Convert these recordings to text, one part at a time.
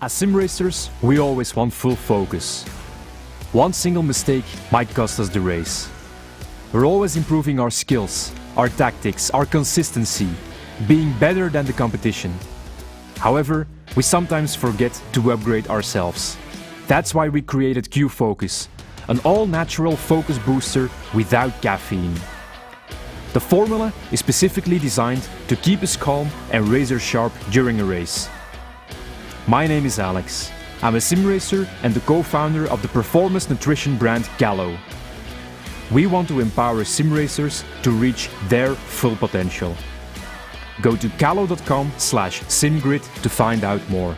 As sim racers, we always want full focus. One single mistake might cost us the race. We're always improving our skills, our tactics, our consistency, being better than the competition. However, we sometimes forget to upgrade ourselves. That's why we created Q-Focus, an all-natural focus booster without caffeine. The formula is specifically designed to keep us calm and razor sharp during a race. My name is Alex. I'm a sim racer and the co-founder of the performance nutrition brand Callo. We want to empower sim racers to reach their full potential. Go to callo.com/simgrid to find out more.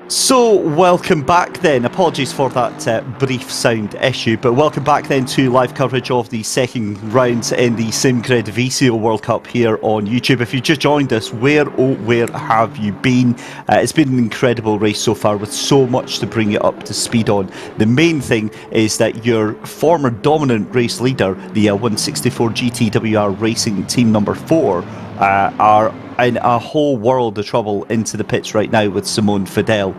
So, welcome back then. Apologies for that brief sound issue, but welcome back then to live coverage of the second round in the SimGrid VCO World Cup here on YouTube. If you just joined us, where have you been? It's been an incredible race so far with so much to bring you up to speed on. The main thing is that your former dominant race leader, the 164 GTWR Racing Team number 4, are in a whole world of trouble into the pits right now with Simone Fidel.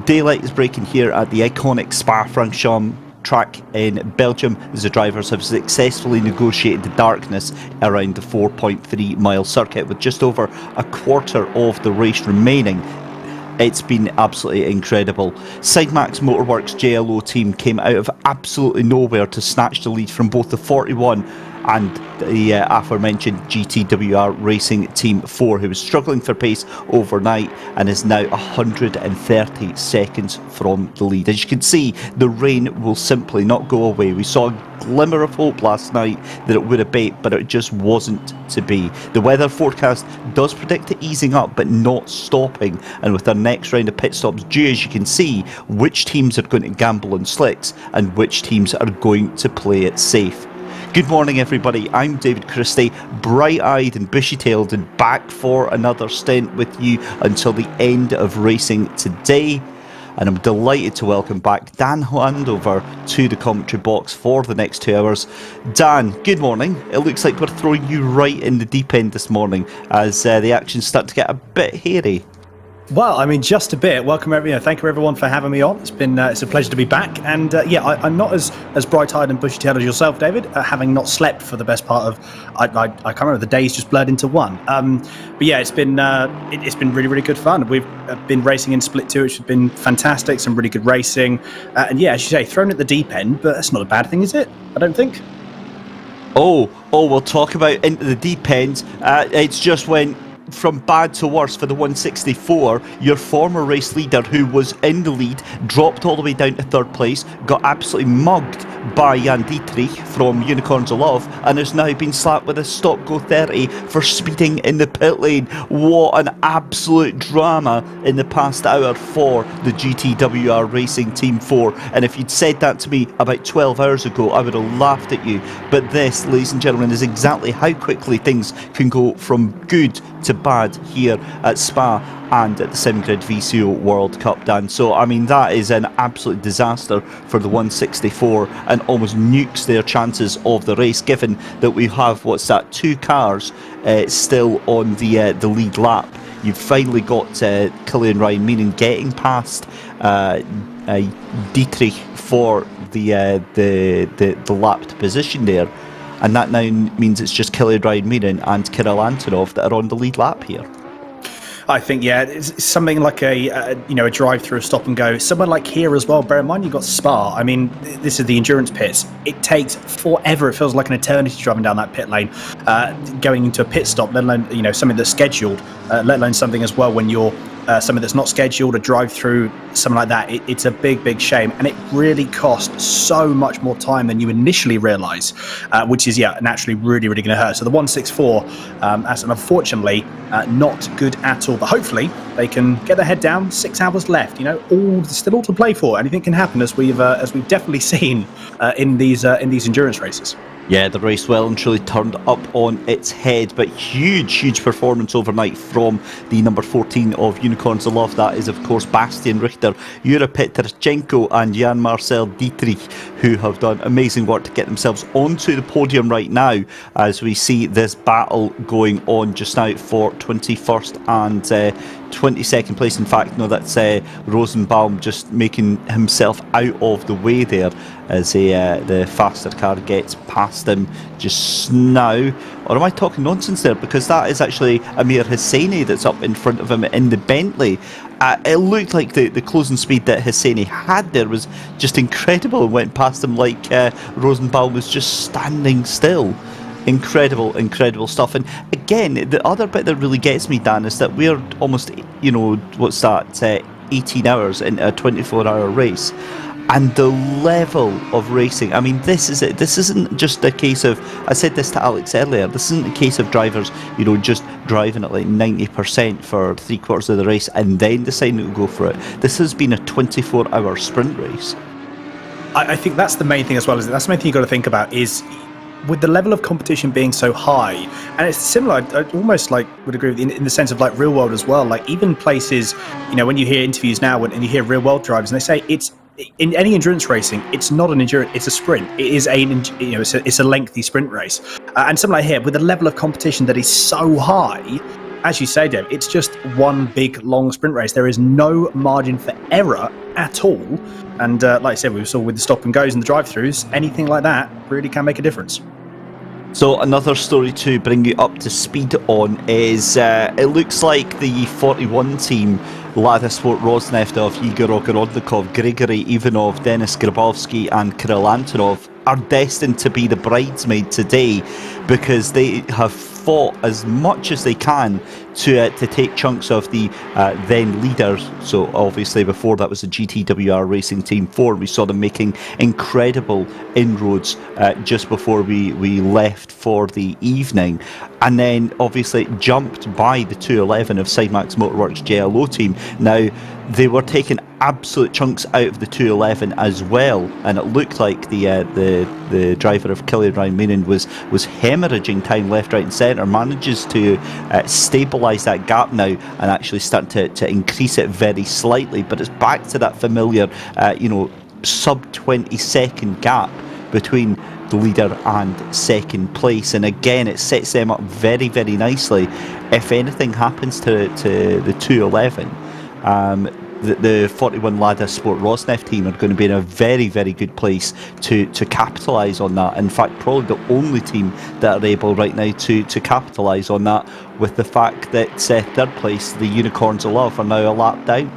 Daylight is breaking here at the iconic Spa-Francorchamps track in Belgium as the drivers have successfully negotiated the darkness around the 4.3 mile circuit with just over a quarter of the race remaining. It's been absolutely incredible. Sidemax Motorworks JLO team came out of absolutely nowhere to snatch the lead from both the 41 and the aforementioned GTWR Racing Team 4, who was struggling for pace overnight and is now 130 seconds from the lead. As you can see, the rain will simply not go away. We saw a glimmer of hope last night that it would abate, but it just wasn't to be. The weather forecast does predict it easing up but not stopping, and with our next round of pit stops due, as you can see, which teams are going to gamble on slicks and which teams are going to play it safe. Good morning, everybody. I'm David Christie, bright-eyed and bushy-tailed, and back for another stint with you until the end of racing today. And I'm delighted to welcome back Dan Handover to the commentary box for the next 2 hours. Dan, good morning. It looks like we're throwing you right in the deep end this morning as the action's starting to get a bit hairy. Well, I mean, just a bit. Welcome, thank you everyone for having me on. It's been it's a pleasure to be back, and I'm not as bright-eyed and bushy-tailed as yourself, David. Having not slept for the best part of, I can't remember, the days just blurred into one. But yeah, it's been really, really good fun. We've been racing in Split 2, which has been fantastic. Some really good racing, and yeah, as you say, thrown at the deep end, but that's not a bad thing, is it? I don't think. Oh, we'll talk about into the deep end. It's just when from bad to worse for the 164, your former race leader, who was in the lead, dropped all the way down to third place, got absolutely mugged by Jan Dietrich from Unicorns of Love, and has now been slapped with a stop go 30 for speeding in the pit lane. What an absolute drama in the past hour for the GTWR Racing Team 4. And if you'd said that to me about 12 hours ago, I would have laughed at you. But this, ladies and gentlemen, is exactly how quickly things can go from good to bad here at Spa and at the SimGrid VCO World Cup, Dan. So, I mean, that is an absolute disaster for the 164 and almost nukes their chances of the race, given that we have, two cars still on the lead lap. You've finally got Killian Ryan Meaning getting past Dietrich for the lapped position there. And that now means it's just Killian Ryan Meaning and Kirill Antonov that are on the lead lap here. I think, yeah, it's something like a drive through a stop and go. Somewhere like here as well, bear in mind you've got Spa. I mean, this is the endurance pits. It takes forever. It feels like an eternity driving down that pit lane, going into a pit stop, let alone, something that's scheduled, let alone something as well when you're something that's not scheduled, a drive through, something like that. It's a big shame, and it really costs so much more time than you initially realise, which is naturally really going to hurt. So the 164, that's unfortunately not good at all. But hopefully they can get their head down. 6 hours left, still all to play for. Anything can happen, as we've definitely seen in these endurance races. Yeah, the race well and truly turned up on its head, but huge performance overnight from the number 14 of Unicorns of Love. That is, of course, Bastian Richter, Jura Petrchenko and Jan-Marcel Dietrich, who have done amazing work to get themselves onto the podium right now, as we see this battle going on just now for 21st and 22nd place. In fact, no, that's Rosenbaum just making himself out of the way there as the faster car gets past him just now. Or am I talking nonsense there? Because that is actually Amir Hosseini that's up in front of him in the Bentley. It looked like the closing speed that Hosseini had there was just incredible and went past him like Rosenbaum was just standing still. Incredible stuff. And again, the other bit that really gets me, Dan, is that we're almost, 18 hours into a 24-hour race. And the level of racing, I mean, this is it. This isn't just a case of, I said this to Alex earlier, this isn't a case of drivers, just driving at like 90% for 3/4 of the race and then deciding to go for it. This has been a 24-hour sprint race. I think that's the main thing as well. That's the main thing you've got to think about is, with the level of competition being so high, and it's similar, I almost would agree with you in the sense of real world as well. Like even places, when you hear interviews now and you hear real world drivers, and they say in any endurance racing, it's not an endurance; it's a sprint. It is it's a lengthy sprint race, and something like here with the level of competition that is so high. As you say, Dave, it's just one big, long sprint race. There is no margin for error at all. And like I said, we saw with the stop and goes and the drive-throughs, anything like that really can make a difference. So another story to bring you up to speed on is it looks like the 41 team, Lada Sport Rosneft, Igor Ogorodnikov, Grigory Ivanov, Denis Grabowski and Kirill Antonov are destined to be the bridesmaid today, because they have fought as much as they can to take chunks of the then leaders. So obviously before that was the GTWR Racing Team 4. We saw them making incredible inroads just before we left for the evening, and then obviously jumped by the 211 of Sidemax Motorworks JLO team. Now they were taking absolute chunks out of the 211 as well, and it looked like the driver of Killian Ryan Meanan was hemorrhaging time left, right and centre. Manages to stabilise that gap now and actually start to increase it very slightly, but it's back to that familiar sub 20 second gap between the leader and second place, and again it sets them up very, very nicely. If anything happens to the 211, the 41 Lada Sport Rosneft team are going to be in a very, very good place to capitalise on that. In fact, probably the only team that are able right now to capitalise on that, with the fact that third place, the Unicorns of Love, are now a lap down.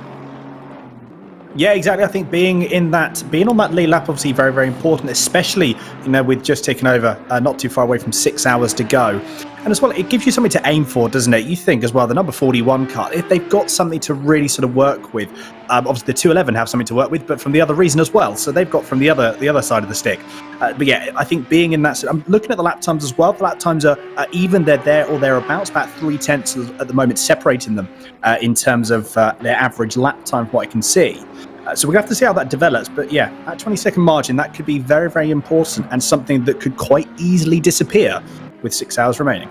Yeah, exactly. I think being on that lead lap, obviously very, very important, especially with just taking over not too far away from 6 hours to go. And as well, it gives you something to aim for, doesn't it? You think as well, the number 41 car, if they've got something to really sort of work with, obviously the 211 have something to work with, but from the other reason as well. So they've got from the other side of the stick. But yeah, I think being in that, I'm looking at the lap times as well. The lap times are even, they're there or thereabouts, about 0.3 at the moment, separating them in terms of their average lap time, from what I can see. So we're going to have to see how that develops. But yeah, that 20-second margin, that could be very, very important, and something that could quite easily disappear with 6 hours remaining.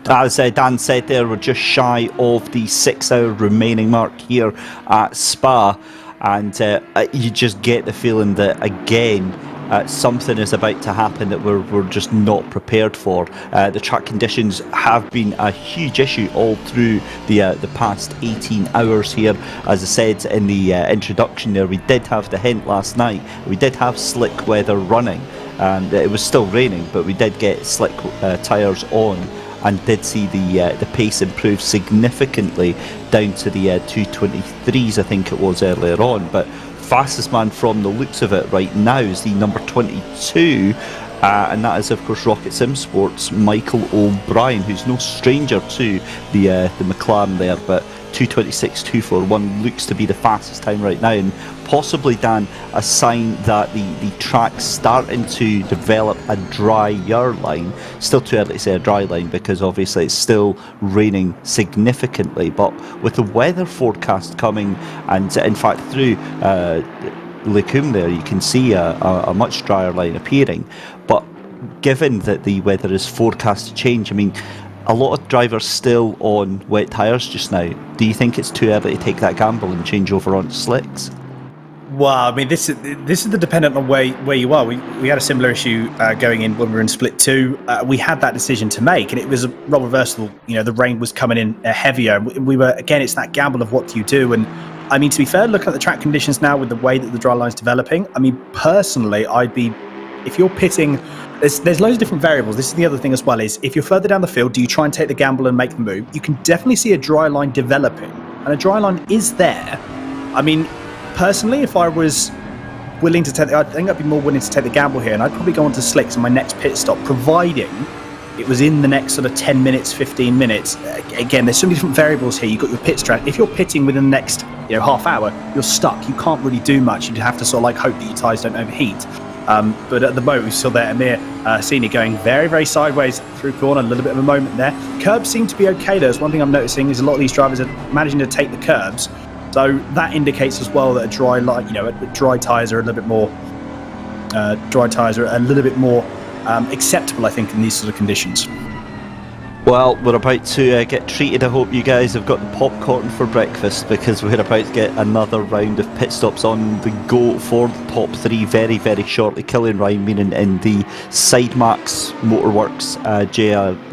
As Dan said there, we're just shy of the 6 hour remaining mark here at Spa, and you just get the feeling that again something is about to happen that we're just not prepared for. The track conditions have been a huge issue all through the past 18 hours here. As I said in the introduction there, we did have the hint last night. We did have slick weather running, and it was still raining, but we did get slick tyres on, and did see the pace improve significantly down to the 2:23s, I think it was, earlier on. But fastest man from the looks of it right now is the number 22, and that is of course Rocket Sim Sports Michael O'Brien, who's no stranger to the McLaren there, but 2:26.241 looks to be the fastest time right now, and possibly, Dan, a sign that the track's starting to develop a drier line. Still too early to say a dry line, because obviously it's still raining significantly, but with the weather forecast coming, and in fact through Lecumbe there you can see a much drier line appearing. But given that the weather is forecast to change, I mean, a lot of drivers still on wet tyres just now. Do you think it's too early to take that gamble and change over onto slicks? Well, I mean, this is the dependent on where you are. We had a similar issue going in when we were in split 2. We had that decision to make, and it was rather versatile. The rain was coming in heavier. We were, again, it's that gamble of what do you do. And I mean, to be fair, looking at the track conditions now with the way that the dry line's developing, I mean, personally, if you're pitting, there's loads of different variables. This is the other thing as well, is if you're further down the field, do you try and take the gamble and make the move? You can definitely see a dry line developing, and a dry line is there. I mean, personally, if I was willing to I think I'd be more willing to take the gamble here, and I'd probably go on to slicks in my next pit stop, providing it was in the next sort of 10 minutes, 15 minutes. Again, there's so many different variables here. You've got your pit strat. If you're pitting within the next half hour, you're stuck. You can't really do much. You'd have to sort of like hope that your tyres don't overheat. But at the moment, we saw there Amir Sini going very, very sideways through corner, a little bit of a moment there. Curbs seem to be okay, though. There's one thing I'm noticing is a lot of these drivers are managing to take the curbs. So that indicates as well that a dry dry tyres are a little bit more acceptable, I think, in these sort of conditions. Well, we're about to get treated. I hope you guys have got the popcorn for breakfast, because we're about to get another round of pit stops on the go for the top three very, very shortly. Killian Ryan meaning in the Sidemax Motorworks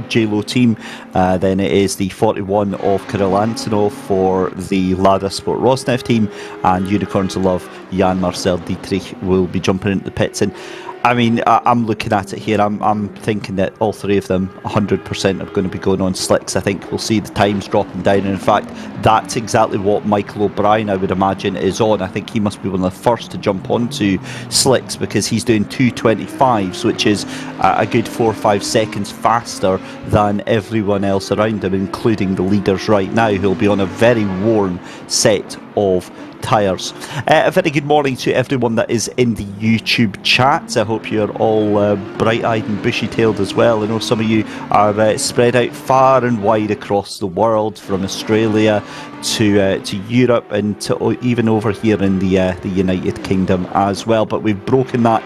J-Lo team. Then it is the 41 of Kirill Antonov for the Lada Sport Rosneft team, and Unicorns of Love, Jan Marcel Dietrich will be jumping into the pits. And I mean, I'm looking at it here. I'm thinking that all three of them 100% are going to be going on slicks. I think we'll see the times dropping down. And in fact, that's exactly what Michael O'Brien, I would imagine, is on. I think he must be one of the first to jump onto slicks, because he's doing 2:25s, which is a good 4 or 5 seconds faster than everyone else around him, including the leaders right now, who'll be on a very warm set of tyres. A very good morning to everyone that is in the YouTube chat. I hope you're all bright-eyed and bushy-tailed as well. I know some of you are spread out far and wide across the world, from Australia to Europe, and to even over here in the United Kingdom as well. But we've broken that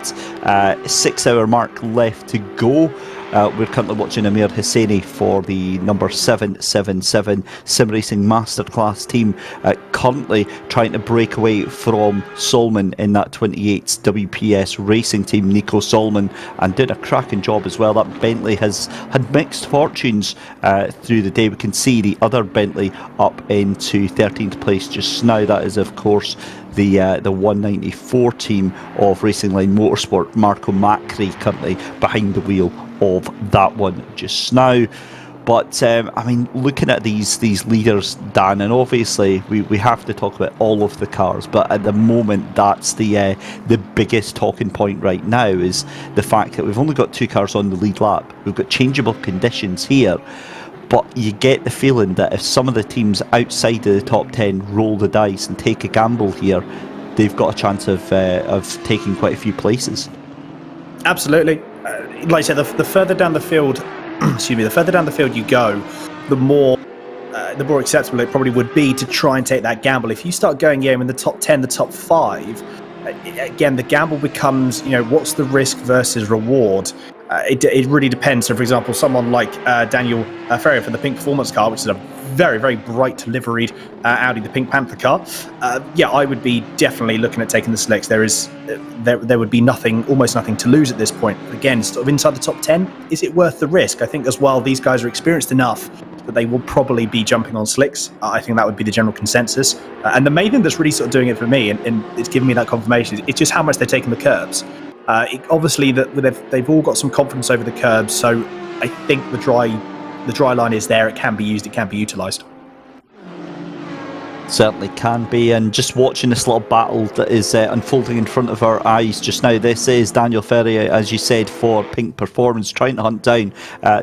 6-hour mark left to go. We're currently watching Amir Hosseini for the number 777 Sim Racing Masterclass team, currently trying to break away from Solman in that 28 WPS Racing team, Nico Solman, and did a cracking job as well. That Bentley has had mixed fortunes through the day. We can see the other Bentley up into 13th place just now. That is, of course, the 194 team of Racing Line Motorsport. Marco Macri currently behind the wheel of that one just now. But I mean, looking at these leaders, Dan, and obviously we have to talk about all of the cars, but at the moment that's the biggest talking point right now, is the fact that we've only got 2 cars on the lead lap. We've got changeable conditions here, but you get the feeling that if some of the teams outside of the top 10 roll the dice and take a gamble here, they've got a chance of taking quite a few places. Absolutely. Like I said, the further down the field, the further down the field you go, the more acceptable it probably would be to try and take that gamble. If you start going in the top 10, the top 5, again, the gamble becomes, what's the risk versus reward? It really depends. So, for example, someone like Daniel Ferrier for the Pink Performance car, which is a very, very bright liveried Audi, the Pink Panther car. I would be definitely looking at taking the slicks. There would be almost nothing to lose at this point. Again, sort of inside the top 10, is it worth the risk? I think as well, these guys are experienced enough that they will probably be jumping on slicks. I think that would be the general consensus. And the main thing that's really sort of doing it for me, and it's giving me that confirmation, is just how much they're taking the curbs. Obviously, they've all got some confidence over the curbs, so I think the dry line is there. It can be used. It can be utilised. Certainly can be. And just watching this little battle that is unfolding in front of our eyes just now, this is Daniel Ferrier, as you said, for Pink Performance, trying to hunt down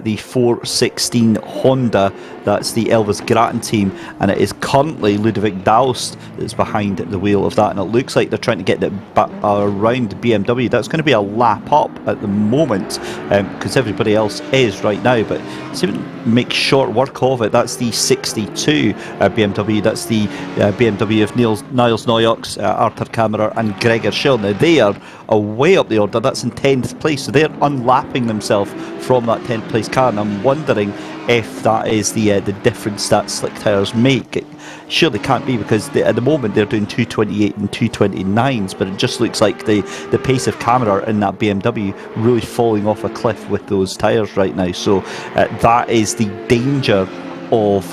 the 416 Honda. That's the Elvis Grattan team, and it is currently Ludovic Daoust that's behind the wheel of that, and it looks like they're trying to get around BMW. That's going to be a lap up at the moment, because everybody else is right now, but see if we can make short work of it. That's the 62 BMW. That's the BMW of Niles Noyox, Arthur Kammerer and Gregor Schill. Now they are way up the order. That's in 10th place, so they're unlapping themselves from that 10th place car, and I'm wondering if that is the difference that slick tyres make. It surely can't be, because at the moment they're doing 228 and 229s, but it just looks like the pace of Kammerer in that BMW really falling off a cliff with those tyres right now. So that is the danger of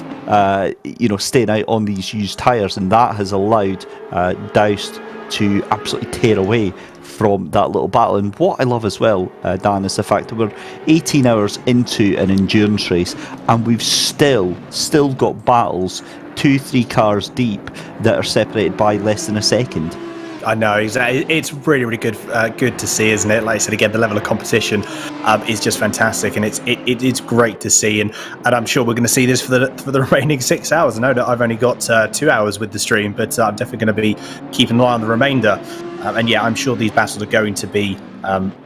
staying out on these used tyres, and that has allowed Daoust to absolutely tear away from that little battle. And what I love as well, Dan, is the fact that we're 18 hours into an endurance race and we've still got battles 2-3 cars deep that are separated by less than a second. I know, exactly. It's really, really good to see, isn't it? Like I said, again, the level of competition is just fantastic, and it's great to see. And I'm sure we're going to see this for the remaining 6 hours. I know that I've only got 2 hours with the stream, but I'm definitely going to be keeping an eye on the remainder. And yeah, I'm sure these battles are going to be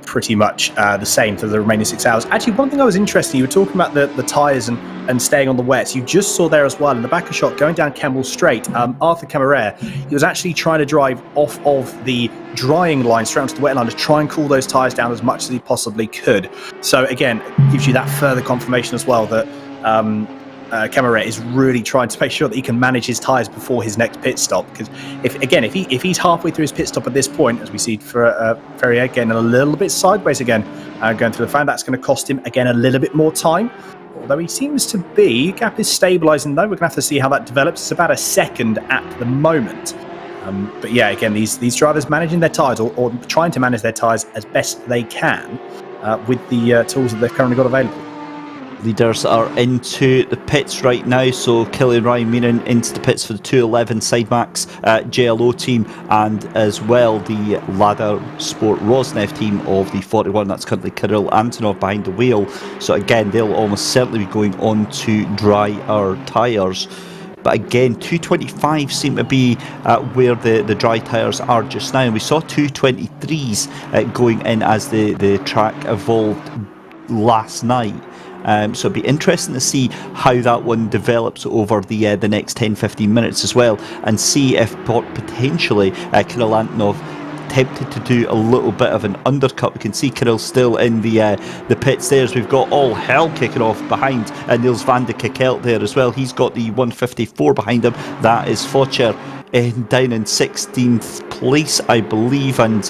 pretty much the same for the remaining 6 hours. Actually, one thing I was interested, you were talking about the tyres and staying on the wets. You just saw there as well in the back of shot going down Kemmel Straight, Arthur Kammerer, he was actually trying to drive off of the drying line straight onto the wet line to try and cool those tyres down as much as he possibly could. So again, gives you that further confirmation as well that Camara is really trying to make sure that he can manage his tyres before his next pit stop. Because if he's halfway through his pit stop at this point, as we see for Ferrier again a little bit sideways again, going through the fan, that's going to cost him again a little bit more time. Although he seems to be, gap is stabilising though. We're going to have to see how that develops. It's about a second at the moment. But yeah, again, these drivers managing their tyres or trying to manage their tyres as best they can with the tools that they've currently got available. Leaders are into the pits right now, so Killian Ryan Meenan into the pits for the 211 Sidemax JLO team, and as well the Lada Sport Rosneft team of the 41. That's currently Kirill Antonov behind the wheel, so again they'll almost certainly be going on to drier tyres. But again, 225 seem to be where the dry tyres are just now, and we saw 223s going in as the track evolved last night. So it'd be interesting to see how that one develops over the next 10-15 minutes as well, and see if potentially Kirill Antonov tempted to do a little bit of an undercut. We can see Kirill still in the pits there, as we've got all hell kicking off behind Niels van de Kekelt there as well. He's got the 154 behind him. That is Fotcher down in 16th place, I believe, and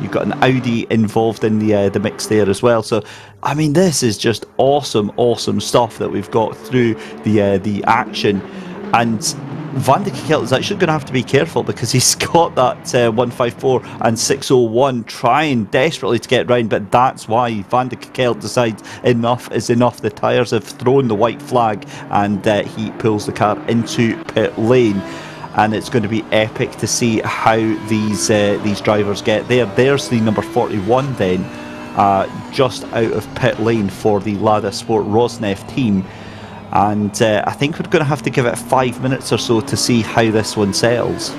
you've got an Audi involved in the mix there as well. So I mean, this is just awesome stuff that we've got through the action. And Van de Kekelt is actually going to have to be careful, because he's got that 154 and 601 trying desperately to get round, but that's why Van de Kekelt decides enough is enough. The tyres have thrown the white flag, and he pulls the car into pit lane. And it's going to be epic to see how these drivers get there. There's the number 41 then, just out of pit lane for the Lada Sport Rosneft team. And I think we're going to have to give it 5 minutes or so to see how this one sells.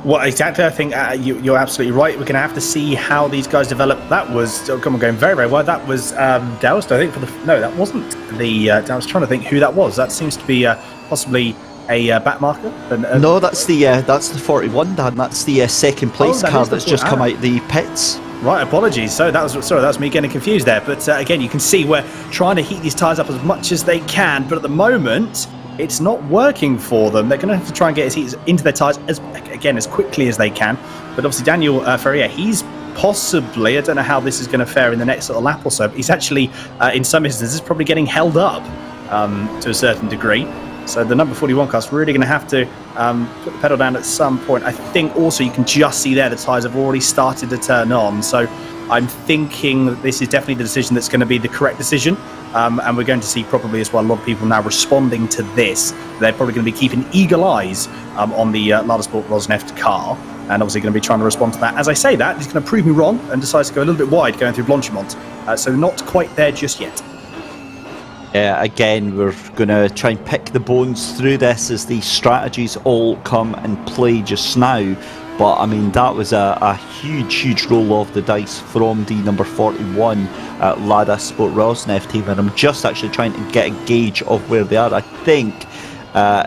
Well, exactly. I think you're absolutely right. We're going to have to see how these guys develop. That was going very, very well. That was Daoust, I think. No, that wasn't the. I was trying to think who that was. That seems to be possibly a back marker. No, that's the 41, Dan. That's the second place car that's just come out the pits. Right, apologies. So that was me getting confused there. But again, you can see we're trying to heat these tyres up as much as they can, but at the moment it's not working for them. They're going to have to try and get his heat into their tyres as quickly as they can. But obviously Daniel Ferrier, he's possibly, I don't know how this is going to fare in the next little lap or so, but he's actually in some instances probably getting held up to a certain degree. So the number 41 car's really going to have to put the pedal down at some point. I think also you can just see there the tyres have already started to turn on. So I'm thinking that this is definitely the decision that's going to be the correct decision. And we're going to see probably as well a lot of people now responding to this. They're probably going to be keeping eagle eyes on the Lada Sport Rosneft car, and obviously going to be trying to respond to that. As I say that, he's going to prove me wrong and decides to go a little bit wide going through Blanchimont. So not quite there just yet. Again, we're going to try and pick the bones through this as the strategies all come and play just now. But I mean, that was a huge roll of the dice from the number 41 Lada Sport Rosneft team, and I'm just actually trying to get a gauge of where they are. I think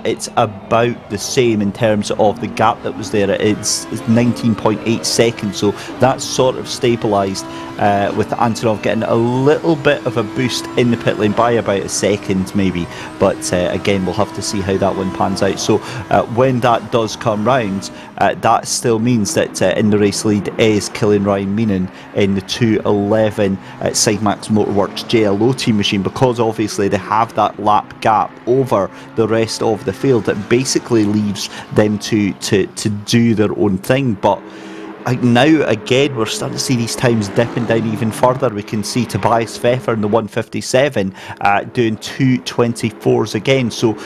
it's about the same in terms of the gap that was there. It's 19.8 seconds, so that's sort of stabilised with Antonov getting a little bit of a boost in the pit lane by about a second maybe, but again we'll have to see how that one pans out. So when that does come round, that still means that in the race lead is Killian Ryan Meenan in the 211 Sidemax Motorworks JLO team machine, because obviously they have that lap gap over the rest of the field that basically leaves them to do their own thing. But now again we're starting to see these times dipping down even further. We can see Tobias Pfeffer in the 157 doing 224s again, so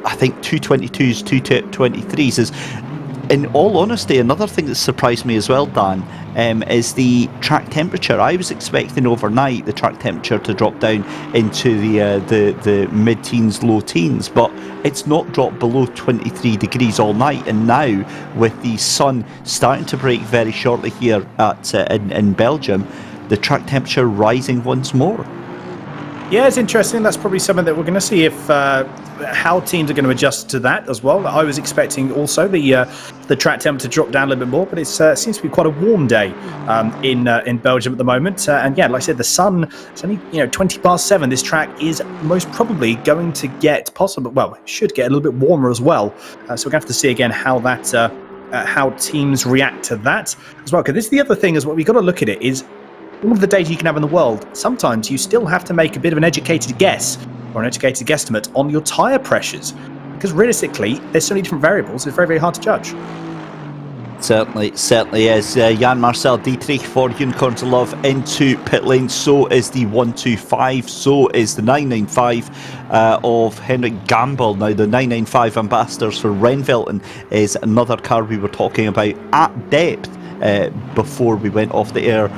I think 222s, 223s is, in all honesty, another thing that surprised me as well, Dan, is the track temperature. I was expecting overnight the track temperature to drop down into the mid-teens, low teens, but it's not dropped below 23 degrees all night. And now, with the sun starting to break very shortly here in Belgium, the track temperature rising once more. Yeah, it's interesting. That's probably something that we're going to see if how teams are going to adjust to that as well. I was expecting also the track temp to drop down a little bit more, but it seems to be quite a warm day in Belgium at the moment. And yeah, like I said, the sun, it's only 20 past 7. This track is most probably going to get it should get a little bit warmer as well. So we're going to have to see again how that how teams react to that as well. Because this is the other thing as well. We've got to look at it is all of the data you can have in the world. Sometimes you still have to make a bit of an educated guess or an educated guesstimate on your tyre pressures, because realistically there's so many different variables. It's very, very hard to judge. Certainly is. Jan Marcel Dietrich for Unicorns of Love into pit lane. So is the 125. So is the 995 of Henrik Gamble. Now, the 995 ambassadors for Renvelten is another car we were talking about at depth before we went off the air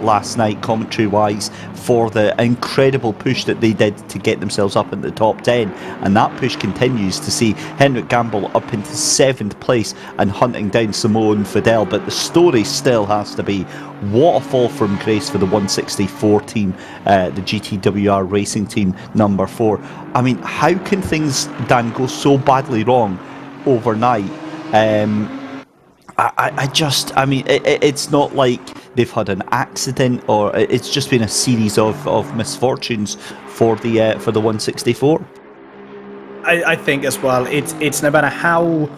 last night, commentary-wise, for the incredible push that they did to get themselves up in the top 10. And that push continues to see Henrik Gamble up into 7th place and hunting down Simone Fidel. But the story still has to be, what a fall from grace for the 164 team, the GTWR Racing Team number 4. I mean, how can things, Dan, go so badly wrong overnight? It's not like they've had an accident, or it's just been a series of misfortunes for the 164. I think as well, it's no matter how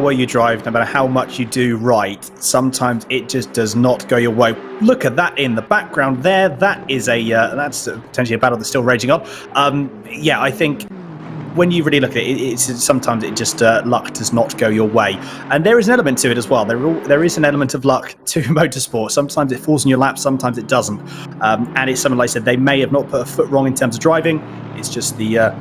well you drive, no matter how much you do right, sometimes it just does not go your way. Look at that in the background there. That is that's potentially a battle that's still raging on. I think when you really look at it, sometimes it just luck does not go your way, and there is an element to it as well. There is an element of luck to motorsport. Sometimes it falls in your lap, sometimes it doesn't, and it's something like I said. They may have not put a foot wrong in terms of driving. It's just the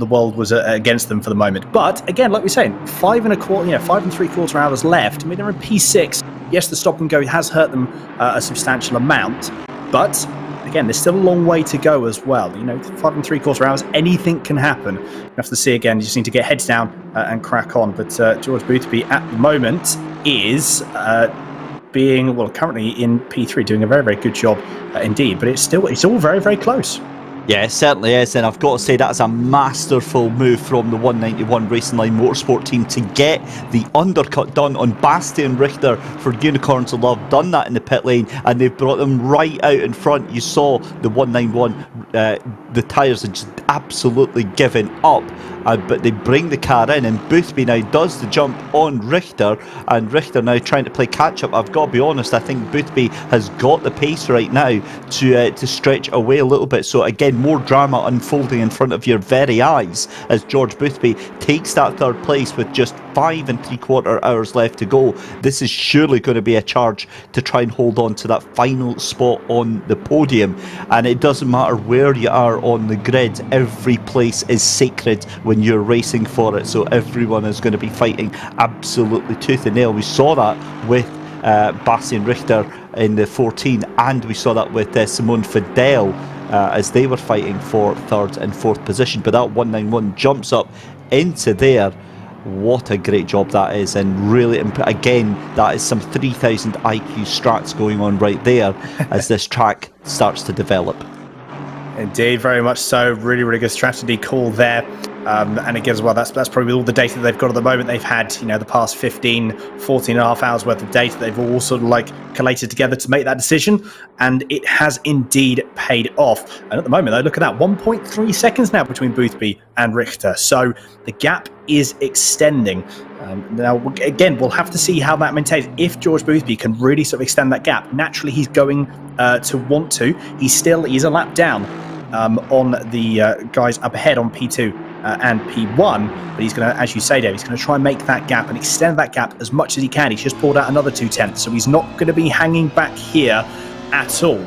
world was against them for the moment. But again, like we're saying, 5 3/4 hours left. I mean, they're in P6. Yes, the stop and go has hurt them a substantial amount, but again, there's still a long way to go as well. 5 3/4 hours, anything can happen. You have to see again. You just need to get heads down and crack on. But George Boothby at the moment is currently in P3, doing a very, very good job indeed. But it's all very, very close. Yeah, it certainly is, and I've got to say that's a masterful move from the 191 Racing Line Motorsport team to get the undercut done on Bastian Richter for Unicorns of Love. Done that in the pit lane, and they've brought them right out in front. You saw the 191, the tyres had just absolutely given up, but they bring the car in, and Boothby now does the jump on Richter, and Richter now trying to play catch up. I've got to be honest, I think Boothby has got the pace right now to stretch away a little bit. So again, more drama unfolding in front of your very eyes as George Boothby takes that 3rd place with just 5 3/4 hours left to go. This is surely going to be a charge to try and hold on to that final spot on the podium, and it doesn't matter where you are on the grid, every place is sacred when you're racing for it, so everyone is going to be fighting absolutely tooth and nail. We saw that with Bastian Richter in the 14, and we saw that with Simone Fidel as they were fighting for 3rd and 4th position. But that 191 jumps up into there. What a great job that is, and really, again, that is some 3,000 IQ strats going on right there as this track starts to develop. Indeed, very much so. Really, really good strategy call there. And again as well, that's probably all the data that they've got at the moment. They've had, the past 14 and a half hours worth of data. They've all sort of collated together to make that decision, and it has indeed paid off. And at the moment, though, look at that, 1.3 seconds now between Boothby and Richter. So the gap is extending. Now, again, we'll have to see how that maintains. If George Boothby can really sort of extend that gap, naturally he's going to want to. He's a lap down on the guys up ahead on P2 and P1, but he's going to, as you say, Dave, he's going to try and make that gap and extend that gap as much as he can. He's just pulled out another 2/10, so he's not going to be hanging back here at all.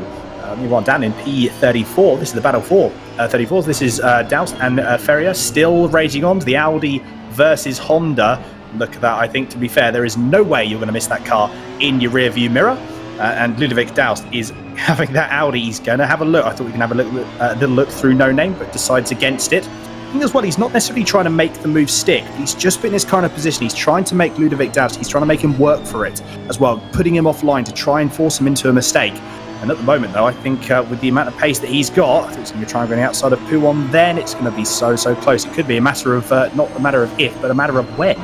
You want down in P34. This is the battle for 34s. This is Doust and Ferrier still raging on to the Audi versus Honda. Look at that. I think, to be fair, there is no way you're going to miss that car in your rear view mirror. And Ludovic Doust is having that Audi. He's going to have a look. I thought we can have a little look through No Name, but decides against it. I think as well, he's not necessarily trying to make the move stick. He's just been in his kind of position. He's trying to make Ludovic Doust. He's trying to make him work for it as well, putting him offline to try and force him into a mistake. And at the moment, though, I think with the amount of pace that he's got, I think it's going to be trying to go outside of Pouon. Then it's going to be so close. It could be a matter of not a matter of if, but a matter of when.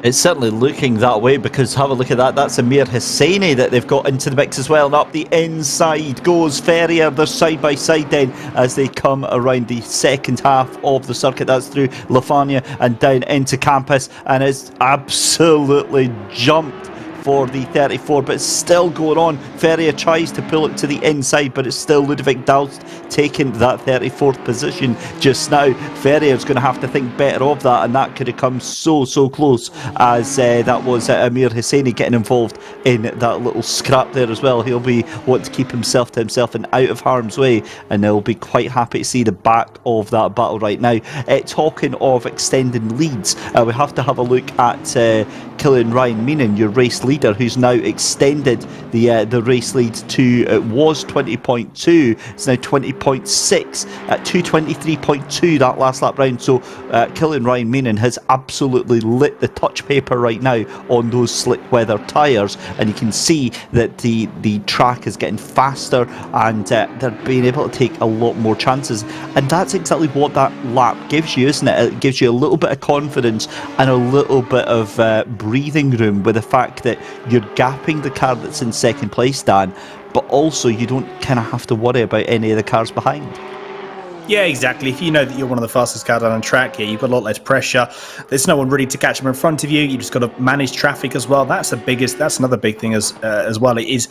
It's certainly looking that way, because have a look at that. That's Amir Hosseini that they've got into the mix as well. And up the inside goes Ferrier. They're side by side then as they come around the second half of the circuit. That's through Lafania and down into Campus. And it's absolutely jumped for the 34, but it's still going on. Ferrier tries to pull it to the inside, but it's still Ludovic Dalst taking that 34th position just now. Ferrier's going to have to think better of that, and that could have come so close, as that was Amir Hosseini getting involved in that little scrap there as well. He'll be wanting to keep himself to himself and out of harm's way, and they'll be quite happy to see the back of that battle right now. Talking of extending leads, we have to have a look at Killian Ryan Meenan, your race leader, who's now extended the race lead to, it was 20.2, it's now 20.6 at 2:23.2 that last lap round. So Killian Ryan Meenan has absolutely lit the touch paper right now on those slick weather tyres, and you can see that the track is getting faster, and they're being able to take a lot more chances, and that's exactly what that lap gives you, isn't it? It gives you a little bit of confidence and a little bit of breathing room with the fact that you're gapping the car that's in second place, Dan, but also you don't kind of have to worry about any of the cars behind. Yeah, exactly. If you know that you're one of the fastest cars down on track, you've got a lot less pressure. There's no one ready to catch them in front of you. You just got to manage traffic as well. That's another big thing as well. It is,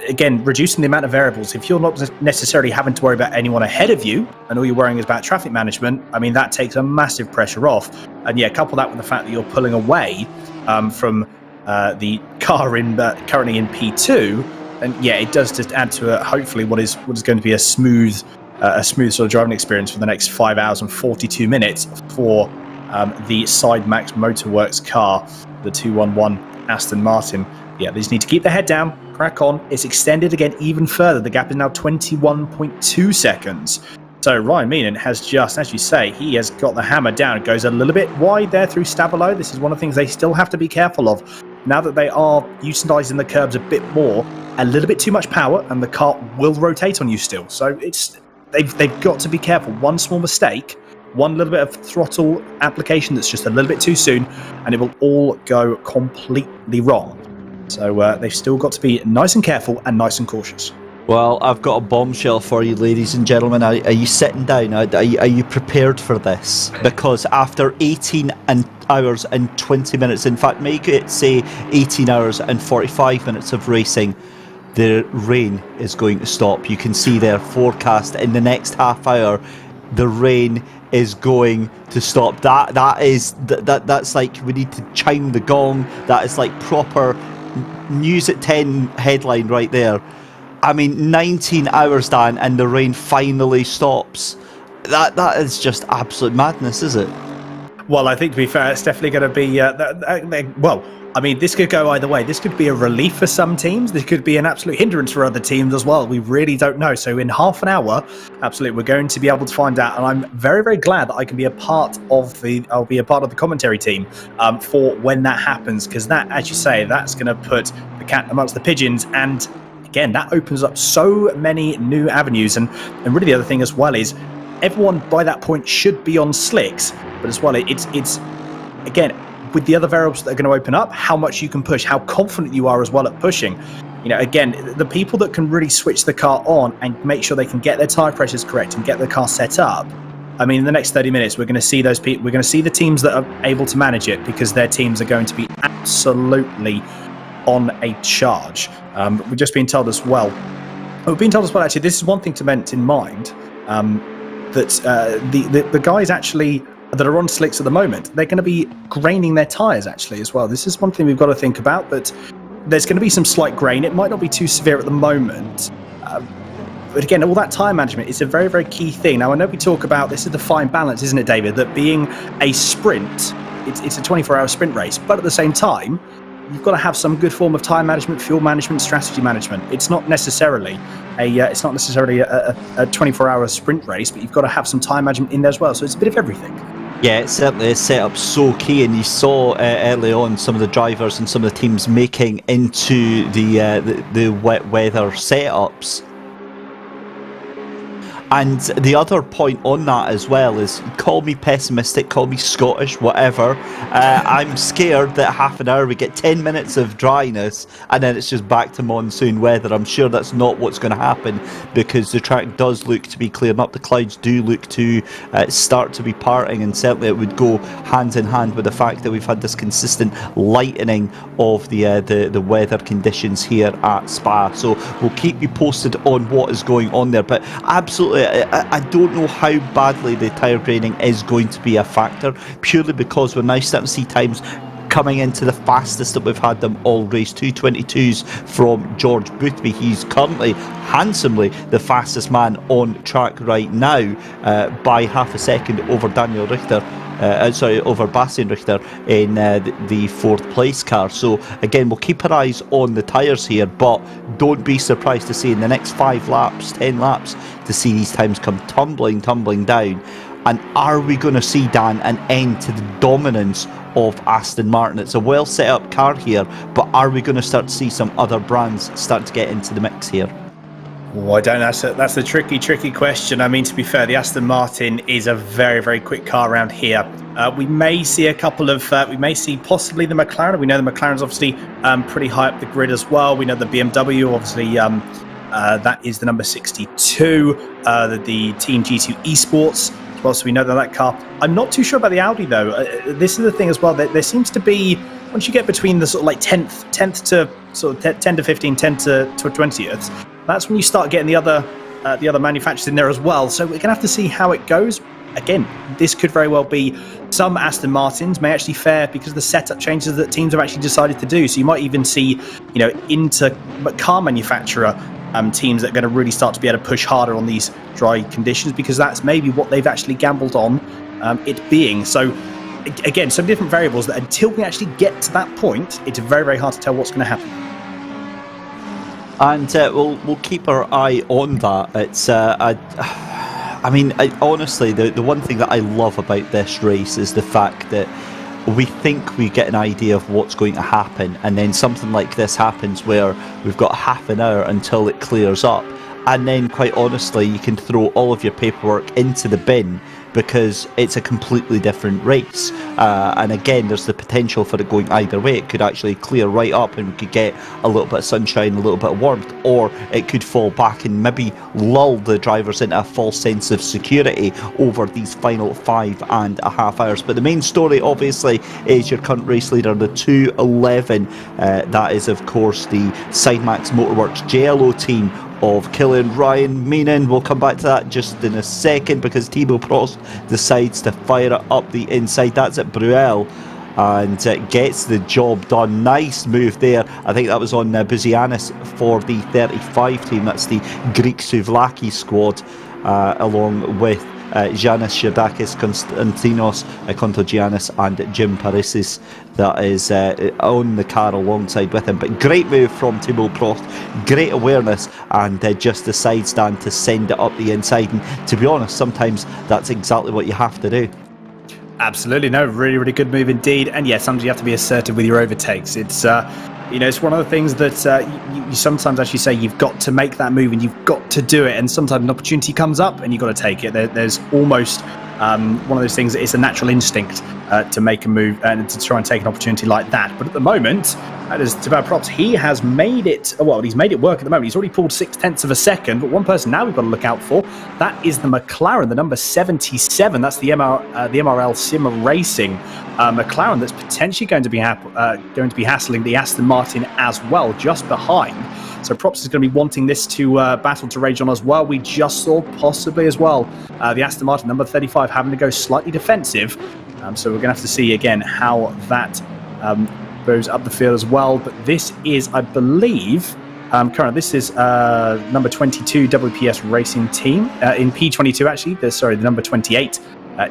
again, reducing the amount of variables. If you're not necessarily having to worry about anyone ahead of you, and all you're worrying is about traffic management, I mean, that takes a massive pressure off. And yeah, couple that with the fact that you're pulling away from the car currently in P2, and yeah, it does just add to hopefully what is going to be a smooth sort of driving experience for the next 5 hours and 42 minutes for the Sidemax Motorworks car, the 211 Aston Martin. Yeah, they just need to keep their head down, crack on. It's extended again even further. The gap is now 21.2 seconds. So Ryan Meenan has just, as you say, he has got the hammer down. It goes a little bit wide there through Stavelot. This is one of the things they still have to be careful of. Now that they are utilising the curbs a bit more, a little bit too much power, and the car will rotate on you still. So they've got to be careful. One small mistake, one little bit of throttle application that's just a little bit too soon, and it will all go completely wrong. So they've still got to be nice and careful and nice and cautious. Well, I've got a bombshell for you, ladies and gentlemen. Are you sitting down? Are you prepared for this? Because after 18 hours and 20 minutes, in fact, make it say 18 hours and 45 minutes of racing, the rain is going to stop. You can see their forecast in the next half hour. The rain is going to stop. That's like, we need to chime the gong. That is like proper news at 10 headline right there. I mean, 19 hours, Dan, and the rain finally stops. That is just absolute madness, is it? Well, I think, to be fair, it's definitely going to be... well, I mean, this could go either way. This could be a relief for some teams. This could be an absolute hindrance for other teams as well. We really don't know. So in half an hour, absolutely, we're going to be able to find out. And I'm very, very glad that I can be a part of the commentary team for when that happens. Because that, as you say, that's going to put the cat amongst the pigeons. And again, that opens up so many new avenues. And really the other thing as well is everyone by that point should be on slicks. But as well, it's again, with the other variables that are going to open up, how much you can push, how confident you are as well at pushing. Again, the people that can really switch the car on and make sure they can get their tyre pressures correct and get the car set up. I mean, in the next 30 minutes, we're going to see those people. We're going to see the teams that are able to manage it, because their teams are going to be absolutely on a charge. We've just been told as well. We've been told as well. Actually, this is one thing to bear in mind. That the guys actually that are on slicks at the moment, they're going to be graining their tyres actually as well. This is one thing we've got to think about, that there's going to be some slight grain. It might not be too severe at the moment. But again, all that tyre management is a very, very key thing. Now, I know we talk about, this is the fine balance, isn't it, David? That being a sprint, it's a 24-hour sprint race, but at the same time, you've got to have some good form of time management, fuel management, strategy management. It's not necessarily a 24-hour sprint race, but you've got to have some time management in there as well. So it's a bit of everything. Yeah, it certainly is set up so key, and you saw early on some of the drivers and some of the teams making into the wet weather setups. And the other point on that as well is, call me pessimistic, call me Scottish, whatever. I'm scared that half an hour we get 10 minutes of dryness and then it's just back to monsoon weather. I'm sure that's not what's going to happen, because the track does look to be clearing up. The clouds do look to start to be parting, and certainly it would go hand in hand with the fact that we've had this consistent lightening of the weather conditions here at Spa. So we'll keep you posted on what is going on there. But absolutely, I don't know how badly the tyre graining is going to be a factor, purely because we're now starting to see times coming into the fastest that we've had them all race. 2:22s from George Boothby. He's currently handsomely the fastest man on track right now, by half a second over Daniel Richter. Over Bastian Richter in the fourth place car. So again, we'll keep our eyes on the tyres here, but don't be surprised to see in the next 5 laps, 10 laps, to see these times come tumbling down. And are we going to see, Dan, an end to the dominance of Aston Martin? It's a well set up car here, but are we going to start to see some other brands start to get into the mix here? Oh, I don't know. That's a tricky question. I mean, to be fair, the Aston Martin is a very, very quick car around here. We may see a couple of, we may see possibly the McLaren. We know the McLaren's obviously pretty high up the grid as well. We know the BMW, obviously, that is the number 62, the Team G2 Esports. Well, so we know that car. I'm not too sure about the Audi though. This is the thing as well. There seems to be, once you get between the sort of like 10th to sort of 10 to 15, 10 to 20th, that's when you start getting the other manufacturers in there as well. So we're going to have to see how it goes. Again, this could very well be some Aston Martins may actually fare because of the setup changes that teams have actually decided to do. So you might even see, into car manufacturer teams that are going to really start to be able to push harder on these dry conditions, because that's maybe what they've actually gambled on it being. So again, some different variables that until we actually get to that point, it's very, very hard to tell what's going to happen. And we'll keep our eye on that. It's honestly, the one thing that I love about this race is the fact that we think we get an idea of what's going to happen, and then something like this happens where we've got half an hour until it clears up, and then quite honestly you can throw all of your paperwork into the bin because it's a completely different race. And again, there's the potential for it going either way. It could actually clear right up and we could get a little bit of sunshine, a little bit of warmth, or it could fall back and maybe lull the drivers into a false sense of security over these final 5.5 hours. But the main story obviously is your current race leader, the 211. That is of course the Sidemax Motorworks JLO team of Killian, Ryan, Meenan. We'll come back to that just in a second, because Thibaut Prost decides to fire it up the inside. That's at Bruel, and gets the job done. Nice move there. I think that was on Buzianis for the 35 team. That's the Greek Souvlaki squad, along with Giannis Sherdakis, Konstantinos Kontogiannis and Jim Parisis, that is on the car alongside with him. But great move from Thibaut Prost, great awareness, and just decides, Dan, to send it up the inside. And to be honest, sometimes that's exactly what you have to do. Absolutely, no, really, really good move indeed. And yeah, sometimes you have to be assertive with your overtakes. It's it's one of the things that you sometimes actually say you've got to make that move and you've got to do it. And sometimes an opportunity comes up and you've got to take it. There's almost one of those things that it's a natural instinct to make a move and to try and take an opportunity like that. But at the moment, that is to our props. He has made it, well, he's made it work at the moment. He's already pulled 0.6 of a second, but one person now we've got to look out for, that is the McLaren, the number 77. That's the MRL Sim Racing McLaren that's potentially going to be hassling the Aston Martin as well, just behind. So props is going to be wanting this to battle to rage on as well. We just saw possibly as well the Aston Martin number 35 having to go slightly defensive. So we're going to have to see again how that goes up the field as well. But this is, I believe, currently this is number 22 WPS Racing Team in P22 actually. The number 28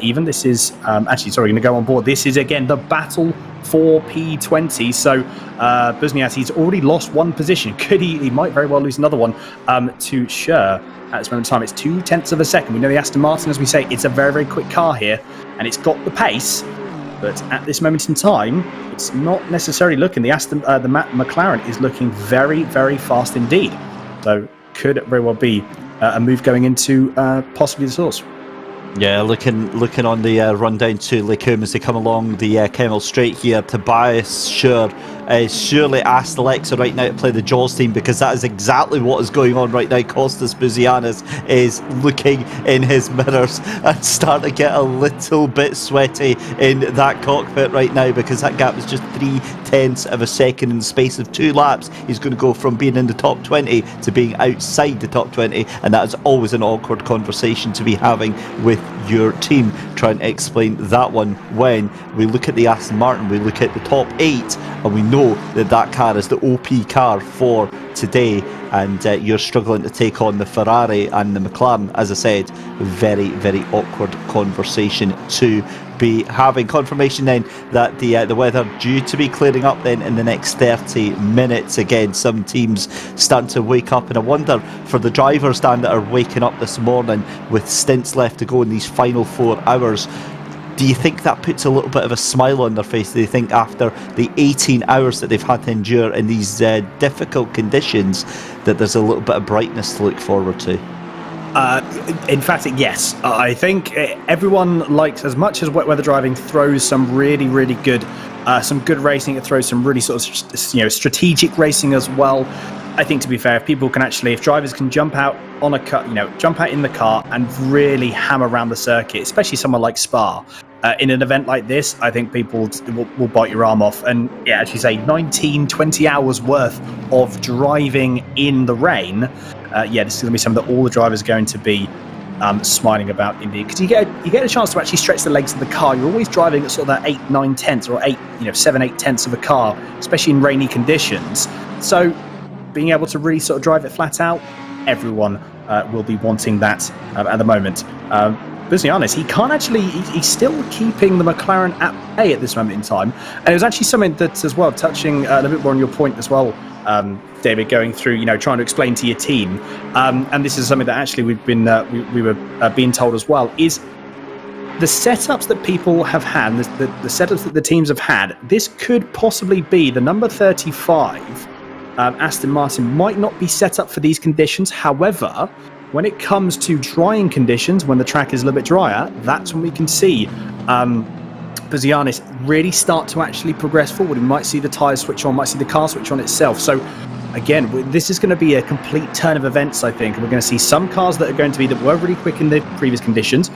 even. This is going to go on board. This is again the battle for P20. So Busnias, he's already lost one position. He might very well lose another one to Scher at this moment in time. It's 0.2 of a second. We know the Aston Martin, as we say, it's a very, very quick car here, and it's got the pace. But at this moment in time, it's not necessarily looking. The McLaren is looking very, very fast indeed. So could very well be a move going into possibly the source. Yeah, looking on the rundown to Lecombe as they come along the Kemmel Straight here. Tobias Scher surely asked Alexa right now to play the Jaws theme, because that is exactly what is going on right now. Kostas Buzianis is looking in his mirrors and starting to get a little bit sweaty in that cockpit right now, because that gap is just 0.3 of a second in the space of 2 laps. He's going to go from being in the top 20 to being outside the top 20, and that is always an awkward conversation to be having with your team, trying to explain that one. When we look at the Aston Martin, we look at the top 8, and we know that car is the OP car for today, and you're struggling to take on the Ferrari and the McLaren. As I said, very, very awkward conversation to be having. Confirmation then that the weather due to be clearing up then in the next 30 minutes. Again, some teams starting to wake up, and I wonder for the drivers, Dan, that are waking up this morning with stints left to go in these final 4 hours, do you think that puts a little bit of a smile on their face? Do you think after the 18 hours that they've had to endure in these difficult conditions that there's a little bit of brightness to look forward to? In fact, yes. I think everyone likes, as much as wet weather driving throws some really, really good, some good racing, it throws some really sort of strategic racing as well. I think, to be fair, if drivers can jump out on a car, jump out in the car and really hammer around the circuit, especially someone like Spa. In an event like this, I think people will bite your arm off. And yeah, as you say, 19-20 hours worth of driving in the rain. This is going to be something that all the drivers are going to be smiling about indeed, because you get a chance to actually stretch the legs of the car. You're always driving at sort of that 8-9 tenths or 7-8 tenths of a car, especially in rainy conditions. So being able to really sort of drive it flat out, everyone will be wanting that at the moment. Buzianis, he can't actually, he's still keeping the McLaren at bay at this moment in time. And it was actually something that, as well, touching a little bit more on your point as well, David, going through, trying to explain to your team. And this is something that actually we were being told as well, is the setups that people have had, the setups that the teams have had, this could possibly be the number 35. Aston Martin might not be set up for these conditions. However, when it comes to drying conditions, when the track is a little bit drier, that's when we can see Buzianis really start to actually progress forward. We might see the tyres switch on, might see the car switch on itself. So again, this is going to be a complete turn of events, I think. And we're going to see some cars that are going to be, that were really quick in the previous conditions,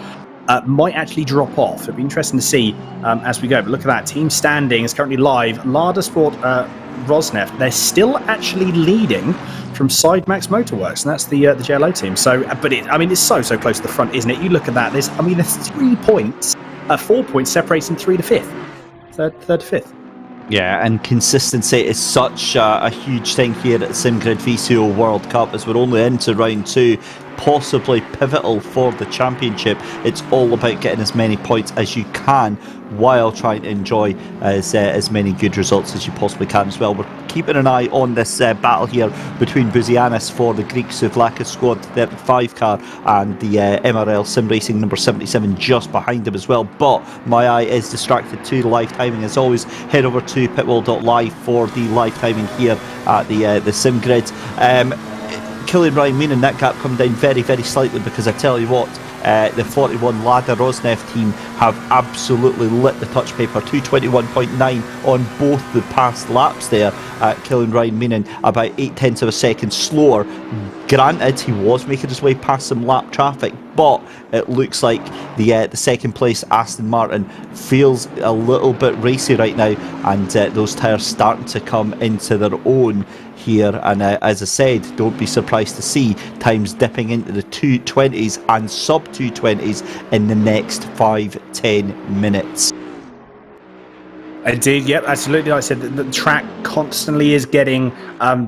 might actually drop off. It'll be interesting to see as we go. But look at that. Team standing is currently live. Lada Sport Rosneft, they're still actually leading from Sidemax Motorworks, and that's the JLO team. So, but it's so close to the front, isn't it? You look at that. There's 3 points, 4 points separating 3 to 5th, third to 5th. Yeah, and consistency is such a huge thing here at SimGrid VCO World Cup, as we're only into round 2, possibly pivotal for the championship. It's all about getting as many points as you can while trying to enjoy as many good results as you possibly can as well. We're keeping an eye on this battle here between Buzianis for the Greek Souvlaki Squad 35 car and the MRL Sim Racing number 77 just behind him as well. But my eye is distracted to the live timing. As always, head over to pitwall.live for the live timing here at the Sim Grid. Killian Ryan Meenan, that gap come down very, very slightly, because I tell you what, the 41 Lada Rosneft team have absolutely lit the touch paper. 221.9 on both the past laps there. Killian Ryan Meenan about 0.8 of a second slower. Granted, he was making his way past some lap traffic, but it looks like the second place Aston Martin feels a little bit racy right now, and those tyres starting to come into their own here. And as I said, don't be surprised to see times dipping into the 220s and sub 220s in the next 5-10 minutes. Indeed, yep, absolutely. Like I said, the track constantly is getting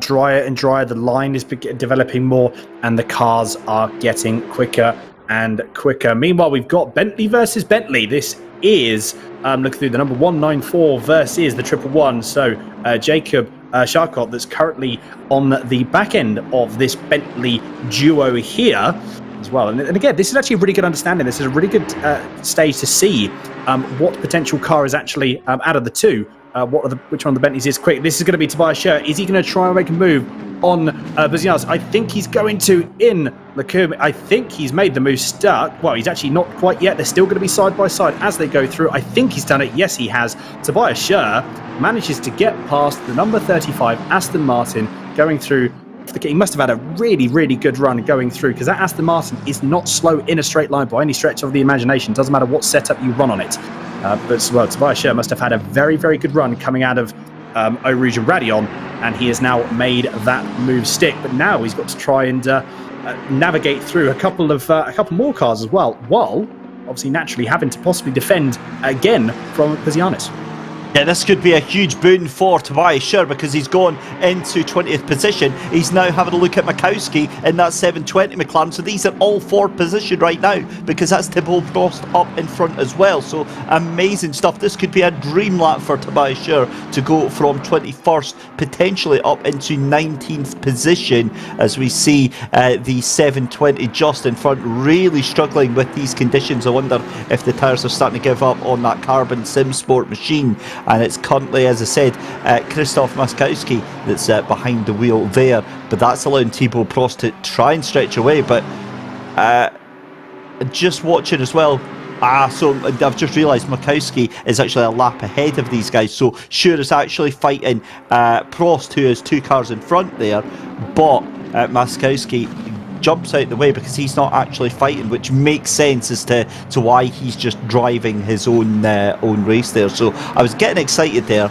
drier and drier. The line is developing more, and the cars are getting quicker and quicker. Meanwhile, we've got Bentley versus Bentley. This is, look through the number 194 versus the 111. So Jacob Charcot, that's currently on the back end of this Bentley duo here as well. And again, this is actually a really good understanding. This is a really good stage to see what potential car is actually out of the two. Which one of the Bentleys is quick? This is going to be Tobias Schur. Is he going to try and make a move on Bazianis? I think he's going to in Lacombe. I think he's made the move stuck. Well, he's actually not quite yet. They're still going to be side by side as they go through. I think he's done it. Yes, he has. Tobias Schur manages to get past the number 35 Aston Martin going through. He must have had a really, really good run going through, because that Aston Martin is not slow in a straight line by any stretch of the imagination. Doesn't matter what setup you run on it. But Tobias Schur must have had a very, very good run coming out of Eau Rouge and Raidillon, and he has now made that move stick. But now he's got to try and navigate through a couple more cars as well, while obviously naturally having to possibly defend again from Bazianis. Yeah, this could be a huge boon for Tobias Schur, because he's gone into 20th position. He's now having a look at Makowski in that 720 McLaren. So these are all fourth position right now, because that's Thibaut Prost up in front as well. So amazing stuff. This could be a dream lap for Tobias Schur to go from 21st potentially up into 19th position, as we see the 720 just in front, really struggling with these conditions. I wonder if the tyres are starting to give up on that carbon sim sport machine. And it's currently, as I said, Krzysztof Maskowski that's behind the wheel there. But that's allowing Thibaut Prost to try and stretch away. But just watching as well. So I've just realised Makowski is actually a lap ahead of these guys. So Schur is actually fighting Prost, who has two cars in front there. But Maskowski jumps out the way because he's not actually fighting, which makes sense as to why he's just driving his own race there. So I was getting excited there,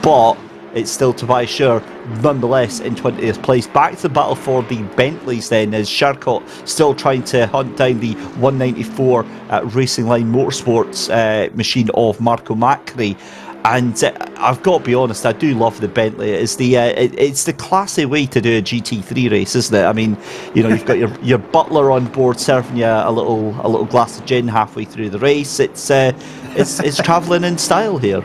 but it's still Tobias Schur nonetheless in 20th place. Back to the battle for the Bentleys then, as Charcot still trying to hunt down the 194 Racing Line Motorsports machine of Marco Macri. And I've got to be honest, I do love the Bentley. It's the classy way to do a GT3 race, isn't it? I mean, you know, you've got your butler on board serving you a little glass of gin halfway through the race. It's travelling in style here.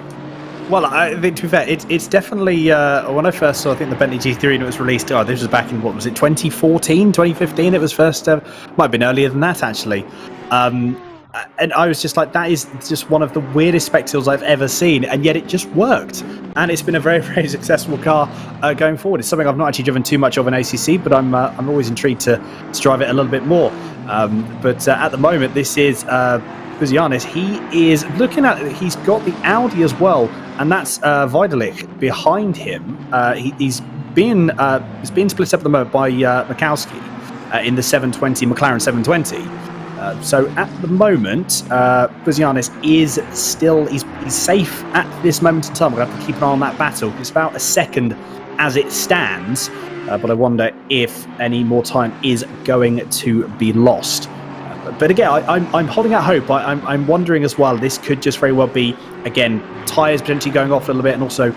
Well, I think, to be fair, it's definitely, when I first saw, I think, the Bentley GT3 and it was released, this was back in, what was it, 2014, 2015 it was first, might have been earlier than that, actually. And I was just like, that is just one of the weirdest spectacles I've ever seen, and yet it just worked. And it's been a very, very successful car going forward. It's something I've not actually driven too much of in ACC, but I'm always intrigued to drive it a little bit more. But at the moment, this is Bazianis. He is looking at, he's got the Audi as well, and that's Vidalik behind him. He's being split up at the moment by Makowski in the 720, McLaren 720. So at the moment, Bazianis is still, he's safe at this moment in time. We're going to have to keep an eye on that battle. It's about a second as it stands, but I wonder if any more time is going to be lost. But again, I'm holding out hope. I'm wondering as well, this could just very well be, again, tyres potentially going off a little bit, and also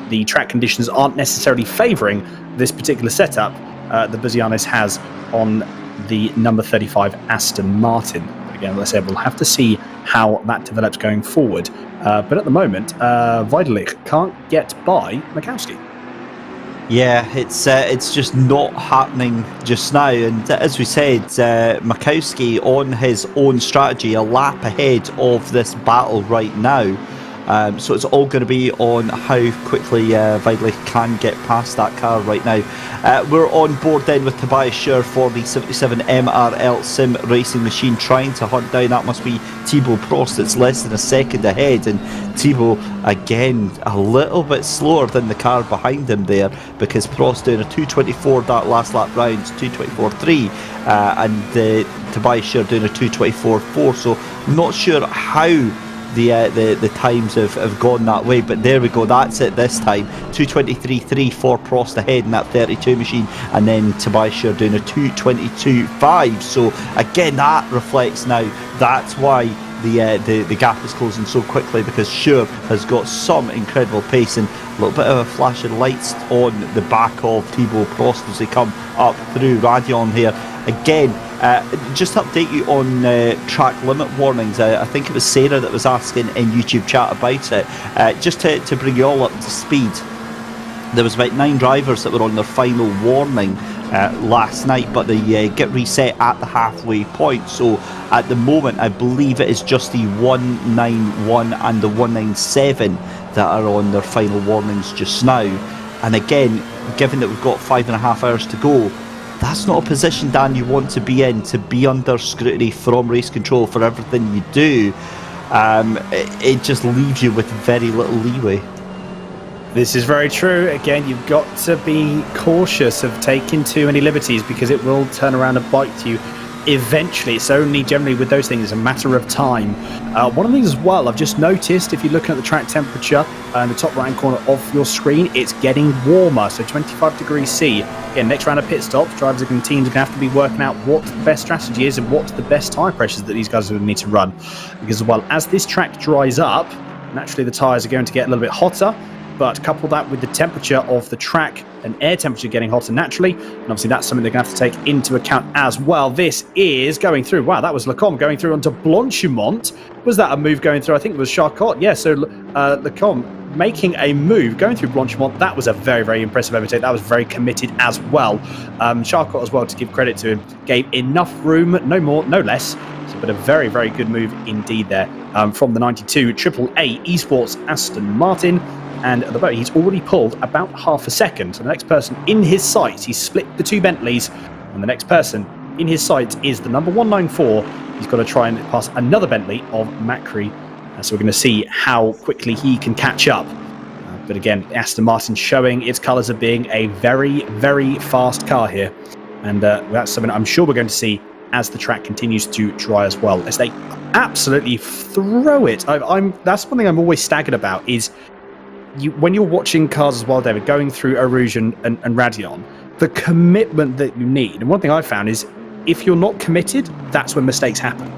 the track conditions aren't necessarily favouring this particular setup that Bazianis has on the number 35 Aston Martin. But again, as I said, we'll have to see how that develops going forward. But at the moment, Vidalik can't get by Makowski. Yeah, it's just not happening just now. And as we said, Makowski on his own strategy, a lap ahead of this battle right now. So it's all going to be on how quickly Vidalik can get past that car right now. We're on board then with Tobias Schur for the 77 MRL Sim Racing Machine, trying to hunt down, that must be Thibaut Prost. It's less than a second ahead, and Thibaut again a little bit slower than the car behind him there, because Prost doing a 2:24 that last lap round, 2:24.3, and Tobias Schur doing a 2:24.4. So not sure how the times have gone that way, but there we go, that's it this time. 2:23.3 for Prost ahead in that 32 machine, and then Tobias Schur doing a 2:22.5. So again, that reflects now, that's why the gap is closing so quickly, because Schur has got some incredible pace, and a little bit of a flash of lights on the back of Thibaut Prost as they come up through Raidillon here. Again, Just to update you on track limit warnings, I think it was Sarah that was asking in YouTube chat about it. Just to bring you all up to speed, there was about 9 drivers that were on their final warning last night, but they get reset at the halfway point. So at the moment, I believe it is just the 191 and the 197 that are on their final warnings just now. And again, given that we've got 5.5 hours to go, that's not a position, Dan, you want to be in, to be under scrutiny from race control for everything you do. It just leaves you with very little leeway. This is very true. Again, you've got to be cautious of taking too many liberties, because it will turn around and bite you eventually. It's only generally with those things a matter of time. One of the things as well, I've just noticed, if you're looking at the track temperature in the top right hand corner of your screen, it's getting warmer, so 25 degrees C. Again, next round of pit stops, drivers and teams are going to have to be working out what the best strategy is and what the best tyre pressures that these guys are going to need to run, because as well as this track dries up, naturally the tyres are going to get a little bit hotter. But couple that with the temperature of the track and air temperature getting hotter naturally, and obviously that's something they're going to have to take into account as well. This is going through. Wow, that was Lecombe going through onto Blanchimont. Was that a move going through? I think it was Charcot. Yeah, so Lecombe making a move going through Blanchimont. That was a very, very impressive overtake. That was very committed as well. Charcot as well, to give credit to him, gave enough room, no more, no less. But a very, very good move indeed there from the 92 AAA Esports Aston Martin. And at the moment, he's already pulled about half a second. So the next person in his sights, he's split the 2 Bentleys, and the next person in his sights is the number 194. He's got to try and pass another Bentley of Macri. So we're going to see how quickly he can catch up. But again, Aston Martin showing its colours of being a very, very fast car here. And that's something I'm sure we're going to see as the track continues to dry as well, as they absolutely throw it. That's one thing I'm always staggered about, is when you're watching cars as well, David, going through Erosion and Radeon, the commitment that you need. And one thing I've found is, if you're not committed, that's when mistakes happen.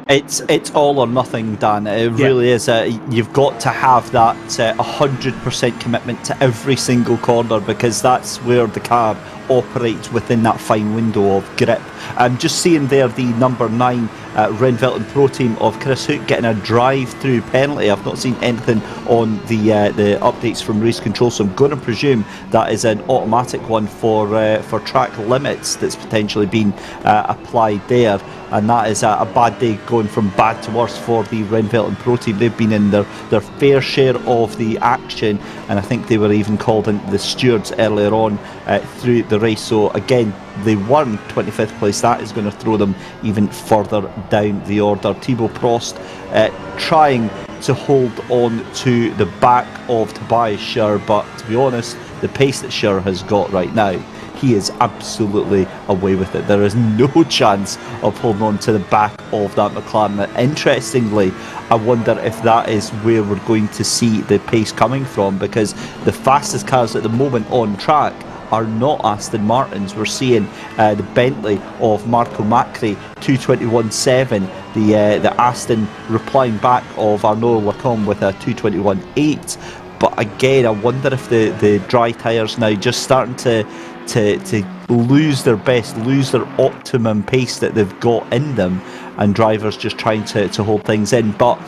It's all or nothing, Dan. It really is. You've got to have that 100% commitment to every single corner, because that's where the car operates within that fine window of grip. Just seeing there the number 9 Renvelt Pro Team of Chris Hook getting a drive-through penalty. I've not seen anything on the updates from race control, so I'm going to presume that is an automatic one for track limits that's potentially been applied there. And that is a bad day, going from bad to worse for the Renvelt Pro Team. They've been in their fair share of the action, and I think they were even called into the stewards earlier on through the race. So again, they won 25th place. That is going to throw them even further down the order. Thibaut Prost trying to hold on to the back of Tobias Schur, but to be honest, the pace that Schur has got right now, he is absolutely away with it. There is no chance of holding on to the back of that McLaren. Interestingly, I wonder if that is where we're going to see the pace coming from, because the fastest cars at the moment on track are not Aston Martins. We're seeing the Bentley of Marco Macri 221.7, the Aston replying back of Arnaud Lecombe with a 221.8. But again, I wonder if the dry tyres now just starting to lose their best, lose their optimum pace that they've got in them, and drivers just trying to hold things in. But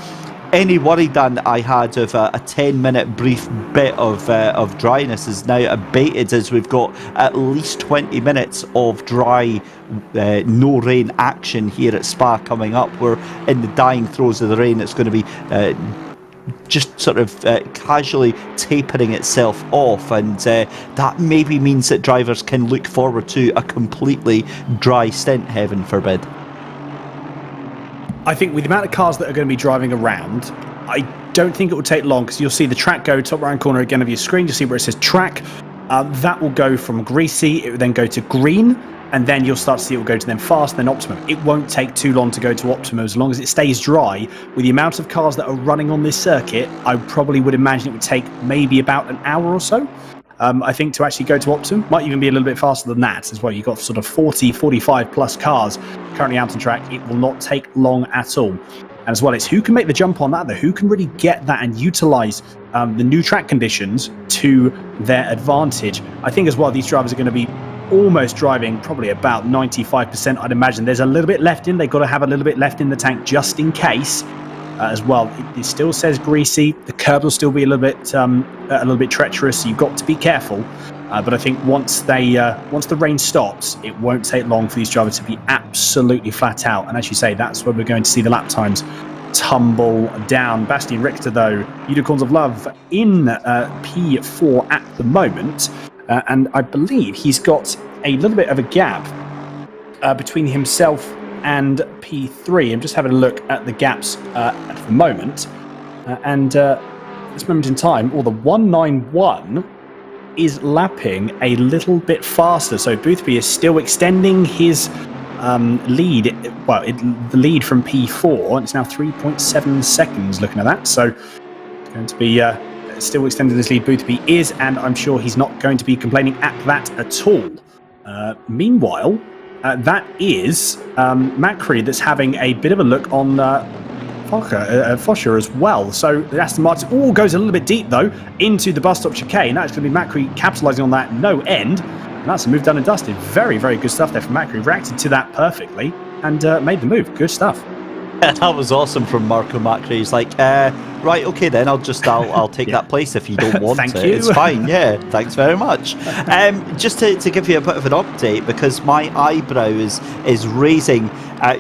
any worry, Dan, that I had of a 10-minute brief bit of dryness is now abated, as we've got at least 20 minutes of dry, no rain action here at Spa coming up. We're in the dying throes of the rain. It's going to be just sort of casually tapering itself off, and that maybe means that drivers can look forward to a completely dry stint, heaven forbid. I think with the amount of cars that are going to be driving around, I don't think it will take long, because you'll see the track go top right corner again of your screen. You'll see where it says track. That will go from greasy, it will then go to green, and then you'll start to see it will go to then fast, then optimum. It won't take too long to go to optimum, as long as it stays dry. With the amount of cars that are running on this circuit, I probably would imagine it would take maybe about an hour or so. I think to actually go to optimum, might even be a little bit faster than that as well. You've got sort of 40, 45 plus cars currently out on track. It will not take long at all. And as well, it's who can make the jump on that, though, who can really get that and utilise the new track conditions to their advantage. I think as well, these drivers are going to be almost driving probably about 95%, I'd imagine. There's a little bit left in. They've got to have a little bit left in the tank just in case as well. It still says greasy. The curb will still be a little bit treacherous, so you've got to be careful. But I think once the rain stops, it won't take long for these drivers to be absolutely flat out. And as you say, that's where we're going to see the lap times tumble down. Bastian Richter, though, Unicorns of Love in P4 at the moment. And I believe he's got a little bit of a gap between himself and P3. I'm just having a look at the gaps at the moment. And at this moment in time, the 191 is lapping a little bit faster. So Boothby is still extending his lead. Well, the lead from P4, and it's now 3.7 seconds looking at that. So it's going to be still extending his lead. Boothby is, and I'm sure he's not going to be complaining at that at all. Meanwhile, that is McGlade that's having a bit of a look on Fosher as well. So the Aston Martin goes a little bit deep though into the bus stop chicane. That's going to be McGlade capitalising on that no end. And that's a move done and dusted. Very, very good stuff there from McGlade. Reacted to that perfectly and made the move. Good stuff. Yeah, that was awesome from Marco Macri. He's like, right, okay then, I'll take that place if you don't want Thank it. you. It's fine, yeah, thanks very much. Just to give you a bit of an update, because my eyebrow is raising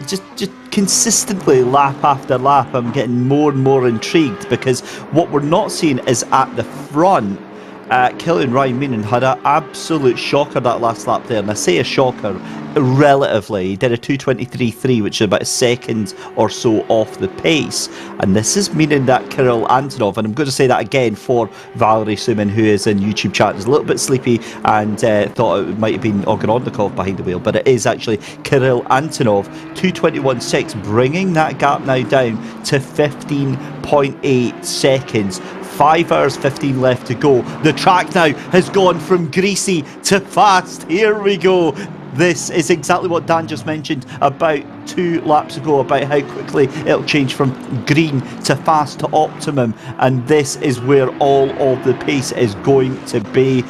just consistently lap after lap. I'm getting more and more intrigued, because what we're not seeing is at the front, Kyalami Ryan Meenan had an absolute shocker that last lap there, and I say a shocker relatively. He did a 2:23.3, which is about a second or so off the pace, and this is meaning that Kirill Antonov, and I'm going to say that again for Valerie Suman, who is in YouTube chat, is a little bit sleepy and thought it might have been Ogrodnikov behind the wheel, but it is actually Kirill Antonov, 2:21.6, bringing that gap now down to 15.8 seconds. 5 hours 15 left to go. The track now has gone from greasy to fast. Here we go. This is exactly what Dan just mentioned about 2 laps ago, about how quickly it'll change from green to fast to optimum, and this is where all of the pace is going to be.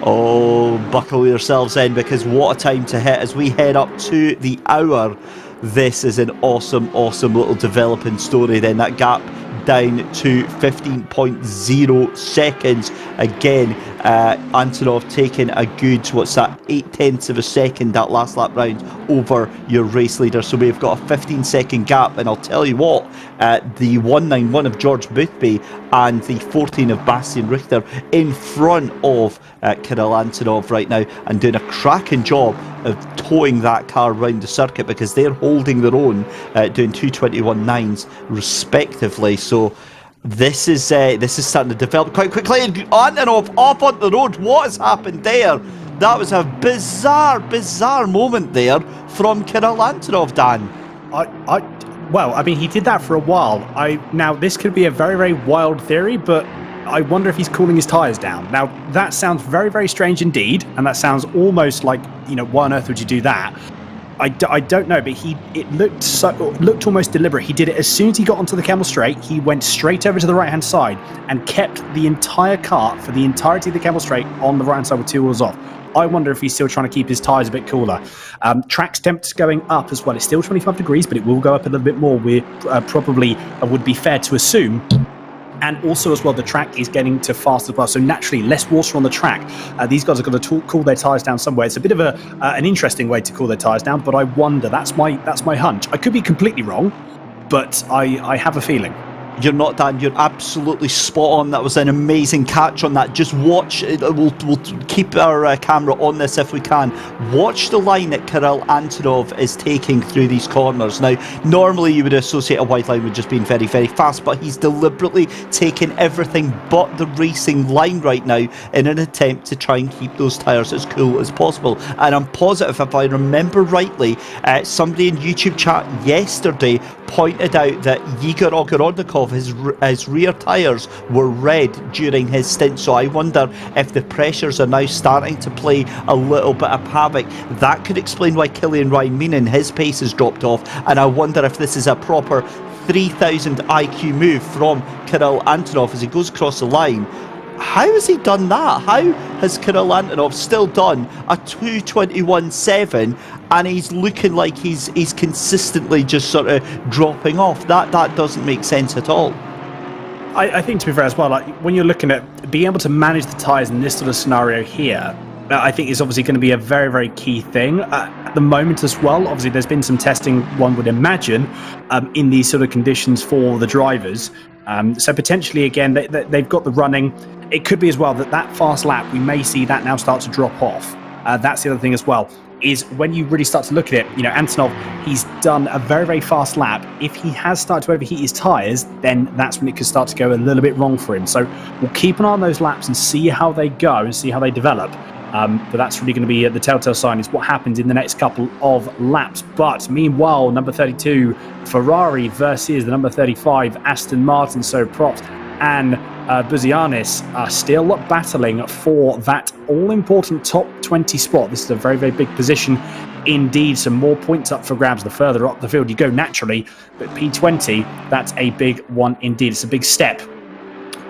Oh, buckle yourselves in, because what a time to hit as we head up to the hour. This is an awesome little developing story then. That gap down to 15.0 seconds. Again, Antonov taking a good, 8/10 of a second that last lap round over your race leader. So we've got a 15-second gap, and I'll tell you what, the 191 of George Boothby and the 14 of Bastian Richter in front of Kirill Antonov right now, and doing a cracking job of towing that car round the circuit, because they're holding their own, doing 2:21.9s respectively. So this is starting to develop quite quickly. And Antonov off on the road. What has happened there? That was a bizarre moment there from Kirill Antonov, Dan. Well, I mean, he did that for a while. Now, this could be a very, very wild theory, but I wonder if he's cooling his tyres down. Now, that sounds very, very strange indeed, and that sounds almost like, why on earth would you do that? I don't know, but it looked almost deliberate. He did it as soon as he got onto the Camel Straight. He went straight over to the right-hand side and kept the entire car for the entirety of the Camel Straight on the right-hand side with 2 wheels off. I wonder if he's still trying to keep his tyres a bit cooler. Track's temps going up as well. It's still 25 degrees, but it will go up a little bit more. We probably would be fair to assume. And also as well, the track is getting to fast as well. So naturally, less water on the track. These guys are going to cool their tyres down somewhere. It's a bit of an interesting way to cool their tyres down, but I wonder. That's my hunch. I could be completely wrong, but I have a feeling. You're not, Dan. You're absolutely spot on. That was an amazing catch on that. Just watch. We'll keep our camera on this if we can. Watch the line that Kirill Antonov is taking through these corners. Now, normally you would associate a wide line with just being very, very fast, but he's deliberately taking everything but the racing line right now in an attempt to try and keep those tyres as cool as possible. And I'm positive, if I remember rightly, somebody in YouTube chat yesterday pointed out that Igor Ogrodnikov, his rear tyres were red during his stint, so I wonder if the pressures are now starting to play a little bit of havoc. That could explain why Kyalami Ryan Meenan, his pace has dropped off, and I wonder if this is a proper 3000 IQ move from Kirill Antonov as he goes across the line. how has he done that? How has Kirill Antonov still done a 2:21.7 and he's looking like he's consistently just sort of dropping off? That doesn't make sense at all. I think, to be fair as well, like when you're looking at being able to manage the tyres in this sort of scenario here, I think is obviously going to be a very, very key thing at the moment as well. Obviously, there's been some testing, one would imagine, in these sort of conditions for the drivers. So potentially, again, they've got the running. It could be as well that fast lap, we may see that now start to drop off. That's the other thing as well, is when you really start to look at it, Antonov, he's done a very, very fast lap. If he has started to overheat his tyres, then that's when it could start to go a little bit wrong for him. So we'll keep an eye on those laps and see how they go and see how they develop. But that's really going to be the telltale sign is what happens in the next couple of laps. But meanwhile, number 32 Ferrari versus the number 35 Aston Martin, so Prost and Buzianis are still battling for that all-important top 20 spot. This is a very, very big position indeed. Some more points up for grabs the further up the field you go naturally, but P20, that's a big one indeed. It's a big step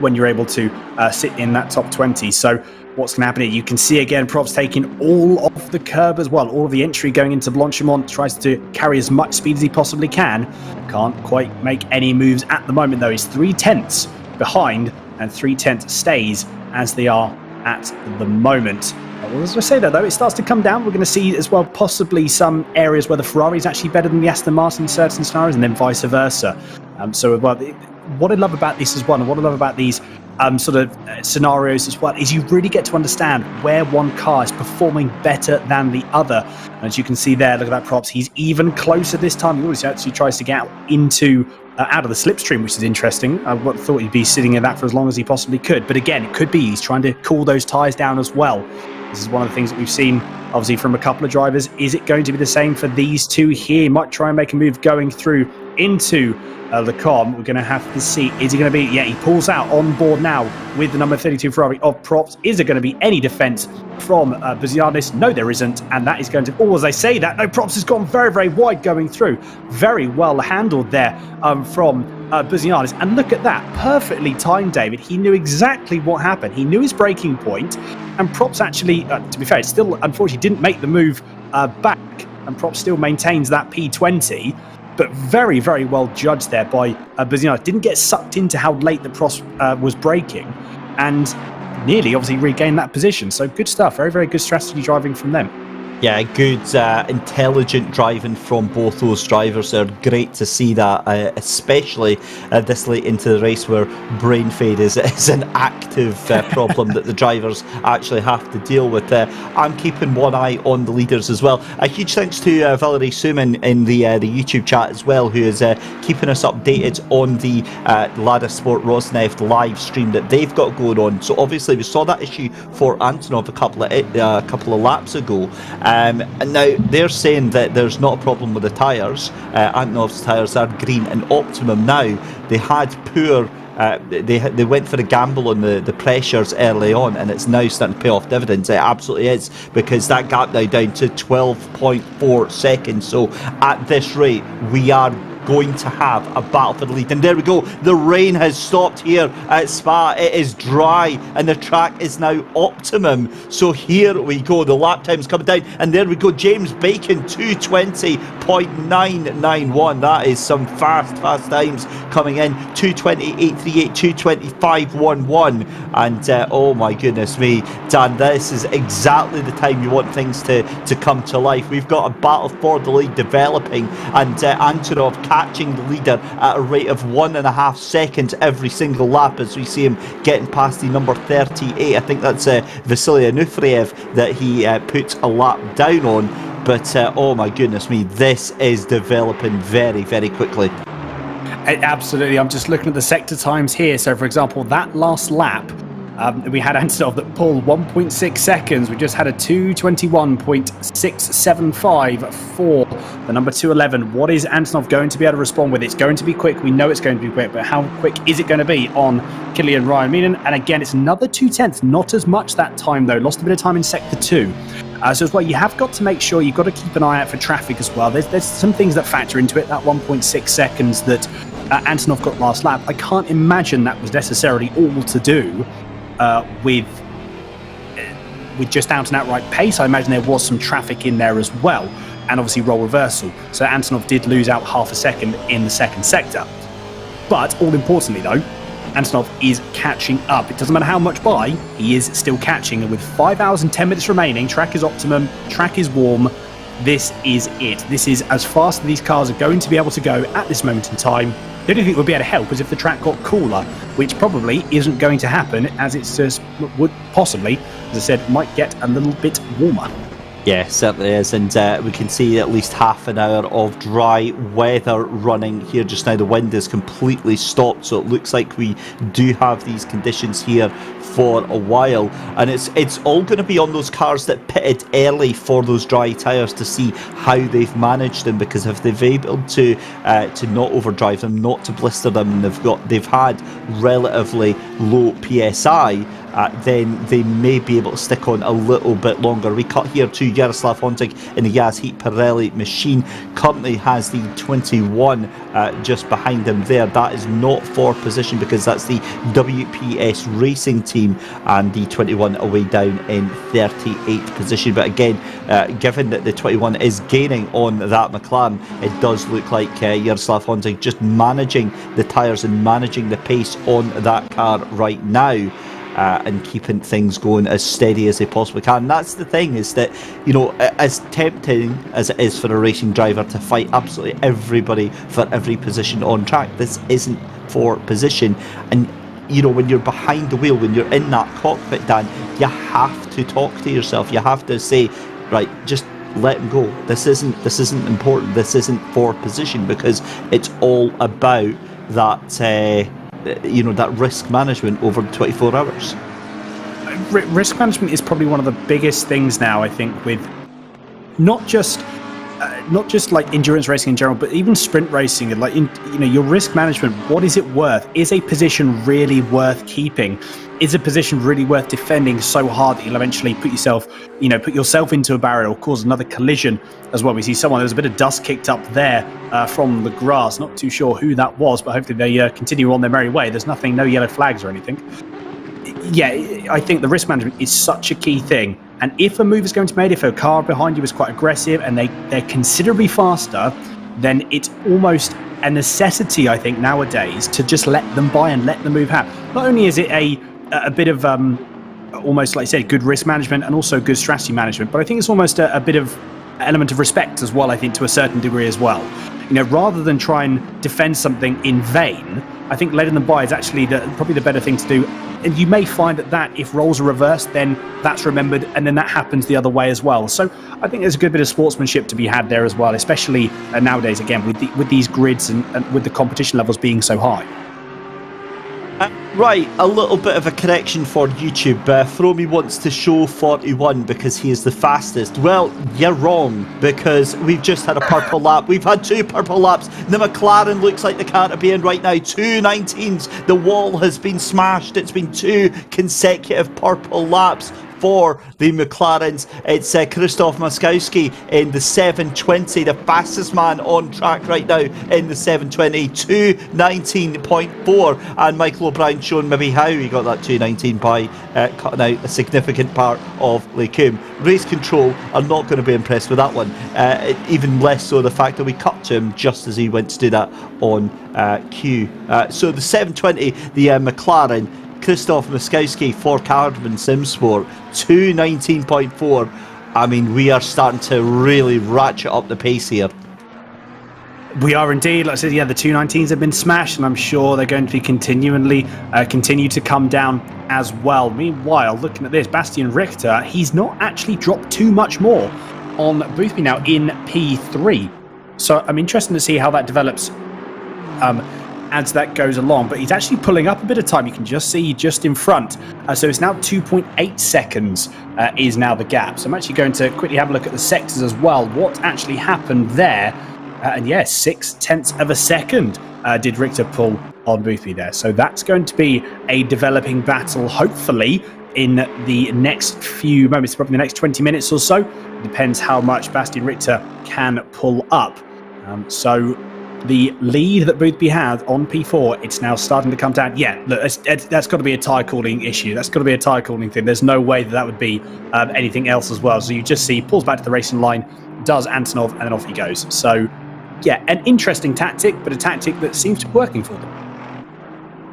when you're able to sit in that top 20. So what's going to happen here? You can see again Props taking all of the curb as well, all of the entry going into Blanchimont, tries to carry as much speed as he possibly can. Can't quite make any moves at the moment though. He's 3/10 behind and 3/10 stays as they are at the moment. Well, as I say that though, it starts to come down. We're going to see as well possibly some areas where the Ferrari is actually better than the Aston Martin in certain scenarios, and then vice versa. So well, what I love about this as well, and what I love about these sort of scenarios as well, is you really get to understand where one car is performing better than the other. And as you can see there, look at that Props. He's even closer this time. He always actually tries to get out of the slipstream, which is interesting. I thought he'd be sitting in that for as long as he possibly could. But again, it could be he's trying to cool those tyres down as well. This is one of the things that we've seen, obviously, from a couple of drivers. Is it going to be the same for these two here? He might try and make a move going through into the com. We're going to have to see. Is he going to be? Yeah, he pulls out on board now with the number 32 Ferrari of Props. Is there going to be any defence from Buzianis? No, there isn't. And that is going to... Oh, as I say that, no, Props has gone very, very wide going through. Very well handled there from Buzianis. And look at that. Perfectly timed, David. He knew exactly what happened. He knew his braking point. And Props actually, to be fair, it still unfortunately didn't make the move back. And Props still maintains that P20. But very, very well judged there by Buzianis. Didn't get sucked into how late the Prost was braking, and nearly obviously regained that position. So good stuff. Very, very good strategy driving from them. Yeah, good, intelligent driving from both those drivers. They're great to see that, especially this late into the race where brain fade is an active problem that the drivers actually have to deal with. I'm keeping one eye on the leaders as well. A huge thanks to Valerie Suman in the YouTube chat as well, who is keeping us updated on the Lada Sport Rosneft live stream that they've got going on. So obviously we saw that issue for Antonov a couple of laps ago. And now they're saying that there's not a problem with the tyres. Antonov's tyres are green and optimum now. They had poor... They went for a gamble on the pressures early on, and it's now starting to pay off dividends. It absolutely is, because that gap now down to 12.4 seconds. So at this rate, we are going to have a battle for the lead. And there we go, the rain has stopped here at Spa. It is dry and the track is now optimum. So here we go, the lap time's coming down, and there we go, James Bacon 2:20.991. that is some fast times coming in. 2:20.838, 2:25.11, and oh my goodness me, Dan, this is exactly the time you want things to come to life. We've got a battle for the lead developing, and Antonov catching the leader at a rate of 1.5 seconds every single lap as we see him getting past the number 38. I think that's Vasily Onufriev that he puts a lap down on. But oh my goodness me, this is developing very, very quickly. Absolutely. I'm just looking at the sector times here. So, for example, that last lap, we had Antonov that pulled 1.6 seconds. We just had a 2:21.675 for the number 211. What is Antonov going to be able to respond with? It's going to be quick. We know it's going to be quick, but how quick is it going to be on Kilian Ryan-Minen? And again, it's another 2/10. Not as much that time, though. Lost a bit of time in sector 2. So as well, you have got to make sure you've got to keep an eye out for traffic as well. There's some things that factor into it. That 1.6 seconds that Antonov got last lap, I can't imagine that was necessarily all to do with just out and outright pace. I imagine there was some traffic in there as well, and obviously role reversal. So Antonov did lose out half a second in the second sector. But all importantly though, Antonov is catching up. It doesn't matter how much by, he is still catching. And with 5 hours and 10 minutes remaining, track is optimum, track is warm. This is it. This is as fast as these cars are going to be able to go at this moment in time. The only thing that would be able to help is if the track got cooler, which probably isn't going to happen, as it's just would possibly, as I said, might get a little bit warmer. Yeah, certainly is, and we can see at least half an hour of dry weather running here just now. The wind is completely stopped, so it looks like we do have these conditions here for a while, and it's all going to be on those cars that pitted early for those dry tyres to see how they've managed them, because if they've been able to not overdrive them, not to blister them, and they've had relatively low PSI, then they may be able to stick on a little bit longer. We cut here to Jaroslav Hontig in the Yas Heat Pirelli machine. Currently has the 21 just behind him there. That is not for position because that's the WPS Racing team, and the 21 away down in 38th position. But again, given that the 21 is gaining on that McLaren, it does look like Jaroslav Hontig just managing the tyres and managing the pace on that car right now. And keeping things going as steady as they possibly can. And that's the thing, is that, you know, as tempting as it is for a racing driver to fight absolutely everybody for every position on track, this isn't for position. And you know, when you're behind the wheel, when you're in that cockpit, Dan, you have to talk to yourself. You have to say, right, just let him go. This isn't important. This isn't for position, because it's all about that that risk management over 24 hours. Risk management is probably one of the biggest things now, I think, with not just like endurance racing in general, but even sprint racing. And like, your risk management, what is it worth? Is a position really worth keeping? Is a position really worth defending so hard that you'll eventually put yourself into a barrier or cause another collision as well? We see there's a bit of dust kicked up there from the grass. Not too sure who that was, but hopefully they continue on their merry way. There's no yellow flags or anything. Yeah, I think the risk management is such a key thing. And if a move is going to be made, if a car behind you is quite aggressive and they're considerably faster, then it's almost a necessity, I think, nowadays to just let them by and let the move happen. Not only is it a bit of almost, like I said, good risk management and also good strategy management, but I think it's almost a bit of element of respect as well, I think, to a certain degree as well. Rather than try and defend something in vain, I think letting them by is actually probably the better thing to do. And you may find that if roles are reversed, then that's remembered, and then that happens the other way as well. So I think there's a good bit of sportsmanship to be had there as well, especially nowadays, again, with these grids and with the competition levels being so high. Right, a little bit of a correction for YouTube. Fromy wants to show 41 because he is the fastest. Well, you're wrong, because we've just had a purple lap. We've had 2 purple laps. The McLaren looks like the Caribbean right now. 2 19s. The wall has been smashed. It's been 2 consecutive purple laps for the McLarens. It's Krzysztof Maskowski in the 720, the fastest man on track right now in the 720, 2:19.4, and Michael O'Brien showing maybe how he got that 2:19 by cutting out a significant part of Lecumbe. Race control are not going to be impressed with that one, even less so the fact that we cut to him just as he went to do that on cue. So the 720, the McLaren, Krzysztof Maskowski for Cardman Simsport, 2:19.4. I mean, we are starting to really ratchet up the pace here. We are indeed. Like I said, yeah, the 219s have been smashed, and I'm sure they're going to be continue to come down as well. Meanwhile, looking at this, Bastian Richter, he's not actually dropped too much more on Boothby now in P3. So I'm interested to see how that develops as that goes along, but he's actually pulling up a bit of time. You can just see just in front. So it's now 2.8 seconds is now the gap. So I'm actually going to quickly have a look at the sectors as well. What actually happened there? And yes, 0.6 of a second did Richter pull on Boothby there. So that's going to be a developing battle, hopefully, in the next few moments, probably the next 20 minutes or so. Depends how much Bastian Richter can pull up. So the lead that Boothby had on P4, it's now starting to come down. Yeah, look, that's got to be a tyre cooling issue. That's got to be a tyre cooling thing. There's no way that would be anything else as well. So you just see, pulls back to the racing line, does Antonov, and then off he goes. So, yeah, an interesting tactic, but a tactic that seems to be working for them.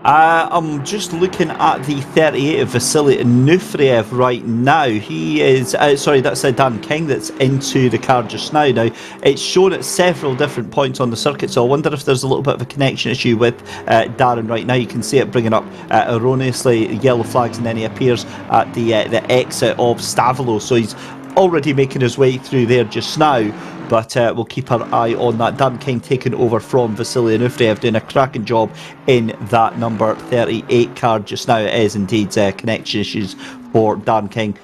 I'm just looking at the 38 of Vasily Nufriev right now. He is, sorry, that's Dan King that's into the car just now. Now, it's shown at several different points on the circuit, so I wonder if there's a little bit of a connection issue with Darren right now. You can see it bringing up erroneously yellow flags, and then he appears at the exit of Stavilo, so he's already making his way through there just now. But we'll keep our eye on that. Dan King taking over from Vasily Nufriev, doing a cracking job in that number 38 car just now. It is indeed connection issues for Dan King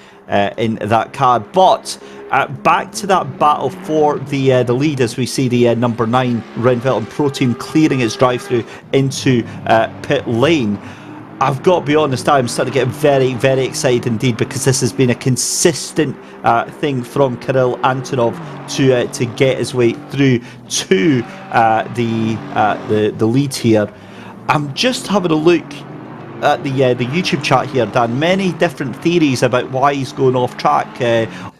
in that car. But back to that battle for the lead, as we see the number 9 Renvelt and Pro Team clearing its drive-through into pit lane. I've got to be honest, I'm starting to get very, very excited indeed, because this has been a consistent thing from Kirill Antonov to get his way through to the lead here. I'm just having a look at the YouTube chat here, Dan. Many different theories about why he's going off track,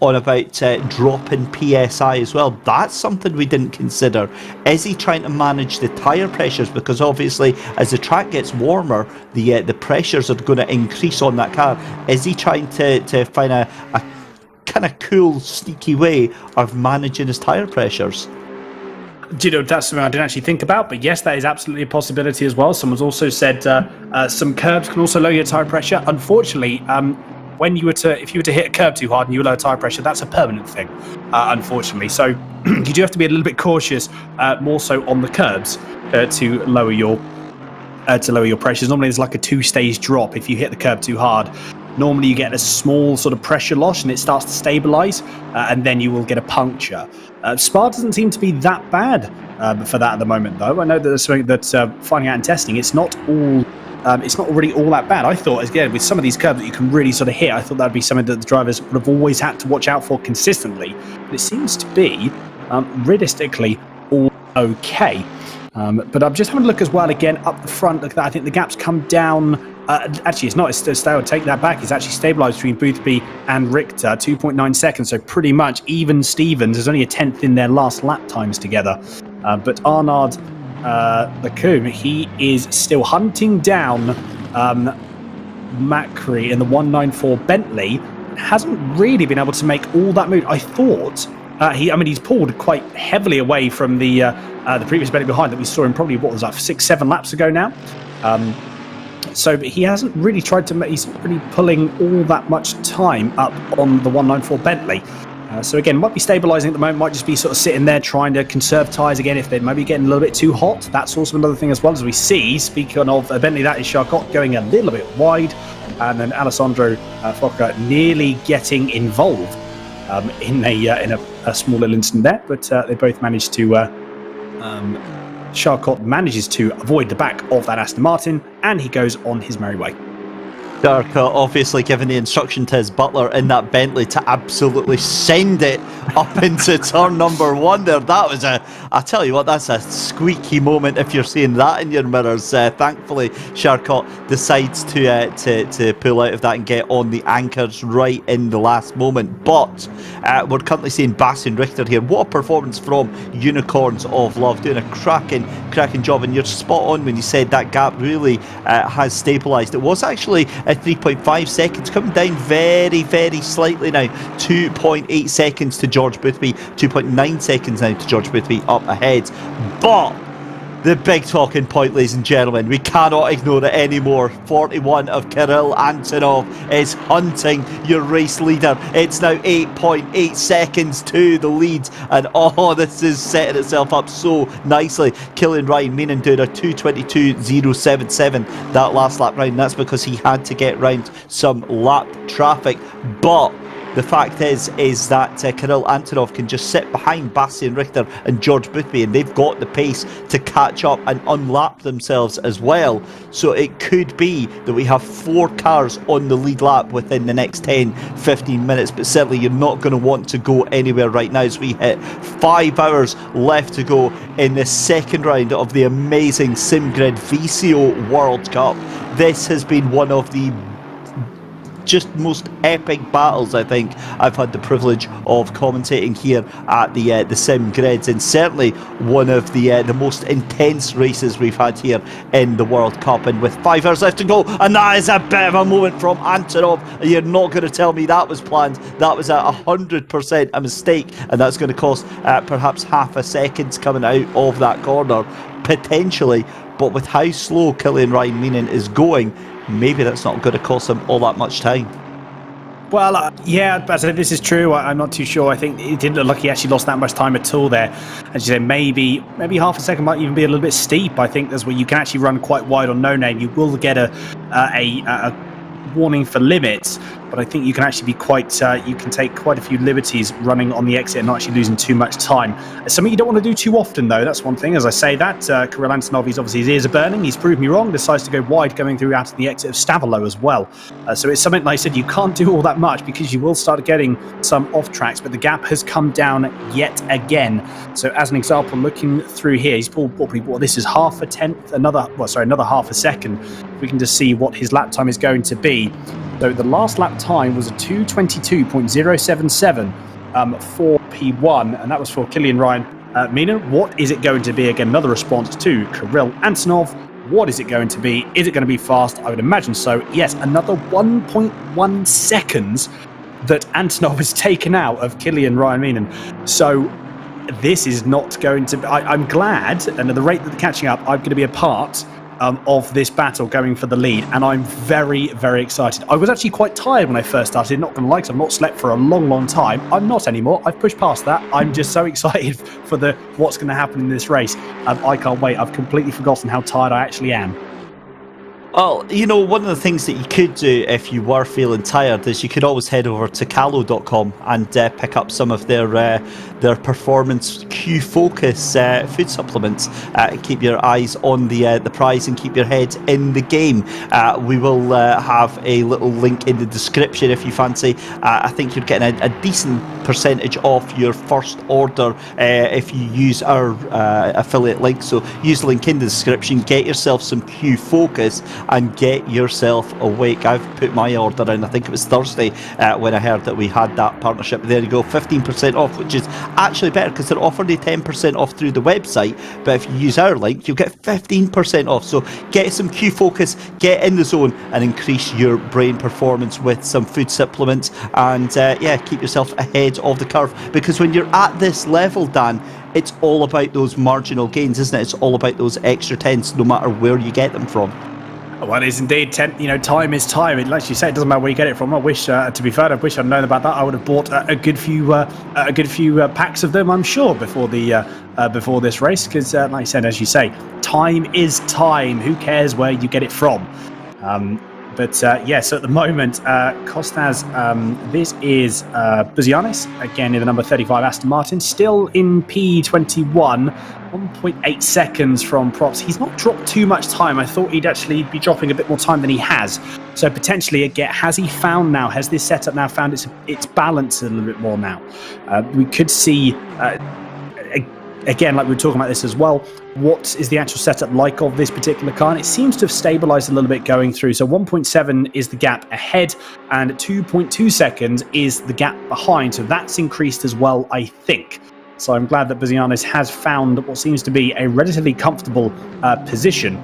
on about dropping PSI as well. That's something we didn't consider. Is he trying to manage the tyre pressures? Because obviously as the track gets warmer, the pressures are going to increase on that car. Is he trying to find a kind of cool, sneaky way of managing his tyre pressures? Do you know, that's something I didn't actually think about, but yes, that is absolutely a possibility as well. Someone's also said some curbs can also lower your tyre pressure. Unfortunately, if you were to hit a curb too hard and you lower tyre pressure, that's a permanent thing, unfortunately. So you do have to be a little bit cautious, more so on the curbs, to lower your pressures. Normally, there's like a 2-stage drop if you hit the curb too hard. Normally, you get a small sort of pressure loss and it starts to stabilise, and then you will get a puncture. Spa doesn't seem to be that bad for that at the moment, though. I know that there's something that finding out in testing, it's not really all that bad. I thought, again, with some of these curbs that you can really sort of hit, I thought that'd be something that the drivers would have always had to watch out for consistently. But it seems to be realistically all okay. But I'm just having a look as well again up the front. Look at that. I think the gap's come down. Actually, it's not. It's I'll take that back. It's actually stabilised between Boothby and Richter, 2.9 seconds. So pretty much even Stevens. There's only a tenth in their last lap times together. But Arnaud Lacombe, he is still hunting down Macri in the 194 Bentley. Hasn't really been able to make all that move. I thought he's pulled quite heavily away from the previous Bentley behind that we saw him probably, what was that, 6-7 laps ago now. So he hasn't really tried to. He's really pulling all that much time up on the 194 Bentley. So again, might be stabilising at the moment. Might just be sort of sitting there trying to conserve tyres again if they might be getting a little bit too hot. That's also another thing as well, as we see. Speaking of Bentley, that is Charcot going a little bit wide, and then Alessandro Foca nearly getting involved in a small little incident there. But they both managed to. Charcot manages to avoid the back of that Aston Martin, and he goes on his merry way. Charcot obviously giving the instruction to his butler in that Bentley to absolutely send it up into turn number 1 there. That was I tell you what, that's a squeaky moment if you're seeing that in your mirrors. Thankfully, Charcot decides to pull out of that and get on the anchors right in the last moment. But we're currently seeing Bastian Richter here. What a performance from Unicorns of Love, doing a cracking job. And you're spot on when you said that gap really has stabilised. It was actually 3.5 seconds, coming down very, very slightly now. 2.8 seconds to George Boothby, 2.9 seconds now to George Boothby up ahead. But the big talking point, ladies and gentlemen, we cannot ignore it anymore. 41 of Kirill Antonov is hunting your race leader. It's now 8.8 seconds to the lead, and this is setting itself up so nicely. Killian Ryan meaning doing a 2:22.077 that last lap round. That's because he had to get round some lap traffic. But the fact is that Kirill Antonov can just sit behind Bastian Richter and George Boothby, and they've got the pace to catch up and unlap themselves as well. So it could be that we have 4 cars on the lead lap within the next 10-15 minutes, but certainly you're not going to want to go anywhere right now as we hit 5 hours left to go in the second round of the amazing SimGrid VCO World Cup. This has been one of the just most epic battles I think I've had the privilege of commentating here at the Sim Grids, and certainly one of the most intense races we've had here in the World Cup. And with 5 hours left to go, and that is a bit of a moment from Antonov. You're not going to tell me that was planned. That was 100% a mistake, and that's going to cost perhaps half a second coming out of that corner potentially. But with how slow Kylian Ryan-Minen is going, maybe that's not going to cost him all that much time. Well, yeah, but this is true. I'm not too sure. I think it didn't look like he actually lost that much time at all there. As you say, maybe half a second might even be a little bit steep. I think that's where you can actually run quite wide on no name. You will get a warning for limits, but I think you can actually be you can take quite a few liberties running on the exit and not actually losing too much time. It's something you don't want to do too often, though. That's one thing. As I say that, Kirill Antonov, obviously his ears are burning. He's proved me wrong. Decides to go wide, going through out of the exit of Stavolo as well. So it's something, like I said, you can't do all that much because you will start getting some off tracks, but the gap has come down yet again. So as an example, looking through here, he's pulled probably, this is half a tenth, another half a second. We can just see what his lap time is going to be. So the last lap time was a 2:22.077 for P1, and that was for Kylian Ryan-Minen. What is it going to be? Again, another response to Kirill Antonov. What is it going to be? Is it going to be fast? I would imagine so. Yes, another 1.1 seconds that Antonov has taken out of Kylian Ryan-Minen. So this is not going to be... I'm glad, and at the rate that they're catching up, I'm going to be a part of this battle going for the lead, and I'm very, very excited. I was actually quite tired when I first started, not going to lie, because I've not slept for a long, long time. I'm not anymore. I've pushed past that. I'm just so excited for what's going to happen in this race. I can't wait. I've completely forgotten how tired I actually am. Well, you know, one of the things that you could do if you were feeling tired is you could always head over to Calo.com and pick up some of their performance Q-Focus food supplements. Keep your eyes on the prize and keep your head in the game. We will have a little link in the description if you fancy. I think you're getting a decent percentage off your first order if you use our affiliate link. So use the link in the description, get yourself some Q-Focus and get yourself awake. I've put my order in, I think it was Thursday when I heard that we had that partnership. There you go, 15% off, which is actually better because they're offering you 10% off through the website, but if you use our link you'll get 15% off. So get some Q-Focus, get in the zone and increase your brain performance with some food supplements, and keep yourself ahead of the curve, because when you're at this level, Dan, it's all about those marginal gains, isn't it? It's all about those extra tenths, no matter where you get them from. Well, it is indeed. Time is time. Like you say, it doesn't matter where you get it from. I wish, to be fair, I wish I'd known about that. I would have bought a good few packs of them, I'm sure, before this race. Because, like I said, as you say, time is time. Who cares where you get it from? So at the moment, Costas, this is Buzianis, again in the number 35 Aston Martin, still in P21, 1.8 seconds from Props. He's not dropped too much time. I thought he'd actually be dropping a bit more time than he has. So potentially, again, has this setup now found its balance a little bit more now? We could see... Again, like we were talking about this as well, what is the actual setup like of this particular car? And it seems to have stabilized a little bit going through. So 1.7 is the gap ahead and 2.2 seconds is the gap behind. So that's increased as well, I think. So I'm glad that Buzianis has found what seems to be a relatively comfortable position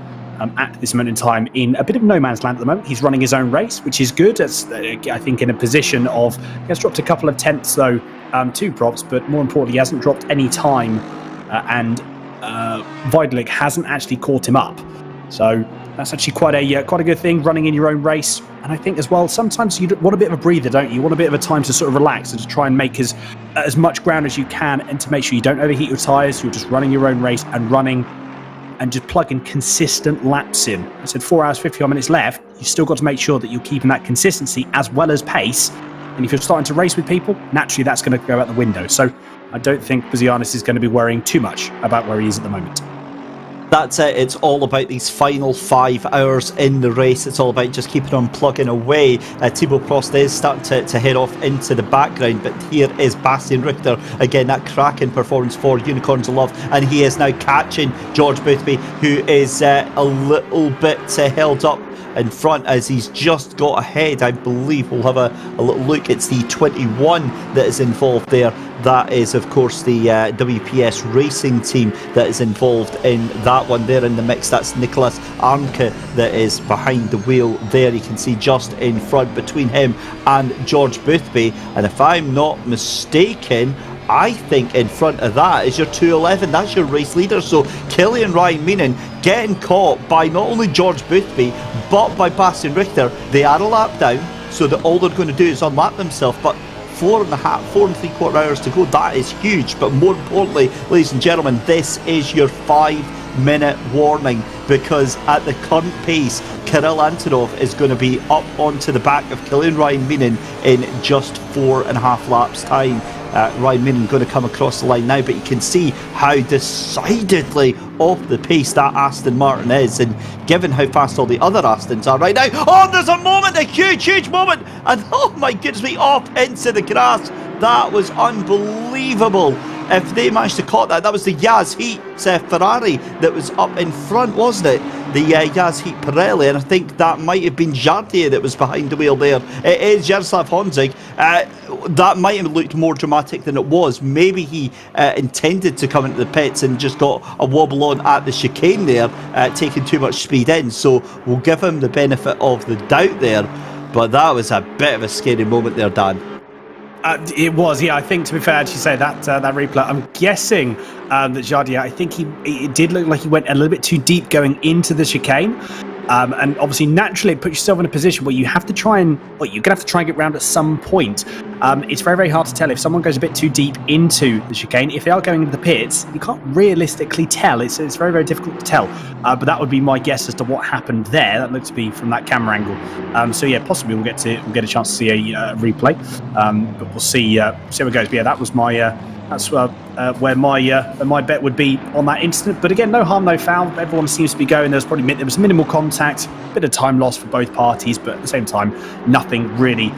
at this moment in time in a bit of no man's land at the moment. He's running his own race, which is good. It's, I think, in a position of... He has dropped a couple of tenths, though, to Props, but more importantly, he hasn't dropped any time. And Vidalik hasn't actually caught him up, so that's actually quite a good thing, running in your own race. And I think as well, sometimes you want a bit of a breather, don't you? You want a bit of a time to sort of relax and to try and make as much ground as you can, and to make sure you don't overheat your tyres. You're just running your own race and running and just plugging consistent laps in. I said 4 hours 51 minutes left. You've still got to make sure that you're keeping that consistency as well as pace And if you're starting to race with people, naturally that's going to go out the window. So I don't think Bazianis is going to be worrying too much about where he is at the moment. That's it. It's all about these final 5 hours in the race. It's all about just keeping on plugging away. Thibaut Prost is starting to head off into the background, but here is Bastian Richter. Again, that cracking performance for Unicorns of Love, and he is now catching George Boothby, who is a little bit held up in front as he's just got ahead. I believe we'll have a little look. It's the 21 that is involved there. That is, of course, the WPS racing team that is involved in that one. There in the mix, that's Nicholas Arnke that is behind the wheel there. You can see just in front between him and George Boothby. And if I'm not mistaken, I think in front of that is your 211. That's your race leader. So Killian Ryan Meenan getting caught by not only George Boothby but by Bastian Richter. They are a lap down, so that all they're going to do is unlap themselves. But 4 3/4 hours to go. That is huge. But more importantly, ladies and gentlemen, this is your 5-minute warning, because at the current pace, Kirill Antonov is going to be up onto the back of Killian Ryan Meenan in just 4.5 laps time. Ryan Meenan going to come across the line now, but you can see how decidedly off the pace that Aston Martin is, and given how fast all the other Astons are right now. Oh, there's a moment, a huge moment, and oh my goodness me, off into the grass. That was unbelievable. If they managed to caught that was the Yas Heat Ferrari that was up in front, wasn't it? The Yas Heat Pirelli, and I think that might have been Jardier that was behind the wheel there. It is Jaroslav Honzig. That might have looked more dramatic than it was. Maybe he intended to come into the pits and just got a wobble on at the chicane there, taking too much speed in. So we'll give him the benefit of the doubt there. But that was a bit of a scary moment there, Dan. It was, yeah. I think, to be fair, as you say, that replay, I'm guessing that Jardier, I think it did look like he went a little bit too deep going into the chicane. And obviously, naturally, it puts yourself in a position where you have to try and, well, you're going to have to try and get round at some point. It's very, very hard to tell if someone goes a bit too deep into the chicane. If they are going into the pits, you can't realistically tell. It's very, very difficult to tell. But that would be my guess as to what happened there. That looks to be from that camera angle. So yeah, possibly we'll get a chance to see a replay. But we'll see how it goes. But yeah, that was my. That's where my bet would be on that incident. But again, no harm, no foul. Everyone seems to be going. There was minimal contact, bit of time lost for both parties, but at the same time, nothing really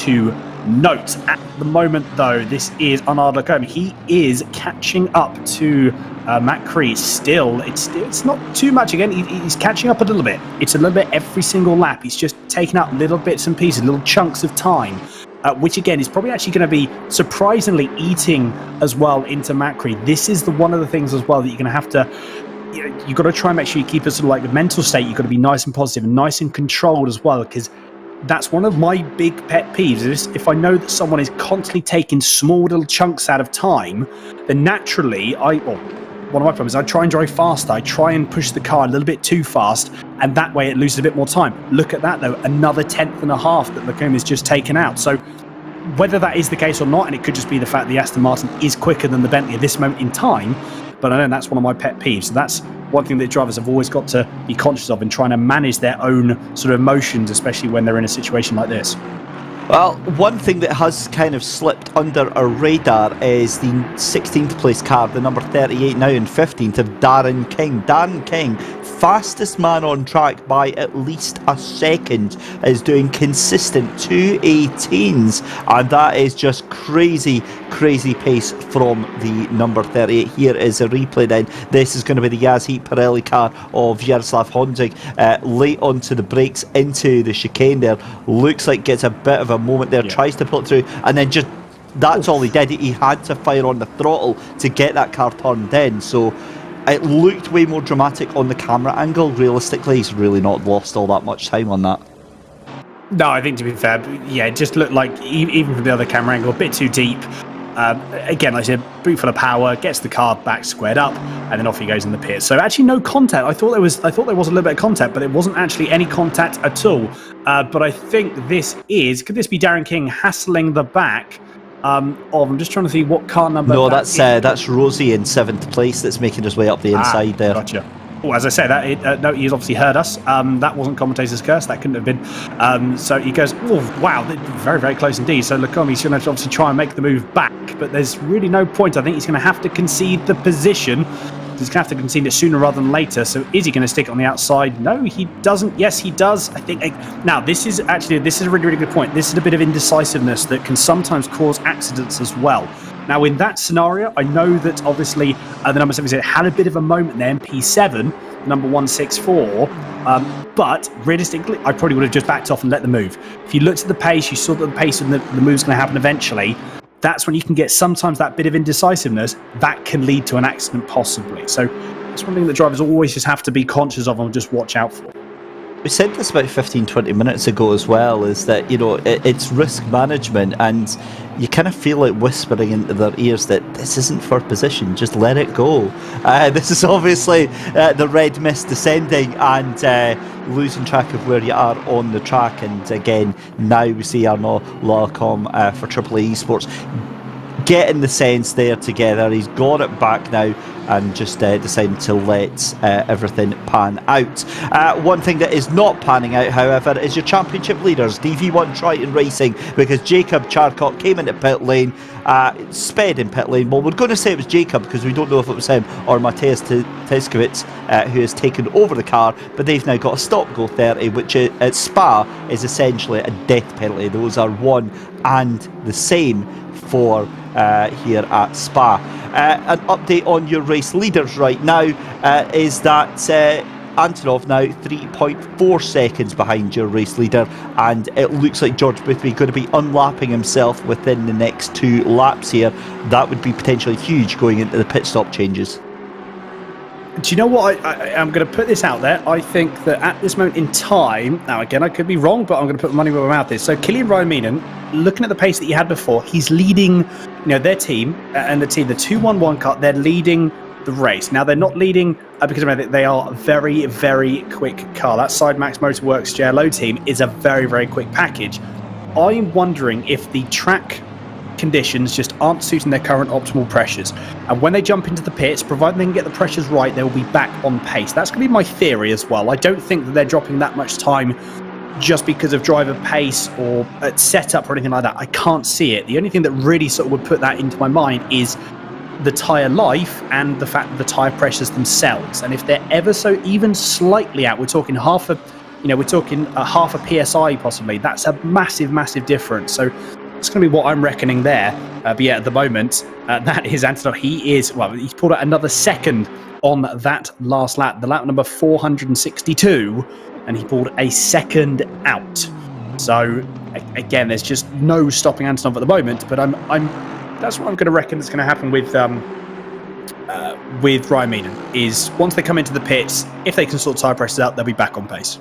to note. At the moment, though, this is Arnaud Lecombe. He is catching up to Matt Cree. Still, it's not too much. Again, he's catching up a little bit. It's a little bit every single lap. He's just taking out little bits and pieces, little chunks of time. Which again is probably actually going to be surprisingly eating as well into Matt Cree. This is one of the things as well that you're going to have to, you've got to try and make sure you keep a sort of like the mental state. You've got to be nice and positive and nice and controlled as well, because that's one of my big pet peeves. Is if I know that someone is constantly taking small little chunks out of time, then naturally one of my problems is I try and drive faster. I try and push the car a little bit too fast, and that way it loses a bit more time. Look at that, though. Another 1/10.5 that Lecombe has just taken out. So whether that is the case or not, and it could just be the fact the Aston Martin is quicker than the Bentley at this moment in time, but I know that's one of my pet peeves. So that's one thing that drivers have always got to be conscious of in trying to manage their own sort of emotions, especially when they're in a situation like this. Well, one thing that has kind of slipped under our radar is the 16th place car, the number 38 now in 15th of Darren King. Darren King, fastest man on track by at least a second, is doing consistent 2:18s, and that is just crazy pace from the number 38. Here is a replay then. This is going to be the Yas Heat Pirelli car of Jaroslav Honzig, late onto the brakes into the chicane there. Looks like gets a bit of a moment there, tries to pull it through, and then just that's all he did. He had to fire on the throttle to get that car turned in. So it looked way more dramatic on the camera angle. Realistically, he's really not lost all that much time on that. No, I think to be fair, yeah, it just looked like, even from the other camera angle, a bit too deep. Again, like I said, boot full of power, gets the car back squared up, and then off he goes in the pit. So actually no contact. I thought there was a little bit of contact, but it wasn't actually any contact at all. But I think could this be Darren King hassling the back of, I'm just trying to see what car number. No, that's Rosie in 7th place that's making his way up the inside there. Gotcha. Oh, as I say, no, he's obviously heard us. That wasn't commentator's curse. That couldn't have been. So he goes, oh, wow, very, very close indeed. So Lucomi's going to obviously try and make the move back, but there's really no point. I think he's going to have to concede the position. He's going to have to concede it sooner rather than later. So is he going to stick it on the outside? No, he doesn't. Yes, he does. I think. Now, this is a really, really good point. This is a bit of indecisiveness that can sometimes cause accidents as well. Now, in that scenario, I know that obviously the number 7 had a bit of a moment there in P7, number 164. But realistically, I probably would have just backed off and let them move. If you looked at the pace, you saw that the pace and the move's going to happen eventually. That's when you can get sometimes that bit of indecisiveness that can lead to an accident possibly. So it's one thing that drivers always just have to be conscious of and just watch out for. We said this about 15-20 minutes ago as well, is that, you know, it's risk management, and you kind of feel like whispering into their ears that this isn't for position, just let it go. This is obviously the red mist descending and losing track of where you are on the track. And again, now we see Arnaud Lalacombe for AAA Esports getting the sense there together. He's got it back now and just deciding to let everything pan out. One thing that is not panning out, however, is your championship leaders, DV1 Triton Racing, because Jacob Charcot came into pit lane, sped in pit lane. Well, we're going to say it was Jacob because we don't know if it was him or Matthias Teskovitz who has taken over the car, but they've now got a stop-go 30, which at Spa is essentially a death penalty. Those are one and the same for here at Spa. An update on your race leaders right now is that Antonov now 3.4 seconds behind your race leader, and it looks like George Boothby going to be unlapping himself within the next 2 laps here. That would be potentially huge going into the pit stop changes. Do you know what? I'm going to put this out there. I think that at this moment in time, now again, I could be wrong, but I'm going to put money where my mouth is. So Kylian Raiminen, looking at the pace that he had before, he's leading, their team and the 211 car. They're leading the race. Now they're not leading because they are a very, very quick car. That Side Max Motorworks JLO team is a very, very quick package. I'm wondering if the track conditions just aren't suiting their current optimal pressures, and when they jump into the pits, provided they can get the pressures right, they will be back on pace. That's going to be my theory as well. I don't think that they're dropping that much time just because of driver pace or setup or anything like that. I can't see it. The only thing that really sort of would put that into my mind is the tyre life and the fact that the tyre pressures themselves, and if they're ever so even slightly out, we're talking half a PSI possibly, that's a massive difference. So it's going to be what I'm reckoning there. But yeah, at the moment, that is Antonov. He's pulled out another second on that last lap, the lap number 462, and he pulled a second out. So again, there's just no stopping Antonov at the moment. But that's what I'm going to reckon is going to happen with Raiminen, is once they come into the pits, if they can sort tyre pressures out, they'll be back on pace.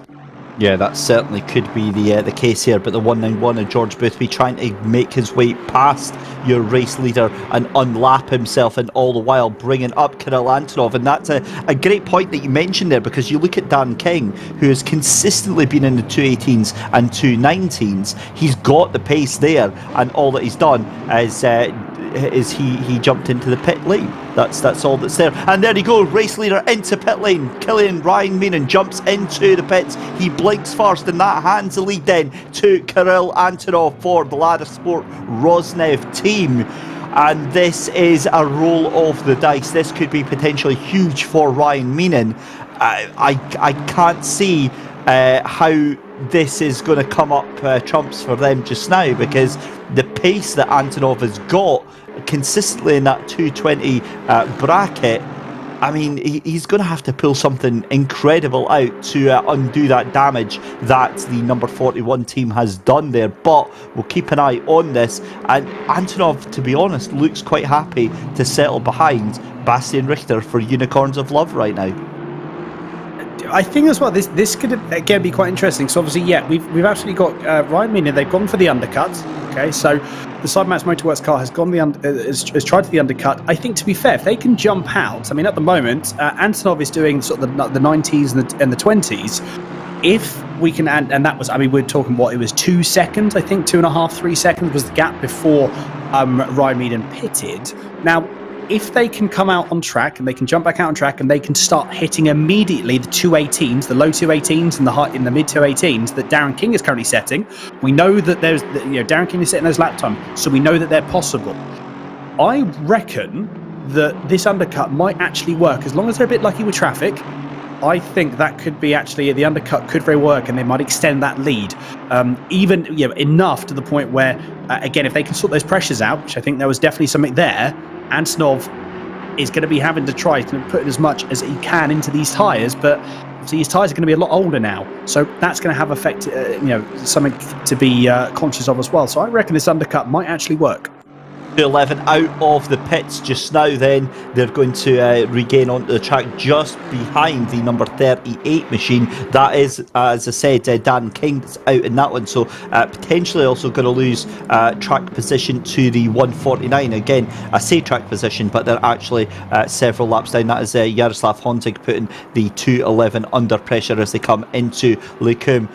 Yeah, that certainly could be the case here, but the 191 and George Boothby trying to make his way past your race leader and unlap himself, and all the while bringing up Kirill Antonov. And that's a great point that you mentioned there, because you look at Dan King, who has consistently been in the 218s and 219s. He's got the pace there, and all that he's done is he jumped into the pit lane. That's all that's there. And there you go, race leader into pit lane. Kylian Raiminen jumps into the pits. He blinks first, and that hands the lead then to Kirill Antonov for the Ladder Sport Rosnev team. And this is a roll of the dice. This could be potentially huge for Raiminen. I can't see how this is going to come up trumps for them just now, because the pace that Antonov has got consistently in that 220 bracket, I mean, he's going to have to pull something incredible out to undo that damage that the number 41 team has done there. But we'll keep an eye on this, and Antonov, to be honest, looks quite happy to settle behind Bastian Richter for Unicorns of Love right now. I think as well, this could again be quite interesting. So obviously, yeah, we've actually got Raiminen. They've gone for the undercut. Okay, so the Sidemax Motorworks car has has tried to the undercut. I think, to be fair, if they can jump out, I mean, at the moment, Antonov is doing sort of the 90s and the 20s. If we can, and that was, I mean, we're talking it was 2 seconds, I think, 2.5, 3 seconds was the gap before Raiminen pitted. Now, if they can come out on track and they can jump back out on track and they can start hitting immediately the 218s, the low 218s and the mid 218s that Darren King is currently setting, we know that Darren King is setting those lap times, so we know that they're possible. I reckon that this undercut might actually work as long as they're a bit lucky with traffic. I think that could be actually, the undercut could very work and they might extend that lead even enough to the point where, again, if they can sort those pressures out, which I think there was definitely something there, Antonov is going to be having to try to put as much as he can into these tyres, but obviously his tyres are going to be a lot older now, so that's going to have effect, something to be conscious of as well. So I reckon this undercut might actually work. 11 out of the pits just now. Then they're going to regain onto the track just behind the number 38 machine. That is, as I said, Dan King that's out in that one, so potentially also going to lose track position to the 149. Again, I say track position, but they're actually several laps down. That is Jaroslav Honzig putting the 211 under pressure as they come into Lecum.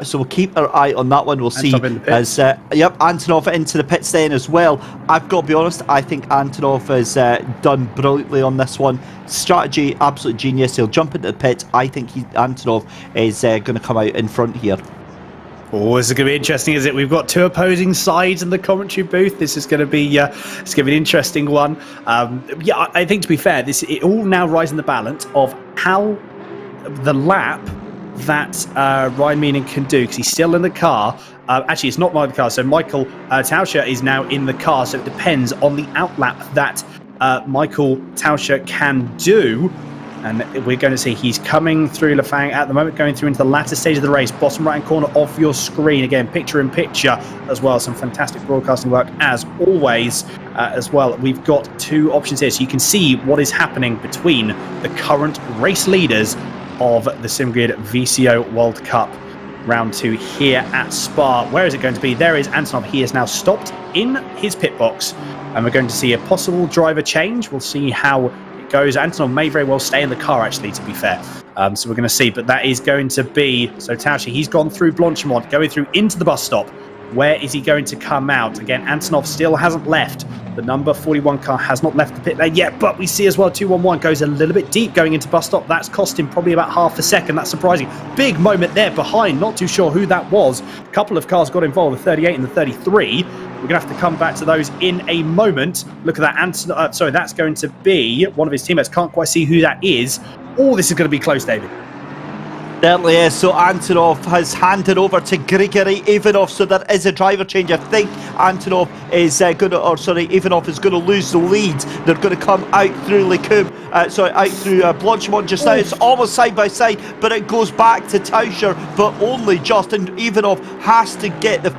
So we'll keep our eye on that one. We'll see as Antonov into the pits then as well. I've got to be honest, I think Antonov has done brilliantly on this one. Strategy, absolute genius. He'll jump into the pit. I think Antonov is going to come out in front here. Oh, this is going to be interesting, is it? We've got two opposing sides in the commentary booth. This is going to be it's going to be an interesting one. I think, to be fair, it all now rises in the balance of how the lap that Ryan Meenen can do, because he's still in the car. Actually, it's not my car. So Michael Tauscher is now in the car. So it depends on the outlap that Michael Tauscher can do. And we're going to see he's coming through Lafang at the moment, going through into the latter stage of the race. Bottom right-hand corner of your screen. Again, picture-in-picture as well. Some fantastic broadcasting work as always as well. We've got two options here. So you can see what is happening between the current race leaders of the SimGrid VCO World Cup round 2 here at Spa. Where is it going to be? There is Antonov. He is now stopped in his pit box, and we're going to see a possible driver change. We'll see how it goes. Antonov may very well stay in the car, actually, to be fair. So we're going to see, but that is going to be, so Tauscher, he's gone through Blanchimont, going through into the bus stop. Where is he going to come out? Again, Antonov still hasn't left. The number 41 car has not left the pit lane yet, but we see as well 211 goes a little bit deep going into bus stop. That's cost him probably about half a second. That's surprising. Big moment there behind. Not too sure who that was. A couple of cars got involved, the 38 and the 33. We're going to have to come back to those in a moment. Look at that. That's going to be one of his teammates. Can't quite see who that is. Oh, this is going to be close, David. Certainly is. So Antonov has handed over to Grigory Ivanov, so there is a driver change. I think Ivanov is going to lose the lead. They're going to come out through Lecum, out through Blanchimont just now. It's almost side by side, but it goes back to Tauscher, but only just. And Ivanov has to get the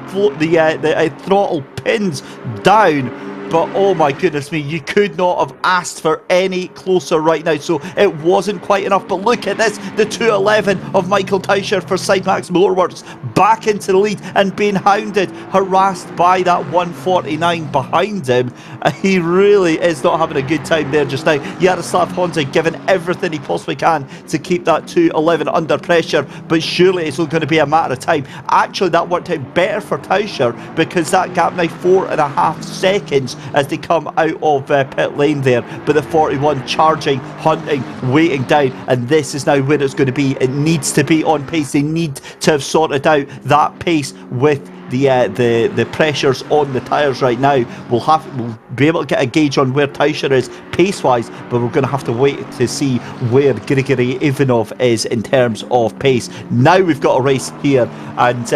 throttle pins down. But oh my goodness me, you could not have asked for any closer right now. So it wasn't quite enough. But look at this, the 211 of Michael Tauscher for Sidemax Motorworks back into the lead and being hounded, harassed by that 149 behind him. He really is not having a good time there just now. Jaroslav Honzig giving everything he possibly can to keep that 211 under pressure, but surely it's going to be a matter of time. Actually, that worked out better for Tauscher because that gap now 4.5 seconds as they come out of pit lane there, but the 41 charging, hunting, waiting down, and this is now where it's going to be. It needs to be on pace. They need to have sorted out that pace with the pressures on the tyres right now. We'll be able to get a gauge on where Tauscher is pace wise, but we're going to have to wait to see where Grigory Ivanov is in terms of pace. Now we've got a race here, and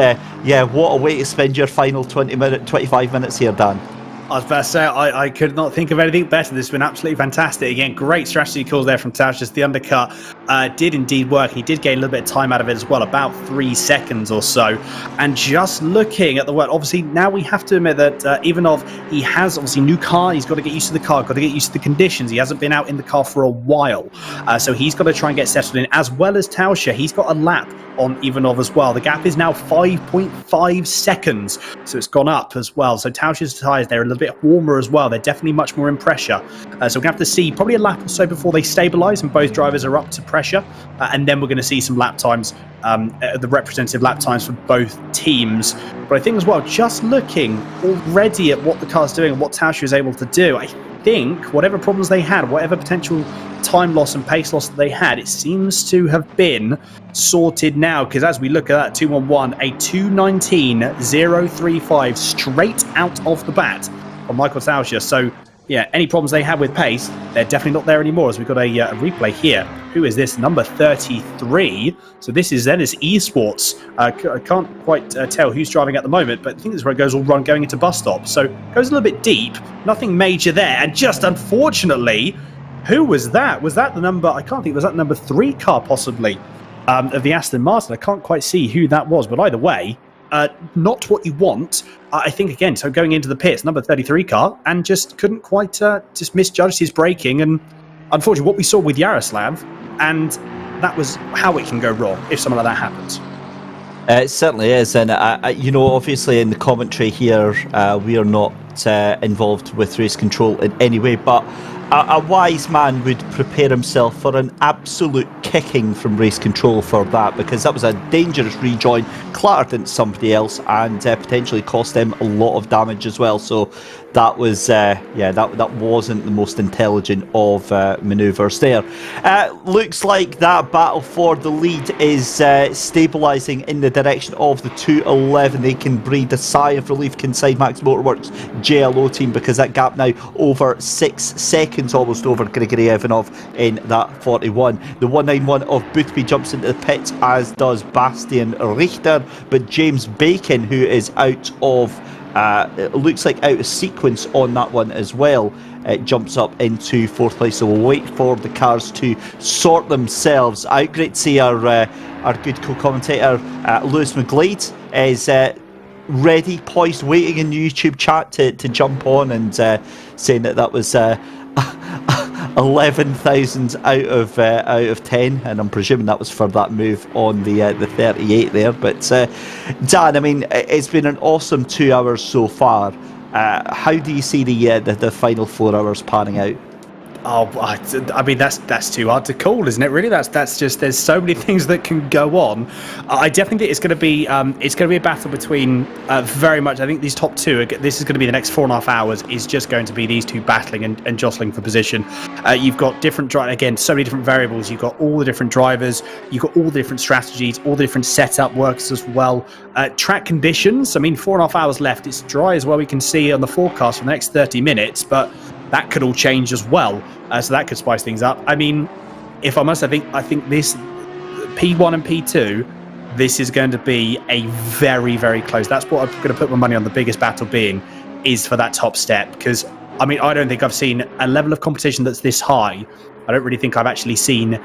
what a way to spend your final 25 minutes here, Dan. I was about to say, I could not think of anything better. This has been absolutely fantastic. Again, great strategy calls there from Tauscher. The undercut did indeed work. He did gain a little bit of time out of it as well, about 3 seconds or so. And just looking at the work, obviously now we have to admit that Ivanov, he has obviously new car. He's got to get used to the car, got to get used to the conditions. He hasn't been out in the car for a while. So he's got to try and get settled in, as well as Tauscher. He's got a lap on Ivanov as well. The gap is now 5.5 seconds. So it's gone up as well. So Tauscher's tyres, they're a little bit warmer as well. They're definitely much more in pressure. So we're going to have to see probably a lap or so before they stabilise and both drivers are up to pressure. And then we're going to see some lap times, the representative lap times for both teams. But I think as well, just looking already at what the car's doing and what Tauscher is able to do, I think whatever problems they had, whatever potential time loss and pace loss that they had, it seems to have been sorted now, because as we look at that 211, a 2:19.035 straight out of the bat from Michael Tauscher. So yeah, any problems they had with pace, they're definitely not there anymore, as we've got a replay here. Who is this? Number 33. So this is Zenith Esports. I can't quite tell who's driving at the moment, but I think this is where it goes all run going into bus stop. So it goes a little bit deep, nothing major there. And just unfortunately, who was that? Was that the number, I can't think, was that number 3 car possibly of the Aston Martin? I can't quite see who that was, but either way, not what you want. I think, again, so going into the pits, number 33 car, and just couldn't quite just misjudge his braking. And unfortunately, what we saw with Yaroslav, and that was how it can go wrong if something like that happens. It certainly is, and obviously in the commentary here, we are not involved with race control in any way, but a wise man would prepare himself for an absolute kicking from race control for that, because that was a dangerous rejoin, clattered into somebody else, and potentially cost them a lot of damage as well. So that was, that wasn't the most intelligent of manoeuvres there. Looks like that battle for the lead is stabilising in the direction of the 211. They can breathe a sigh of relief, inside Max Motorworks JLO team, because that gap now over 6 seconds, almost over Grigory Ivanov in that 41. The 191 of Boothby jumps into the pits, as does Bastian Richter, but James Bacon, who is out of it looks like out of sequence on that one as well, it jumps up into 4th place. So we'll wait for the cars to sort themselves out. Great to see our good co-commentator Lewis McGlade is ready, poised, waiting in the YouTube chat to jump on and saying that was 11,000 out of 10, and I'm presuming that was for that move on the 38 there. But Dan, I mean, it's been an awesome 2 hours so far. How do you see the final 4 hours panning out? Oh, I mean, that's too hard to call, isn't it? Really, that's just, there's so many things that can go on. I definitely think it's going to be a battle between very much. I think these top two. This is going to be the next 4.5 hours. Is just going to be these two battling and jostling for position. You've got different again, so many different variables. You've got all the different drivers. You've got all the different strategies, all the different setup works as well. Track conditions. I mean, 4.5 hours left. It's dry as well. We can see on the forecast for the next 30 minutes, but that could all change as well, so that could spice things up. I mean, if I'm honest, I think this P1 and P2, this is going to be a very, very close. That's what I'm going to put my money on. The biggest battle being is for that top step, because I mean, I don't think I've seen a level of competition that's this high. I don't really think I've actually seen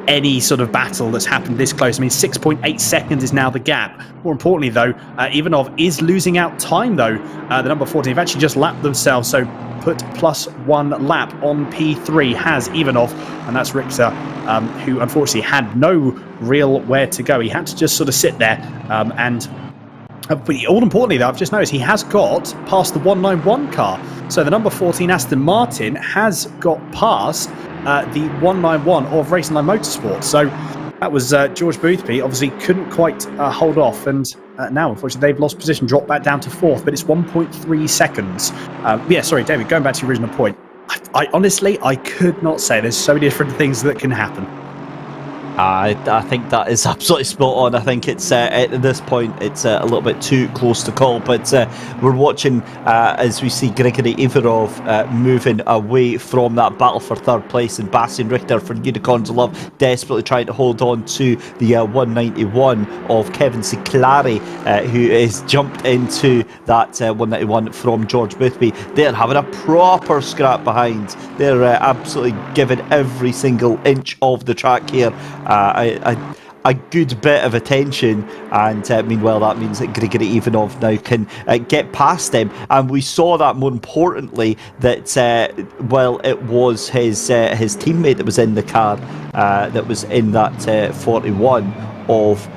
any sort of battle that's happened this close. I mean, 6.8 seconds is now the gap. More importantly, though, Ivanov is losing out time, though. The number 14 have actually just lapped themselves, so put +1 lap on P3 has Ivanov, and that's Richter, who unfortunately had no real where to go. He had to just sort of sit there, but all importantly, though, I've just noticed he has got past the 191 car. So the number 14 Aston Martin has got past the 191 of Racing Line Motorsport. So that was George Boothby. Obviously couldn't quite hold off, and now unfortunately they've lost position, dropped back down to 4th, but it's 1.3 seconds. Sorry, David, going back to your original point, I honestly, I could not say. There's so many different things that can happen. I think that is absolutely spot on. I think it's at this point it's a little bit too close to call, but we're watching as we see Grigory Ivanov moving away from that battle for 3rd place, and Bastian Richter for Unicorns of Love desperately trying to hold on to the 191 of Kevin Ciclari, who is jumped into that 191 from George Boothby. They're having a proper scrap behind. They're absolutely giving every single inch of the track here a good bit of attention, and meanwhile that means that Grigory Ivanov now can get past him, and we saw that more importantly that while it was his teammate that was in the car that was in that 41 of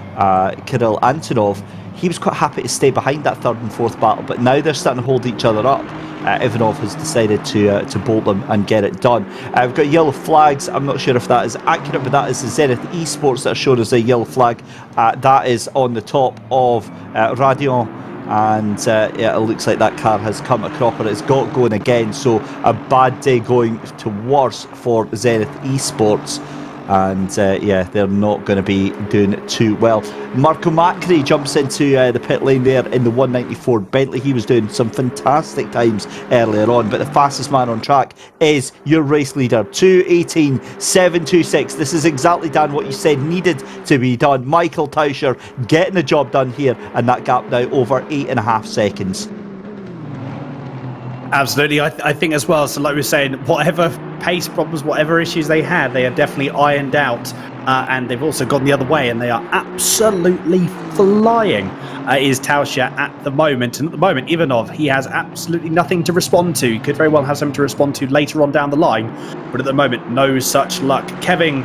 Kirill Antonov, he was quite happy to stay behind that 3rd and 4th battle, but now they're starting to hold each other up. Ivanov has decided to bolt them and get it done. We've got yellow flags. I'm not sure if that is accurate, but that is the Zenith Esports that showed us a yellow flag. That is on the top of Radion and yeah, it looks like that car has come a cropper. It's got going again, so a bad day going to worse for Zenith Esports. And yeah, they're not going to be doing too well. Marco Macri jumps into the pit lane there in the 194 Bentley. He was doing some fantastic times earlier on, but the fastest man on track is your race leader, 2:18.726. This is exactly, Dan, what you said needed to be done. Michael Tauscher getting the job done here, and that gap now over 8.5 seconds. Absolutely, I think as well. So like we were saying, whatever pace problems, whatever issues they had, they are definitely ironed out, and they've also gone the other way, and they are absolutely flying. Is Tauscher at the moment, and at the moment Ivanov, he has absolutely nothing to respond to. He could very well have something to respond to later on down the line, but at the moment no such luck. Kevin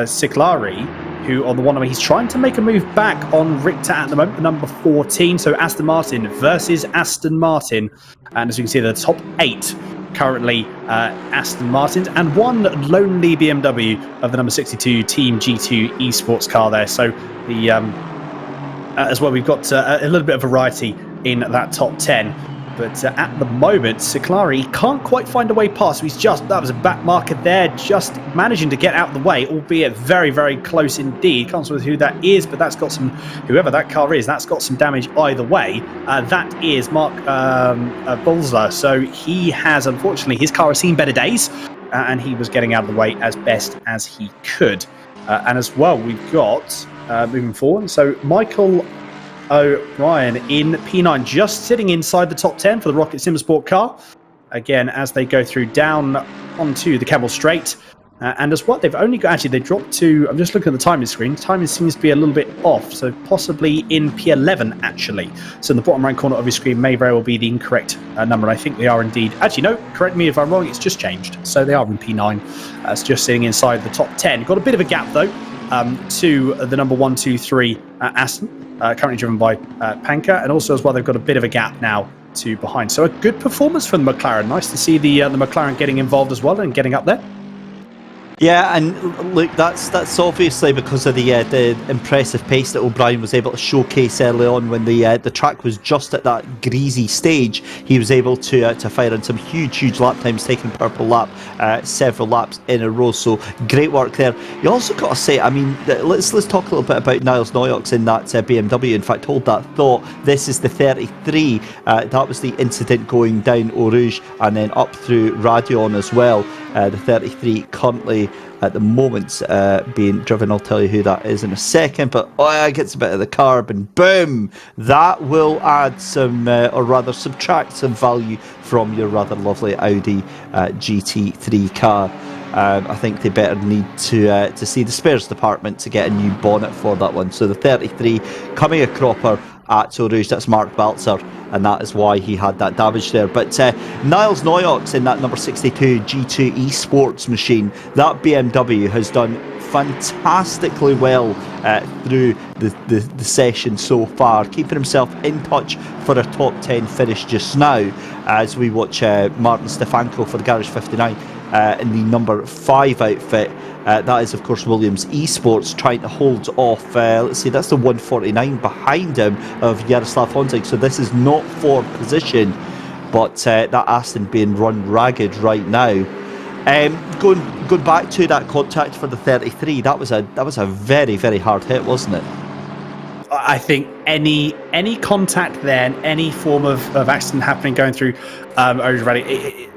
Siklari, who on the one way, he's trying to make a move back on Richter at the moment, number 14. So Aston Martin versus Aston Martin. And as you can see, the top 8 currently Aston Martins, and one lonely BMW of the number 62 Team G2 esports car there. So the as well, we've got a little bit of variety in that top 10. But at the moment, Siklari can't quite find a way past. So that was a back marker there, just managing to get out of the way, albeit very, very close indeed. Can't see who that is, but that's got some, whoever that car is, that's got some damage either way. That is Mark Bulsler. So he has, unfortunately, his car has seen better days, and he was getting out of the way as best as he could. And as well, we've got, moving forward, so Michael O'Brien in P9, just sitting inside the top 10 for the Rocket Simsport car. Again, as they go through down onto the Camel Straight. And as what they've only got, actually, they dropped to, I'm just looking at the timing screen. Timing seems to be a little bit off, so possibly in P11, actually. So in the bottom right corner of your screen may very well be the incorrect number. I think they are indeed. Actually, no, correct me if I'm wrong, it's just changed. So they are in P9. It's just sitting inside the top 10. Got a bit of a gap, though, to the number 1, 2, 3 Aston. Currently driven by Panka, and also as well they've got a bit of a gap now to behind. So a good performance from the McLaren. Nice to see the McLaren getting involved as well and getting up there. Yeah, and look, that's obviously because of the impressive pace that O'Brien was able to showcase early on when the track was just at that greasy stage. He was able to fire in some huge lap times, taking purple lap several laps in a row. So great work there. You also got to say, I mean, let's talk a little bit about Niles Noyox in that BMW. In fact, hold that thought. This is the 33. That was the incident going down Eau Rouge and then up through Radion as well. The 33 currently at the moment being driven. I'll tell you who that is in a second, but gets a bit of the carb and boom, that will add some or rather subtract some value from your rather lovely Audi GT3 car. I think they better need to see the spares department to get a new bonnet for that one. So the 33 coming a cropper at Eau Rouge, that's Mark Balzer, and that is why he had that damage there. But Niles Noyox in that number 62 G2 esports machine, that BMW has done fantastically well through the session so far, keeping himself in touch for a top 10 finish just now as we watch Martin Stefanko for the Garage 59 in the number 5 outfit. That is, of course, Williams Esports trying to hold off, let's see, that's the 149 behind him of Jaroslav Honzig. So this is not for position, but that Aston being run ragged right now. Going back to that contact for the 33, that was a very, very hard hit, wasn't it? I think any contact there, and any form of accident happening going through Orange Rally,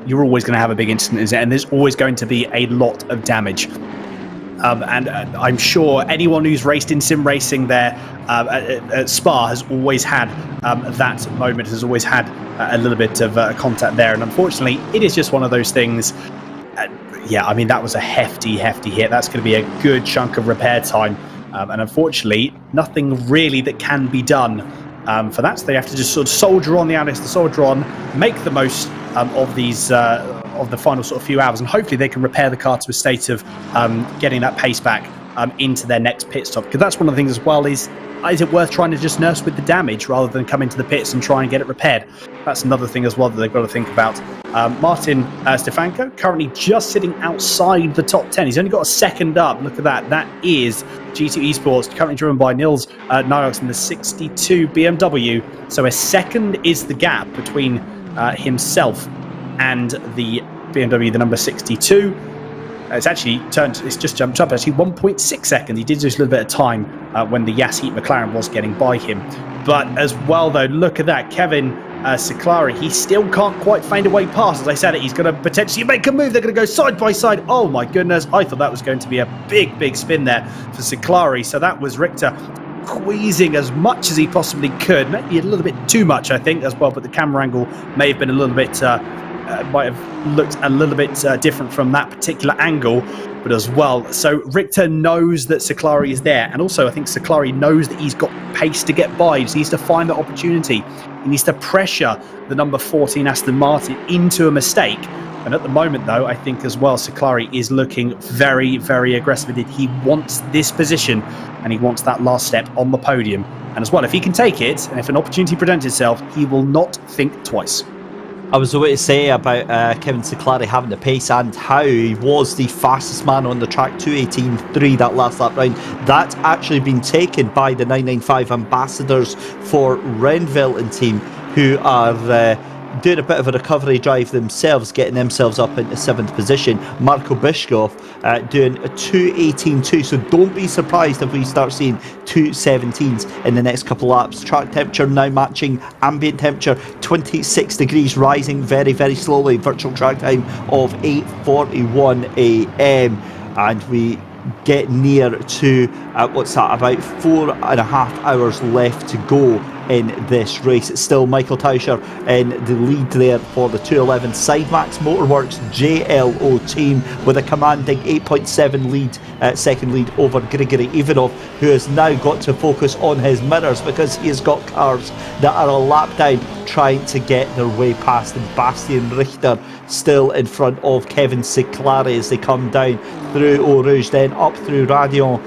you're always going to have a big incident, isn't it? And there's always going to be a lot of damage. And I'm sure anyone who's raced in sim racing there at Spa has always had that moment, has always had a little bit of contact there. And unfortunately, it is just one of those things. Yeah, I mean, that was a hefty hit. That's going to be a good chunk of repair time. And unfortunately, nothing really that can be done for that. So they have to just sort of soldier on, the analysts to soldier on, make the most of these of the final sort of few hours, and hopefully they can repair the car to a state of getting that pace back into their next pit stop. Because that's one of the things as well is, is it worth trying to just nurse with the damage rather than come into the pits and try and get it repaired? That's another thing as well that they've got to think about. Martin Stefanko currently just sitting outside the top 10. He's only got a second up. Look at that. That is G2 Esports, currently driven by Nils Nyrox in the 62 BMW. So a second is the gap between himself and the BMW, the number 62. It's just jumped up actually 1.6 seconds. He did lose a little bit of time when the Yas Heat McLaren was getting by him. But as well, though, look at that. Kevin Siklari, he still can't quite find a way past. As I said, he's going to potentially make a move. They're going to go side by side. Oh, my goodness. I thought that was going to be a big spin there for Siklari. So that was Richter squeezing as much as he possibly could. Maybe a little bit too much, I think, as well. But the camera angle may have been a little bit... might have looked a little bit different from that particular angle, but as well. So Richter knows that Siklari is there, and also I think Siklari knows that he's got pace to get by. He just needs to find that opportunity. He needs to pressure the number 14 Aston Martin into a mistake. And at the moment, though, I think as well, Siklari is looking very aggressive. He wants this position, and he wants that last step on the podium. And as well, if he can take it, and if an opportunity presents itself, he will not think twice. I was about to say about Kevin Siklari having the pace and how he was the fastest man on the track, 2:18.3 that last lap round. That's actually been taken by the 995 ambassadors for Renville and team, who are doing a bit of a recovery drive themselves, getting themselves up into 7th position. Marco Bischoff doing a 2:18.2, so don't be surprised if we start seeing 2:17s in the next couple of laps. Track temperature now matching ambient temperature, 26 degrees, rising very slowly. Virtual track time of 8:41 a.m. and we get near to about 4.5 hours left to go in this race. It's still Michael Tauscher in the lead there for the 211 Sidemax Motorworks JLO team with a commanding 8.7 lead, second lead over Grigory Ivanov, who has now got to focus on his mirrors because he has got cars that are a lap down trying to get their way past, and Bastian Richter still in front of Kevin Siklari as they come down through Eau Rouge, then up through Radion.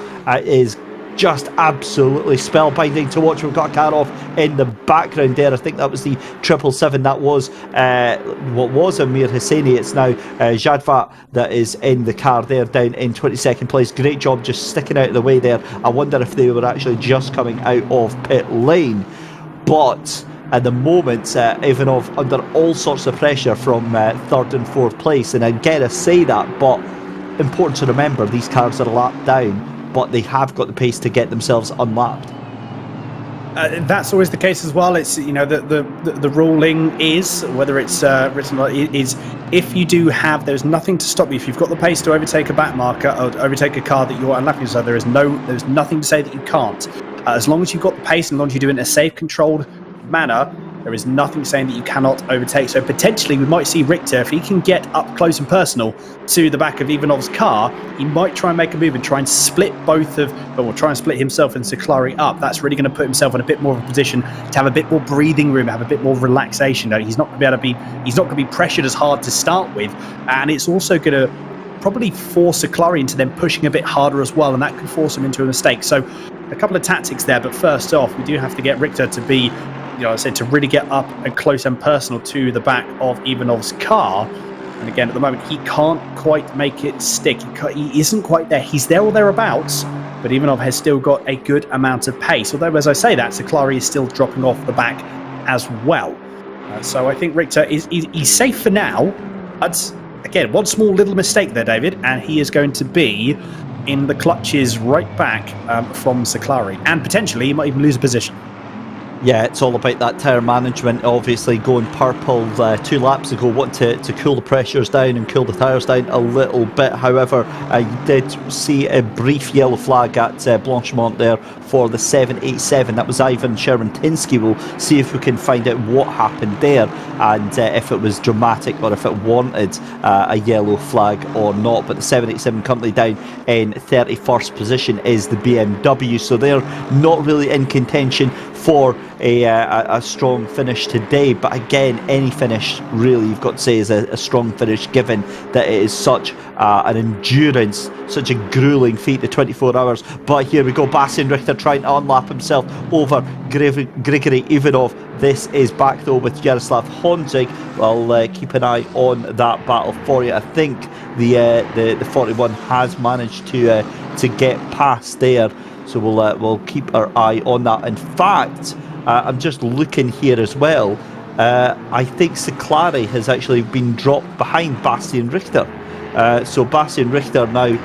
Is just absolutely spellbinding to watch. We've got Karov in the background there. I think that was the 777. That was what was Amir Hosseini. It's now Jadvat that is in the car there down in 22nd place. Great job just sticking out of the way there. I wonder if they were actually just coming out of pit lane. But at the moment, Ivanov under all sorts of pressure from 3rd and 4th place. And again, I say that, but important to remember, these cars are a lap down, but they have got the pace to get themselves unlapped. That's always the case as well. It's, you know, the ruling is, whether it's written or is, if you do have, there's nothing to stop you. If you've got the pace to overtake a back marker or overtake a car that you're unlapping, so there's nothing to say that you can't. As long as you've got the pace and as long as you do it in a safe, controlled manner, there is nothing saying that you cannot overtake. So potentially we might see Richter, if he can get up close and personal to the back of Ivanov's car, he might try and make a move and try and split try and split himself and Siklari up. That's really going to put himself in a bit more of a position to have a bit more breathing room, have a bit more relaxation. He's not going to be pressured as hard to start with, and it's also going to probably force Siklari into them pushing a bit harder as well, and that could force him into a mistake. So a couple of tactics there, but first off, we do have to get Richter to be, I said, to really get up and close and personal to the back of Ivanov's car. And again, at the moment, he can't quite make it stick. He isn't quite there. He's there or thereabouts, but Ivanov has still got a good amount of pace. Although, as I say that, Siklari is still dropping off the back as well. So I think Richter he's safe for now. But again, one small little mistake there, David, and he is going to be in the clutches right back from Siklari. And potentially, he might even lose a position. Yeah, it's all about that tyre management. Obviously, going purple 2 laps ago, wanting to cool the pressures down and cool the tyres down a little bit. However, you did see a brief yellow flag at Blanchemont there for the 787. That was Ivan Shermantinsky. We'll see if we can find out what happened there and if it was dramatic or if it warranted a yellow flag or not. But the 787 currently down in 31st position is the BMW, so they're not really in contention for a strong finish today. But again, any finish really you've got to say is a strong finish, given that it is such an endurance, such a grueling feat, the 24 hours. But here we go, Bastian Richter trying to unlap himself over Grigory Ivanov. This is back though with Jaroslav Honzik. I'll keep an eye on that battle for you. I think the 41 has managed to get past there, so we'll keep our eye on that. In fact, I'm just looking here as well. I think Cyclari has actually been dropped behind Bastian Richter. So Bastian Richter now,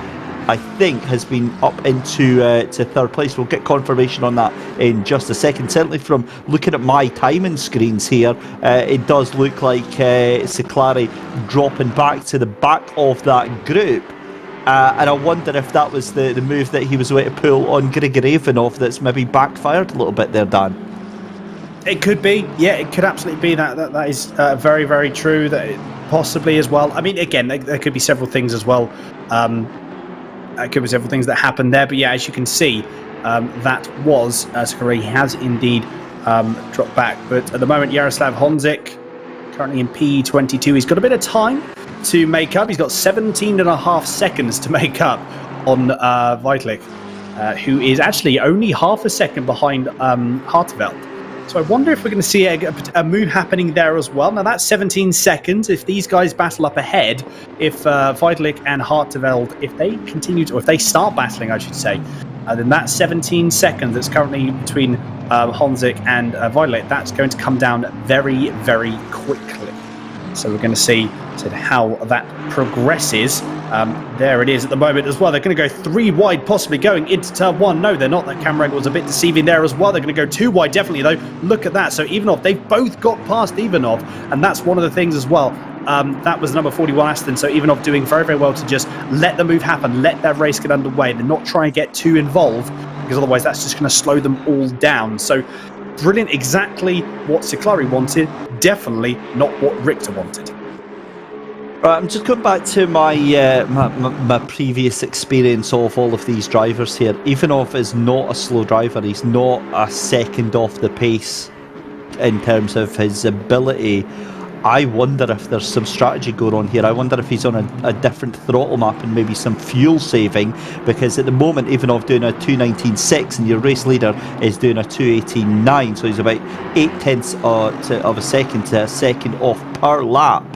I think, has been up into to third place. We'll get confirmation on that in just a second. Certainly from looking at my timing screens here, it does look like Cyclari dropping back to the back of that group. And I wonder if that was the move that he was going to pull on Grigory Ivanov that's maybe backfired a little bit there, Dan. It could be, yeah, it could absolutely be that is very, very true. That possibly as well. I mean, again, there could be several things as well. Could be several things that happened there, but yeah, as you can see, that was Sakari has indeed dropped back. But at the moment, Jaroslav Honzik currently in P22. He's got a bit of time to make up. He's got 17.5 seconds to make up on Weidlich, who is actually only half a second behind Harteveld. So I wonder if we're going to see a move happening there as well. Now that's 17 seconds. If these guys battle up ahead, if Weidlich and Harteveld, if they continue to, or if they start battling, I should say, then that 17 seconds that's currently between Honzik and Weidlich, that's going to come down very, very quickly. So we're going to see how that progresses. There it is at the moment as well. They're going to go 3 wide, possibly going into turn 1. No, they're not. That camera angle was a bit deceiving there as well. They're going to go 2 wide, definitely, though. Look at that. So Ivanov, they've both got past Ivanov, and that's one of the things as well. That was number 41 Aston. So Ivanov doing very, very well to just let the move happen, let that race get underway. They're not trying to get too involved, because otherwise that's just going to slow them all down. So brilliant, exactly what Cyclari wanted, definitely not what Richter wanted. Right, I'm just going back to my previous experience of all of these drivers here. Ivanov is not a slow driver. He's not a second off the pace in terms of his ability. I wonder if there's some strategy going on here. I wonder if he's on a different throttle map and maybe some fuel saving, because at the moment Ivanov doing a 2:19.6 and your race leader is doing a 2:18.9, so he's about 0.8 of a second to a second off per lap.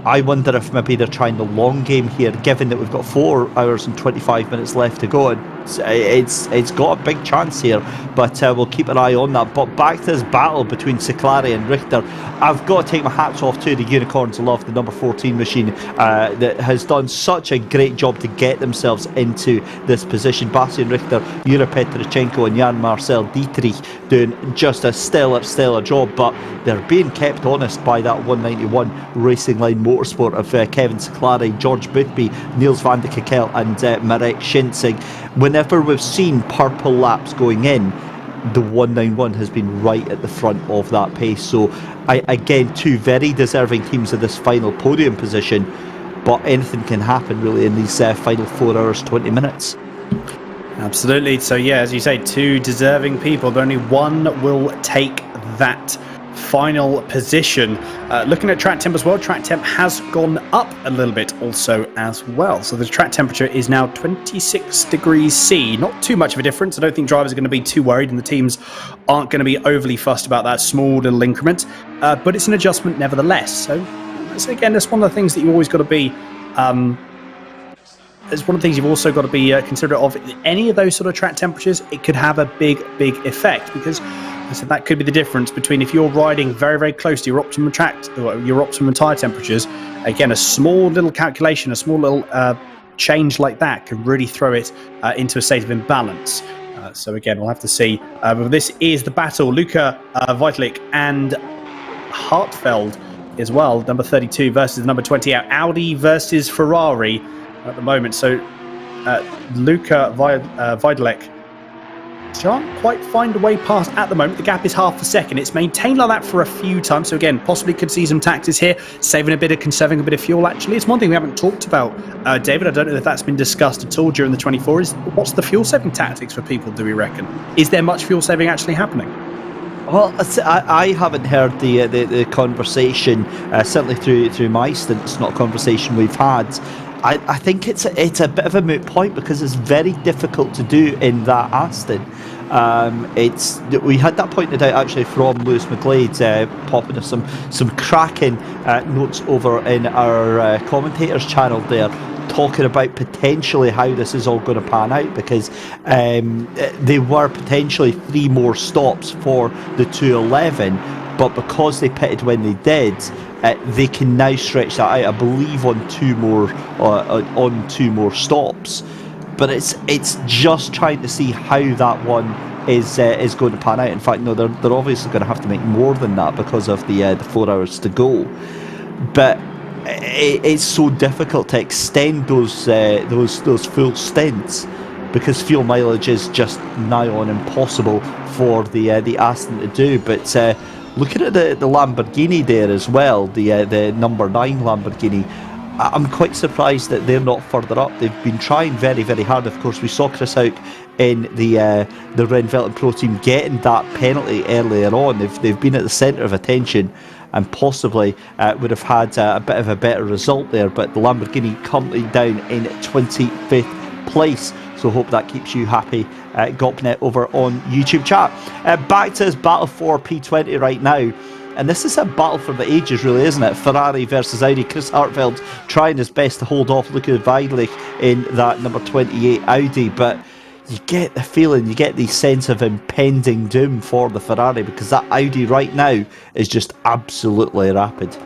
I wonder if maybe they're trying the long game here, given that we've got 4 hours and 25 minutes left to go. It's got a big chance here, but we'll keep an eye on that. But back to this battle between Cyclari and Richter. I've got to take my hats off to the Unicorns Love, the number 14 machine, that has done such a great job to get themselves into this position. Bastian Richter, Yuri Petrichenko and Jan-Marcel Dietrich doing just a stellar job, but they're being kept honest by that 191 Racing Line Motorsport of Kevin Cyclari, George Boothby, Niels van de Kekel and Marek Schinzig. Whenever we've seen purple laps going in, the 191 has been right at the front of that pace. So again, 2 very deserving teams in this final podium position, but anything can happen really in these final 4 hours 20 minutes. Absolutely. So yeah, as you say, 2 deserving people, but only one will take that final position. Looking at track temp as well, track temp has gone up a little bit also as well. So the track temperature is now 26 degrees C. Not too much of a difference. I don't think drivers are going to be too worried, and the teams aren't going to be overly fussed about that small little increment. But it's an adjustment nevertheless. So again, that's one of the things that you always got to be it's one of the things you've also got to be considerate of. Any of those sort of track temperatures, it could have a big effect, because so that could be the difference between if you're riding very, very close to your optimum track, your optimum tyre temperatures. Again, a small little calculation, a small little change like that can really throw it into a state of imbalance. So again, we'll have to see. But this is the battle. Luca Weidlich and Harteveld as well, number 32 versus the number 28. Audi versus Ferrari at the moment. So Luca Weidlich can't quite find a way past at the moment. The gap is half a second. It's maintained like that for a few times. So again, possibly could see some tactics here, conserving a bit of fuel. Actually, it's one thing we haven't talked about, David. I don't know if that's been discussed at all during the 24. Is what's the fuel saving tactics for people? Do we reckon? Is there much fuel saving actually happening? Well, I haven't heard the conversation, certainly through my stint. It's not a conversation we've had. I think it's a bit of a moot point because it's very difficult to do in that Aston. We had that pointed out actually from Lewis McGlade, popping us some cracking notes over in our commentators channel there, talking about potentially how this is all going to pan out, because they were potentially 3 more stops for the 211, but because they pitted when they did, they can now stretch that out, I believe, on 2 more stops. But it's just trying to see how that one is going to pan out. In fact, no, they're obviously going to have to make more than that because of the 4 hours to go. But it's so difficult to extend those full stints because fuel mileage is just nigh on impossible for the Aston to do. But looking at the Lamborghini there as well, the number 9 Lamborghini, I'm quite surprised that they're not further up. They've been trying very, very hard. Of course, we saw Chris Hauk in the Renvelt Pro Team getting that penalty earlier on. They've been at the centre of attention and possibly would have had a bit of a better result there. But the Lamborghini currently down in 25th place. So hope that keeps you happy, Gopnet, over on YouTube chat. Back to his battle for P20 right now. And this is a battle for the ages, really, isn't it? Ferrari versus Audi. Chris Hartfeld trying his best to hold off Luca Weidlich in that number 28 Audi. But you get the feeling, you get the sense of impending doom for the Ferrari, because that Audi right now is just absolutely rapid.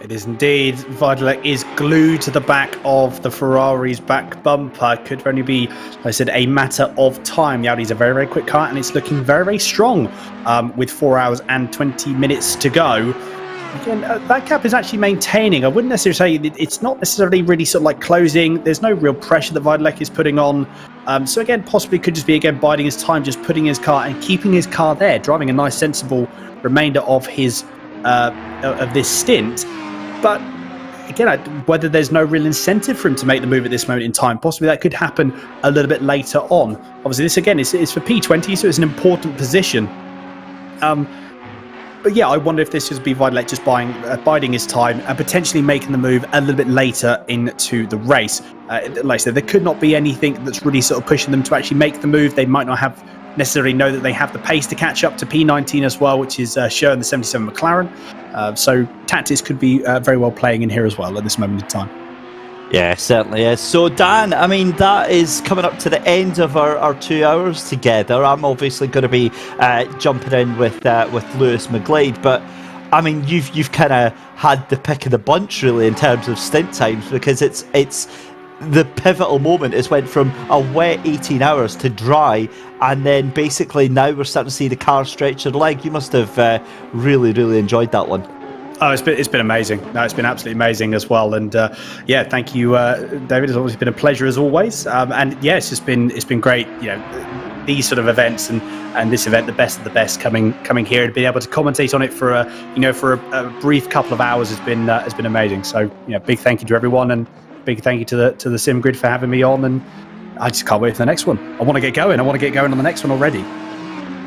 It is indeed. Weidlich is glued to the back of the Ferrari's back bumper. Could only be, like I said, a matter of time. The Audi's a very, very quick car, and it's looking very, very strong with 4 hours and 20 minutes to go. Again, that gap is actually maintaining. I wouldn't necessarily say it's not necessarily really sort of like closing. There's no real pressure that Weidlich is putting on. So again, possibly could just be, again, biding his time, just putting his car and keeping his car there, driving a nice, sensible remainder of his of this stint. But again, whether there's no real incentive for him to make the move at this moment in time, possibly that could happen a little bit later on. Obviously, this again is for P20, so it's an important position. But yeah, I wonder if this would be Weidlich just biding his time and potentially making the move a little bit later into the race. Like I said, there could not be anything that's really sort of pushing them to actually make the move. They might not have necessarily know that they have the pace to catch up to P19 as well, which is shown in the 77 McLaren. So tactics could be very well playing in here as well at this moment in time. Yeah, certainly is. So Dan, I mean, that is coming up to the end of our 2 hours together. I'm obviously going to be jumping in with Lewis McGlade, but I mean, you've kind of had the pick of the bunch really in terms of stint times, because it's the pivotal moment is went from a wet 18 hours to dry, and then basically now we're starting to see the car stretch their leg. You must have really, really enjoyed that one. Oh, it's been amazing. No, it's been absolutely amazing as well. And yeah, thank you, David. It's always been a pleasure as always. And yeah, it's been great. You know, these sort of events and this event, the best of the best, coming here and being able to commentate on it for a brief couple of hours has been amazing. So big thank you to everyone, and big thank you to the Sim Grid for having me on. And I just can't wait for the next one. I want to get going. on the next one already.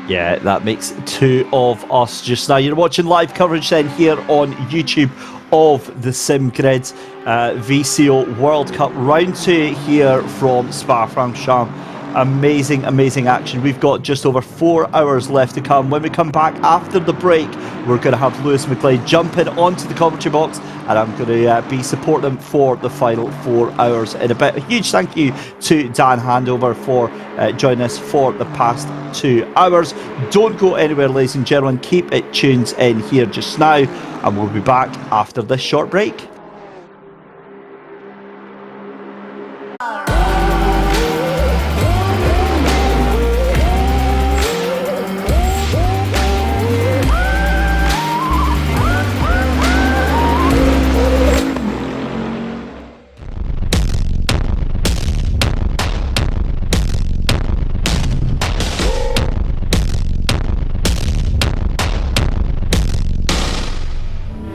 Yeah, that makes 2 of us just now. You're watching live coverage then here on YouTube of the Sim Grid VCO World Cup Round 2 here from Spa-Francorchamps. Amazing action. We've got just over 4 hours left to come. When we come back after the break, we're going to have Lewis McGlade jumping onto the commentary box, and I'm going to be supporting him for the final 4 hours in a bit. A huge thank you to Dan Handover for joining us for the past 2 hours. Don't go anywhere, ladies and gentlemen. Keep it tuned in here just now, and we'll be back after this short break.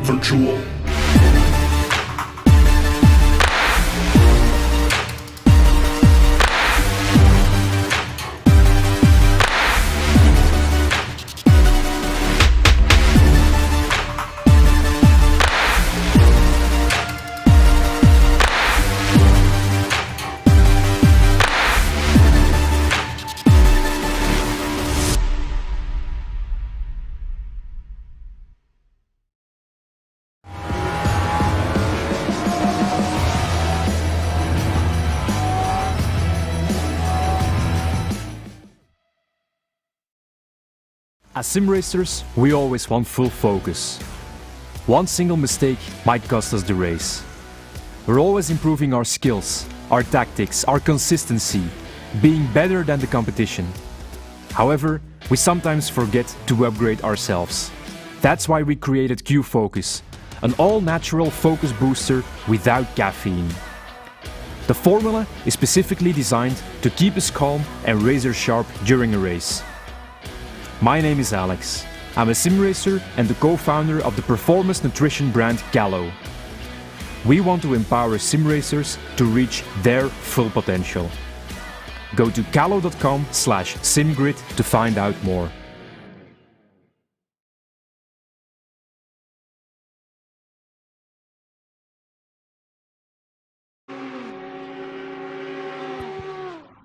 Virtual. As sim racers, we always want full focus. One single mistake might cost us the race. We're always improving our skills, our tactics, our consistency, being better than the competition. However, we sometimes forget to upgrade ourselves. That's why we created Q-Focus, an all-natural focus booster without caffeine. The formula is specifically designed to keep us calm and razor sharp during a race. My name is Alex. I'm a sim racer and the co-founder of the performance nutrition brand Gallo. We want to empower sim racers to reach their full potential. Go to gallo.com/simgrid to find out more.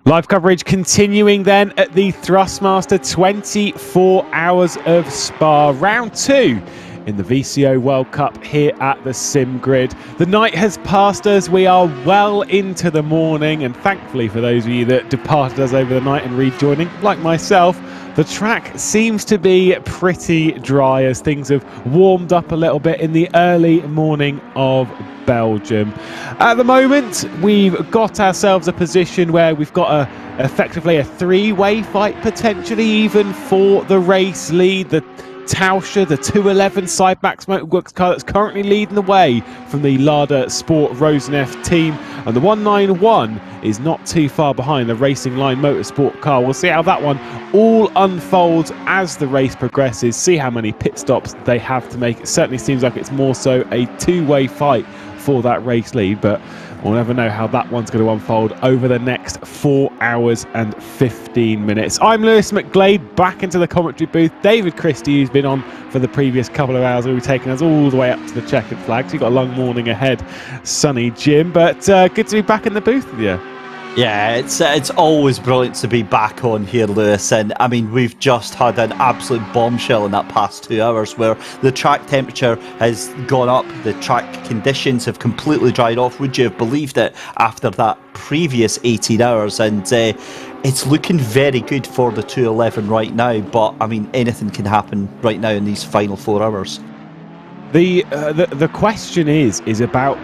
Live coverage continuing then at the Thrustmaster 24 Hours of Spa, round 2 in the VCO World Cup here at the Sim Grid. The night has passed us, we are well into the morning, and thankfully for those of you that departed us over the night and rejoining, like myself, the track seems to be pretty dry as things have warmed up a little bit in the early morning of Belgium. At the moment, we've got ourselves a position where we've got effectively a three-way fight, potentially even for the race lead. The Tauscher, the 211 Sideback Smokeworks car that's currently leading the way from the Lada Sport Rosenef team, and the 191 is not too far behind the Racing Line Motorsport car. We'll see how that one all unfolds as the race progresses, see how many pit stops they have to make. It certainly seems like it's more so a two-way fight for that race lead, but we'll never know how that one's going to unfold over the next 4 hours and 15 minutes. I'm Lewis McGlade, back into the commentary booth. David Christie, who's been on for the previous couple of hours, will be taking us all the way up to the checkered flag. So you've got a long morning ahead, sunny Jim, but good to be back in the booth with you. Yeah, it's always brilliant to be back on here, Lewis. And I mean, we've just had an absolute bombshell in that past 2 hours where the track temperature has gone up, the track conditions have completely dried off. Would you have believed it after that previous 18 hours? And it's looking very good for the 211 right now. But I mean, anything can happen right now in these final 4 hours. The question is about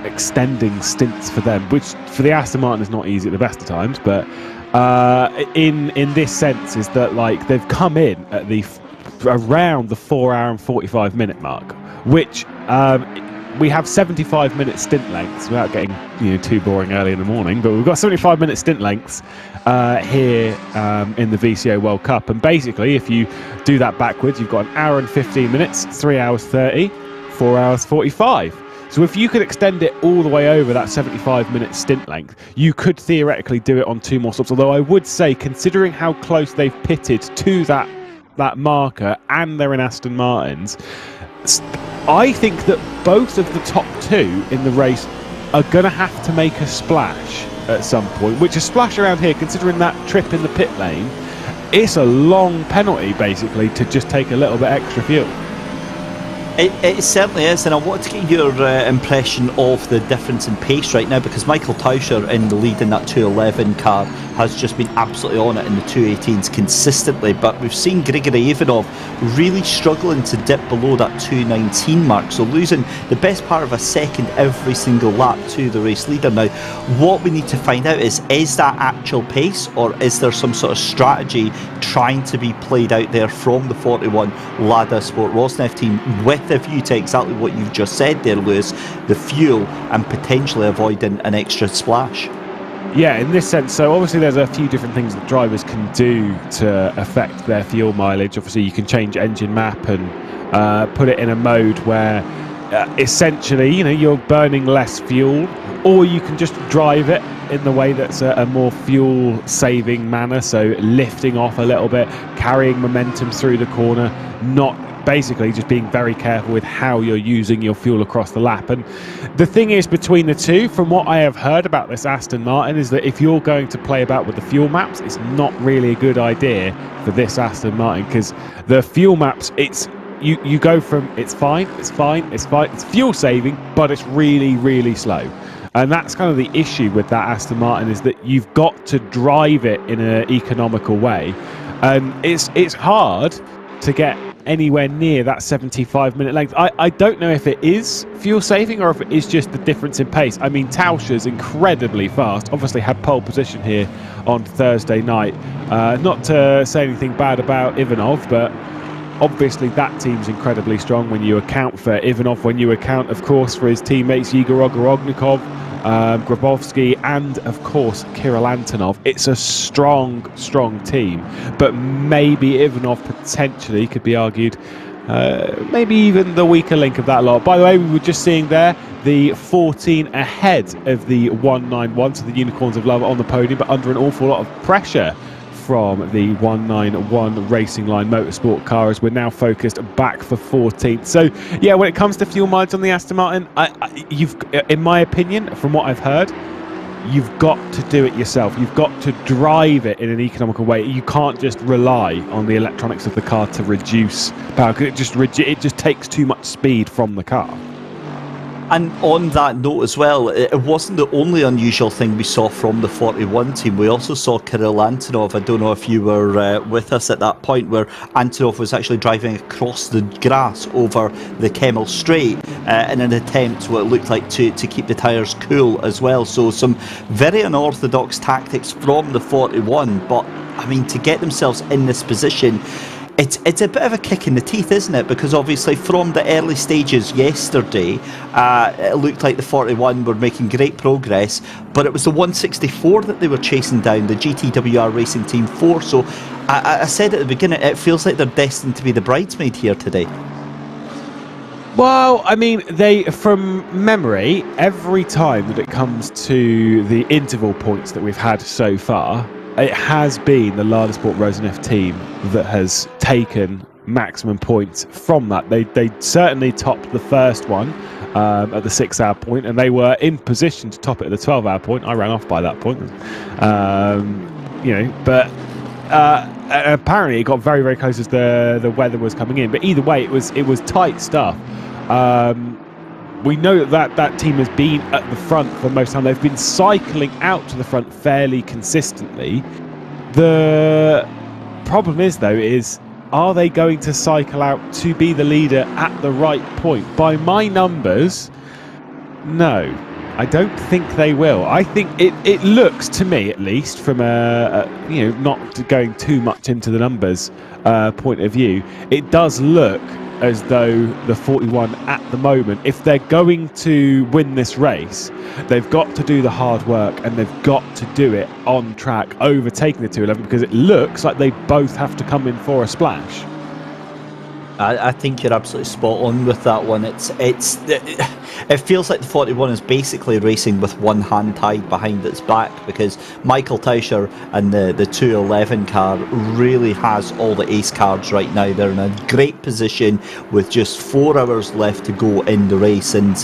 extending stints for them, which for the Aston Martin is not easy at the best of times, but in this sense is that like they've come in at around the 4 hour and 45 minute mark, which we have 75-minute stint lengths without getting too boring early in the morning, but we've got 75-minute stint lengths here in the VCO World Cup, and basically if you do that backwards, you've got an hour and 15 minutes, 3 hours 30, 4 hours 45. So if you could extend it all the way over that 75-minute stint length, you could theoretically do it on 2 more stops. Although I would say, considering how close they've pitted to that marker, and they're in Aston Martins, I think that both of the top 2 in the race are going to have to make a splash at some point, which a splash around here, considering that trip in the pit lane, it's a long penalty basically to just take a little bit extra fuel. It certainly is, and I want to get your impression of the difference in pace right now, because Michael Tauscher in the lead in that 211 car has just been absolutely on it in the 218s consistently, but we've seen Grigory Ivanov really struggling to dip below that 219 mark, so losing the best part of a second every single lap to the race leader. Now, what we need to find out is that actual pace, or is there some sort of strategy trying to be played out there from the 41 Lada Sport Rosneft team with a view to exactly what you've just said there, Lewis, the fuel and potentially avoiding an extra splash? Yeah, in this sense, so obviously there's a few different things that drivers can do to affect their fuel mileage. Obviously you can change engine map and put it in a mode where essentially you're burning less fuel, or you can just drive it in the way that's a more fuel saving manner, so lifting off a little bit, carrying momentum through the corner, not basically just being very careful with how you're using your fuel across the lap. And the thing is, between the two, from what I have heard about this Aston Martin, is that if you're going to play about with the fuel maps, it's not really a good idea for this Aston Martin, because the fuel maps, you go from it's fine, it's fuel saving, but it's really, really slow. And that's kind of the issue with that Aston Martin, is that you've got to drive it in an economical way. And it's hard to get anywhere near that 75-minute length. I don't know if it is fuel saving or if it is just the difference in pace. I mean, Tauscher's incredibly fast, obviously had pole position here on Thursday night. Not to say anything bad about Ivanov, but obviously that team's incredibly strong when you account for Ivanov, when you account, of course, for his teammates Igor Ogorognikov, Grabowski, and of course Kirill Antonov. It's a strong team, but maybe Ivanov potentially could be argued maybe even the weaker link of that lot. By the way, we were just seeing there the 14 ahead of the 191, so the Unicorns of Love on the podium, but under an awful lot of pressure from the 191 Racing Line Motorsport car, as we're now focused back for 14th. So yeah, when it comes to fuel mileage on the Aston Martin, you've, in my opinion, from what I've heard, you've got to do it yourself. You've got to drive it in an economical way. You can't just rely on the electronics of the car to reduce power, because it just takes too much speed from the car. And on that note as well, it wasn't the only unusual thing we saw from the 41 team. We also saw Kirill Antonov. I don't know if you were with us at that point, where Antonov was actually driving across the grass over the Kemmel Straight in an attempt, what it looked like, to keep the tyres cool as well. So some very unorthodox tactics from the 41. But, I mean, to get themselves in this position, it's a bit of a kick in the teeth, isn't it? Because obviously from the early stages yesterday, it looked like the 41 were making great progress, but it was the 164 that they were chasing down, the GTWR Racing Team 4. So I said at the beginning, it feels like they're destined to be the bridesmaid here today. Well, I mean, from memory, every time that it comes to the interval points that we've had so far, it has been the Lada Sport Rosenef team that has taken maximum points from that. They certainly topped the first one at the 6-hour point, and they were in position to top it at the 12-hour point. I ran off by that point, but apparently it got very, very close as the weather was coming in. But either way, it was tight stuff. We know that team has been at the front for most of the time. They've been cycling out to the front fairly consistently. The problem is, though, are they going to cycle out to be the leader at the right point? By my numbers, no. I don't think they will. I think it looks to me, at least, from not going too much into the numbers point of view, it does look as though the 41 at the moment, if they're going to win this race, they've got to do the hard work, and they've got to do it on track, overtaking the 211, because it looks like they both have to come in for a splash. I think you're absolutely spot on with that one. It feels like the 41 is basically racing with one hand tied behind its back, because Michael Tauscher and the 211 car really has all the ace cards right now. They're in a great position with just 4 hours left to go in the race. And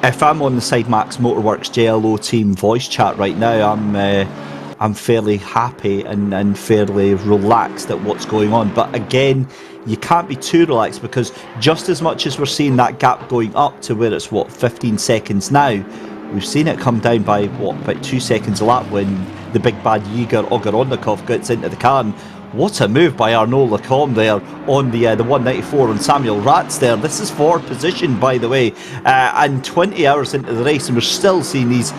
if I'm on the Sidemax Motorworks JLO team voice chat right now, I'm fairly happy and fairly relaxed at what's going on. But again, you can't be too relaxed, because just as much as we're seeing that gap going up to where it's 15 seconds now, we've seen it come down by about 2 seconds a lap when the big bad Igor Ogorognikov gets into the car. And what a move by Arnaud Lecombe there on the 194 on Samuel Ratz there. This is 4th position, by the way, and 20 hours into the race, and we're still seeing these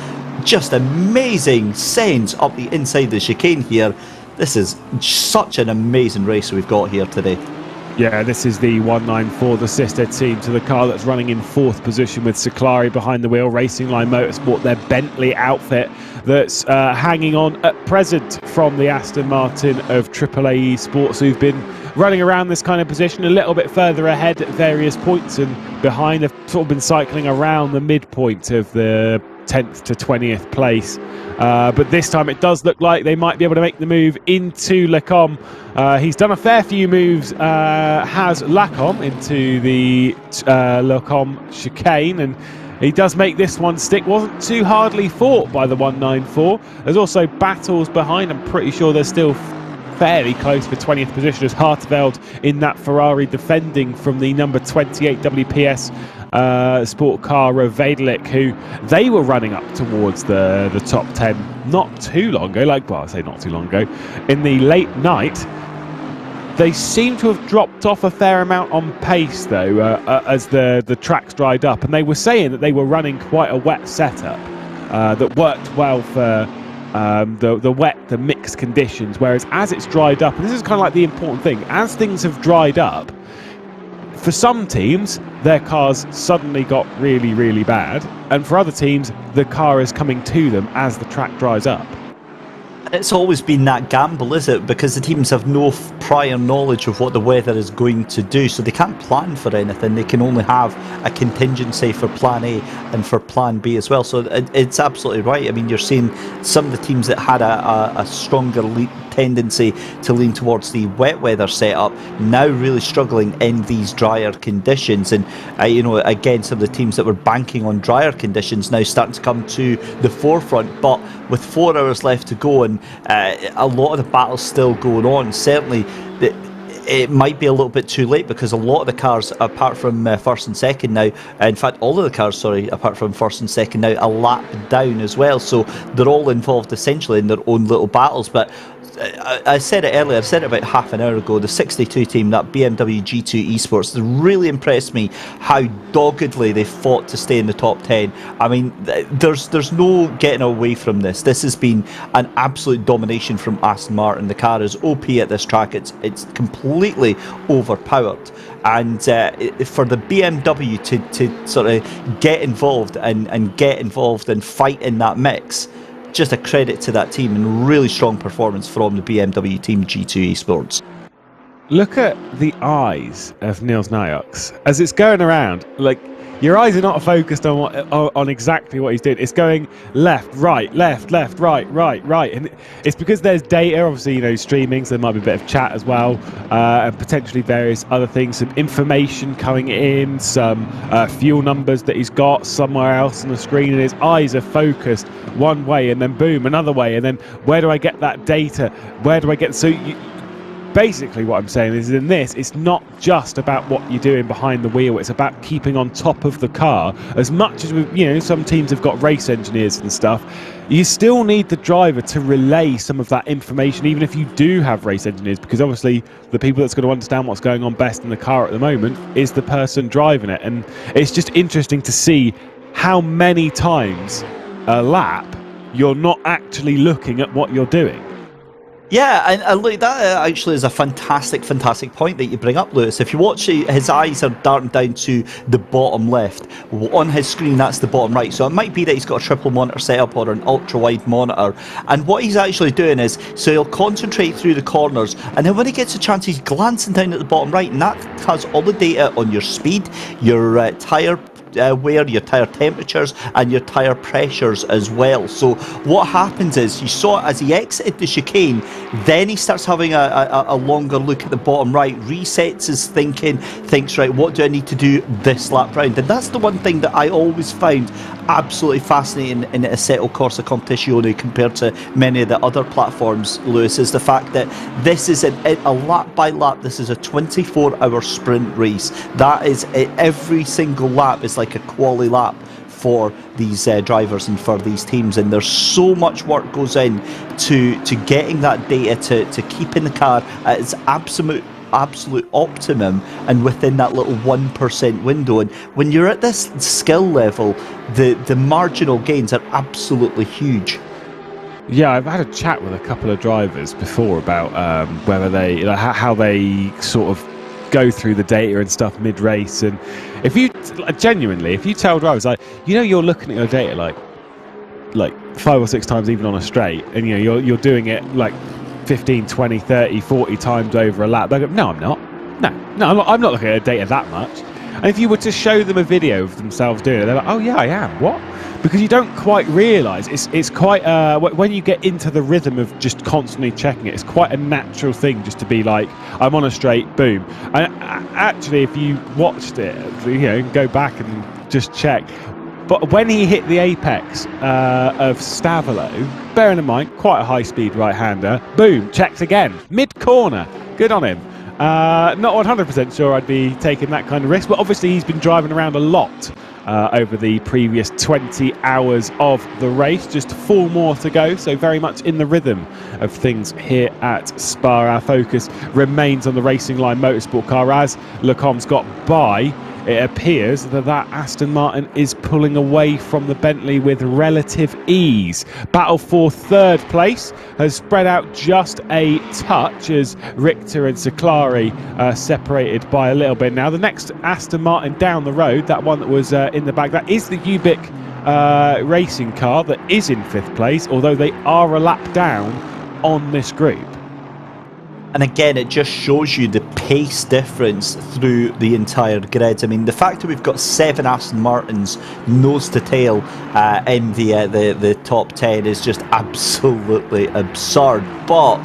just amazing sends up the inside of the chicane here. This is such an amazing race we've got here today. Yeah, this is the 194, the sister team to the car that's running in 4th position with Saklari behind the wheel. Racing Line Motorsport, their Bentley outfit that's hanging on at present from the Aston Martin of AAA Sports, who've been running around this kind of position a little bit further ahead at various points, and behind they've sort of been cycling around the midpoint of the 10th to 20th place. But this time it does look like they might be able to make the move into Lecombe. He's done a fair few moves, has Lacombe, into the Lecombe chicane, and he does make this one stick. Wasn't too hardly fought by the 194. There's also battles behind. I'm pretty sure they're still fairly close for 20th position as Harteveld in that Ferrari defending from the number 28 WPS sport car Rovedlik, who they were running up towards the top 10 not too long ago, I say not too long ago, in the late night. They seem to have dropped off a fair amount on pace, though, as the tracks dried up. And they were saying that they were running quite a wet setup that worked well for the mixed conditions. Whereas as it's dried up, and this is kind of like the important thing, as things have dried up, for some teams, their cars suddenly got really, really bad. And for other teams, the car is coming to them as the track dries up. It's always been that gamble, is it? Because the teams have no prior knowledge of what the weather is going to do, so they can't plan for anything. They can only have a contingency for plan A and for plan B as well. So it's absolutely right. I mean, you're seeing some of the teams that had a stronger tendency to lean towards the wet weather setup now really struggling in these drier conditions. And again, some of the teams that were banking on drier conditions now starting to come to the forefront. But with 4 hours left to go and a lot of the battles still going on, certainly it might be a little bit too late, because a lot of the cars, apart from first and second now, in fact all of the cars, apart from first and second now, a lap down as well. So they're all involved essentially in their own little battles. But I said it earlier, I said it about half an hour ago, the 62 team, that BMW G2 Esports, they really impressed me how doggedly they fought to stay in the top 10. I mean, there's no getting away from this. This has been an absolute domination from Aston Martin. The car is OP at this track. It's completely overpowered. And for the BMW to sort of get involved and fight in that mix, just a credit to that team, and really strong performance from the BMW team G2 Esports. Look at the eyes of Niels Nyox as it's going around. Like, your eyes are not focused on exactly what he's doing. It's going left, right, right. And it's because there's data, obviously, streaming, so there might be a bit of chat as well, and potentially various other things, some information coming in, some fuel numbers that he's got somewhere else on the screen, and his eyes are focused one way, and then boom, another way, and then where do I get that data? Where do I get... Basically what I'm saying is, in this, it's not just about what you're doing behind the wheel, it's about keeping on top of the car. As much as some teams have got race engineers and stuff, you still need the driver to relay some of that information, even if you do have race engineers, because obviously the people that's going to understand what's going on best in the car at the moment is the person driving it. And it's just interesting to see how many times a lap you're not actually looking at what you're doing. Yeah, and look, that actually is a fantastic point that you bring up, Lewis. If you watch, his eyes are darting down to the bottom left. On his screen, that's the bottom right. So it might be that he's got a triple monitor setup or an ultra-wide monitor. And what he's actually doing is, so he'll concentrate through the corners, and then when he gets a chance, he's glancing down at the bottom right, and that has all the data on your speed, your tyre wear, your tyre temperatures, and your tyre pressures as well. So what happens is, you saw as he exited the chicane, then he starts having a longer look at the bottom right, resets his thinking, thinks, right, what do I need to do this lap round? And that's the one thing that I always found absolutely fascinating in Assetto Corsa Competizione compared to many of the other platforms, Lewis, is the fact that this is a lap by lap, this is a 24-hour sprint race. That is, every single lap is like a quali lap for these drivers and for these teams, and there's so much work goes in to getting that data to keeping the car at its absolute optimum and within that little 1% window. And when you're at this skill level, the marginal gains are absolutely huge. Yeah, I've had a chat with a couple of drivers before about whether they, how they sort of go through the data and stuff mid-race. And if you genuinely, if you tell drivers, like, you're looking at your data like 5 or 6 times even on a straight, and you're doing it like 15, 20, 30, 40 times over a lap, they go, no, I'm not. No, I'm not looking at data that much. And if you were to show them a video of themselves doing it, they're like, oh yeah, I am. What? Because you don't quite realise, it's quite, when you get into the rhythm of just constantly checking it, it's quite a natural thing just to be like, I'm on a straight, boom. And actually, if you watched it, go back and just check. But when he hit the apex of Stavolo, bearing in mind, quite a high-speed right-hander, boom, checks again, mid-corner. Good on him. Not 100% sure I'd be taking that kind of risk, but obviously he's been driving around a lot over the previous 20 hours of the race. Just 4 more to go, so very much in the rhythm of things here at Spa. Our focus remains on the Racing Line Motorsport car. As Lecombe's got by, it appears that Aston Martin is pulling away from the Bentley with relative ease. Battle for 3rd place has spread out just a touch as Richter and Seclari separated by a little bit. Now the next Aston Martin down the road, that one that was in the back, that is the Ubik racing car that is in 5th place, although they are a lap down on this group. And again, it just shows you the pace difference through the entire grid. I mean, the fact that we've got 7 Aston Martins nose to tail in the top 10 is just absolutely absurd. But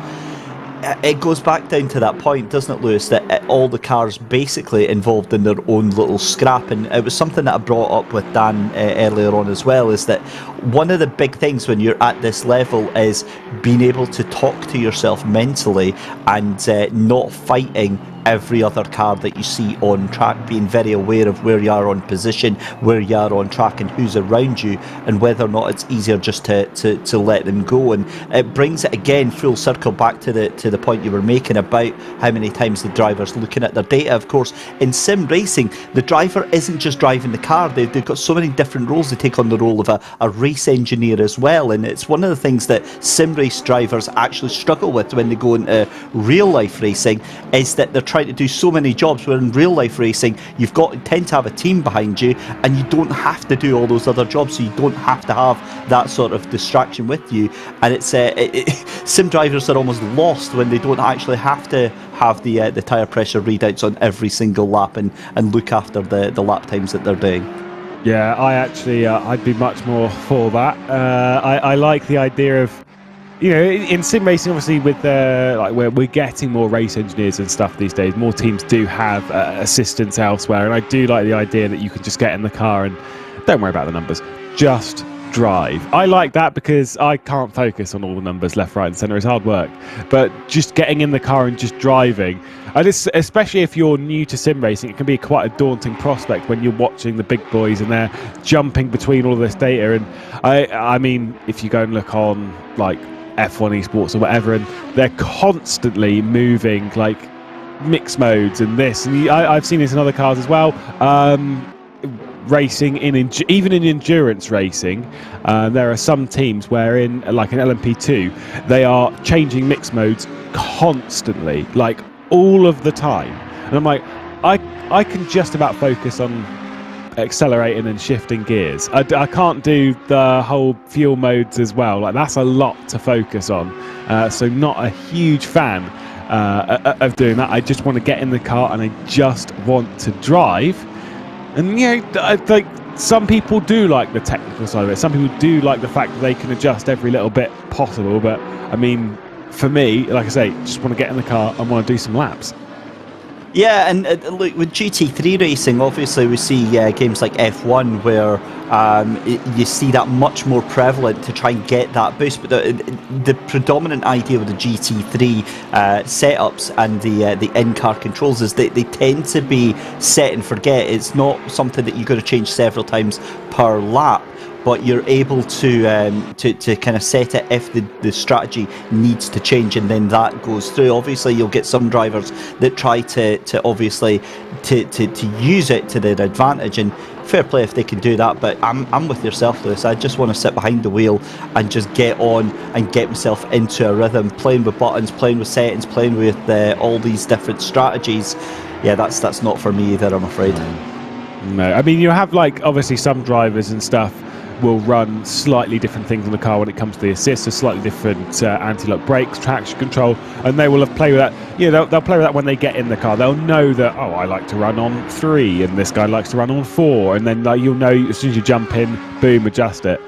it goes back down to that point, doesn't it, Lewis, that all the cars basically involved in their own little scrap. And it was something that I brought up with Dan earlier on as well, is that one of the big things when you're at this level is being able to talk to yourself mentally and not fighting every other car that you see on track, being very aware of where you are on position, where you are on track and who's around you, and whether or not it's easier just to let them go. And it brings it again full circle back to the point you were making about how many times the driver's looking at their data. Of course, in sim racing, the driver isn't just driving the car. They've got so many different roles. They take on the role of a race engineer as well, and it's one of the things that sim race drivers actually struggle with when they go into real life racing, is that they're trying to do so many jobs, where in real life racing you've tend to have a team behind you and you don't have to do all those other jobs, so you don't have to have that sort of distraction with you. And it's sim drivers are almost lost when they don't actually have to have the tyre pressure readouts on every single lap and look after the lap times that they're doing. Yeah, I'd be much more for that. I like the idea of, you know, in sim racing, obviously, with like we're getting more race engineers and stuff these days. More teams do have assistants elsewhere, and I do like the idea that you can just get in the car and don't worry about the numbers, just drive. I like that because I can't focus on all the numbers left, right, and centre. It's hard work, but just getting in the car and just driving. Especially if you're new to sim racing, it can be quite a daunting prospect when you're watching the big boys and they're jumping between all of this data. And I mean, if you go and look on like F1 esports or whatever, and they're constantly moving like mixed modes and this, and I've seen this in other cars as well. Racing even in endurance racing, there are some teams where in like an LMP2 they are changing mixed modes constantly, like all of the time, and I'm like, I can just about focus on accelerating and shifting gears. I can't do the whole fuel modes as well. Like, that's a lot to focus on, so not a huge fan of doing that. I just want to get in the car and I just want to drive. And you know, like, some people do like the technical side of it. Some people do like the fact that they can adjust every little bit possible. But I mean, for me, like I say, just want to get in the car and want to do some laps. Yeah, and look, with GT3 racing, obviously we see games like F1 where you see that much more prevalent to try and get that boost. But the predominant idea with the GT3 setups and the in-car controls is that they tend to be set and forget. It's not something that you've got to change several times per lap, but you're able to kind of set it if the strategy needs to change, and then that goes through. Obviously, you'll get some drivers that try to obviously to use it to their advantage, and fair play if they can do that. But I'm with yourself, Lewis. I just want to sit behind the wheel and just get on and get myself into a rhythm, playing with buttons, playing with settings, playing with all these different strategies. Yeah, that's not for me either, I'm afraid. No, I mean, you have, like, obviously some drivers and stuff will run slightly different things on the car when it comes to the assist, so slightly different anti-lock brakes, traction control, and they will have play with that. You know, they'll play with that when they get in the car. They'll know that, oh, I like to run on 3 and this guy likes to run on 4, and then you'll know as soon as you jump in, boom, adjust it.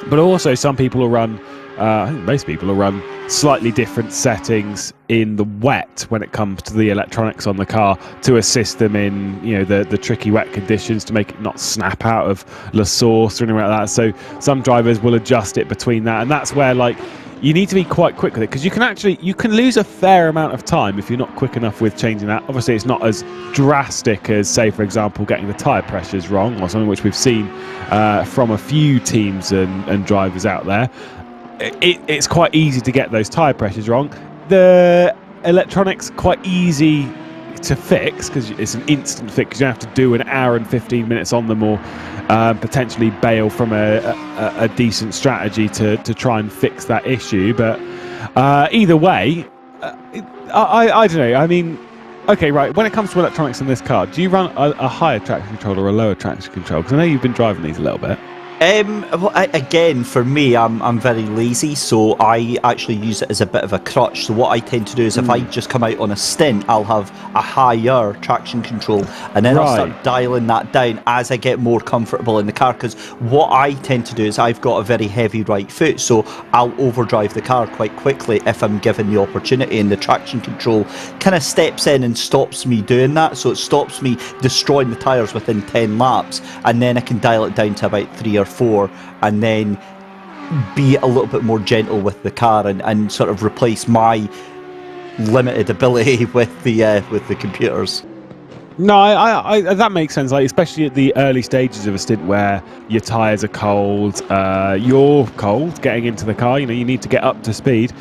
But also some people will run, I think most people will run slightly different settings in the wet when it comes to the electronics on the car to assist them in, you know, the tricky wet conditions, to make it not snap out of the source or anything like that. So some drivers will adjust it between that, and that's where, like, you need to be quite quick with it, because you can lose a fair amount of time if you're not quick enough with changing that. Obviously, it's not as drastic as, say, for example, getting the tyre pressures wrong, or something which we've seen from a few teams and drivers out there. It's quite easy to get those tyre pressures wrong. The electronics quite easy to fix, because it's an instant fix. You don't have to do an hour and 15 minutes on them, or potentially bail from a decent strategy to try and fix that issue. But either way, I don't know. I mean, okay, right, when it comes to electronics in this car, do you run a higher traction control or a lower traction control? Because I know you've been driving these a little bit. Well, again, for me, I'm very lazy, so I actually use it as a bit of a crutch. So what I tend to do is if I just come out on a stint, I'll have a higher traction control, and then I'll start dialing that down as I get more comfortable in the car. Because what I tend to do is I've got a very heavy right foot, so I'll overdrive the car quite quickly if I'm given the opportunity, and the traction control kind of steps in and stops me doing that. So it stops me destroying the tyres within 10 laps, and then I can dial it down to about 3 or 4, and then be a little bit more gentle with the car, and sort of replace my limited ability with the computers. No, I that makes sense. Like, especially at the early stages of a stint where your tyres are cold, you're cold getting into the car. You know, you need to get up to speed.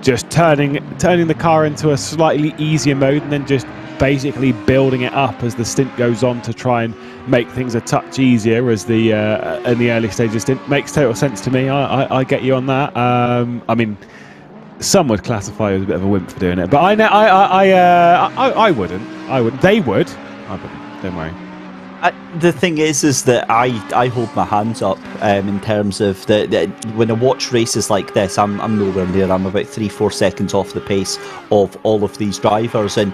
Just turning the car into a slightly easier mode, and then just basically building it up as the stint goes on to try and make things a touch easier as the in the early stages of stint makes total sense to me. I get you on that. I mean, some would classify you as a bit of a wimp for doing it, but I wouldn't. They would. I wouldn't. Don't worry. The thing is that I hold my hands up in terms of the when I watch races like this, I'm nowhere near. I'm about 3-4 seconds off the pace of all of these drivers, and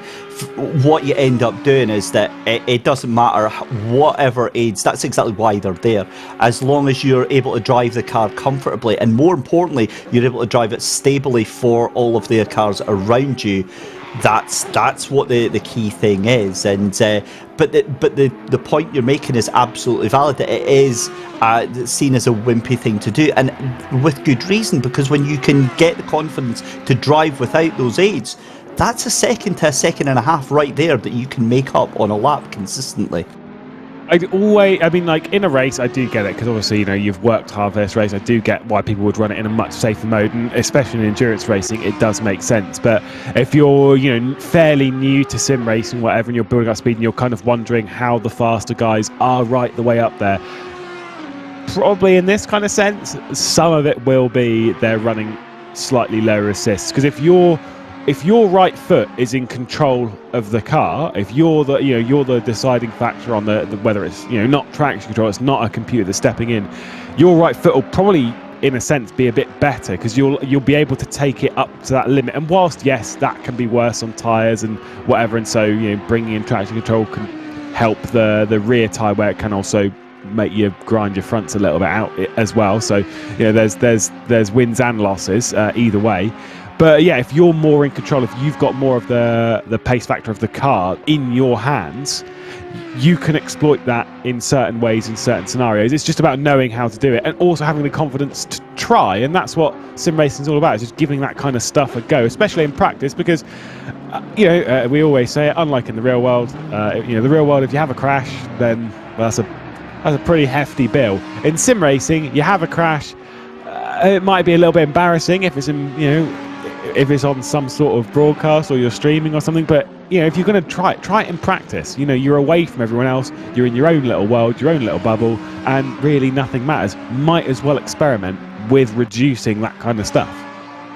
what you end up doing is that it doesn't matter whatever aids. That's exactly why they're there. As long as you're able to drive the car comfortably, and more importantly, you're able to drive it stably for all of the cars around you. That's what the key thing is, and but the point you're making is absolutely valid. It is seen as a wimpy thing to do, and with good reason, because when you can get the confidence to drive without those aids, that's a second to a second and a half right there that you can make up on a lap consistently. I mean, like, in a race, I do get it, because obviously, you know, you've worked hard for this race. I do get why people would run it in a much safer mode, and especially in endurance racing, it does make sense. But if you're, you know, fairly new to sim racing, whatever, and you're building up speed, and you're kind of wondering how the faster guys are right the way up there, probably in this kind of sense, some of it will be they're running slightly lower assists. Because if your right foot is in control of the car, if you're the deciding factor on the whether it's, you know, not traction control, it's not a computer that's stepping in, your right foot will probably, in a sense, be a bit better, because you'll be able to take it up to that limit. And whilst, yes, that can be worse on tyres and whatever, and so, you know, bringing in traction control can help the rear tyre, where it can also make you grind your fronts a little bit out as well. So, you know, there's wins and losses either way. But yeah, if you're more in control, if you've got more of the pace factor of the car in your hands, you can exploit that in certain ways, in certain scenarios. It's just about knowing how to do it, and also having the confidence to try. And that's what sim racing is all about, is just giving that kind of stuff a go, especially in practice, because we always say it, unlike in the real world, the real world, if you have a crash, then that's a pretty hefty bill. In sim racing, you have a crash, it might be a little bit embarrassing if it's if it's on some sort of broadcast or you're streaming or something, but, you know, if you're going to try it in practice, you know, you're away from everyone else, you're in your own little world, your own little bubble, and really nothing matters. Might as well experiment with reducing that kind of stuff.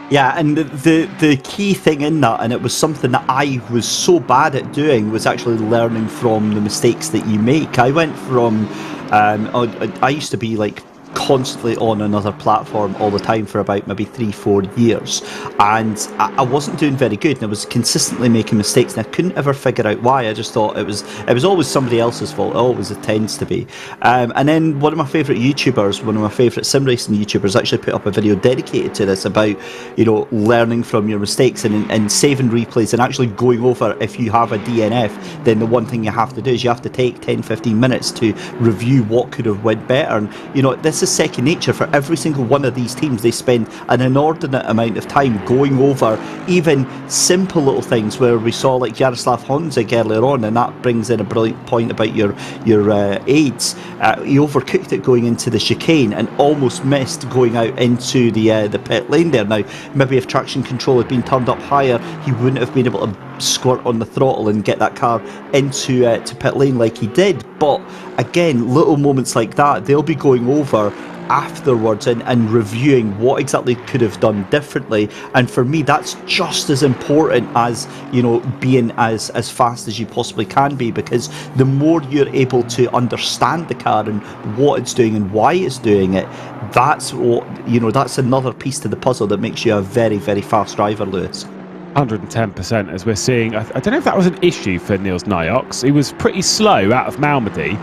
Yeah, and the key thing in that, and it was something that I was so bad at doing, was actually learning from the mistakes that you make. I went from, I used to be like constantly on another platform all the time for about maybe 3-4 years, and I wasn't doing very good, and I was consistently making mistakes, and I couldn't ever figure out why. I just thought it was always somebody else's fault. It tends to be. And then one of my favourite YouTubers, one of my favourite sim racing YouTubers, actually put up a video dedicated to this about, you know, learning from your mistakes and saving replays, and actually going over, if you have a DNF, then the one thing you have to do is you have to take 10-15 minutes to review what could have went better. And, you know, this is second nature for every single one of these teams. They spend an inordinate amount of time going over even simple little things, where we saw like Jaroslav Honzig earlier on, and that brings in a brilliant point about your aids. He overcooked it going into the chicane and almost missed going out into the pit lane there. Now, maybe if traction control had been turned up higher, he wouldn't have been able to squirt on the throttle and get that car into to pit lane like he did. But again, little moments like that, they'll be going over afterwards and reviewing what exactly could have done differently. And for me, that's just as important as, you know, being as fast as you possibly can be, because the more you're able to understand the car and what it's doing and why it's doing it, that's what, you know, that's another piece to the puzzle that makes you a very, very fast driver, Lewis. 110%, as we're seeing. I don't know if that was an issue for Niels Nyox. He was pretty slow out of Malmedy.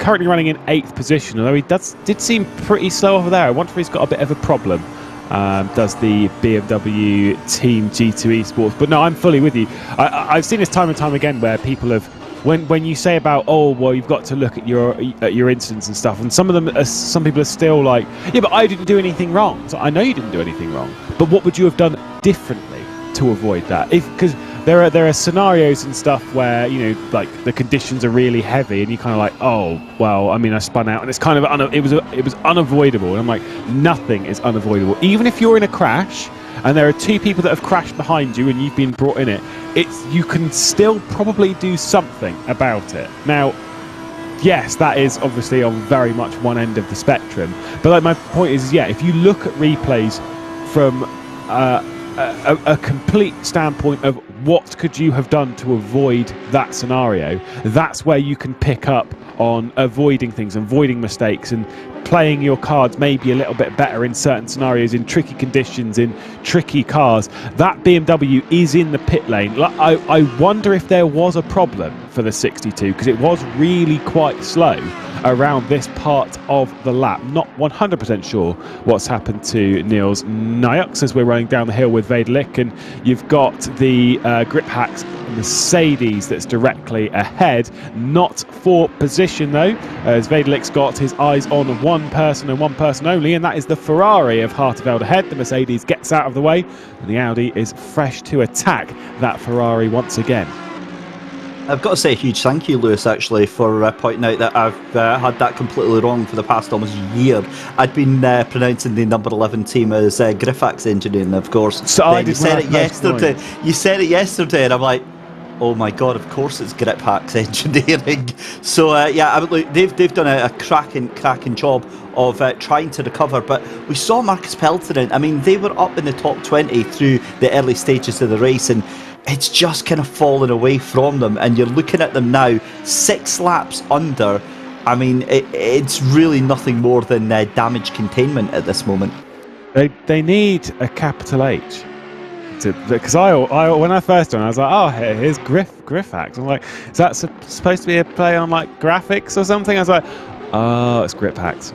Currently running in 8th position, although he did seem pretty slow over there. I wonder if he's got a bit of a problem. Does the BMW team G2 Esports. But no, I'm fully with you. I've seen this time and time again where people have, when you say about, oh well, you've got to look at your incidents and stuff, and some people are still like, yeah, but I didn't do anything wrong. So I know you didn't do anything wrong, but what would you have done differently to avoid that? Because there are scenarios and stuff where, you know, like the conditions are really heavy and you kind of like, oh well, I mean, I spun out and it's kind of it was unavoidable. And I'm like, nothing is unavoidable. Even if you're in a crash and there are two people that have crashed behind you and you've been brought in it, you can still probably do something about it. Now, yes, that is obviously on very much one end of the spectrum, but like my point is, yeah, if you look at replays from a complete standpoint of what could you have done to avoid that scenario, that's where you can pick up on avoiding things, avoiding mistakes, and playing your cards maybe a little bit better in certain scenarios, in tricky conditions, in tricky cars. That BMW is in the pit lane. I wonder if there was a problem for the 62, because it was really quite slow around this part of the lap. Not 100% sure what's happened to Niels Nyox as we're running down the hill with Vedelic, and you've got the grip hacks Mercedes that's directly ahead, not for position though, as Vedelic's got his eyes on one person and one person only, and that is the Ferrari of Hartevelde ahead. The Mercedes gets out of the way and the Audi is fresh to attack that Ferrari once again. I've got to say a huge thank you, Lewis, actually, for pointing out that I've had that completely wrong for the past almost year. I'd been pronouncing the number 11 team as Griffax Engineering, of course. So I did. You said it yesterday. You said it yesterday, and I'm like, oh my god, of course it's Grip Hacks Engineering. So yeah, I mean, look, they've done a cracking job of trying to recover. But we saw Marcus Peltonen. I mean, they were up in the top 20 through the early stages of the race, and it's just kind of fallen away from them. And you're looking at them now, 6 laps under. I mean, it's really nothing more than damage containment at this moment. They need a capital H. Because I when I first done, I was like, oh, here's Griffax. I'm like, is that supposed to be a play on like graphics or something? I was like, oh, it's Griffax.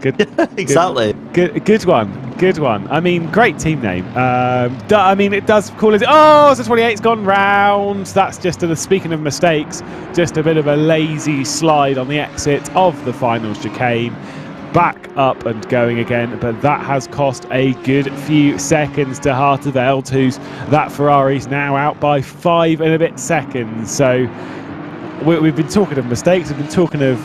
Good, exactly. Good one. I mean, great team name. I mean, it does call it. Oh, so 28's gone round. That's just speaking of mistakes, just a bit of a lazy slide on the exit of the final chicane. Back up and going again, but that has cost a good few seconds to Hartevelde, who's that Ferrari's now out by 5 and a bit seconds. So we've been talking of mistakes, we've been talking of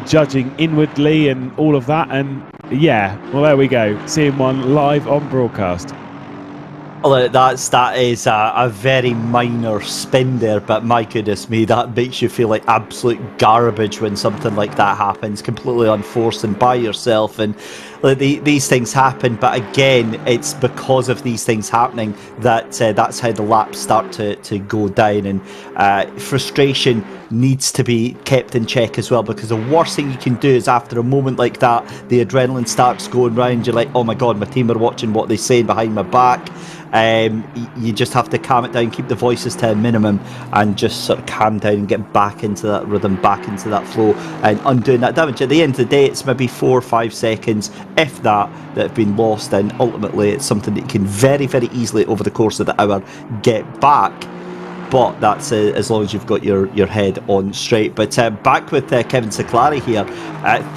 judging inwardly and all of that, and yeah, well, there we go, seeing one live on broadcast. Well, that is a very minor spin there, but my goodness me, that makes you feel like absolute garbage when something like that happens, completely unforced and by yourself. And these things happen, but again, it's because of these things happening that that's how the laps start to go down. And frustration needs to be kept in check as well, because the worst thing you can do is after a moment like that, the adrenaline starts going round. You're like, oh my god, my team are watching what they're saying behind my back. You just have to calm it down, keep the voices to a minimum, and just sort of calm down and get back into that rhythm, back into that flow, and undoing that damage. At the end of the day, it's maybe 4 or 5 seconds, if that have been lost, and ultimately it's something that you can very, very easily over the course of the hour get back. but that's as long as you've got your head on straight. But back with Kevin Siclari here,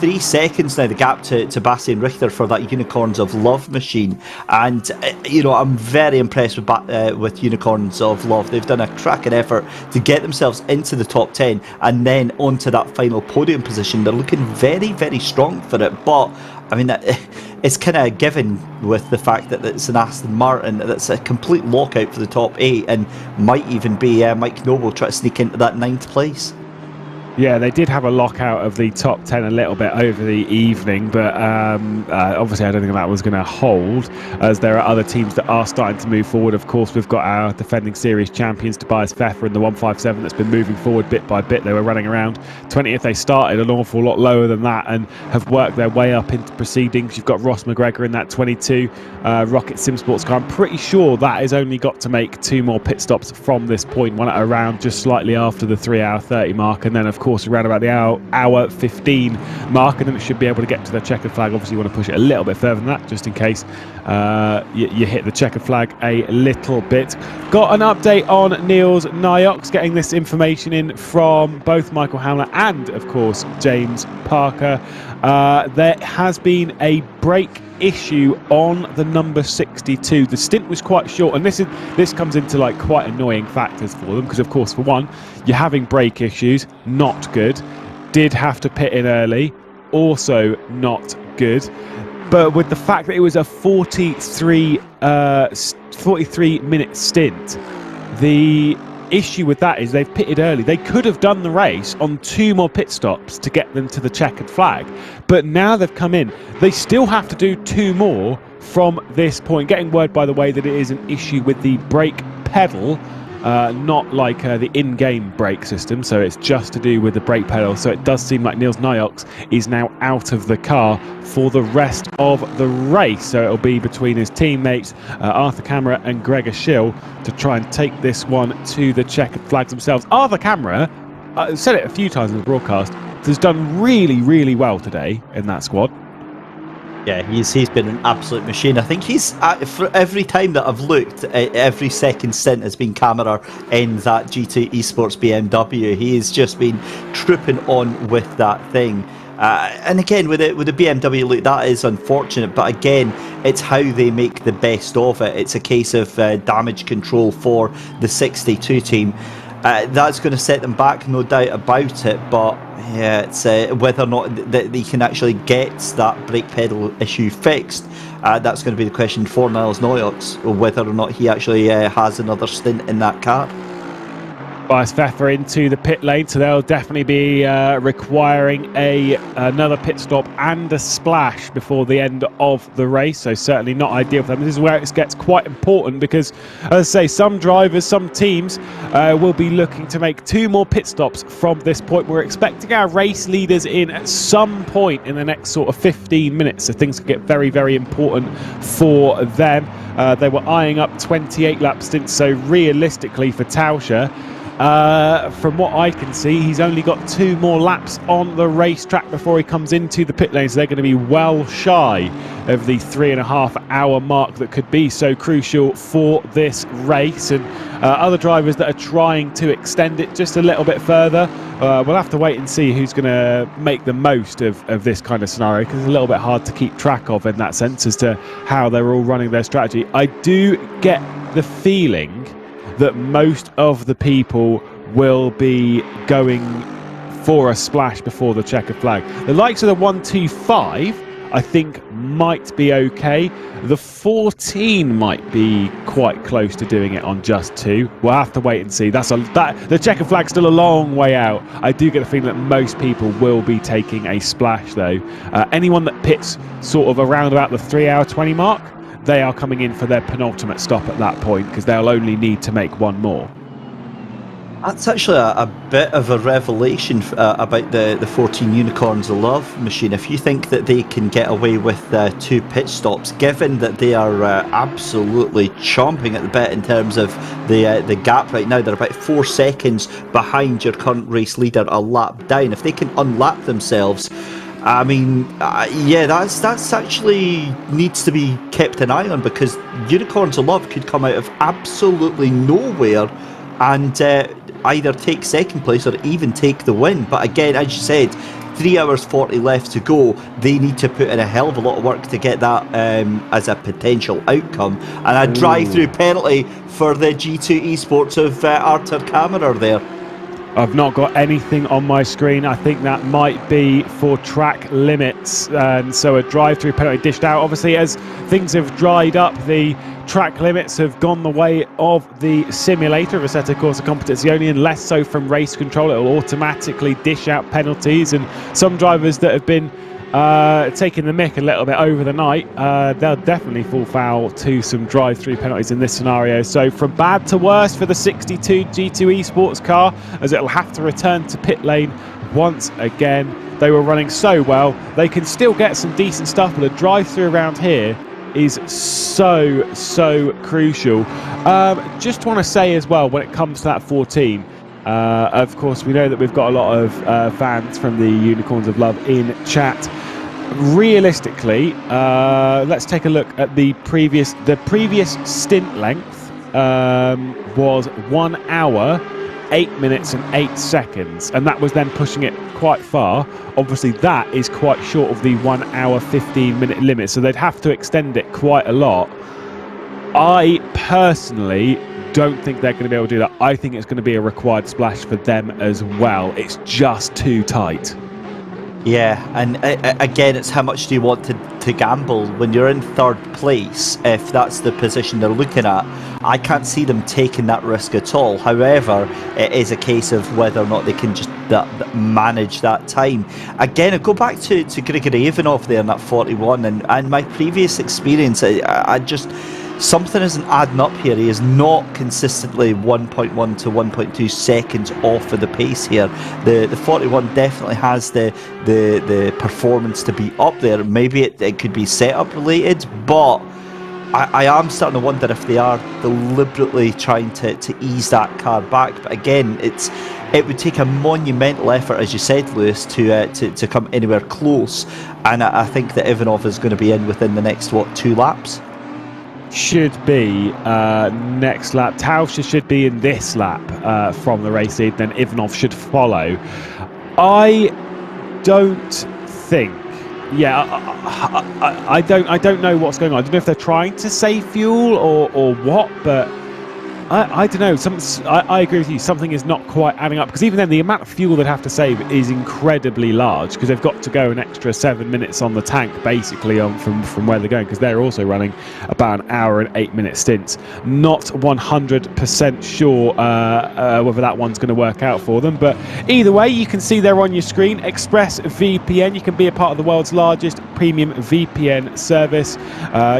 3 seconds now the gap to Bastian Richter for that Unicorns of Love machine, and I'm very impressed with Unicorns of Love. They've done a cracking effort to get themselves into the top 10 and then onto that final podium position. They're looking very, very strong for it, but I mean, it's kind of given with the fact that it's an Aston Martin that's a complete lockout for the top 8 and might even be Mike Noble trying to sneak into that 9th place. Yeah, they did have a lockout of the top 10 a little bit over the evening, but obviously I don't think that was going to hold, as there are other teams that are starting to move forward. Of course, we've got our defending series champions, Tobias Pfeffer, in the 157 that's been moving forward bit by bit. They were running around 20th. They started an awful lot lower than that and have worked their way up into proceedings. You've got Ross McGregor in that 22 Rocket Sim Sports car. I'm pretty sure that has only got to make 2 more pit stops from this point, one at around just slightly after the 3 hour 30 mark, and then of course around about the hour 15 mark, and then it should be able to get to the checkered flag. Obviously you want to push it a little bit further than that, just in case you hit the checkered flag a little bit. Got an update on Niels Nyox, getting this information in from both Michael Hamler and of course James Parker. There has been a brake issue on the number 62. The stint was quite short, and this comes into like quite annoying factors for them, because of course, for one, you're having brake issues, not good. Did have to pit in early, also not good. But with the fact that it was a 43 minute stint, the issue with that is they've pitted early. They could have done the race on 2 more pit stops to get them to the checkered flag, but now they've come in, they still have to do 2 more from this point. Getting word, by the way, that it is an issue with the brake pedal, not like the in-game brake system, so it's just to do with the brake pedal. So it does seem like Niels Nyox is now out of the car for the rest of the race, so it'll be between his teammates Arthur Camara and Gregor Schill to try and take this one to the checkered flags themselves. Arthur Camara, I've said it a few times in the broadcast, has done really, really well today in that squad. Yeah, he's been an absolute machine. I think he's, for every time that I've looked, every second stint has been Camera in that GT Esports BMW. He has just been trooping on with that thing. And again, with the BMW, look, that is unfortunate, but again, it's how they make the best of it. It's a case of damage control for the 62 team. That's going to set them back, no doubt about it, but yeah, it's whether or not they can actually get that brake pedal issue fixed. That's going to be the question for Niels Nyox, or whether or not he actually has another stint in that car. Tobias Pfeffer into the pit lane, so they'll definitely be requiring another pit stop and a splash before the end of the race, so certainly not ideal for them. This is where it gets quite important, because as I say, some drivers, some teams will be looking to make 2 more pit stops from this point. We're expecting our race leaders in at some point in the next sort of 15 minutes, so things could get very, very important for them. They were eyeing up 28 lap stints, so realistically for Tauscher, from what I can see, he's only got 2 more laps on the racetrack before he comes into the pit lane, so they're going to be well shy of the 3.5 hour mark that could be so crucial for this race. And other drivers that are trying to extend it just a little bit further, we'll have to wait and see who's going to make the most of this kind of scenario, because it's a little bit hard to keep track of in that sense as to how they're all running their strategy. I do get the feeling that most of the people will be going for a splash before the checkered flag. The likes of the 125, I think, might be okay. The 14 might be quite close to doing it on just 2. We'll have to wait and see. The checkered flag's still a long way out. I do get a feeling that most people will be taking a splash, though. Anyone that pits sort of around about the 3 hour 20 mark, they are coming in for their penultimate stop at that point, because they'll only need to make 1 more. That's actually a bit of a revelation about the 14 Unicorns of Love machine. If you think that they can get away with 2 pit stops, given that they are absolutely chomping at the bit in terms of the gap right now, they're about 4 seconds behind your current race leader, a lap down. If they can unlap themselves, I mean, yeah, that's actually needs to be kept an eye on, because Unicorns of Love could come out of absolutely nowhere and either take second place or even take the win. But again, as you said, 3 hours 40 left to go. They need to put in a hell of a lot of work to get that as a potential outcome. And a drive-through penalty for the G2 Esports of Artur Kammerer there. I've not got anything on my screen. I think that might be for track limits. And so a drive-through penalty dished out. Obviously, as things have dried up, the track limits have gone the way of the simulator of Assetto Corsa Competizione, and less so from race control. It will automatically dish out penalties, and some drivers that have been taking the mick a little bit over the night, they'll definitely fall foul to some drive-through penalties in this scenario. So from bad to worse for the 62 G2 Esports car, as it'll have to return to pit lane once again. They were running so well. They can still get some decent stuff, but a drive-through around here is so crucial. Just want to say as well, when it comes to that 14, of course we know that we've got a lot of fans from the Unicorns of Love in chat. Realistically, let's take a look at the previous stint length was 1 hour 8 minutes and 8 seconds, and that was then pushing it quite far. Obviously that is quite short of the 1 hour 15 minute limit, so they'd have to extend it quite a lot. I personally don't think they're going to be able to do that. I think it's going to be a required splash for them as well. It's just too tight. Yeah, and again, it's how much do you want to gamble when you're in third place, if that's the position they're looking at. I can't see them taking that risk at all. However, it is a case of whether or not they can just manage that time. Again, I go back to Grigory Ivanov there in that 41, and my previous experience, I just... something isn't adding up here. He is not consistently 1.1 to 1.2 seconds off of the pace here. The 41 definitely has the performance to be up there. Maybe it could be setup related, but I am starting to wonder if they are deliberately trying to ease that car back. But again, it would take a monumental effort, as you said, Lewis, to come anywhere close. And I think that Ivanov is going to be in within the next 2 laps. Should be next lap. Tauscher should be in this lap from the race lead, then Ivanov should follow. I don't think. Yeah, I don't know what's going on. I don't know if they're trying to save fuel or what, but I don't know. I agree with you. Something is not quite adding up, because even then, the amount of fuel they'd have to save is incredibly large, because they've got to go an extra 7 minutes on the tank, basically, from where they're going, because they're also running about an hour and 8 minute stints. Not 100% sure whether that one's going to work out for them, but either way, you can see there on your screen, ExpressVPN. You can be a part of the world's largest premium VPN service.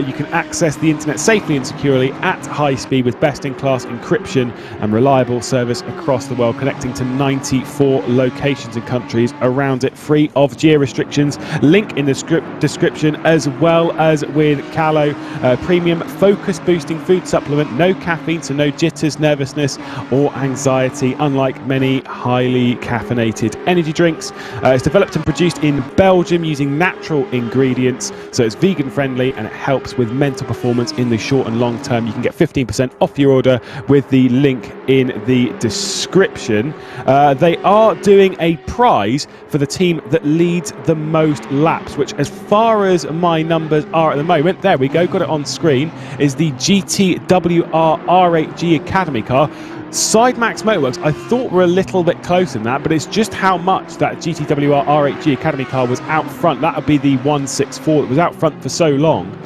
You can access the internet safely and securely at high speed with best-in-class encryption and reliable service across the world, connecting to 94 locations and countries around it, free of geo restrictions. Link in the description, as well as with Calo, premium focus boosting food supplement. No caffeine, so no jitters, nervousness or anxiety, unlike many highly caffeinated energy drinks. It's developed and produced in Belgium using natural ingredients, so it's vegan friendly and it helps with mental performance in the short and long term. You can get 15% off your order with the link in the description. They are doing a prize for the team that leads the most laps, which, as far as my numbers are at the moment, there we go, got it on screen, is the GTWR R8G Academy car. Sidemax Motorworks, I thought were a little bit close in that, but it's just how much that GTWR R8G Academy car was out front. That would be the 164 that was out front for so long.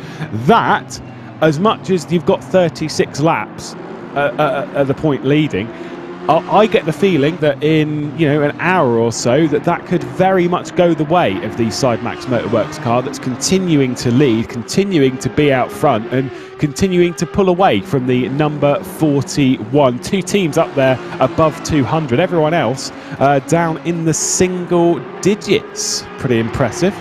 That, as much as you've got 36 laps at the point leading, I get the feeling that in an hour or so that could very much go the way of the Sidemax Motorworks car that's continuing to lead, continuing to be out front, and continuing to pull away from the number 41. 2 teams up there above 200. Everyone else down in the single digits. Pretty impressive.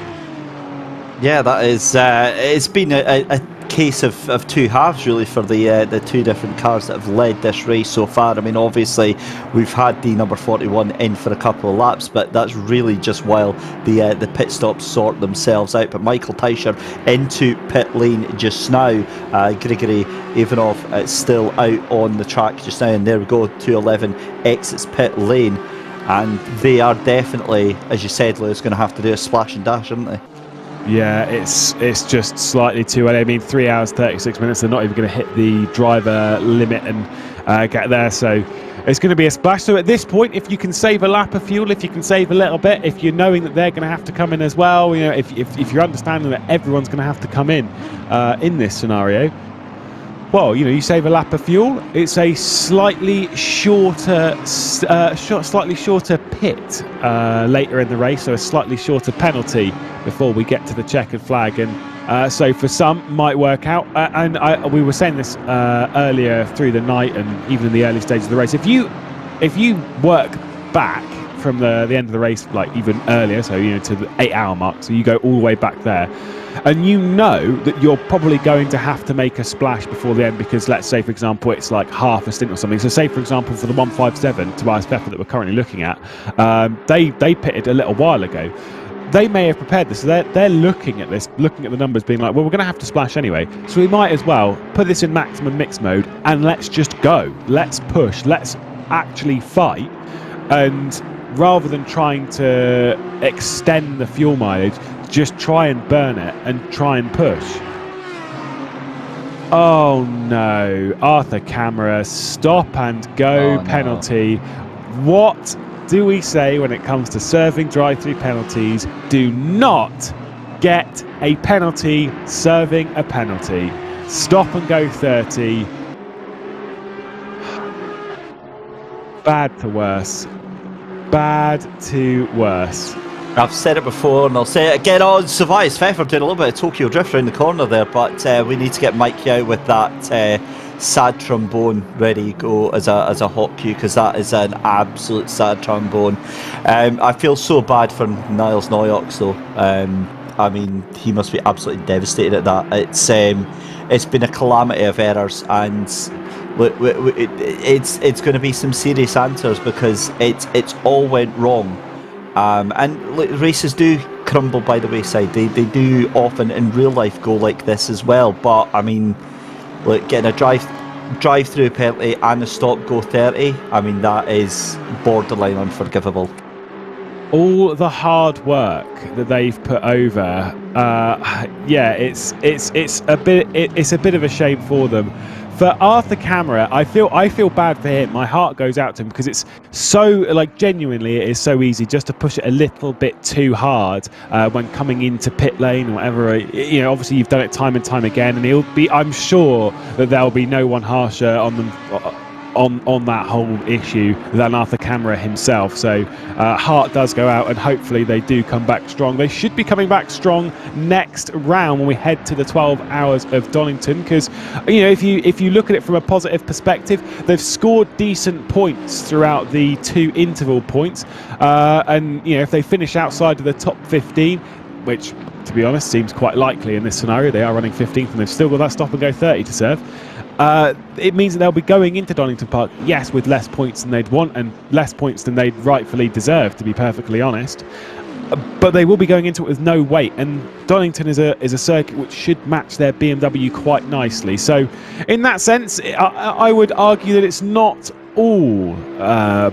Yeah, that is. It's been a case of two halves really for the two different cars that have led this race so far. I mean, obviously we've had the number 41 in for a couple of laps, but that's really just while the pit stops sort themselves out. But Michael Teicher into pit lane just now. Grigory Ivanov still out on the track just now, and there we go, 211 exits pit lane, and they are definitely, as you said, Lewis, going to have to do a splash and dash, aren't they? Yeah, it's just slightly too early. I mean, 3 hours 36 minutes. They're not even going to hit the driver limit and get there. So it's going to be a splash. So at this point, if you can save a lap of fuel, if you can save a little bit, if you're knowing that they're going to have to come in as well, you know, if you're understanding that everyone's going to have to come in this scenario, well, you know, you save a lap of fuel. It's a slightly shorter pit later in the race, so a slightly shorter penalty before we get to the checkered flag. And so for some, might work out. We were saying this earlier through the night and even in the early stages of the race. If you work back from the end of the race, like even earlier, so you know, to the 8-hour mark, so you go all the way back there, and you know that you're probably going to have to make a splash before the end, because let's say, for example, it's like half a stint or something. So say, for example, for the 157 Tobias Pfeffer that we're currently looking at, they pitted a little while ago. They may have prepared this. So they're looking at this, looking at the numbers, being like, well, we're going to have to splash anyway, so we might as well put this in maximum mix mode and let's just go. Let's push. Let's actually fight. And rather than trying to extend the fuel mileage, just try and burn it and try and push. Oh no, Arthur Camara, stop and go penalty. No. What do we say when it comes to serving drive-through penalties? Do not get a penalty serving a penalty. Stop and go 30. Bad to worse. Bad to worse. I've said it before and I'll say it again. Oh, Tobias Pfeffer doing a little bit of Tokyo Drift around the corner there, but we need to get Mikey out with that sad trombone ready to go as a hot cue, because that is an absolute sad trombone. I feel so bad for Niles Noyox though. I mean, he must be absolutely devastated at that. It's been a calamity of errors, and it's going to be some serious answers, because it's all went wrong. And races do crumble by the wayside. They do often in real life go like this as well. But I mean, like getting a drive-through penalty and a stop go 30. I mean, that is borderline unforgivable. All the hard work that they've put over, yeah, it's a bit of a shame for them. For Arthur Camara, I feel bad for him. My heart goes out to him, because it's so, like, genuinely, it is so easy just to push it a little bit too hard when coming into pit lane or whatever. You know, obviously you've done it time and time again, and I'm sure that there'll be no one harsher on them on that whole issue than Arthur Camara himself. So heart does go out, and hopefully they do come back strong. They should be coming back strong next round when we head to the 12 hours of Donington, because you know, if you look at it from a positive perspective, they've scored decent points throughout the 2 interval points, and you know, if they finish outside of the top 15, which to be honest seems quite likely in this scenario, they are running 15th and they've still got that stop and go 30 to serve. It means that they'll be going into Donington Park, yes, with less points than they'd want and less points than they'd rightfully deserve, to be perfectly honest. But they will be going into it with no weight, and Donington is a circuit which should match their BMW quite nicely. So, in that sense, I would argue that it's not all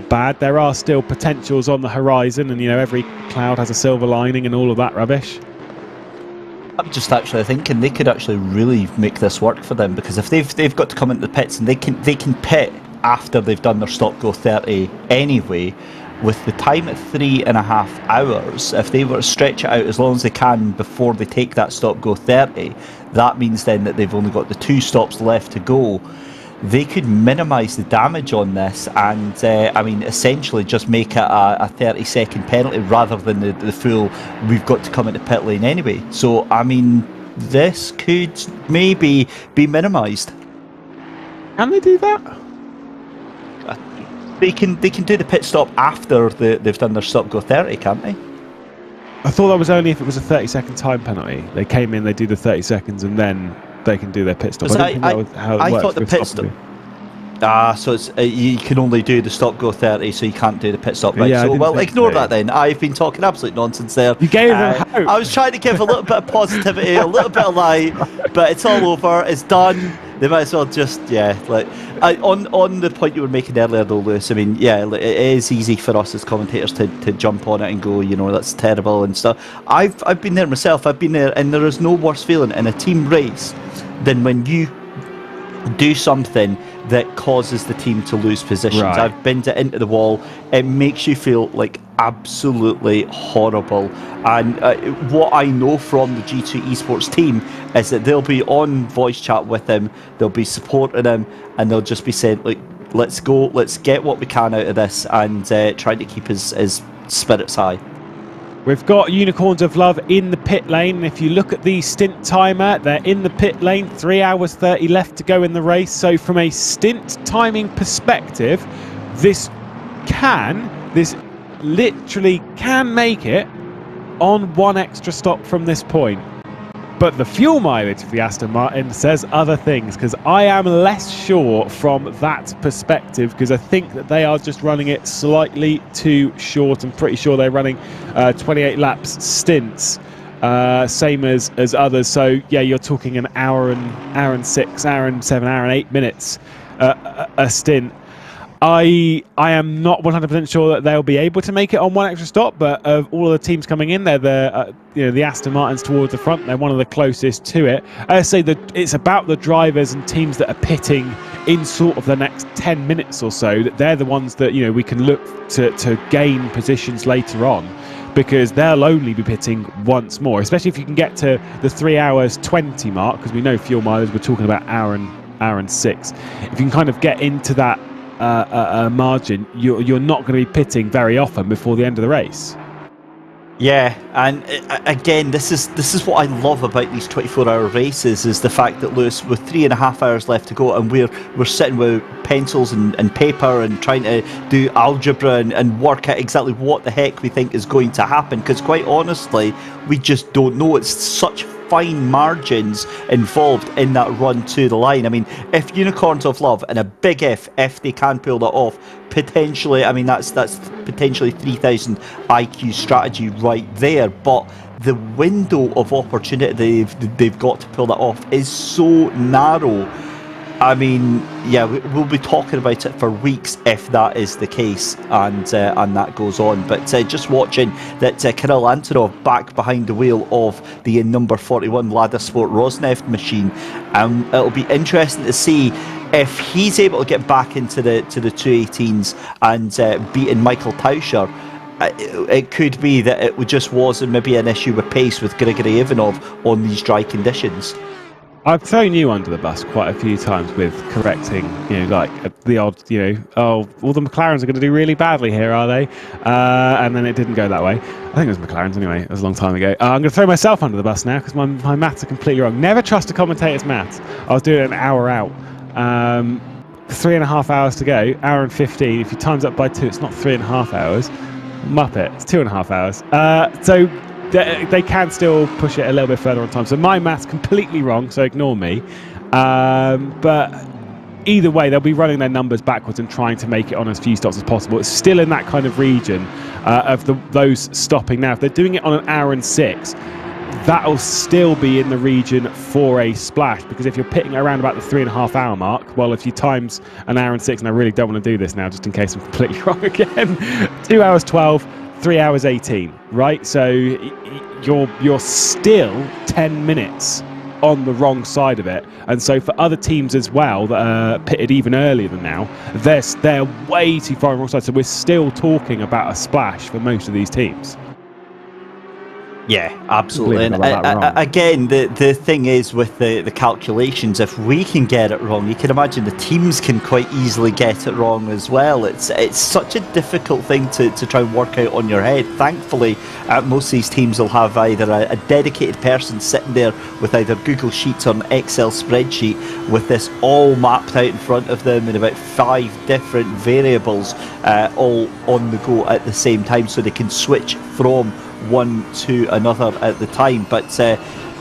bad. There are still potentials on the horizon, and you know, every cloud has a silver lining and all of that rubbish. I'm just actually thinking they could actually really make this work for them, because if they've got to come into the pits and they can pit after they've done their stop go 30 anyway, with the time at 3.5 hours, if they were to stretch it out as long as they can before they take that stop go 30, that means then that they've only got the 2 stops left to go. They could minimise the damage on this and, I mean, essentially just make it a 30-second penalty rather than the full, we've got to come into pit lane anyway. So, I mean, this could maybe be minimised. Can they do that? They can do the pit stop after they've done their stop go 30, can't they? I thought that was only if it was a 30-second time penalty. They came in, they do the 30 seconds, and then they can do their pit stop. I thought the pit stop. So it's you can only do the stop go 30, so you can't do the pit stop. Right? Yeah, so well, ignore that then. I've been talking absolute nonsense there. You gave them hope. I was trying to give a little bit of positivity, a little bit of light, but it's all over. It's done. They might as well just on the point you were making earlier though, Lewis. I mean, it is easy for us as commentators to jump on it and go, that's terrible and stuff. I've been there myself. I've been there, and there is no worse feeling in a team race than when you do something that causes the team to lose positions. Right. I've binned it into the wall. It makes you feel like absolutely horrible. And what I know from the G2 esports team is that they'll be on voice chat with him, they'll be supporting him, and they'll just be saying, like, let's go, let's get what we can out of this, and trying to keep his spirits high. We've got Unicorns of Love in the pit lane. If you look at the stint timer, they're in the pit lane, 3 hours 30 left to go in the race. So from a stint timing perspective, this literally can make it on one extra stop from this point. But the fuel mileage for the Aston Martin says other things, because I am less sure from that perspective, because I think that they are just running it slightly too short. I'm pretty sure they're running 28 laps stints, same as others. So yeah, you're talking an hour and 6, hour and 7, hour and 8 minutes a stint. I am not 100% sure that they'll be able to make it on one extra stop, but of all of the teams coming in, they're the Aston Martins towards the front. They're one of the closest to it. I say that it's about the drivers and teams that are pitting in sort of the next 10 minutes or so. That they're the ones that we can look to gain positions later on, because they'll only be pitting once more, especially if you can get to the 3 hours 20 mark, because we know fuel mileage, we're talking about hour and 6. If you can kind of get into that margin, you're not going to be pitting very often before the end of the race. Yeah, and again, this is what I love about these 24-hour races, is the fact that, Lewis, with 3.5 hours left to go, and we're sitting with pencils and paper and trying to do algebra and work out exactly what the heck we think is going to happen, because quite honestly, we just don't know. It's such fine margins involved in that run to the line. I mean, if Unicorns of Love, and a big if they can pull that off, potentially, I mean, that's potentially 3,000 IQ strategy right there, but the window of opportunity they've got to pull that off is so narrow. I mean, yeah, we'll be talking about it for weeks if that is the case, and that goes on. But just watching that Kirill Antonov back behind the wheel of the number 41 Lada Sport Rosneft machine, it'll be interesting to see if he's able to get back into the 218s and beating Michael Tauscher. It could be that it just wasn't maybe an issue with pace with Grigory Ivanov on these dry conditions. I've thrown you under the bus quite a few times with correcting, like the odd, all the McLarens are going to do really badly here, are they? And then it didn't go that way. I think it was McLarens anyway. It was a long time ago. I'm going to throw myself under the bus now because my maths are completely wrong. Never trust a commentator's maths. I was doing it an hour out. 3.5 hours to go, hour and 15. If you times up by 2, it's not 3.5 hours. Muppet, it's 2.5 hours. So they can still push it a little bit further on time. So my math's completely wrong, so ignore me. But either way, they'll be running their numbers backwards and trying to make it on as few stops as possible. It's still in that kind of region of those stopping now. If they're doing it on an hour and 6, that'll still be in the region for a splash, because if you're pitting around about the 3.5 hour mark, well, if you times an hour and 6, and I really don't want to do this now just in case I'm completely wrong again, 2 hours 12, 3 hours 18, right? So you're still 10 minutes on the wrong side of it. And so for other teams as well that are pitted even earlier than now, they're way too far on the wrong side. So we're still talking about a splash for most of these teams. Yeah, absolutely. And again, the thing is with the calculations, if we can get it wrong, you can imagine the teams can quite easily get it wrong as well. It's such a difficult thing to try and work out on your head. Thankfully, most of these teams will have either a dedicated person sitting there with either Google Sheets or an Excel spreadsheet with this all mapped out in front of them in about 5 different variables, all on the go at the same time, so they can switch from one to another at the time. But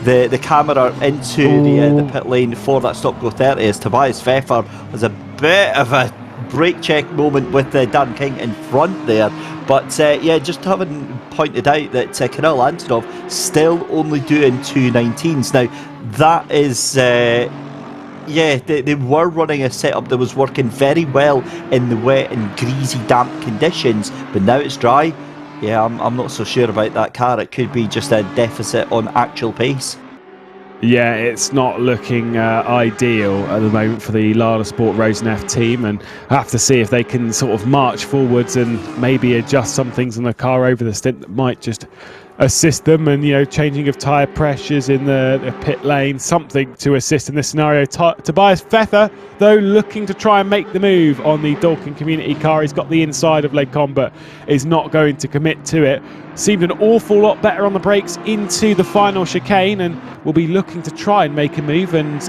the camera into the pit lane for that stop-go 30 as Tobias Pfeffer was a bit of a brake check moment with Dan King in front there. But yeah, just having pointed out that Kirill Antonov still only doing 2:19s. Now, that is... yeah, they were running a setup that was working very well in the wet and greasy, damp conditions, but now it's dry. Yeah, I'm not so sure about that car. It could be just a deficit on actual pace. Yeah, it's not looking ideal at the moment for the Lada Sport Rosenf team, and I have to see if they can sort of march forwards and maybe adjust some things on the car over the stint that might just assist them, and changing of tyre pressures in the pit lane, something to assist in this scenario. Tobias Pfeffer, though, looking to try and make the move on the Dalkin Community car. He's got the inside of Les Combes, but is not going to commit to it. Seemed an awful lot better on the brakes into the final chicane, and will be looking to try and make a move and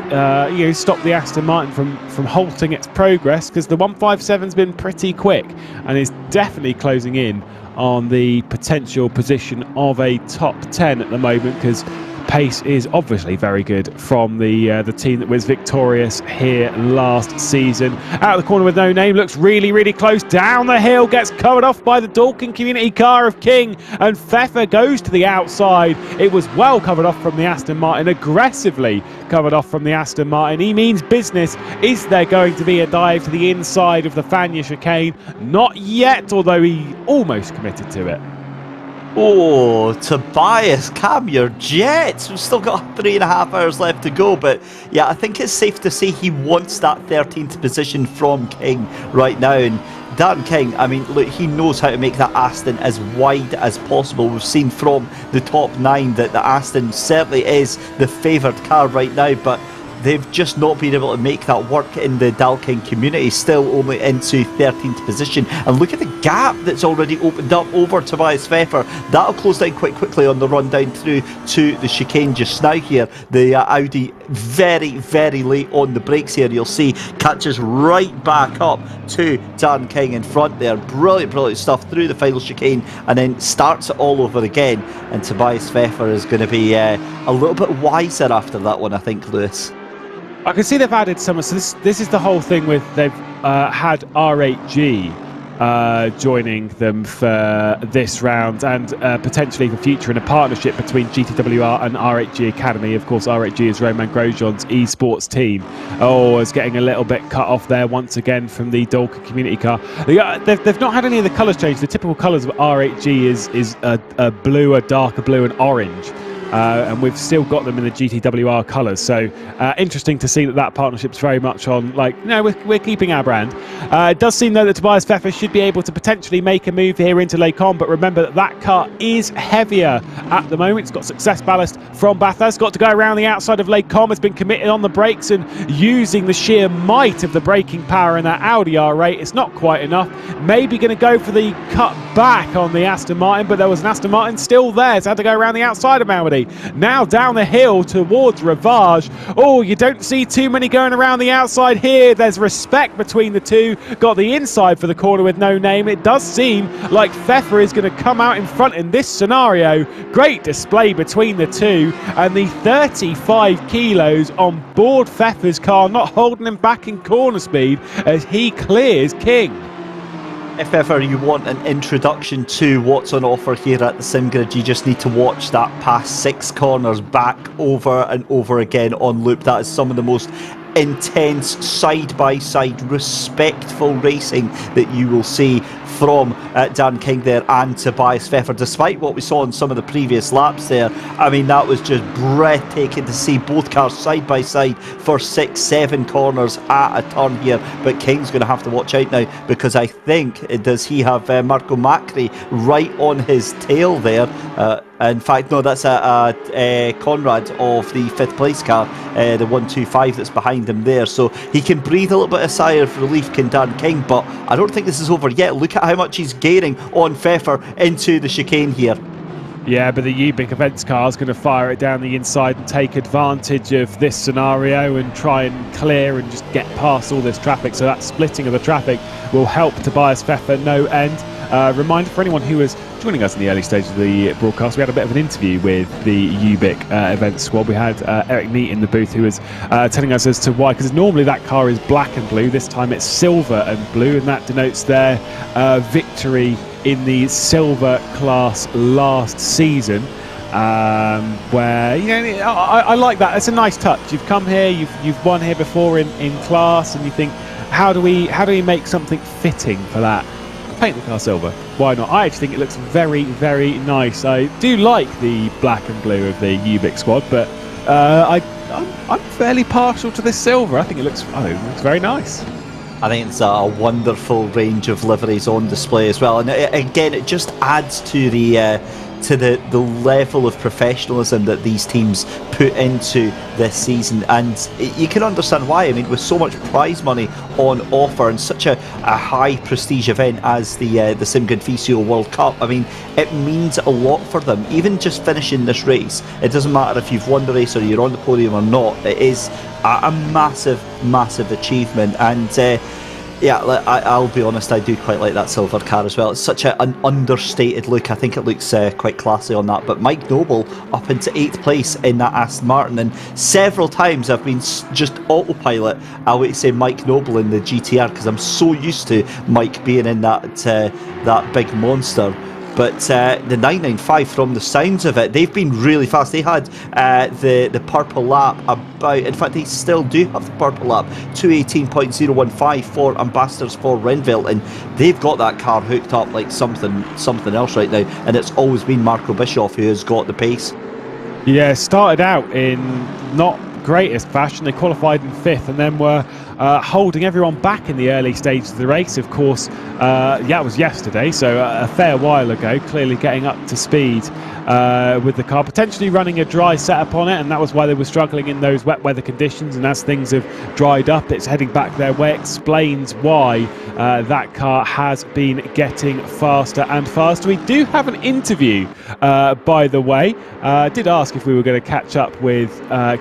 stop the Aston Martin from halting its progress, because the 157's been pretty quick and is definitely closing in on the potential position of a top 10 at the moment, because pace is obviously very good from the team that was victorious here last season. Out of the corner with No Name, looks really close, down the hill, gets covered off by the Dalkin Community car of King, and Pfeffer goes to the outside. It was well covered off from the Aston Martin, aggressively covered off from the Aston Martin. He means business. Is there going to be a dive to the inside of the Fania chicane? Not yet, although he almost committed to it. Oh, Tobias, calm your jets. We've still got 3.5 hours left to go, but yeah, I think it's safe to say he wants that 13th position from King right now. And Dan King, I mean, look, he knows how to make that Aston as wide as possible. We've seen from the top 9 that the Aston certainly is the favoured car right now, but they've just not been able to make that work in the Dalkin Community, still only into 13th position. And look at the gap that's already opened up over Tobias Pfeffer. That'll close down quite quickly on the run down through to the chicane just now here. The Audi very late on the brakes here. You'll see catches right back up to Dan King in front there. Brilliant stuff through the final chicane, and then starts it all over again. And Tobias Pfeffer is going to be a little bit wiser after that one, I think, Lewis. I can see they've added some. So this is the whole thing with they've had R8G joining them for this round, and potentially for future in a partnership between GTWR and R8G Academy. Of course, R8G is Romain Grosjean's esports team. Oh, it's getting a little bit cut off there once again from the Dalkin Community car. They've not had any of the colours changed. The typical colours of R8G is a blue, a darker blue, and orange. And we've still got them in the GTWR colours, so interesting to see that partnership's very much on, like, no, we're keeping our brand. It does seem though that Tobias Pfeffer should be able to potentially make a move here into Les Combes, but remember that car is heavier at the moment. It's got success ballast from Bathurst, got to go around the outside of Les Combes, has been committed on the brakes and using the sheer might of the braking power in that Audi R8. It's not quite enough. Maybe going to go for the cut back on the Aston Martin, but there was an Aston Martin still there, so had to go around the outside of Audi. Now down the hill towards Ravage. Oh, you don't see too many going around the outside here. There's respect between the two. Got the inside for the corner with No Name. It does seem like Pfeffer is going to come out in front in this scenario. Great display between the two, and the 35 kilos on board Pfeffer's car not holding him back in corner speed as he clears King. If ever you want an introduction to what's on offer here at the SimGrid, you just need to watch that past 6 corners back over and over again on loop. That is some of the most intense side-by-side respectful racing that you will see from Dan King there and Tobias Pfeffer. Despite what we saw in some of the previous laps there, I mean, that was just breathtaking to see both cars side by side for 6-7 corners at a turn here. But King's going to have to watch out now, because I think, does he have Marco Macri right on his tail there? In fact, no, that's a Conrad of the 5th place car, the 125 that's behind him there. So he can breathe a little bit of sigh of relief, can Dan King, but I don't think this is over yet. Look at how much he's gaining on Pfeffer into the chicane here. Yeah, but the Ubik events car is going to fire it down the inside and take advantage of this scenario and try and clear and just get past all this traffic. So that splitting of the traffic will help Tobias Pfeffer no end. Reminder for anyone who was joining us in the early stages of the broadcast, we had a bit of an interview with the Ubik event squad. We had Eric Neat in the booth who was telling us as to why, because normally that car is black and blue, this time it's silver and blue, and that denotes their victory in the silver class last season, where, you know, I like that. It's a nice touch. You've come here, you've won here before in class, and you think, how do we make something fitting for that? Paint the car silver. Why not? I actually think it looks very, very nice. I do like the black and blue of the Ubik squad, but I'm fairly partial to this silver. I think it looks very nice. I think it's a wonderful range of liveries on display as well, and again, it just adds to the level of professionalism that these teams put into this season, and you can understand why. I mean, with so much prize money on offer and such a high prestige event as the SimGrid VCO World Cup, I mean, it means a lot for them. Even just finishing this race, it doesn't matter if you've won the race or you're on the podium or not, it is a massive achievement. And yeah, I'll be honest, I do quite like that silver car as well. It's such an understated look. I think it looks quite classy on that. But Mike Noble up into 8th place in that Aston Martin, and several times I've been just autopilot. I would say Mike Noble in the GTR because I'm so used to Mike being in that big monster. But the 995, from the sounds of it, they've been really fast. They had the purple lap about, in fact, they still do have the purple lap, 2:18.015 for Ambassadors for Renville, and they've got that car hooked up like something else right now, and it's always been Marco Bischoff who has got the pace. Yeah, started out in not greatest fashion. They qualified in 5th and then were holding everyone back in the early stages of the race. Of course, it was yesterday, so a fair while ago, clearly getting up to speed with the car, potentially running a dry setup on it, and that was why they were struggling in those wet weather conditions. And as things have dried up, it's heading back their way. Explains why that car has been getting faster and faster. We do have an interview, by the way. I did ask if we were going to catch up with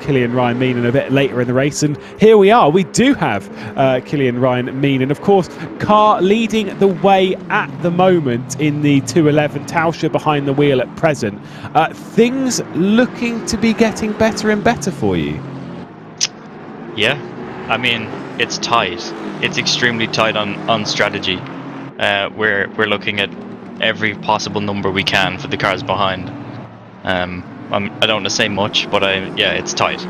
Killian Ryan Meenan a bit later in the race, and here we are. We do have Killian Ryan Meenan, of course, car leading the way at the moment in the 211. Tauscher behind the wheel at present. Things looking to be getting better and better for you. Yeah, I mean, it's tight. It's extremely tight on strategy. We're looking at every possible number we can for the cars behind. I don't want to say much, but it's tight.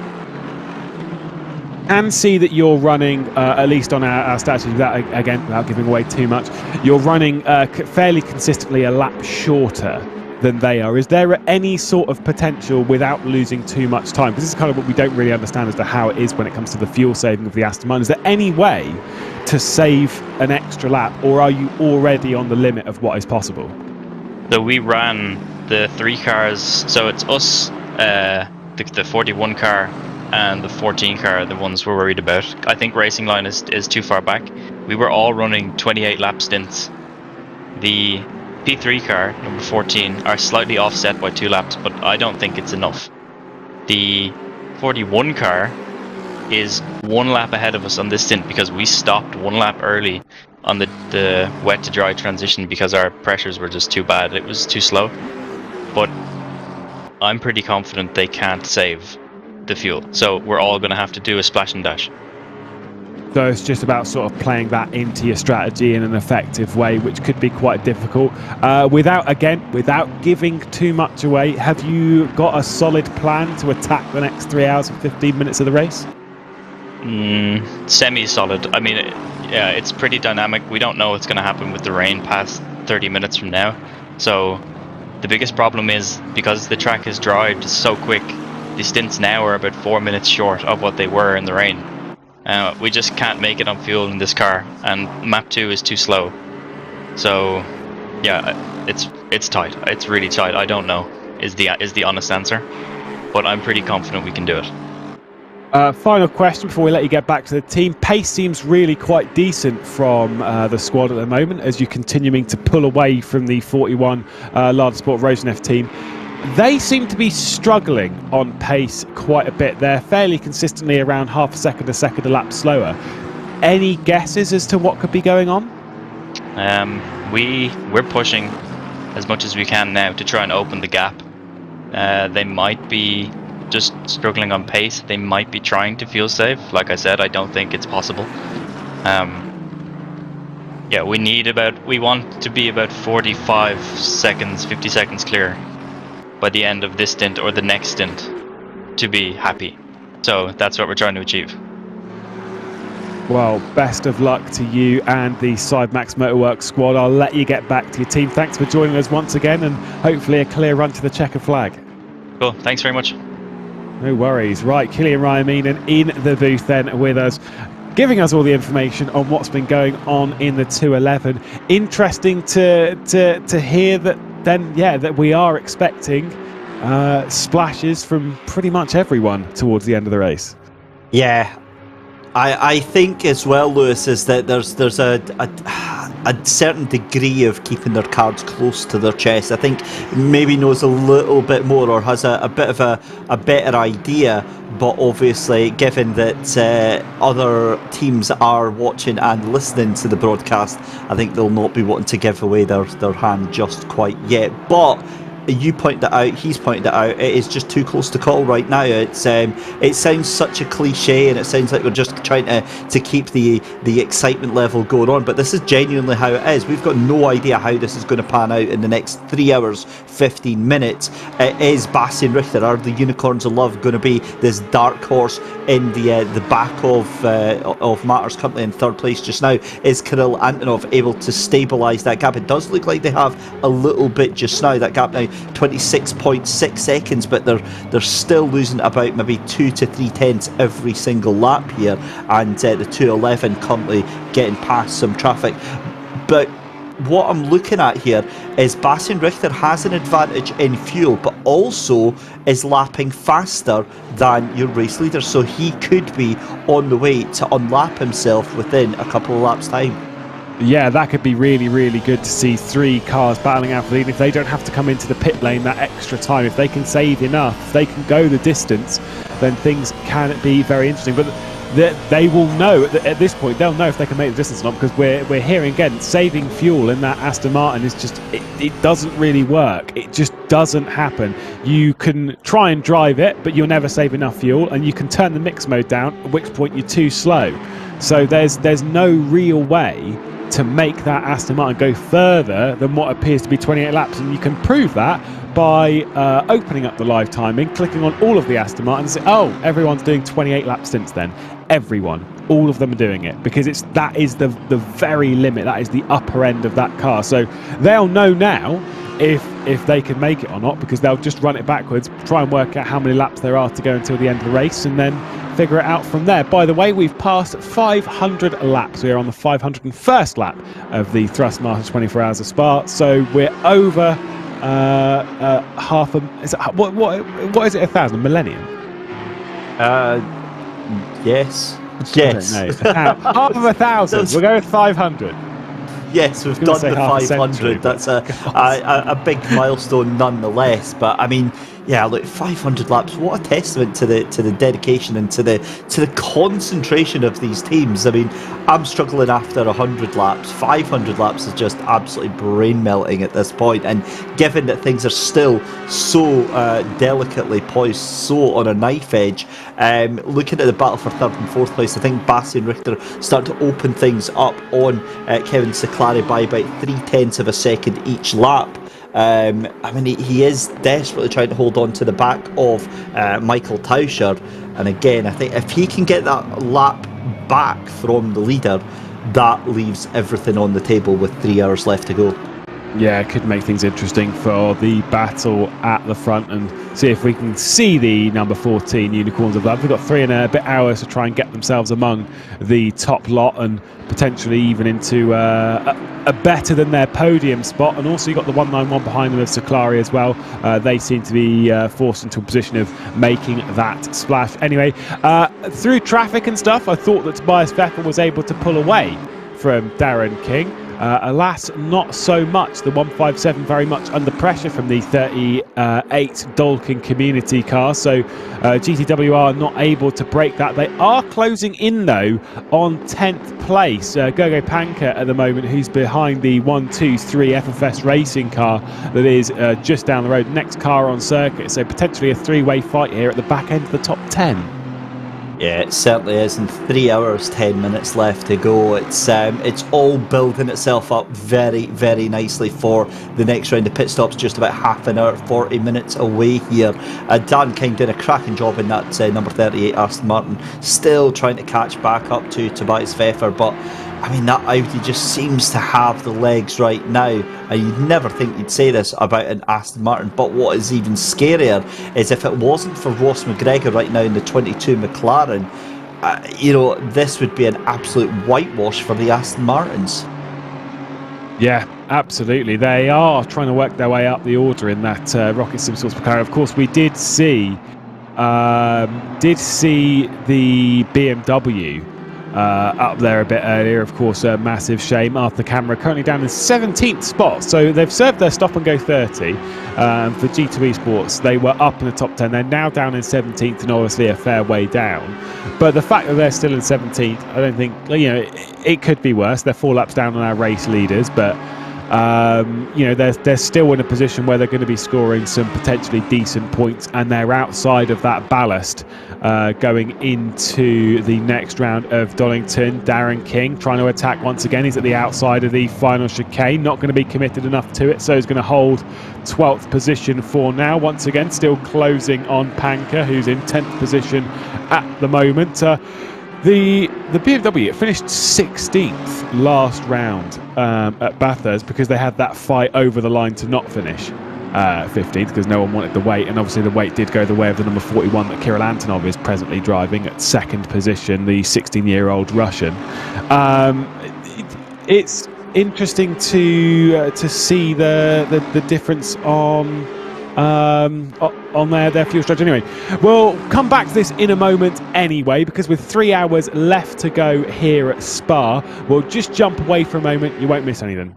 And see that you're running, at least on our strategy, without giving away too much, you're running fairly consistently a lap shorter than they are. Is there any sort of potential, without losing too much time, because this is kind of what we don't really understand as to how it is when it comes to the fuel saving of the Aston Martin, is there any way to save an extra lap, or are you already on the limit of what is possible? So we ran the 3 cars, so it's us, the 41 car and the 14 car, the ones we're worried about. I think Racing Line is too far back. We were all running 28 lap stints. The P3 car, number 14, are slightly offset by 2 laps, but I don't think it's enough. The 41 car is 1 lap ahead of us on this stint because we stopped 1 lap early on the wet to dry transition because our pressures were just too bad. It was too slow. But I'm pretty confident they can't save the fuel, so we're all going to have to do a splash and dash. So it's just about sort of playing that into your strategy in an effective way, which could be quite difficult. Without giving too much away, have you got a solid plan to attack the next 3 hours and 15 minutes of the race? Semi-solid. I mean, it's pretty dynamic. We don't know what's going to happen with the rain past 30 minutes from now. So the biggest problem is, because the track is dried so quick, the stints now are about 4 minutes short of what they were in the rain. We just can't make it on fuel in this car, and map 2 is too slow. So yeah, it's tight. It's really tight. I don't know is the honest answer, but I'm pretty confident we can do it. Final question before we let you get back to the team. Pace seems really quite decent from the squad at the moment, as you're continuing to pull away from the 41 Lada Sport Rosenef team. They seem to be struggling on pace quite a bit. They're fairly consistently around half a second a lap slower. Any guesses as to what could be going on? We're pushing as much as we can now to try and open the gap. They might be just struggling on pace. They might be trying to fuel save. Like I said, I don't think it's possible. Yeah, we want to be about 45 seconds, 50 seconds clear by the end of this stint or the next stint to be happy. So that's what we're trying to achieve. Well, best of luck to you and the Sidemax Motorworks squad. I'll let you get back to your team. Thanks for joining us once again, and hopefully a clear run to the checkered flag. Cool, thanks very much. No worries. Right, Killian Ryaminen in the booth then with us, giving us all the information on what's been going on in the 211. Interesting to hear that then, yeah, that we are expecting splashes from pretty much everyone towards the end of the race. Yeah, I think as well, Lewis, is that there's a certain degree of keeping their cards close to their chest. I think maybe knows a little bit more or has a bit of a better idea, but obviously given that other teams are watching and listening to the broadcast, I think they'll not be wanting to give away their hand just quite yet. But you pointed it out, he's pointed it out, it is just too close to call right now. It sounds such a cliche, and it sounds like we're just trying to keep the excitement level going on, but this is genuinely how it is. We've got no idea how this is going to pan out in the next 3 hours 15 minutes. It is Bastian Richter, are the Unicorns of Love going to be this dark horse in the back of Matters currently in third place just now? Is Kirill Antonov able to stabilise that gap? It does look like they have a little bit just now. That gap now 26.6 seconds, but they're still losing about maybe 2 to 3 tenths every single lap here, and the 211 currently getting past some traffic. But what I'm looking at here is Bastian Richter has an advantage in fuel, but also is lapping faster than your race leader, so he could be on the way to unlap himself within a couple of laps time. Yeah, that could be really, really good to see 3 cars battling out for the lead. If they don't have to come into the pit lane that extra time, if they can save enough, if they can go the distance, then things can be very interesting. But they will know at this point, they'll know if they can make the distance or not, because we're hearing again, saving fuel in that Aston Martin is just, it doesn't really work. It just doesn't happen. You can try and drive it, but you'll never save enough fuel, and you can turn the mix mode down, at which point you're too slow. So there's no real way to make that Aston Martin go further than what appears to be 28 laps, and you can prove that by opening up the live timing, clicking on all of the Aston Martins, and say, oh, everyone's doing 28 lap stints then. Everyone, all of them are doing it, because that is the very limit, that is the upper end of that car. So they'll know now if they can make it or not, because they'll just run it backwards, try and work out how many laps there are to go until the end of the race, and then figure it out from there. By the way, we've passed 500 laps. We are on the 501st lap of the Thrustmaster 24 Hours of Spa, so we're over half a... What is it, 1,000? A millennium? Yes. Half of 1,000. We'll go with 500. Yes, we've done the 500. That's a big milestone nonetheless. But I mean, yeah, look, 500 laps. What a testament to the dedication and to the concentration of these teams. I mean, I'm struggling after 100 laps. 500 laps is just absolutely brain melting at this point. And given that things are still so delicately poised, so on a knife edge, looking at the battle for third and fourth place, I think Bastian Richter starting to open things up on Kevin Siclari by about 0.3 of a second each lap. I mean, he is desperately trying to hold on to the back of Michael Tauscher, and again, I think if he can get that lap back from the leader, that leaves everything on the table with 3 hours left to go. Yeah, it could make things interesting for the battle at the front, and see if we can see the number 14 Unicorns of Love. They've got 3 and a bit hours to try and get themselves among the top lot and potentially even into a better than their podium spot. And also you've got the 191 behind them of Siclari as well. They seem to be forced into a position of making that splash. Anyway, through traffic and stuff, I thought that Tobias Vettel was able to pull away from Darren King. Alas, not so much. The 157 very much under pressure from the 38 Dalkin community car. So GTW are not able to break that. They are closing in, though, on 10th place. Gogo Panka at the moment, who's behind the 123 FFS racing car that is just down the road. Next car on circuit. So potentially a three-way fight here at the back end of the top 10. Yeah, it certainly is. In 3 hours, 10 minutes left to go. It's all building itself up very, very nicely for the next round. The pit stop's just about half an hour, 40 minutes away here. Dan King doing a cracking job in that number 38 Aston Martin, still trying to catch back up to Tobias Pfeffer, but I mean, that Audi just seems to have the legs right now, and you'd never think you'd say this about an Aston Martin, but what is even scarier is if it wasn't for Ross McGregor right now in the 22 McLaren, this would be an absolute whitewash for the Aston Martins. Yeah, absolutely. They are trying to work their way up the order in that Rocket Sim Sports McLaren. Of course, we did see the BMW up there a bit earlier. Of course, a massive shame. Arthur Camera currently down in 17th spot, so they've served their stop and go 30 for G2 Esports. They were up in the top 10. They're now down in 17th, and obviously a fair way down. But the fact that they're still in 17th, I don't think, it could be worse. They're 4 laps down on our race leaders, but they're still in a position where they're going to be scoring some potentially decent points, and they're outside of that ballast going into the next round of Donington. Darren King trying to attack once again. He's at the outside of the final chicane, not going to be committed enough to it, so he's going to hold 12th position for now. Once again, still closing on Panka, who's in 10th position at the moment. The BMW finished 16th last round at Bathurst because they had that fight over the line to not finish 15th because no one wanted the weight, and obviously the weight did go the way of the number 41 that Kirill Antonov is presently driving at second position, the 16-year-old Russian. It's interesting to see the difference on their fuel strategy. Anyway, we'll come back to this in a moment anyway, because with 3 hours left to go here at Spa, we'll just jump away for a moment. You won't miss anything.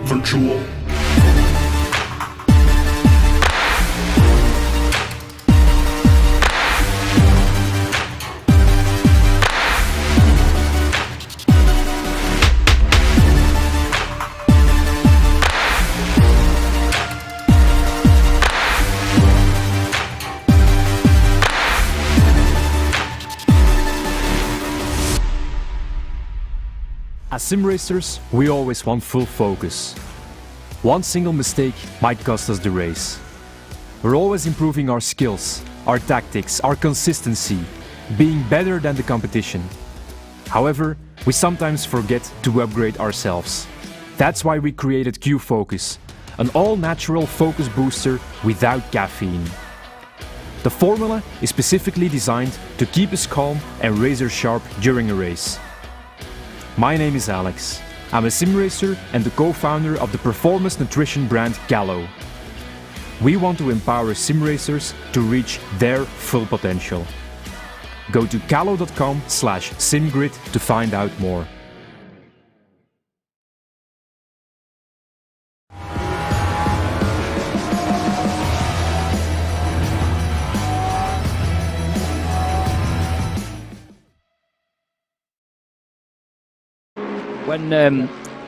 Virtual. As sim racers, we always want full focus. One single mistake might cost us the race. We're always improving our skills, our tactics, our consistency, being better than the competition. However, we sometimes forget to upgrade ourselves. That's why we created Q-Focus, an all-natural focus booster without caffeine. The formula is specifically designed to keep us calm and razor sharp during a race. My name is Alex. I'm a sim racer and the co-founder of the performance nutrition brand Gallo. We want to empower sim racers to reach their full potential. Go to gallo.com/simgrid to find out more.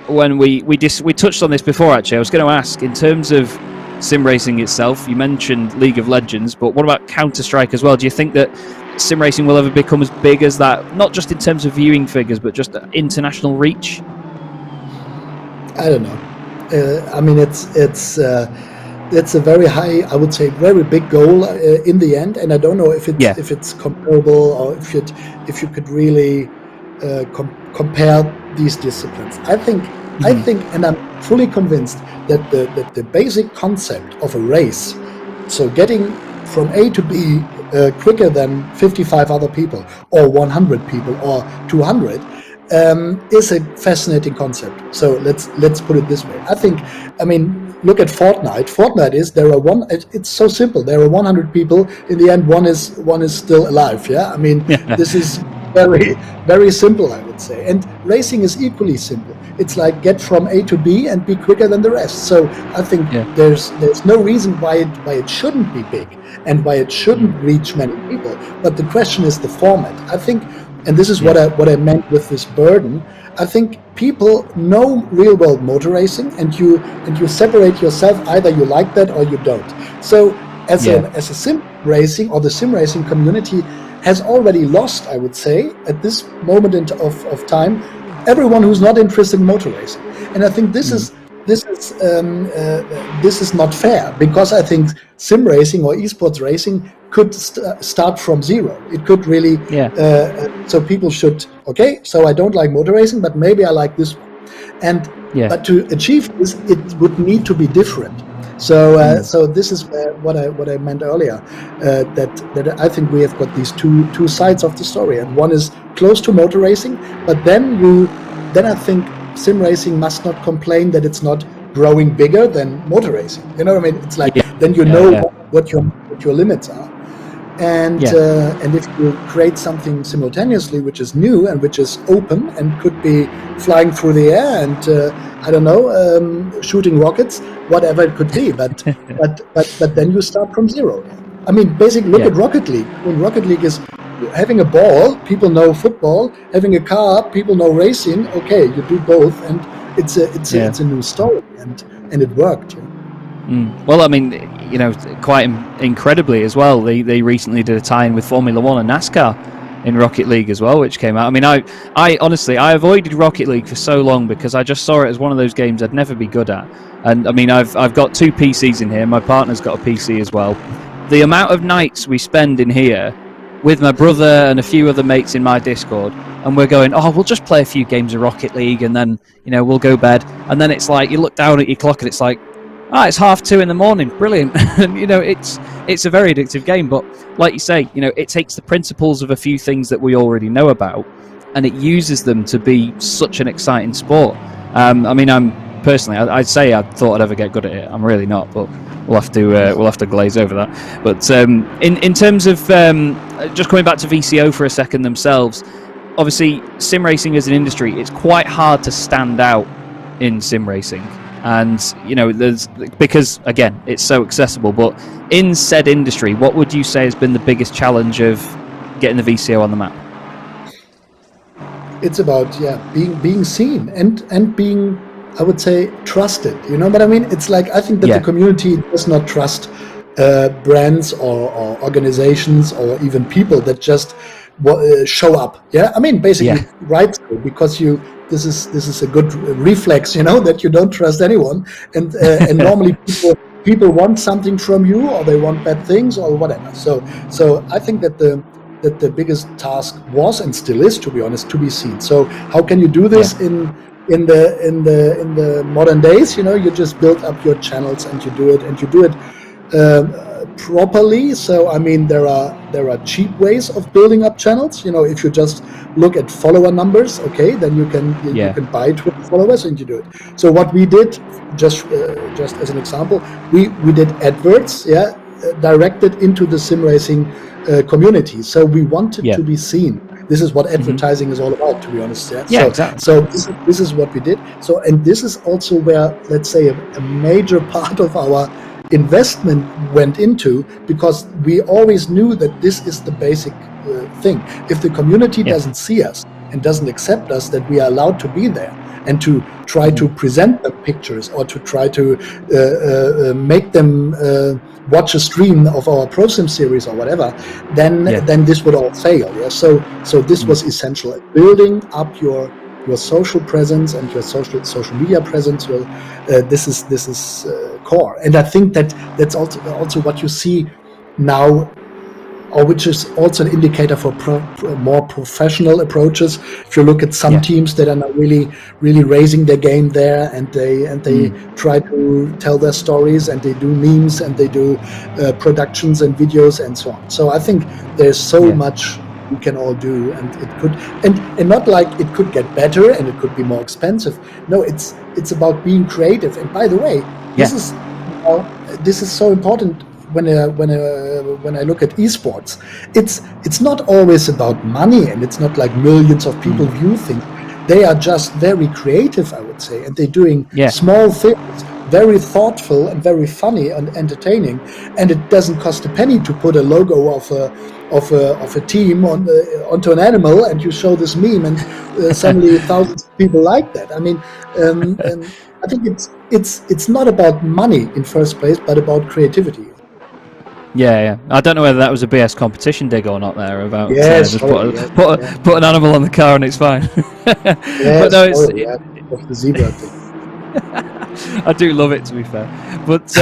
When we touched on this before, actually, I was going to ask, in terms of sim racing itself, you mentioned League of Legends, but what about Counter-Strike as well? Do you think that sim racing will ever become as big as that, not just in terms of viewing figures, but just international reach? I don't know. I mean, it's a very high, I would say, very big goal in the end, and I don't know if it's comparable, or if you could really compare these disciplines. I think, and I'm fully convinced that the basic concept of a race, so getting from A to B quicker than 55 other people, or 100 people, or 200, is a fascinating concept. So let's put it this way. I mean, look at Fortnite. Fortnite is it's so simple. There are 100 people. In the end, one is still alive. Yeah, I mean, this is very, very simple, I would say. And racing is equally simple. It's like get from A to B and be quicker than the rest. So I think there's no reason why it shouldn't be big and why it shouldn't reach many people. But the question is the format. I think, and this is what I meant with this burden. I think people know real world motor racing, and you separate yourself. Either you like that or you don't. So as a sim racing, or the sim racing community has already lost, I would say, at this moment of time, everyone who's not interested in motor racing. And I think this is not fair, because I think sim racing or esports racing could start from zero. It could really, so people should, so I don't like motor racing, but maybe I like this one. And but to achieve this, it would need to be different. So so this is what I meant earlier, that I think we have got these two sides of the story, and one is close to motor racing, but then I think sim racing must not complain that it's not growing bigger than motor racing. You know what I mean? It's like then you know what your limits are. And if you create something simultaneously which is new and which is open and could be flying through the air and I don't know, shooting rockets, whatever it could be, but then you start from zero. I mean, basically, look at Rocket League. I mean, Rocket League is having a ball. People know football. Having a car, people know racing. Okay, you do both, and it's a new story, and it worked. Well, I mean, you know, quite incredibly as well, they recently did a tie-in with Formula One and NASCAR in Rocket League as well, which came out. I mean, I honestly, I avoided Rocket League for so long because I just saw it as one of those games I'd never be good at. And I mean, I've got 2 PCs in here. My partner's got a PC as well. The amount of nights we spend in here with my brother and a few other mates in my Discord, and we're going, we'll just play a few games of Rocket League, and then, you know, we'll go bed. And then it's like, you look down at your clock and it's like, it's 2:30 in the morning. Brilliant. And, you know, it's a very addictive game. But like you say, you know, it takes the principles of a few things that we already know about, and it uses them to be such an exciting sport. I mean, I'd say I thought I'd ever get good at it. I'm really not, but we'll have to glaze over that. But in terms of just coming back to VCO for a second themselves, obviously sim racing as an industry, it's quite hard to stand out in sim racing. And, you know, because again, it's so accessible. But in said industry, what would you say has been the biggest challenge of getting the VCO on the map? It's about being seen and being, I would say, trusted. You know what I mean? It's like, I think that the community does not trust brands or organizations or even people that just show up. Yeah, I mean, basically, right? Because this is a good reflex, you know, that you don't trust anyone, and normally people want something from you, or they want bad things or whatever. So I think that the biggest task was, and still is, to be honest, to be seen. So how can you do this in the modern days? You know, you just build up your channels and you do it properly. So I mean, there are cheap ways of building up channels. You know, if you just look at follower numbers, then you can buy Twitter followers and you do it. So what we did, just as an example, we did adverts, directed into the sim racing community. So we wanted to be seen. This is what advertising is all about, to be honest. Exactly. So this is what we did. So, and this is also where, let's say, a major part of our investment went into, because we always knew that this is the basic thing. If the community doesn't see us and doesn't accept us, that we are allowed to be there and to try to present them pictures, or to try to make them watch a stream of our ProSim series or whatever, then this would all fail. So this was essential. Building up your social presence and your social media presence. This is core, and I think that's also what you see now or which is also an indicator for more professional approaches. If you look at some teams that are now really raising their game there, and they try to tell their stories, and they do memes, and they do productions and videos and so on. So I think there's so much we can all do, and it could, and not like it could get better and it could be more expensive. No, it's about being creative. And by the way, this is so important when I look at esports. It's not always about money, and it's not like millions of people view things. They are just very creative, I would say, and they're doing small things, very thoughtful and very funny and entertaining. And it doesn't cost a penny to put a logo of a team onto an animal, and you show this meme, and suddenly thousands of people like that. I mean, I think it's not about money in first place, but about creativity. Yeah. I don't know whether that was a BS competition dig or not there about just put an animal on the car and it's fine. But no, of the zebra thing. I do love it, to be fair. But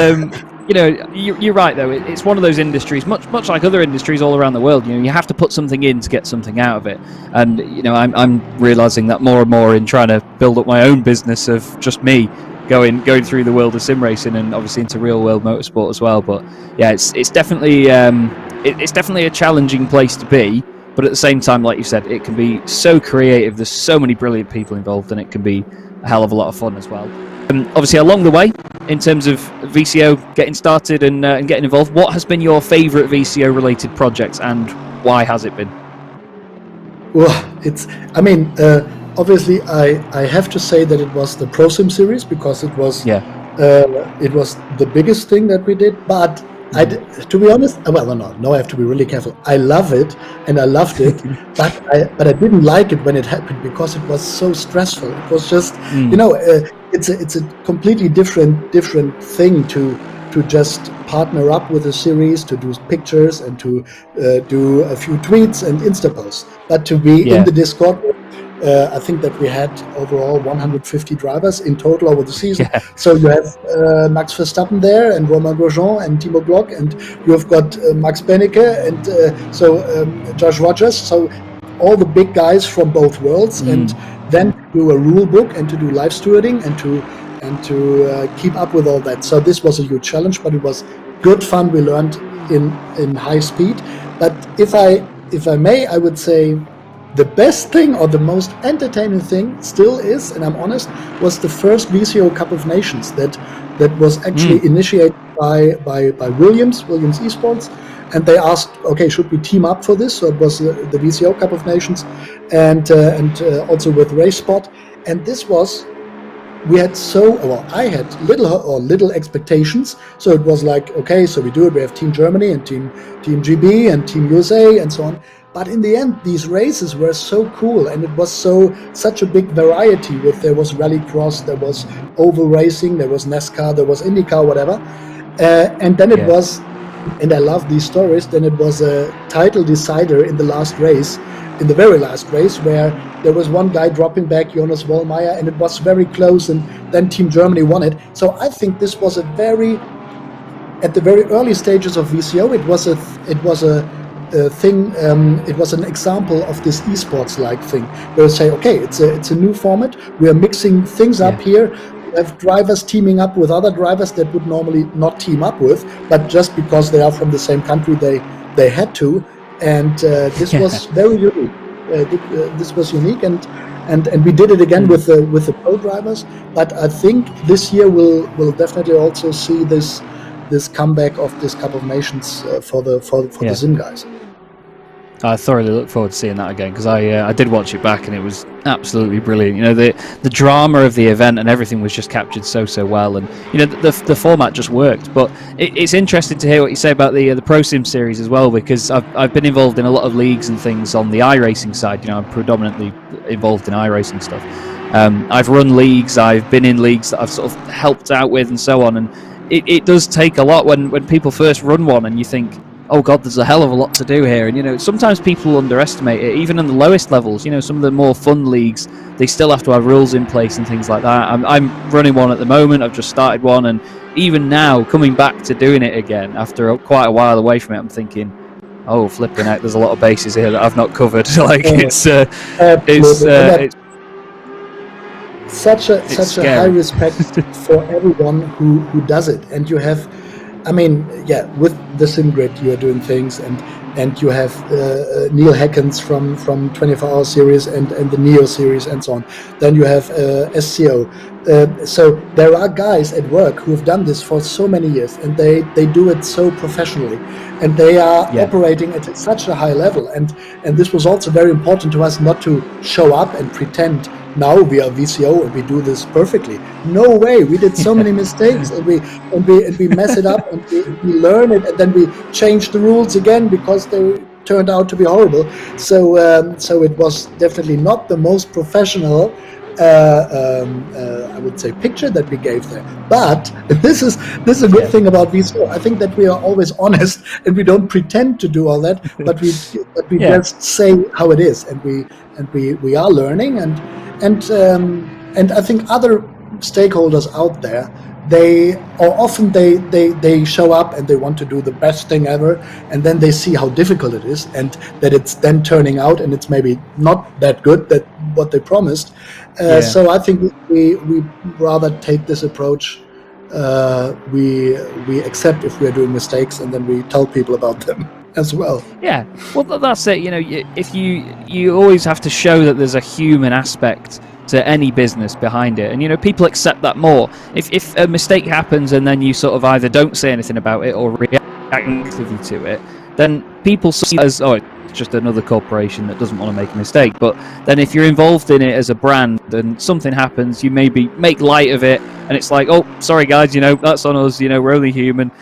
you're right though. It's one of those industries, much like other industries all around the world. You have to put something in to get something out of it. And I'm realizing that more and more in trying to build up my own business of just me going through the world of sim racing and obviously into real world motorsport as well. But yeah, it's definitely a challenging place to be. But at the same time, like you said, it can be so creative. There's so many brilliant people involved, and it can be a hell of a lot of fun as well. Obviously, along the way, in terms of VCO getting started and getting involved, what has been your favourite VCO-related projects, and why has it been? Well, obviously, I have to say that it was the Pro Sim series, because it was the biggest thing that we did. But to be honest, I have to be really careful. I love it, and I loved it, but I didn't like it when it happened, because it was so stressful. It was just, it's a completely different thing to just partner up with a series, to do pictures and to do a few tweets and Insta posts, but to be in the Discord. I think that we had overall 150 drivers in total over the season. Yeah. So you have Max Verstappen there, and Romain Grosjean, and Timo Glock, and you have got Max Bennecke, and Josh Rogers. So all the big guys from both worlds, and then do a rule book, and to do live stewarding, and to keep up with all that. So this was a huge challenge, but it was good fun. We learned in high speed. But if I may, I would say the best thing, or the most entertaining thing, still is, and I'm honest, was the first VCO Cup of Nations that was actually initiated by Williams Esports, and they asked, okay, should we team up for this? So it was the VCO Cup of Nations, and also with RaceSpot, and this was. I had little expectations. So it was like, okay, so we do it. We have Team Germany and Team GB and Team USA and so on. But in the end, these races were so cool, and it was such a big variety. There was rallycross, there was oval racing, there was NASCAR, there was IndyCar, whatever. And then it was, and I love these stories. Then it was a title decider in the very last race, where there was one guy dropping back, Jonas Wollmeyer, and it was very close, and then Team Germany won it. So I think this was at the very early stages of VCO, it was a thing. It was an example of this esports-like thing, where you say, okay, it's a new format. We are mixing things up here. We have drivers teaming up with other drivers that would normally not team up with, but just because they are from the same country, they had to. And this was very unique. This was unique, and we did it again with the pro drivers. But I think this year we'll definitely also see this comeback of this Cup of Nations for the sim guys. I thoroughly look forward to seeing that again, because I did watch it back, and it was absolutely brilliant. The drama of the event and everything was just captured so well, and the format just worked. But it's interesting to hear what you say about the Pro Sim series as well, because I've been involved in a lot of leagues and things on the iRacing side. I'm predominantly involved in iRacing stuff. I've run leagues, I've been in leagues that I've sort of helped out with, and so on. And it does take a lot when people first run one, and you think, oh God, there's a hell of a lot to do here. And sometimes people underestimate it, even on the lowest levels. Some of the more fun leagues, they still have to have rules in place and things like that. I'm running one at the moment. I've just started one, and even now, coming back to doing it again after quite a while away from it, I'm thinking, oh, flipping out, there's a lot of bases here that I've not covered. Like, it's such a high respect for everyone who does it. And you have, I mean, yeah, with the SimGrid you are doing things, and you have Neil Heckens from 24-hour series and the Neo series and so on. Then you have SCO. So there are guys at work who have done this for so many years, and they do it so professionally, and they are operating at such a high level. And this was also very important to us, not to show up and pretend now we are VCO and we do this perfectly. No way. We did so many mistakes, and we mess it up, and we learn it, and then we change the rules again because they turned out to be horrible. So it was definitely not the most professional, I would say, picture that we gave there. But this is a good thing about VCO. I think that we are always honest, and we don't pretend to do all that, but we just say how it is, and we are learning, and I think other stakeholders out there, they show up and they want to do the best thing ever, and then they see how difficult it is, and that it's then turning out and it's maybe not that good, that what they promised. So I think we rather take this approach. We accept if we are doing mistakes, and then we tell people about them as well. Yeah, well, that's it. You know, if you always have to show that there's a human aspect to any business behind it, and you know, people accept that more. If a mistake happens and then you sort of either don't say anything about it or react negatively to it, then people see it as, oh, it's just another corporation that doesn't want to make a mistake. But then if you're involved in it as a brand and something happens, you maybe make light of it, and it's like, oh, sorry guys, you know, that's on us, you know, we're only human.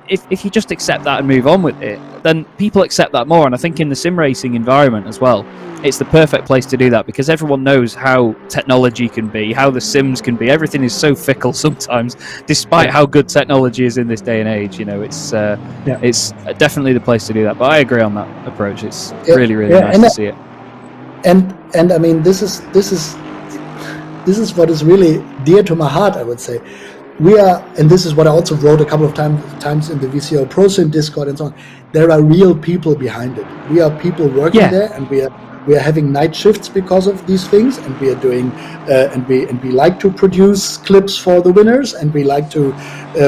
If you just accept that and move on with it, then people accept that more. And I think in the sim racing environment as well, it's the perfect place to do that, because everyone knows how technology can be, how the sims can be. Everything is so fickle sometimes, despite how good technology is in this day and age. You know, it's definitely the place to do that. But I agree on that approach. It's really nice to see it. And I mean, this is what is really dear to my heart, I would say. We are, and this is what I also wrote a couple of times in the VCO Pro Sim Discord and so on. There are real people behind it. We are people working there, and we are having night shifts because of these things, and we are doing and we like to produce clips for the winners, and we like to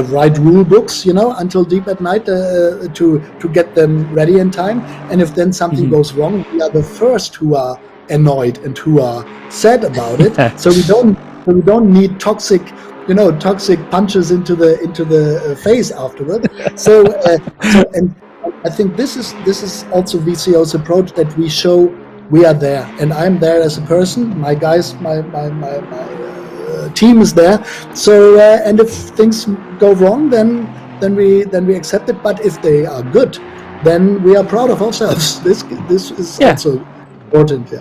write rule books, you know, until deep at night to get them ready in time. And if then something goes wrong, we are the first who are annoyed and who are sad about it. So we don't need toxic punches into the face afterward. So and I think this is also VCO's approach, that we show we are there, and I'm there as a person. My guys, my team is there. So and if things go wrong, then we accept it. But if they are good, then we are proud of ourselves. This is also important.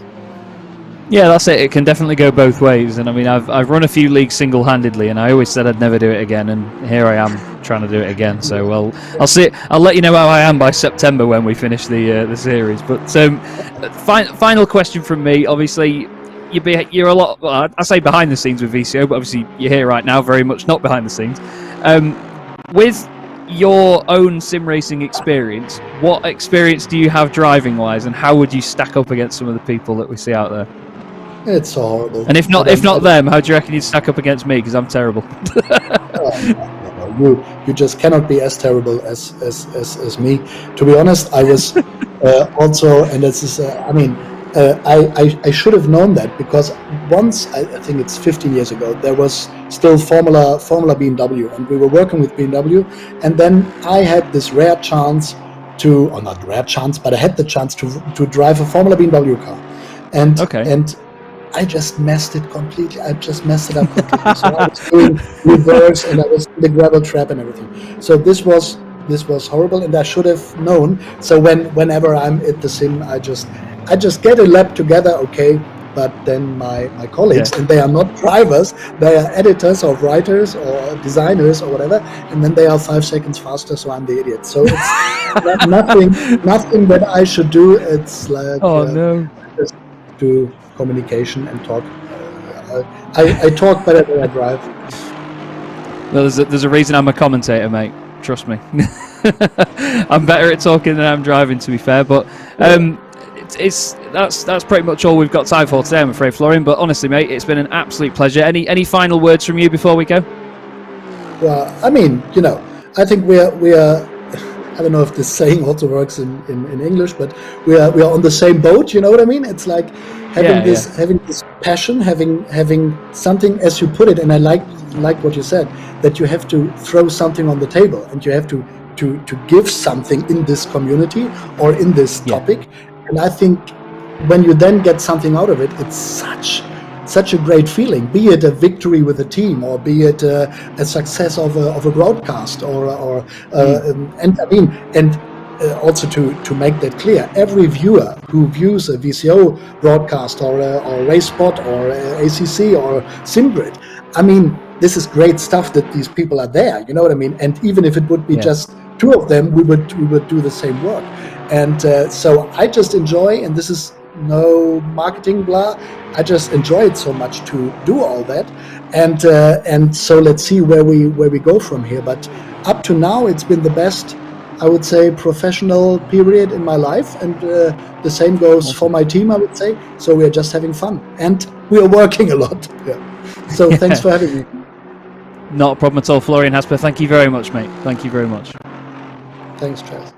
Yeah, that's it. It can definitely go both ways. And I mean, I've run a few leagues single-handedly, and I always said I'd never do it again, and here I am trying to do it again. So I'll see. I'll let you know how I am by September when we finish the series. But final question from me. Obviously, you're a lot. Well, I say behind the scenes with VCO, but obviously you're here right now, very much not behind the scenes. With your own sim racing experience, what experience do you have driving-wise, and how would you stack up against some of the people that we see out there? It's horrible. And if not them, how do you reckon you'd stack up against me? Because I'm terrible. You just cannot be as terrible as me. To be honest, I was also, and this is, I should have known that, because once, I think it's 15 years ago, there was still Formula BMW, and we were working with BMW, and then I had this rare chance not rare chance, but I had the chance to drive a Formula BMW car. And I just messed it completely. I just messed it up completely. So I was doing reverse, and I was in the gravel trap and everything. So this was horrible, and I should have known. So whenever I'm at the sim, I just get a lap together, okay. But then my colleagues, and they are not drivers, they are editors or writers or designers or whatever, and then they are 5 seconds faster, so I'm the idiot. So it's nothing that I should do. It's like just do communication and talk. I talk better than I drive. Well, there's a reason I'm a commentator, mate. Trust me. I'm better at talking than I'm driving, to be fair. But that's pretty much all we've got time for today, I'm afraid, Florian. But honestly, mate, it's been an absolute pleasure. Any final words from you before we go? Well, I mean, I think we are. I don't know if this saying also works in English, but we are on the same boat. You know what I mean? It's like having this passion, having something, as you put it. And I like what you said, that you have to throw something on the table, and you have to give something in this community or in this topic. And I think when you then get something out of it, it's such a great feeling, be it a victory with a team, or be it a success of a broadcast, and also to make that clear, every viewer who views a VCO broadcast or Race Spot or ACC or SimGrid, I mean, this is great stuff that these people are there. You know what I mean? And even if it would be just two of them, we would do the same work. And so I just enjoy, and this is no marketing blah, I just enjoy it so much to do all that, and so let's see where we go from here. But up to now, it's been the best, I would say, professional period in my life, and the same goes for my team, I would say. So we are just having fun, and we are working a lot. So thanks for having me. Not a problem at all, Florian Hasper. Thank you very much, mate. Thank you very much. Thanks, Chaz.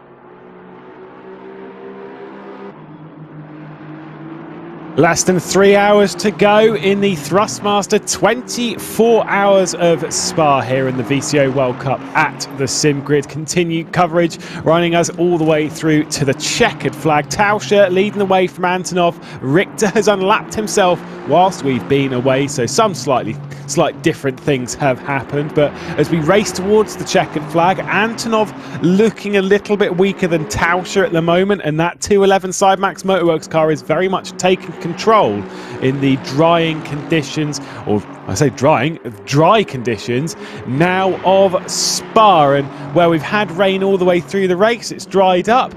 Less than 3 hours to go in the Thrustmaster 24 hours of Spa here in the VCO World Cup at the SimGrid. Continued coverage running us all the way through to the checkered flag. Tauscher leading the way from Antonov. Richter has unlapped himself whilst we've been away, so some slight different things have happened. But as we race towards the checkered flag, Antonov looking a little bit weaker than Tauscher at the moment, and that 211 Sidemax Motorworks car is very much taking control in the drying conditions, or I say dry conditions now of Spa, and where we've had rain all the way through the race, it's dried up.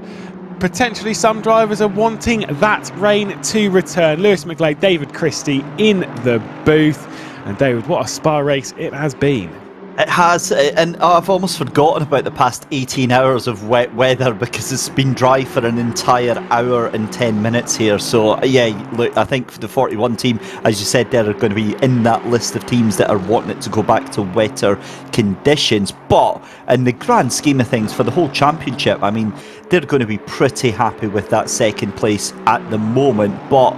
Potentially some drivers are wanting that rain to return. Lewis McGlade, David Christie in the booth. And David, what a Spa race it has been. It has, and I've almost forgotten about the past 18 hours of wet weather, because it's been dry for an entire hour and 10 minutes here. So yeah, look, I think for the 41 team, as you said, they're going to be in that list of teams that are wanting it to go back to wetter conditions. But in the grand scheme of things, for the whole championship, I mean, they're going to be pretty happy with that second place at the moment. But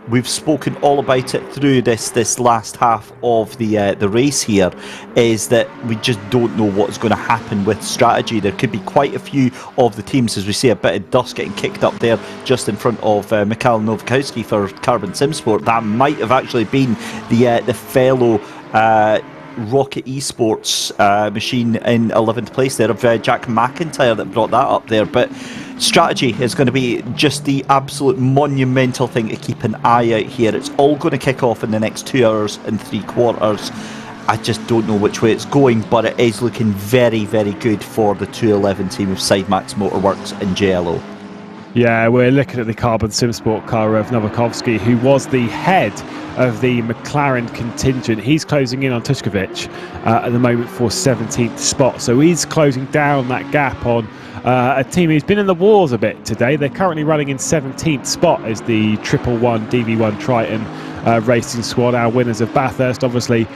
we've spoken all about it through this last half of the race here, is that we just don't know what's going to happen with strategy. There could be quite a few of the teams, as we see a bit of dust getting kicked up there just in front of Mikhail Nowakowski for Carbon Simsport. That might have actually been the fellow Rocket Esports machine in 11th place there of Jack McIntyre that brought that up there. But strategy is going to be just the absolute monumental thing to keep an eye out here. It's all going to kick off in the next 2 hours and 3/4. I just don't know which way it's going, but it is looking very, very good for the 211 team of Sidemax Motorworks and JLO. Yeah, we're looking at the Carbon Simsport car of Nowakowski, who was the head of the McLaren contingent. He's closing in on Tushkovic at the moment for 17th spot, so he's closing down that gap on a team who's been in the wars a bit today. They're currently running in 17th spot as the 111 DV1 Triton racing squad, our winners of Bathurst, obviously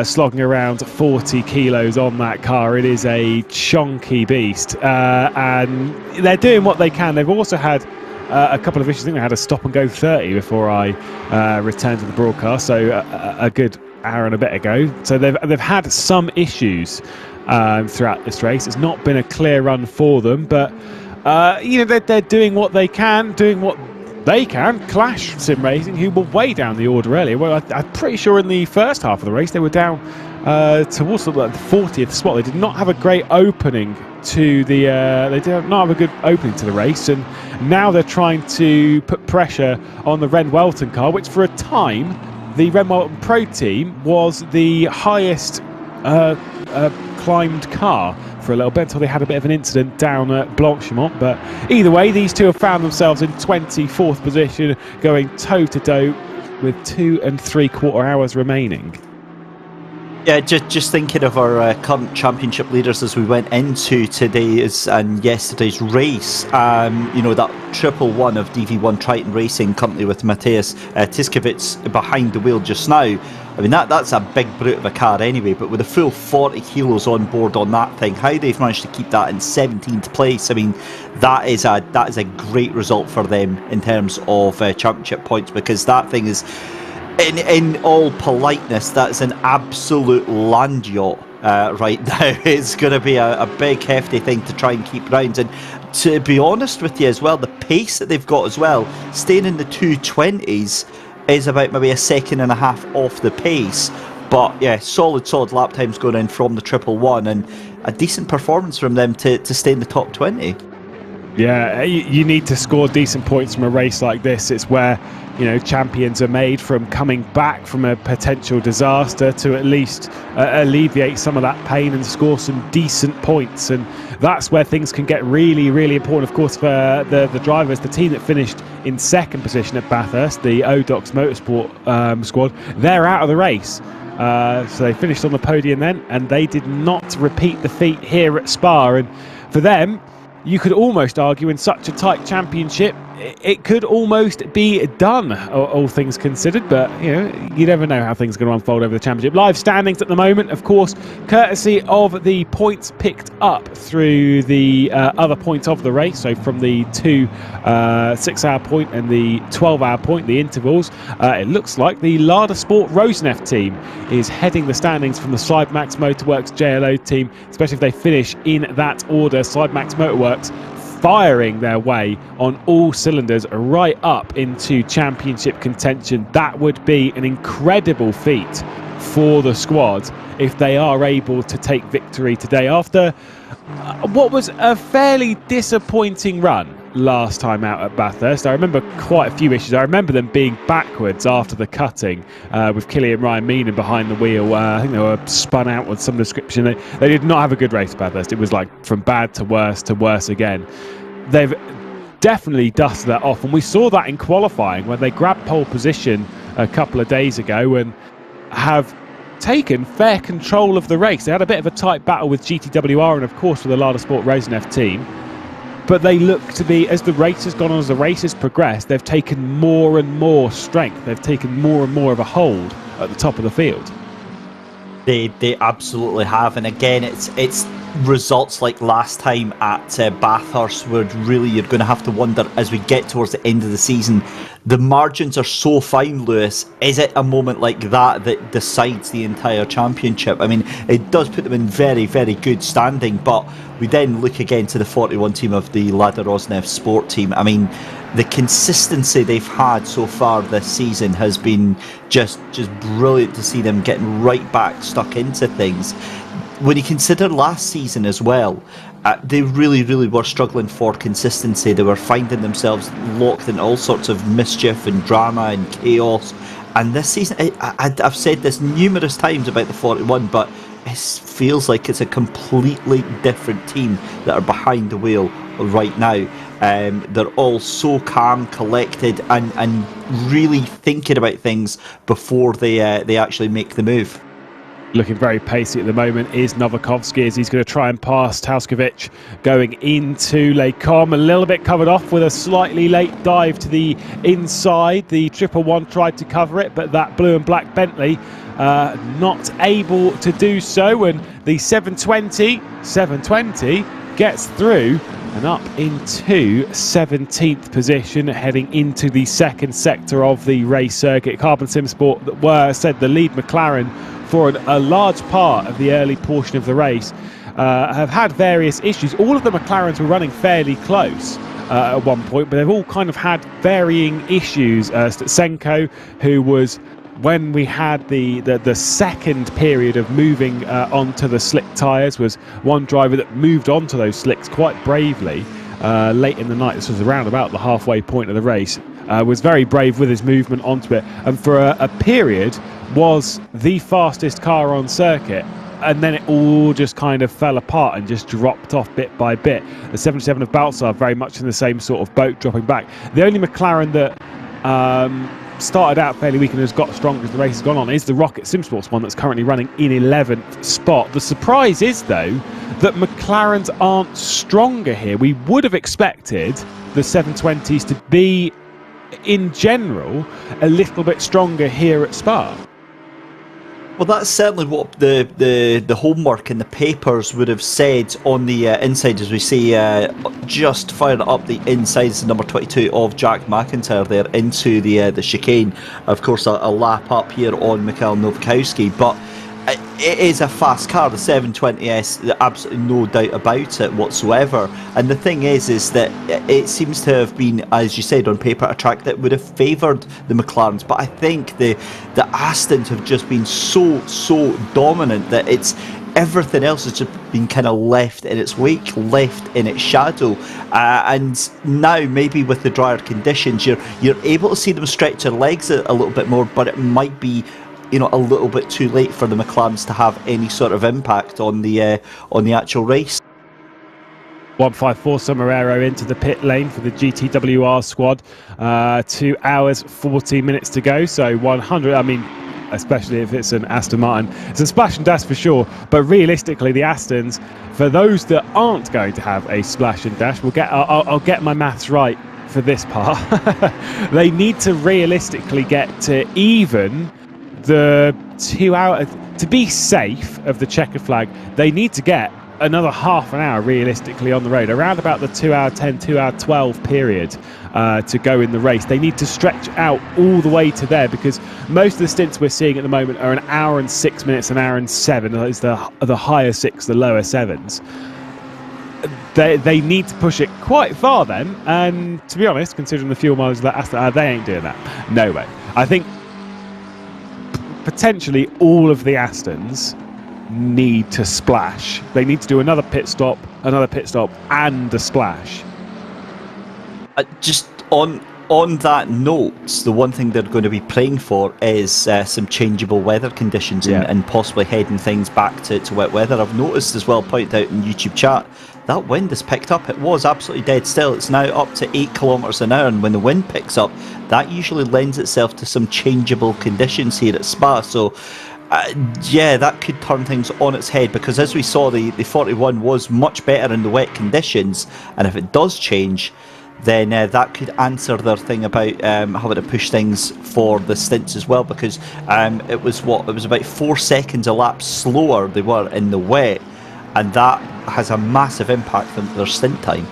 slogging around 40 kilos on that car. It is a chonky beast, and they're doing what they can. They've also had a couple of issues. I think they had a stop and go 30 before I returned to the broadcast, so a good hour and a bit ago. So they've had some issues throughout this race. It's not been a clear run for them, but they're doing what they can, Clash Sim Racing, who were way down the order earlier. Well, I'm pretty sure in the first half of the race they were down towards the 40th spot. They did not have a great opening to the they did not have a good opening to the race, and now they're trying to put pressure on the Ren Welton car, which for a time the Ren Welton Pro team was the highest climbed car for a little bit, until they had a bit of an incident down at Blanchimont. But either way, these two have found themselves in 24th position, going toe to toe with 2 3/4 hours remaining. Yeah, just thinking of our current championship leaders as we went into today's and yesterday's race. That 111 of DV1 Triton Racing Company with Mateusz Tiskevits behind the wheel just now. I mean, that's a big brute of a car anyway, but with a full 40 kilos on board on that thing, how they've managed to keep that in 17th place, I mean, that is a great result for them in terms of championship points, because that thing is, in all politeness, that's an absolute land yacht right now. It's going to be a big, hefty thing to try and keep round. And to be honest with you as well, the pace that they've got as well, staying in the 220s, is about maybe a second and a half off the pace. But yeah, solid lap times going in from the 111, and a decent performance from them to stay in the top 20. Yeah, you need to score decent points from a race like this. It's where, champions are made, from coming back from a potential disaster to at least alleviate some of that pain and score some decent points. And that's where things can get really, really important. Of course, for the drivers, the team that finished in second position at Bathurst, the Odox Motorsport squad, they're out of the race. So they finished on the podium then, and they did not repeat the feat here at Spa. And for them, you could almost argue, in such a tight championship, it could almost be done, all things considered. But you never know how things are going to unfold over the championship. Live standings at the moment, of course, courtesy of the points picked up through the other points of the race. So from the 6-hour point and the 12-hour point, the intervals, it looks like the Lada Sport Rosenef team is heading the standings from the Slidemax Motorworks JLO team, especially if they finish in that order. Slidemax Motorworks firing their way on all cylinders right up into championship contention. That would be an incredible feat for the squad if they are able to take victory today after what was a fairly disappointing run last time out at Bathurst. I remember quite a few issues. I remember them being backwards after the cutting with Killian Ryan Meenan behind the wheel. I think they were spun out with some description. They did not have a good race at Bathurst. It was like from bad to worse again. They've definitely dusted that off, and we saw that in qualifying when they grabbed pole position a couple of days ago and have taken fair control of the race. They had a bit of a tight battle with GTWR and of course with the Lada Sport Rosenef team, but they look to be, as the race has gone on, as the race has progressed, they've taken more and more strength. They've taken more and more of a hold at the top of the field. They absolutely have, and again, it's results like last time at Bathurst where really you're going to have to wonder as we get towards the end of the season. The margins are so fine, Lewis. Is it a moment like that that decides the entire championship? I mean, it does put them in very, very good standing, but we then look again to the 41 team of the Lada Rosneft Sport team. I mean, the consistency they've had so far this season has been just brilliant to see them getting right back stuck into things. When you consider last season as well, they really, really were struggling for consistency. They were finding themselves locked in all sorts of mischief and drama and chaos. And this season, I've said this numerous times about the 41, but it feels like it's a completely different team that are behind the wheel right now. They're all so calm, collected, and really thinking about things before they actually make the move. Looking very pacey at the moment is Novakovsky, as he's going to try and pass Tauskovic going into Les Combes. A little bit covered off with a slightly late dive to the inside. The 111 tried to cover it, but that blue and black Bentley not able to do so. And the 720 gets through and up into 17th position, heading into the second sector of the race circuit. Carbon Sim Sport that were said the lead McLaren for a large part of the early portion of the race have had various issues. All of the McLarens were running fairly close at one point, but they've all kind of had varying issues. Stutsenko, who was, when we had the second period of moving onto the slick tyres, was one driver that moved onto those slicks quite bravely late in the night. This was around about the halfway point of the race. Was very brave with his movement onto it, and for a period was the fastest car on circuit, and then it all just kind of fell apart and just dropped off bit by bit. The 77 of Balsar very much in the same sort of boat, dropping back. The only McLaren that started out fairly weak and has got stronger as the race has gone on is the Rocket Simsports one that's currently running in 11th spot. The surprise is, though, that McLarens aren't stronger here. We would have expected the 720s to be, in general, a little bit stronger here at Spa. Well, that's certainly what the homework and the papers would have said on the inside, as we see just fired up the insides, the number 22 of Jack McIntyre there into the chicane. Of course, a lap up here on Mikhail Nowakowski, but it is a fast car, the 720S, absolutely no doubt about it whatsoever. And the thing is that it seems to have been, as you said, on paper, a track that would have favoured the McLarens. But I think the Astons have just been so dominant that it's everything else has just been kind of left in its wake, left in its shadow. And now, maybe with the drier conditions, you're able to see them stretch their legs a little bit more, but it might be, you know, a little bit too late for the McLarens to have any sort of impact on the actual race. 154 Sommerero into the pit lane for the GTWR squad. 2 hours 40 minutes to go, so 100. I mean, especially if it's an Aston Martin, it's a splash and dash for sure. But realistically, the Astons, for those that aren't going to have a splash and dash, I'll get my maths right for this part. They need to realistically get to even the 2 hour, to be safe of the checkered flag. They need to get another half an hour realistically on the road, around about the 2 hour 10, 2 hour 12 period to go in the race. They need to stretch out all the way to there, because most of the stints we're seeing at the moment are an hour and 6 minutes, an hour and 7. Those the higher 6, the lower 7s. They need to push it quite far then, and to be honest, considering the fuel mileage of that Aston, they ain't doing that. No way. I think potentially all of the Astons need to splash. They need to do another pit stop, and a splash. Just on that note, the one thing they're going to be praying for is some changeable weather conditions and possibly heading things back to wet weather. I've noticed as well, pointed out in YouTube chat, that wind has picked up. It was absolutely dead still. It's now up to 8 kilometres an hour, and when the wind picks up, that usually lends itself to some changeable conditions here at Spa. So that could turn things on its head, because as we saw, the 41 was much better in the wet conditions, and if it does change, then that could answer their thing about having to push things for the stints as well, because it was about 4 seconds a lap slower they were in the wet, and that has a massive impact on their stint time.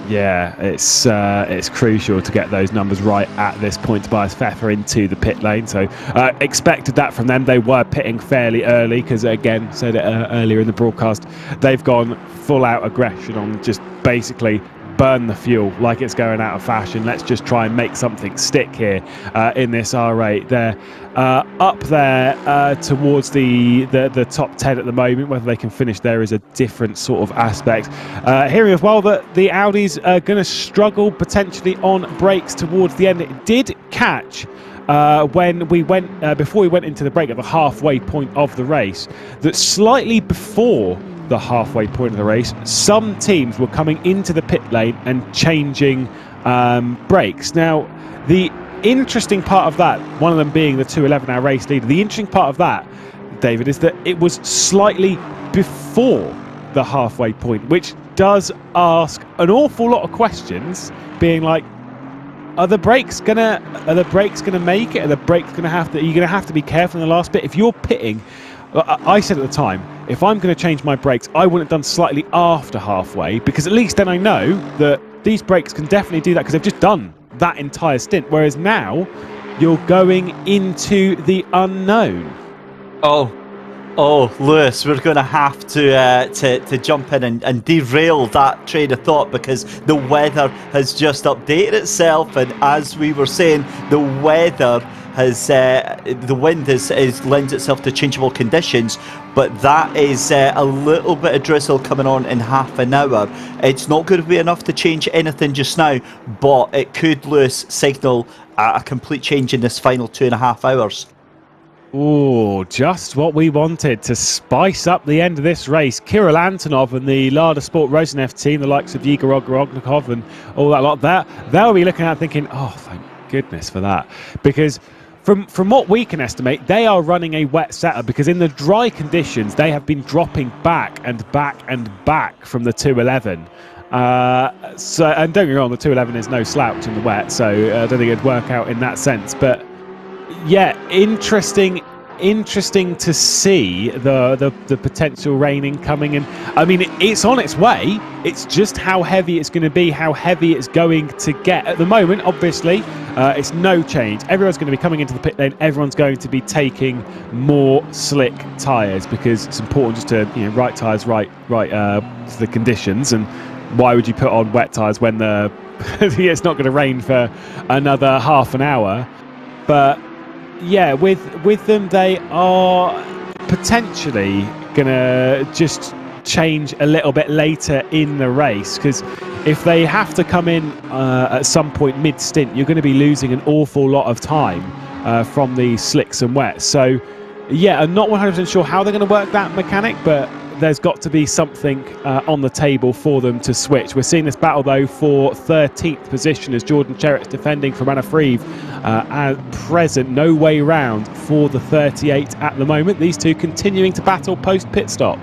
Yeah, it's crucial to get those numbers right at this point. Tobias Pfeffer into the pit lane, so expected that from them. They were pitting fairly early because, again, said it earlier in the broadcast, they've gone full out aggression on just basically burn the fuel like it's going out of fashion. Let's just try and make something stick here in this R8. They're up there towards the top 10 at the moment. Whether they can finish there is a different sort of aspect. Hearing as well that the Audis are going to struggle potentially on brakes towards the end. It did catch when we went before we went into the break at the halfway point of the race, that slightly before the halfway point of the race, some teams were coming into the pit lane and changing brakes. Now, the interesting part of that, one of them being the 2:11-hour race leader, the interesting part of that, David, is that it was slightly before the halfway point, which does ask an awful lot of questions, being like, are the brakes gonna make it? Are the brakes gonna have to? Are you gonna have to be careful in the last bit? If you're pitting, I said at the time, if I'm going to change my brakes, I want it done slightly after halfway, because at least then I know that these brakes can definitely do that, because they've just done that entire stint. Whereas now, you're going into the unknown. Oh, Lewis, we're going to have to jump in and derail that train of thought, because the weather has just updated itself, and as we were saying, the weather has the wind lends itself to changeable conditions, but that is a little bit of drizzle coming on in half an hour. It's not going to be enough to change anything just now, but it could, Lewis, signal a complete change in this final 2.5 hours. Oh, just what we wanted to spice up the end of this race. Kirill Antonov and the Lada Sport Rosenev team, the likes of Igor Ogrodnikov and all that lot, they'll be looking at thinking, oh, thank goodness for that. Because from what we can estimate, they are running a wet setup, because in the dry conditions, they have been dropping back and back and back from the 211. And don't get me wrong, the 211 is no slouch in the wet, so I don't think it'd work out in that sense. But yeah, interesting to see the potential rain incoming. And I mean, it's on its way. It's just how heavy it's going to be, how heavy it's going to get. At the moment, obviously, it's no change. Everyone's going to be coming into the pit lane. Everyone's going to be taking more slick tyres, because it's important just to, you know, right tyres, right to the conditions. And why would you put on wet tyres when it's not going to rain for another half an hour? But yeah, with them, they are potentially going to just change a little bit later in the race, because if they have to come in at some point mid-stint, you're going to be losing an awful lot of time from the slicks and wets. So yeah, I'm not 100% sure how they're going to work that mechanic, but there's got to be something on the table for them to switch. We're seeing this battle, though, for 13th position as Jordan Cherrett's defending from Anna Freeve. At present, no way round for the 38 at the moment. These two continuing to battle post-pit stop.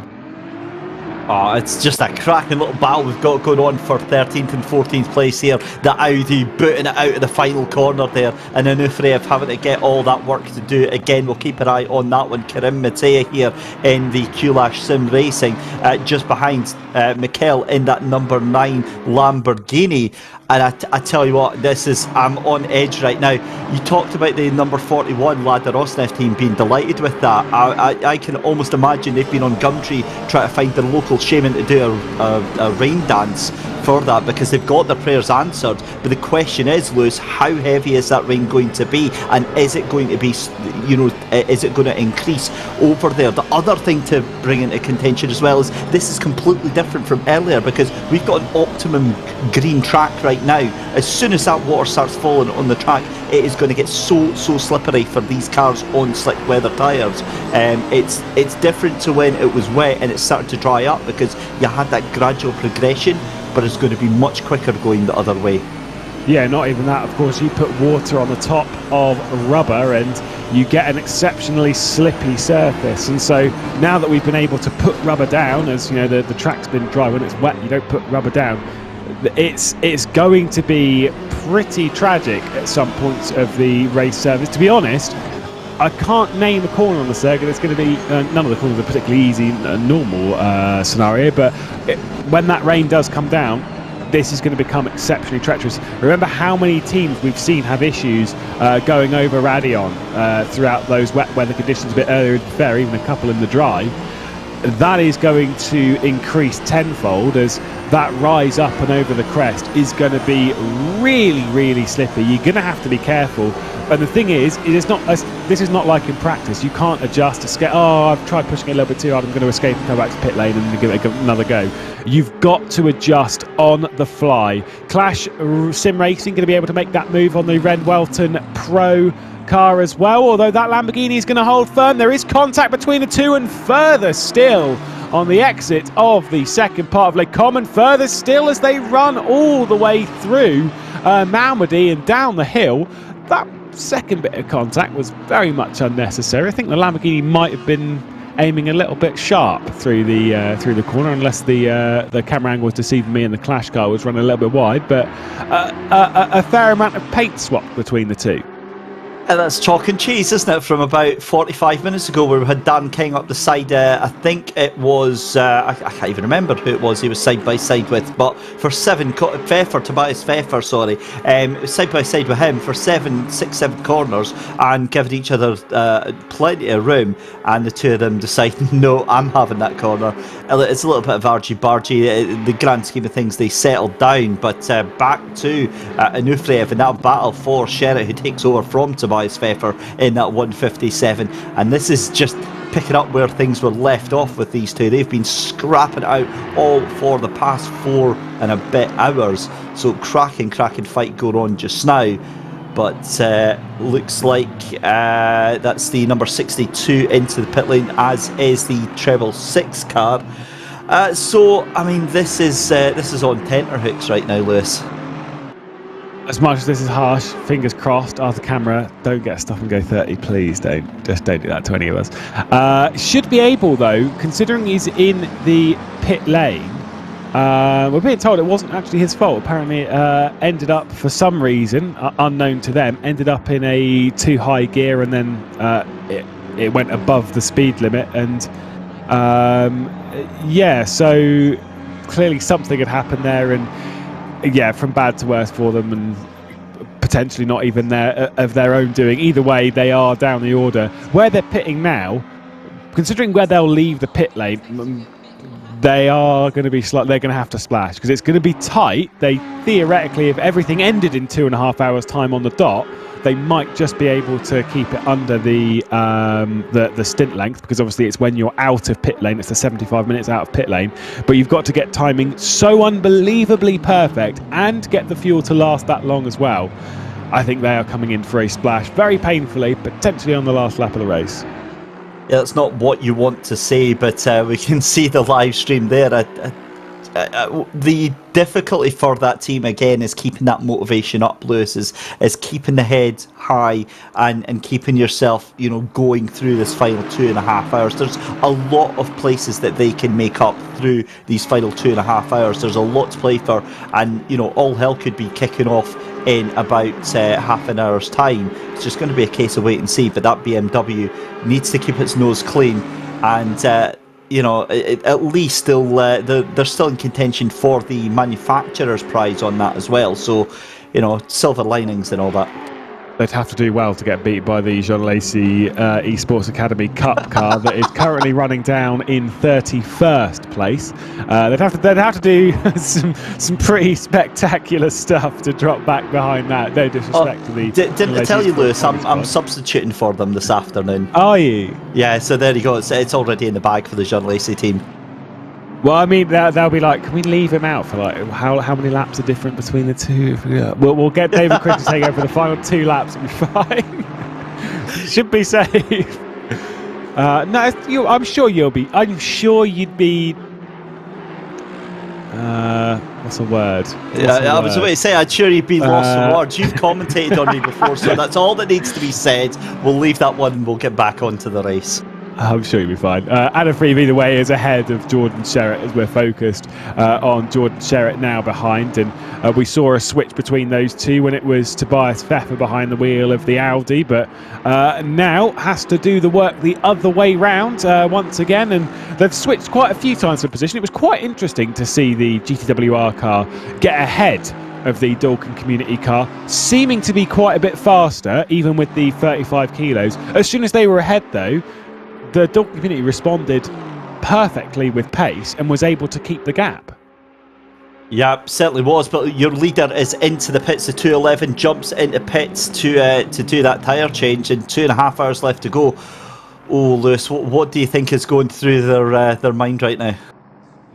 Oh, it's just a cracking little battle we've got going on for 13th and 14th place here. The Audi booting it out of the final corner there, and Onufriev having to get all that work to do. Again, we'll keep an eye on that one. Karim Matea here in the Kulash Sim Racing, just behind Mikel in that number 9 Lamborghini. And I tell you what, I'm on edge right now. You talked about the number 41 Lada Rosneft team being delighted with that. I can almost imagine they've been on Gumtree trying to find their local shaman to do a rain dance for that, because they've got their prayers answered. But the question is, Lewis, how heavy is that rain going to be, and is it going to be, is it going to increase over there? The other thing to bring into contention as well is this is completely different from earlier, because we've got an optimum green track right now. As soon as that water starts falling on the track, it is going to get so slippery for these cars on slick weather tyres. It's different to when it was wet and it started to dry up, because you had that gradual progression, but it's going to be much quicker going the other way. Yeah, not even that. Of course, you put water on the top of rubber and you get an exceptionally slippy surface. And so now that we've been able to put rubber down, as you know, the track's been dry, when it's wet you don't put rubber down, it's going to be pretty tragic at some points of the race service. To be honest, I can't name a corner on the circuit. It's going to be none of the corners are particularly easy, normal scenario, but when that rain does come down, this is going to become exceptionally treacherous. Remember how many teams we've seen have issues going over Radion throughout those wet weather conditions a bit earlier in the fair, even a couple in the dry. That is going to increase tenfold, as that rise up and over the crest is going to be really slippy. You're going to have to be careful. And the thing is, this is not like in practice. You can't adjust to escape. Oh, I've tried pushing it a little bit too hard, I'm going to escape and come back to pit lane and give it another go. You've got to adjust on the fly. Clash Sim Racing going to be able to make that move on the Ren Welton Pro car as well, although that Lamborghini is going to hold firm. There is contact between the two, and further still on the exit of the second part of Les Commons, further still as they run all the way through Malmedy and down the hill. That second bit of contact was very much unnecessary. I think the Lamborghini might have been aiming a little bit sharp through the corner, unless the camera angle was deceiving me and the Clash car was running a little bit wide, but a fair amount of paint swap between the two. And that's chalk and cheese, isn't it, from about 45 minutes ago, where we had Dan King up the side. I think it was, I can't even remember who it was he was side by side with, but for Tobias Pfeffer, sorry, side by side with him for 6, 7 corners, and giving each other plenty of room, and the two of them decided, no, I'm having that corner. It's a little bit of argy-bargy. The grand scheme of things, they settled down, but back to Onufriev in that battle for Sherritt, who takes over from Tobias Pfeffer in that 157, and this is just picking up where things were left off with these two. They've been scrapping out all for the past 4 and a bit hours, so cracking fight going on just now. But looks like that's the number 62 into the pit lane, as is the treble 6 car. So I mean, this is on tenterhooks right now, Lewis. As much as this is harsh, fingers crossed, after camera, don't get stuff and go 30, please don't. Just don't do that to any of us. Should be able, though, considering he's in the pit lane, we're being told it wasn't actually his fault. Apparently it ended up, for some reason, unknown to them, ended up in a too high gear, and then it went above the speed limit. And so clearly something had happened there, and from bad to worse for them, and potentially not even of their own doing. Either way, they are down the order. Where they're pitting now, considering where they'll leave the pit lane, they are going to be they're going to have to splash, because it's going to be tight. They theoretically, if everything ended in 2.5 hours time on the dot, they might just be able to keep it under the stint length, because obviously it's when you're out of pit lane, it's the 75 minutes out of pit lane. But you've got to get timing so unbelievably perfect and get the fuel to last that long as well. I think they are coming in for a splash very painfully, potentially on the last lap of the race. Yeah, that's not what you want to say, but we can see the live stream there. The difficulty for that team again is keeping that motivation up, Lewis, is keeping the head high and keeping yourself, going through this final 2.5 hours. There's a lot of places that they can make up through these final 2.5 hours. There's a lot to play for, and all hell could be kicking off in about half an hour's time. It's just going to be a case of wait and see, but that BMW needs to keep its nose clean, and at least they're still in contention for the manufacturer's prize on that as well. So, silver linings and all that. They'd have to do well to get beat by the Jean Lacey Esports Academy Cup car that is currently running down in 31st place. They'd have to do some pretty spectacular stuff to drop back behind that. No disrespect to the. Didn't I tell you, Lewis? I'm substituting for them this afternoon. Are you? Yeah. So there you go. It's already in the bag for the Jean Lacey team. Well, I mean, they'll be like, can we leave him out for how many laps are different between the two? We'll get David Christie to take over for the final 2 laps and be fine. Should be safe. I'm sure you'd be. What's a word? I was about to say, I'm sure you'd be lost for words. You've commentated on me before, so that's all that needs to be said. We'll leave that one and we'll get back onto the race. I'm sure you'll be fine. Anna Freeve, either way, is ahead of Jordan Sherritt as we're focused on Jordan Sherritt now behind. And we saw a switch between those two when it was Tobias Pfeffer behind the wheel of the Audi. But now has to do the work the other way round once again. And they've switched quite a few times for position. It was quite interesting to see the GTWR car get ahead of the Dalkin Community car, seeming to be quite a bit faster, even with the 35 kilos. As soon as they were ahead, though, the Dalkin Community responded perfectly with pace and was able to keep the gap. Yeah, certainly was. But your leader is into the pits. The 211 jumps into pits to do that tyre change, and 2.5 hours left to go. Oh, Lewis, what do you think is going through their mind right now?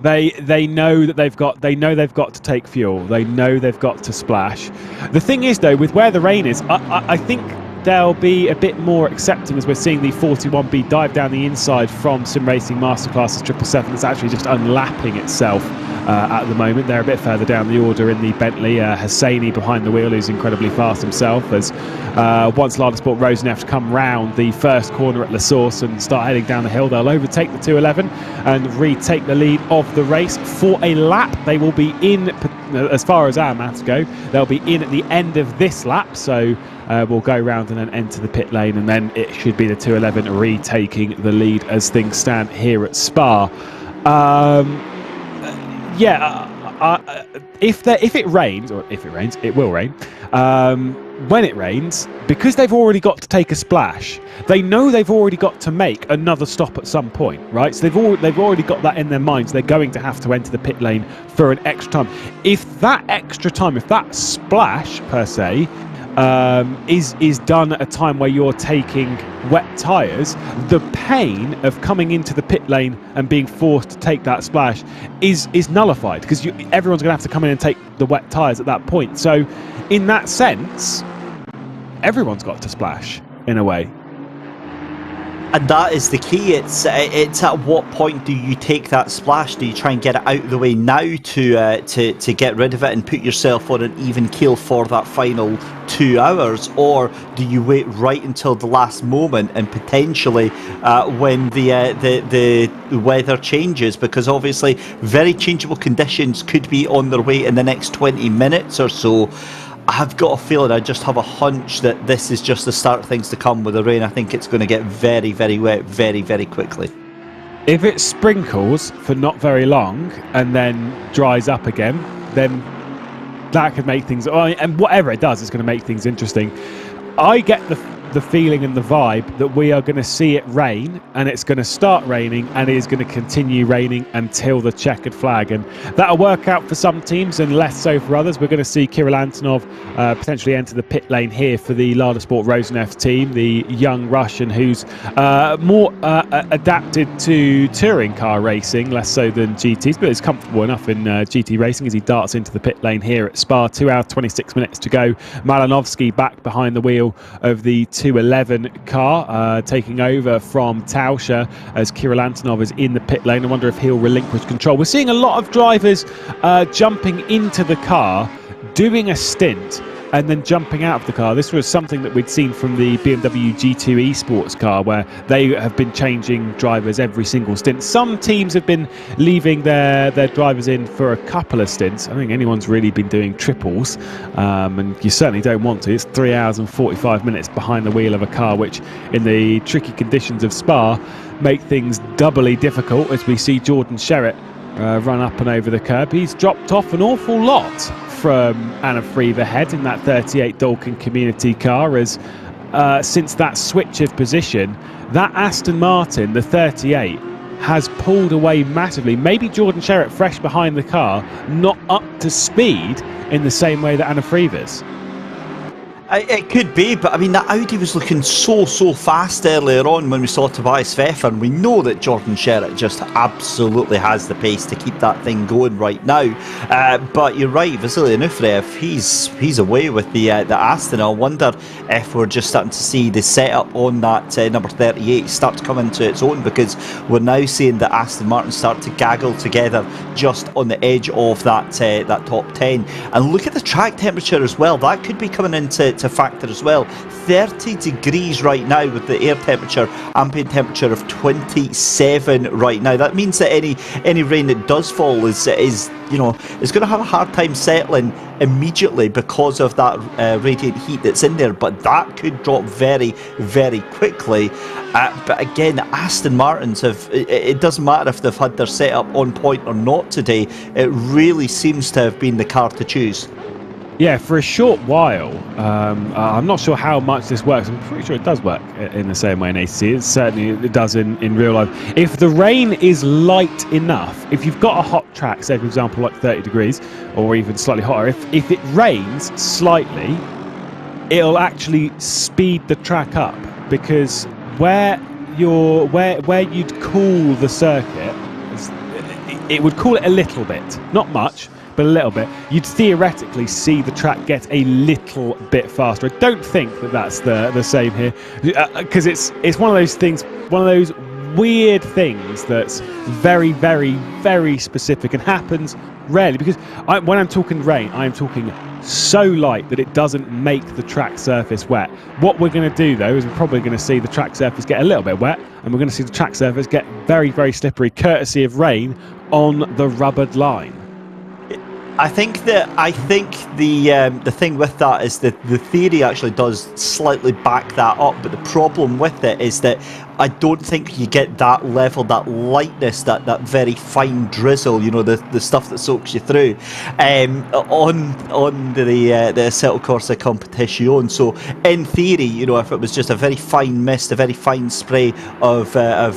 They know that they've got to take fuel. They know they've got to splash. The thing is, though, with where the rain is, I think they'll be a bit more accepting as we're seeing the 41B dive down the inside from Sim Racing Masterclass's 777. It's actually just unlapping itself at the moment. They're a bit further down the order in the Bentley. Hosseini behind the wheel, who's incredibly fast himself, as once Lada Sport Rosenef come round the first corner at La Source and start heading down the hill, they'll overtake the 211 and retake the lead of the race for a lap. They will be in, as far as our maths go, they'll be in at the end of this lap, so we'll go round and then enter the pit lane, and then it should be the 211 retaking the lead as things stand here at Spa. If it rains, it will rain. When it rains, because they've already got to take a splash, they know they've already got to make another stop at some point, right? So they've already got that in their minds. They're going to have to enter the pit lane for an extra time. If that splash per se is done at a time where you're taking wet tyres, the pain of coming into the pit lane and being forced to take that splash is nullified, because everyone's going to have to come in and take the wet tyres at that point. So in that sense, everyone's got to splash in a way. And that is the key. It's at what point do you take that splash? Do you try and get it out of the way now to get rid of it and put yourself on an even keel for that final 2 hours, or do you wait right until the last moment and potentially when the weather changes? Because obviously very changeable conditions could be on their way in the next 20 minutes or so. I've got a feeling, I just have a hunch that this is just the start of things to come with the rain. I think it's going to get very, very wet very, very quickly. If it sprinkles for not very long and then dries up again, then that could make things... and whatever it does, it's going to make things interesting. I get the feeling and the vibe that we are going to see it rain, and it's going to start raining, and it is going to continue raining until the checkered flag, and that'll work out for some teams and less so for others. We're going to see Kirill Antonov potentially enter the pit lane here for the Lada Sport Rosenef team, the young Russian who's more adapted to touring car racing, less so than GTs, but is comfortable enough in GT racing as he darts into the pit lane here at Spa. 2 hours 26 minutes to go. Malinovsky back behind the wheel of the 211 car, taking over from Tauscher as Kirill Antonov is in the pit lane. I wonder if he'll relinquish control. We're seeing a lot of drivers jumping into the car, doing a stint, and then jumping out of the car. This was something that we'd seen from the BMW G2 eSports car, where they have been changing drivers every single stint. Some teams have been leaving their drivers in for a couple of stints. I don't think anyone's really been doing triples, and you certainly don't want to. It's 3 hours and 45 minutes behind the wheel of a car, which in the tricky conditions of Spa make things doubly difficult, as we see Jordan Sherritt run up and over the curb. He's dropped off an awful lot from Anna Frieve ahead in that 38 Dalkin Community car, as since that switch of position, that Aston Martin, the 38, has pulled away massively. Maybe Jordan Sherritt, fresh behind the car, not up to speed in the same way that Anna Frieve is. It could be, but I mean, that Audi was looking so fast earlier on when we saw Tobias Pfeffer, and we know that Jordan Sherritt just absolutely has the pace to keep that thing going right now. But you're right, Vasily Onufriev, he's away with the Aston. I wonder if we're just starting to see the setup on that number 38 start to come into its own, because we're now seeing the Aston Martin start to gaggle together just on the edge of that top 10. And look at the track temperature as well. That could be coming into factor as well. 30 degrees right now with the air temperature, ambient temperature of 27 right now. That means that any rain that does fall is going to have a hard time settling immediately because of that radiant heat that's in there, but that could drop very, very quickly. But again, Aston Martins it doesn't matter if they've had their setup on point or not today, it really seems to have been the car to choose. Yeah, for a short while. I'm not sure how much this works. I'm pretty sure it does work in the same way in ACC. It does in real life. If the rain is light enough, if you've got a hot track, say for example like 30 degrees or even slightly hotter, if it rains slightly, it'll actually speed the track up, because where you'd cool the circuit, it would cool it a little bit, not much, but a little bit. You'd theoretically see the track get a little bit faster. I don't think that that's the same here, because it's one of those things, one of those weird things that's very, very, very specific and happens rarely. Because when I'm talking rain, I'm talking so light that it doesn't make the track surface wet. What we're going to do though is we're probably going to see the track surface get a little bit wet, and we're going to see the track surface get very, very slippery, courtesy of rain on the rubbered line. I think the thing with that is that the theory actually does slightly back that up, but the problem with it is that I don't think you get that level, that lightness, that very fine drizzle, the stuff that soaks you through on the Assetto Corsa Competizione. So in theory, if it was just a very fine mist, a very fine spray of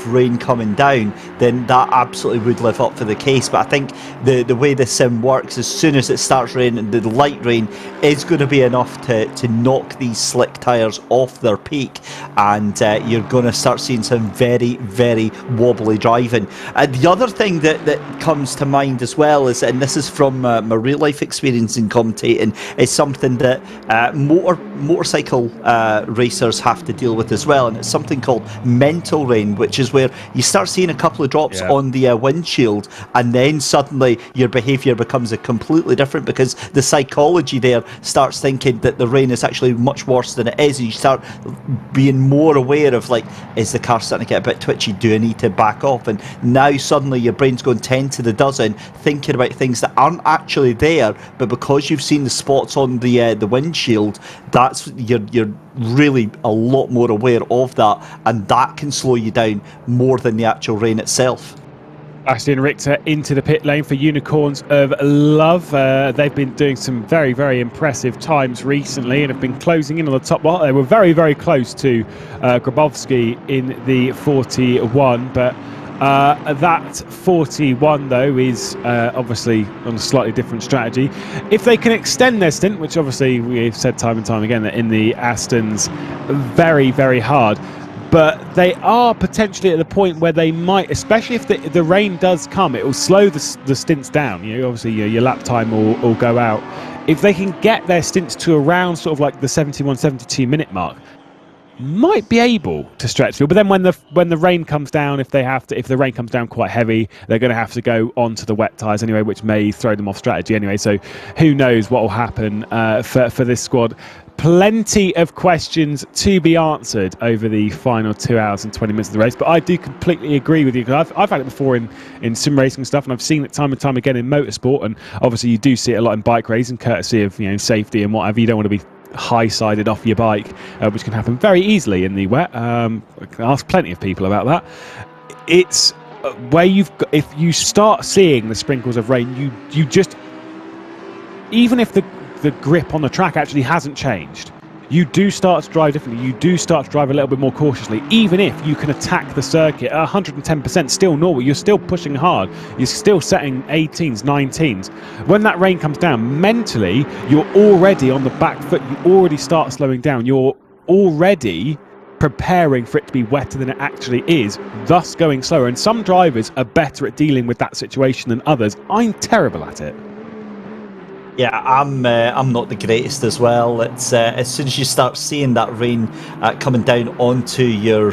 rain coming down, then that absolutely would live up for the case. But I think the way the sim works is soon as it starts raining, the light rain is going to be enough to knock these slick tyres off their peak, and you're going to start seeing some very, very wobbly driving. The other thing that comes to mind as well is, and this is from my real life experience in commentating, is something that motorcycle racers have to deal with as well, and it's something called mental rain, which is where you start seeing a couple of drops on the windshield, and then suddenly your behaviour becomes completely different, because the psychology there starts thinking that the rain is actually much worse than it is, and you start being more aware of, like, is the car starting to get a bit twitchy, do I need to back off? And now suddenly your brain's going 10 to the dozen, thinking about things that aren't actually there, but because you've seen the spots on the windshield, that's you're really a lot more aware of that, and that can slow you down more than the actual rain itself. Ashton Richter into the pit lane for Unicorns of Love. They've been doing some very, very impressive times recently and have been closing in on the top. Well, they were very, very close to Grabowski in the 41, but that 41 though is obviously on a slightly different strategy. If they can extend their stint, which obviously we've said time and time again that in the Astons, very, very hard, but they are potentially at the point where they might, especially if the rain does come, it will slow the stints down. You know, obviously your lap time will go out. If they can get their stints to around sort of like the 71, 72 minute mark, might be able to stretch through. But then when the rain comes down, if the rain comes down quite heavy, they're going to have to go onto the wet tyres anyway, which may throw them off strategy anyway. So who knows what will happen for this squad. Plenty of questions to be answered over the final 2 hours and 20 minutes of the race, but I do completely agree with you. I've had it before in sim racing stuff, and I've seen it time and time again in motorsport, and obviously you do see it a lot in bike racing, courtesy of safety and whatever. You don't want to be high-sided off your bike, which can happen very easily in the wet. I can ask plenty of people about that. It's where if you start seeing the sprinkles of rain, you just, even if the grip on the track actually hasn't changed, you do start to drive differently. You do start to drive a little bit more cautiously, even if you can attack the circuit at 110% still normal. You're still pushing hard. You're still setting 18s, 19s. When that rain comes down, mentally, you're already on the back foot. You already start slowing down. You're already preparing for it to be wetter than it actually is, thus going slower. And some drivers are better at dealing with that situation than others. I'm terrible at it. Yeah, I'm not the greatest as well. It's as soon as you start seeing that rain coming down onto your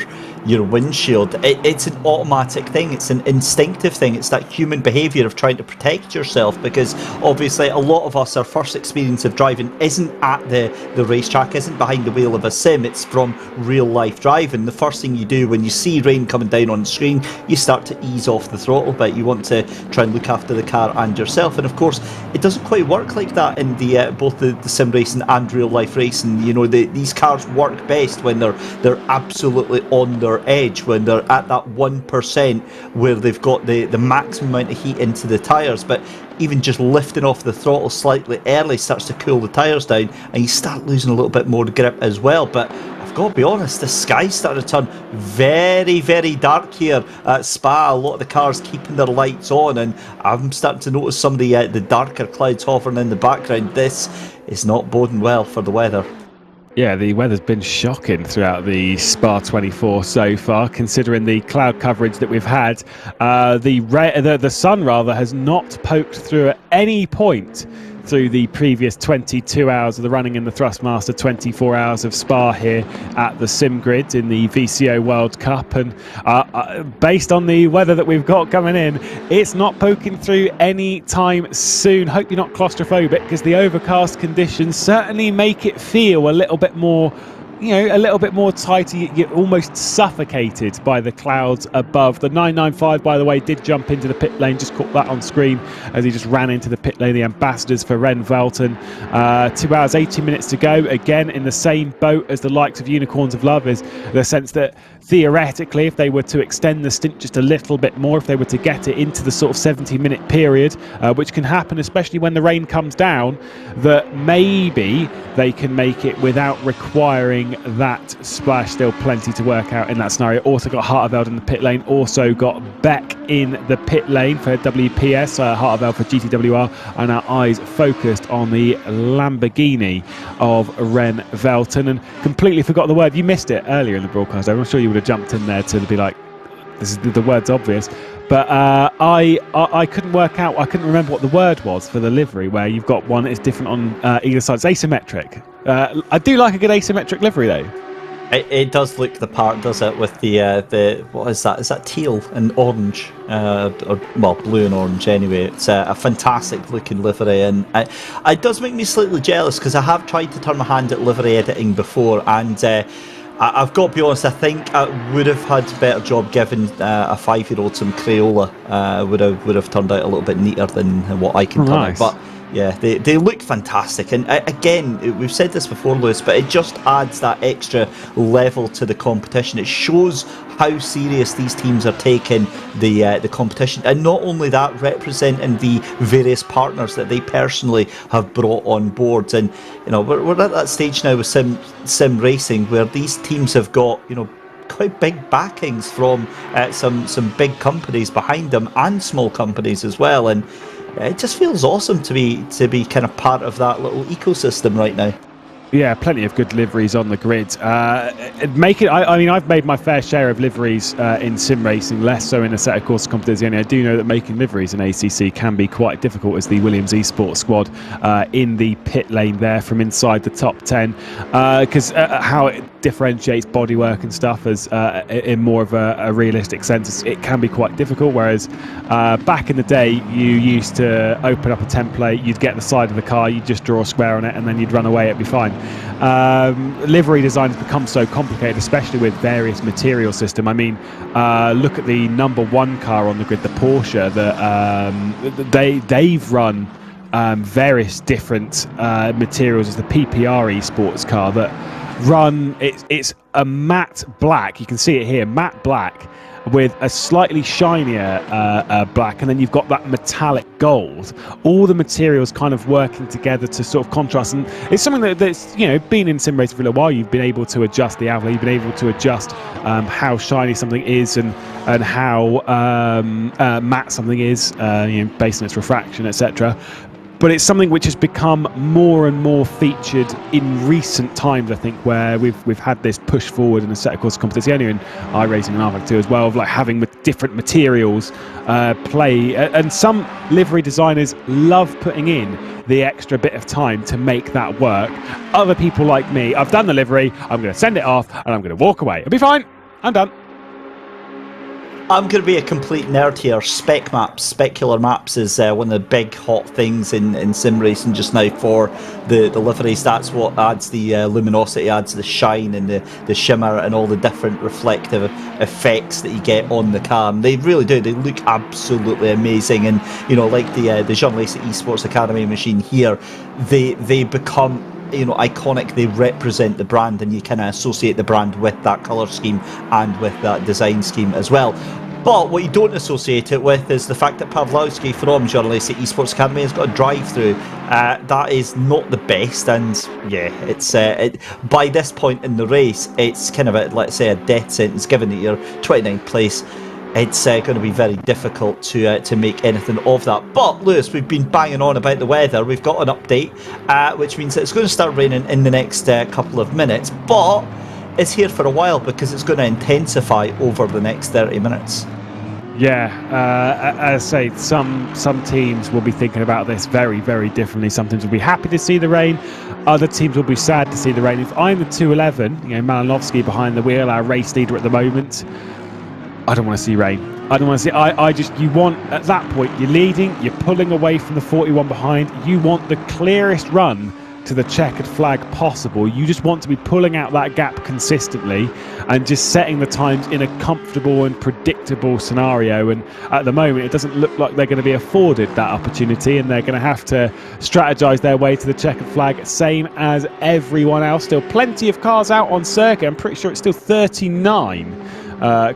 windshield, it's an automatic thing. It's an instinctive thing. It's that human behaviour of trying to protect yourself, because obviously a lot of us, our first experience of driving isn't at the racetrack, isn't behind the wheel of a sim. It's from real life driving. The first thing you do when you see rain coming down on the screen, you start to ease off the throttle a bit. You want to try and look after the car and yourself, and of course it doesn't quite work like that in the both the sim racing and real life racing. These cars work best when they're absolutely on their edge, when they're at that 1% where they've got the maximum amount of heat into the tyres. But even just lifting off the throttle slightly early starts to cool the tyres down, and you start losing a little bit more grip as well. But I've got to be honest, the sky's starting to turn very, very dark here at Spa. A lot of the cars keeping their lights on, and I'm starting to notice some of the darker clouds hovering in the background. This is not boding well for the weather. Yeah, the weather's been shocking throughout the Spa 24 so far, considering the cloud coverage that we've had. The sun rather has not poked through at any point through the previous 22 hours of the running in the Thrustmaster 24 hours of Spa here at the Sim Grid in the VCO World Cup, and based on the weather that we've got coming in, it's not poking through any time soon. Hope you're not claustrophobic, because the overcast conditions certainly make it feel a little bit more tighter. You're almost suffocated by the clouds above. The 995, by the way, did jump into the pit lane. Just caught that on screen as he just ran into the pit lane. The ambassadors for Ren Velton. 2 hours, 80 minutes to go. Again, in the same boat as the likes of Unicorns of Love, is the sense that theoretically, if they were to extend the stint just a little bit more, if they were to get it into the sort of 70-minute period, which can happen, especially when the rain comes down, that maybe they can make it without requiring following that splash. Still plenty to work out in that scenario. Also got Harteveld in the pit lane. Also got Beck in the pit lane for WPS. Harteveld for GTWR. And our eyes focused on the Lamborghini of Ren Velton. And completely forgot the word. You missed it earlier in the broadcast. I'm sure you would have jumped in there to be like, this is the word's obvious. But I couldn't work out, I couldn't remember what the word was for the livery, where you've got one that is different on either side. It's asymmetric. I do like a good asymmetric livery, though. It does look the part, does it, with the what is that? Is that teal and orange? Or, well, blue and orange anyway. It's a fantastic looking livery, and it does make me slightly jealous, because I have tried to turn my hand at livery editing before, and I've got to be honest, I think I would have had a better job given a 5-year-old some Crayola. Would have turned out a little bit neater than what I can turn out. But yeah, they look fantastic. And again, we've said this before, Lewis, but it just adds that extra level to the competition. It shows how serious these teams are taking the competition, and not only that, representing the various partners that they personally have brought on board. And you know, we're at that stage now with sim racing where these teams have got, you know, quite big backings from some big companies behind them, and small companies as well. And it just feels awesome to be kind of part of that little ecosystem right now. Yeah, plenty of good liveries on the grid. I mean, I've made my fair share of liveries in sim racing, less so in Assetto Corsa Competizione. I do know that making liveries in ACC can be quite difficult, as the Williams Esports squad in the pit lane there from inside the top 10, because how it differentiates bodywork and stuff as in more of a realistic sense, it can be quite difficult. Whereas back in the day, you used to open up a template, you'd get the side of the car, you'd just draw a square on it, and then you'd run away, it'd be fine. Livery design has become so complicated, especially with various material system. I mean, look at the number one car on the grid, the Porsche, that they've run various different materials as the PPR Esports car that run, it's a matte black, you can see it here, matte black with a slightly shinier black, and then you've got that metallic gold. All the materials kind of working together to sort of contrast, and it's something that's, you know, been in sim racing for a little while. You've been able to adjust the outlay, you've been able to adjust how shiny something is, and how matte something is, you know, based on its refraction, etc. But it's something which has become more and more featured in recent times, I think, where we've had this push forward in the Assetto Corsa Competizione and iRacing and RVAC too as well, of like having different materials play. And some livery designers love putting in the extra bit of time to make that work. Other people like me, I've done the livery, I'm going to send it off and I'm going to walk away. It'll be fine. I'm done. I'm going to be a complete nerd here. Spec maps, specular maps is one of the big hot things in sim racing just now for the liveries. That's what adds the luminosity, adds the shine and the shimmer and all the different reflective effects that you get on the car. And they really do. They look absolutely amazing. And, you know, like the Jean Lacey Esports Academy machine here, they become, you know, iconic. They represent the brand, and you kind of associate the brand with that colour scheme and with that design scheme as well. But what you don't associate it with is the fact that Pawlowski from Jean Lacey Esports Academy has got a drive-through. That is not the best, and yeah, it's by this point in the race, it's kind of let's say a death sentence. Given that you're 29th place, it's going to be very difficult to make anything of that. But Lewis, we've been banging on about the weather. We've got an update, which means that it's going to start raining in the next couple of minutes, but it's here for a while because it's going to intensify over the next 30 minutes. Yeah, as I say, some teams will be thinking about this very, very differently. Some teams will be happy to see the rain. Other teams will be sad to see the rain. If I'm the 211, you know, Malinovsky behind the wheel, our race leader at the moment, I don't want to see rain. I don't want to see. I just, you want, at that point, you're leading, you're pulling away from the 41 behind. You want the clearest run to the checkered flag possible. You just want to be pulling out that gap consistently and just setting the times in a comfortable and predictable scenario. And at the moment, it doesn't look like they're going to be afforded that opportunity, and they're going to have to strategize their way to the checkered flag, same as everyone else. Still plenty of cars out on circuit. I'm pretty sure it's still 39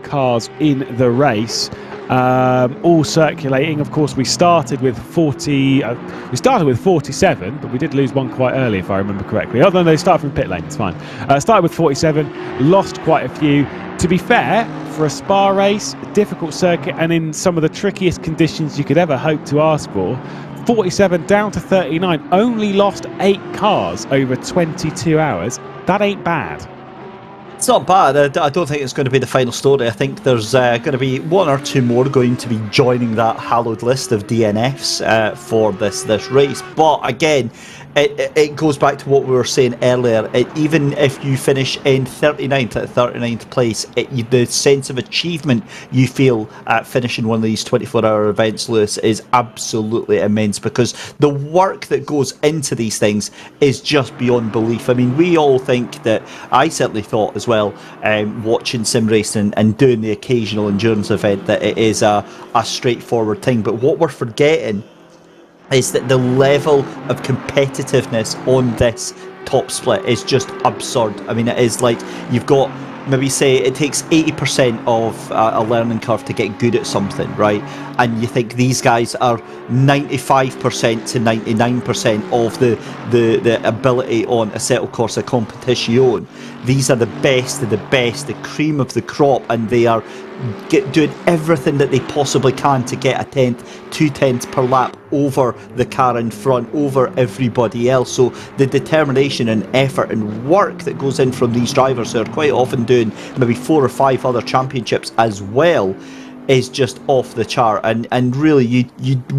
cars in the race. all circulating. Of course, we started with 47, but we did lose one quite early, if I remember correctly. Oh, no, they started from pit lane. It's fine. Started with 47, lost quite a few. To be fair, for a Spa race, a difficult circuit, and in some of the trickiest conditions you could ever hope to ask for, 47 down to 39, only lost 8 cars over 22 hours. That ain't bad. It's not bad. I don't think it's going to be the final story. I think there's going to be 1 or 2 more going to be joining that hallowed list of DNFs for this race. But again, it goes back to what we were saying earlier. Even if you finish in 39th place, the sense of achievement you feel at finishing one of these 24-hour events, Lewis, is absolutely immense, because the work that goes into these things is just beyond belief. I mean, we all think that, I certainly thought as well, watching sim racing and doing the occasional endurance event, that it is a straightforward thing. But what we're forgetting is that the level of competitiveness on this top split is just absurd. I mean, it is like you've got, maybe say it takes 80% of a learning curve to get good at something, right? And you think these guys are 95% to 99% of the ability on Assetto Corsa Competizione. These are the best of the best, the cream of the crop, and they are doing everything that they possibly can to get a 2/10 per lap over the car in front, over everybody else. So the determination and effort and work that goes in from these drivers, who are quite often doing maybe 4 or 5 other championships as well, is just off the chart. And really, you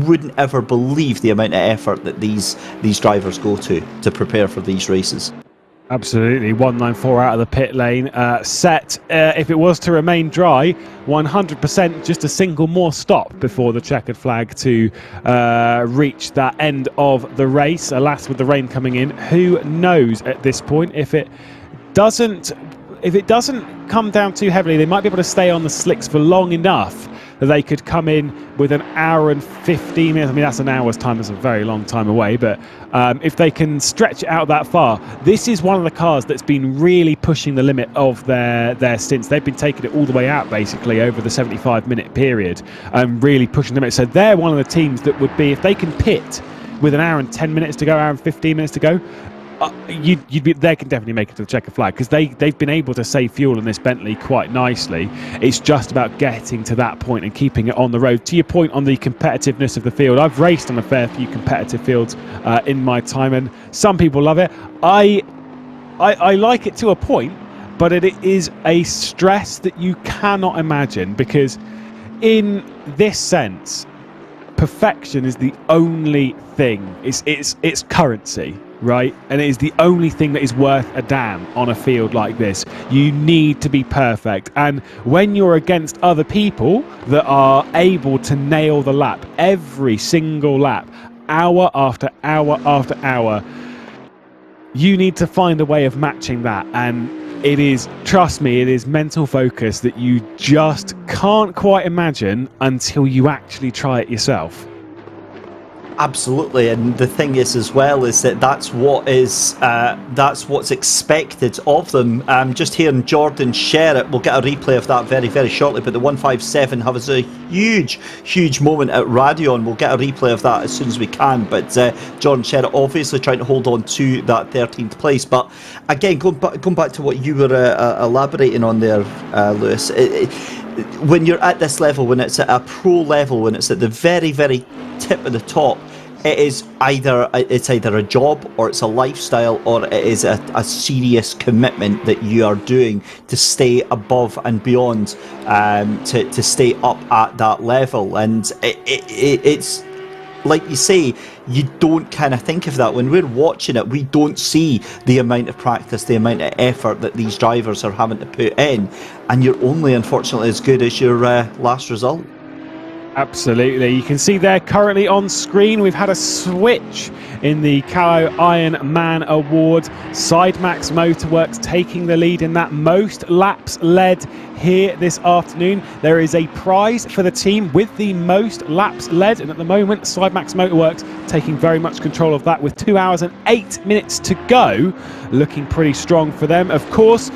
wouldn't ever believe the amount of effort that these drivers go to prepare for these races. Absolutely. 194 out of the pit lane. Set, if it was to remain dry, 100%, just a single more stop before the checkered flag to reach that end of the race. Alas, with the rain coming in, who knows at this point if it doesn't come down too heavily, they might be able to stay on the slicks for long enough that they could come in with an hour and 15 minutes. I mean, that's an hour's time. That's a very long time away. But if they can stretch it out that far, this is one of the cars that's been really pushing the limit of their stints. They've been taking it all the way out, basically, over the 75-minute period, and really pushing the limit. So they're one of the teams that would be, if they can pit with an hour and 10 minutes to go, hour and 15 minutes to go, they can definitely make it to the checkered flag, because they've been able to save fuel in this Bentley quite nicely. It's just about getting to that point and keeping it on the road. To your point on the competitiveness of the field, I've raced on a fair few competitive fields in my time, and some people love it. I like it to a point, but it is a stress that you cannot imagine, because in this sense, perfection is the only thing. It's currency, right? And it is the only thing that is worth a damn on a field like this. You need to be perfect. And when you're against other people that are able to nail the lap every single lap, hour after hour after hour, you need to find a way of matching that. And it is, trust me, it is mental focus that you just can't quite imagine until you actually try it yourself. Absolutely, and the thing is as well is that that's what's expected of them. Just hearing Jordan share it, we'll get a replay of that very, very shortly, but the 157 has a huge moment at Radion. We'll get a replay of that as soon as we can, but Jordan share it, obviously trying to hold on to that 13th place. But again, going back to what you were elaborating on there, Lewis, when you're at this level, when it's at a pro level, when it's at the very, very tip of the top, it's either a job, or it's a lifestyle, or it is a serious commitment that you are doing to stay above and beyond, to stay up at that level. And it's like you say, you don't kind of think of that. When we're watching it, we don't see the amount of practice, the amount of effort that these drivers are having to put in, and you're only unfortunately as good as your last result. Absolutely. You can see there currently on screen we've had a switch in the Callow Iron Man Award. Sidemax Motorworks taking the lead in that, most laps led here this afternoon. There is a prize for the team with the most laps led, and at the moment Sidemax Motorworks taking very much control of that with 2 hours and 8 minutes to go, looking pretty strong for them. Of course,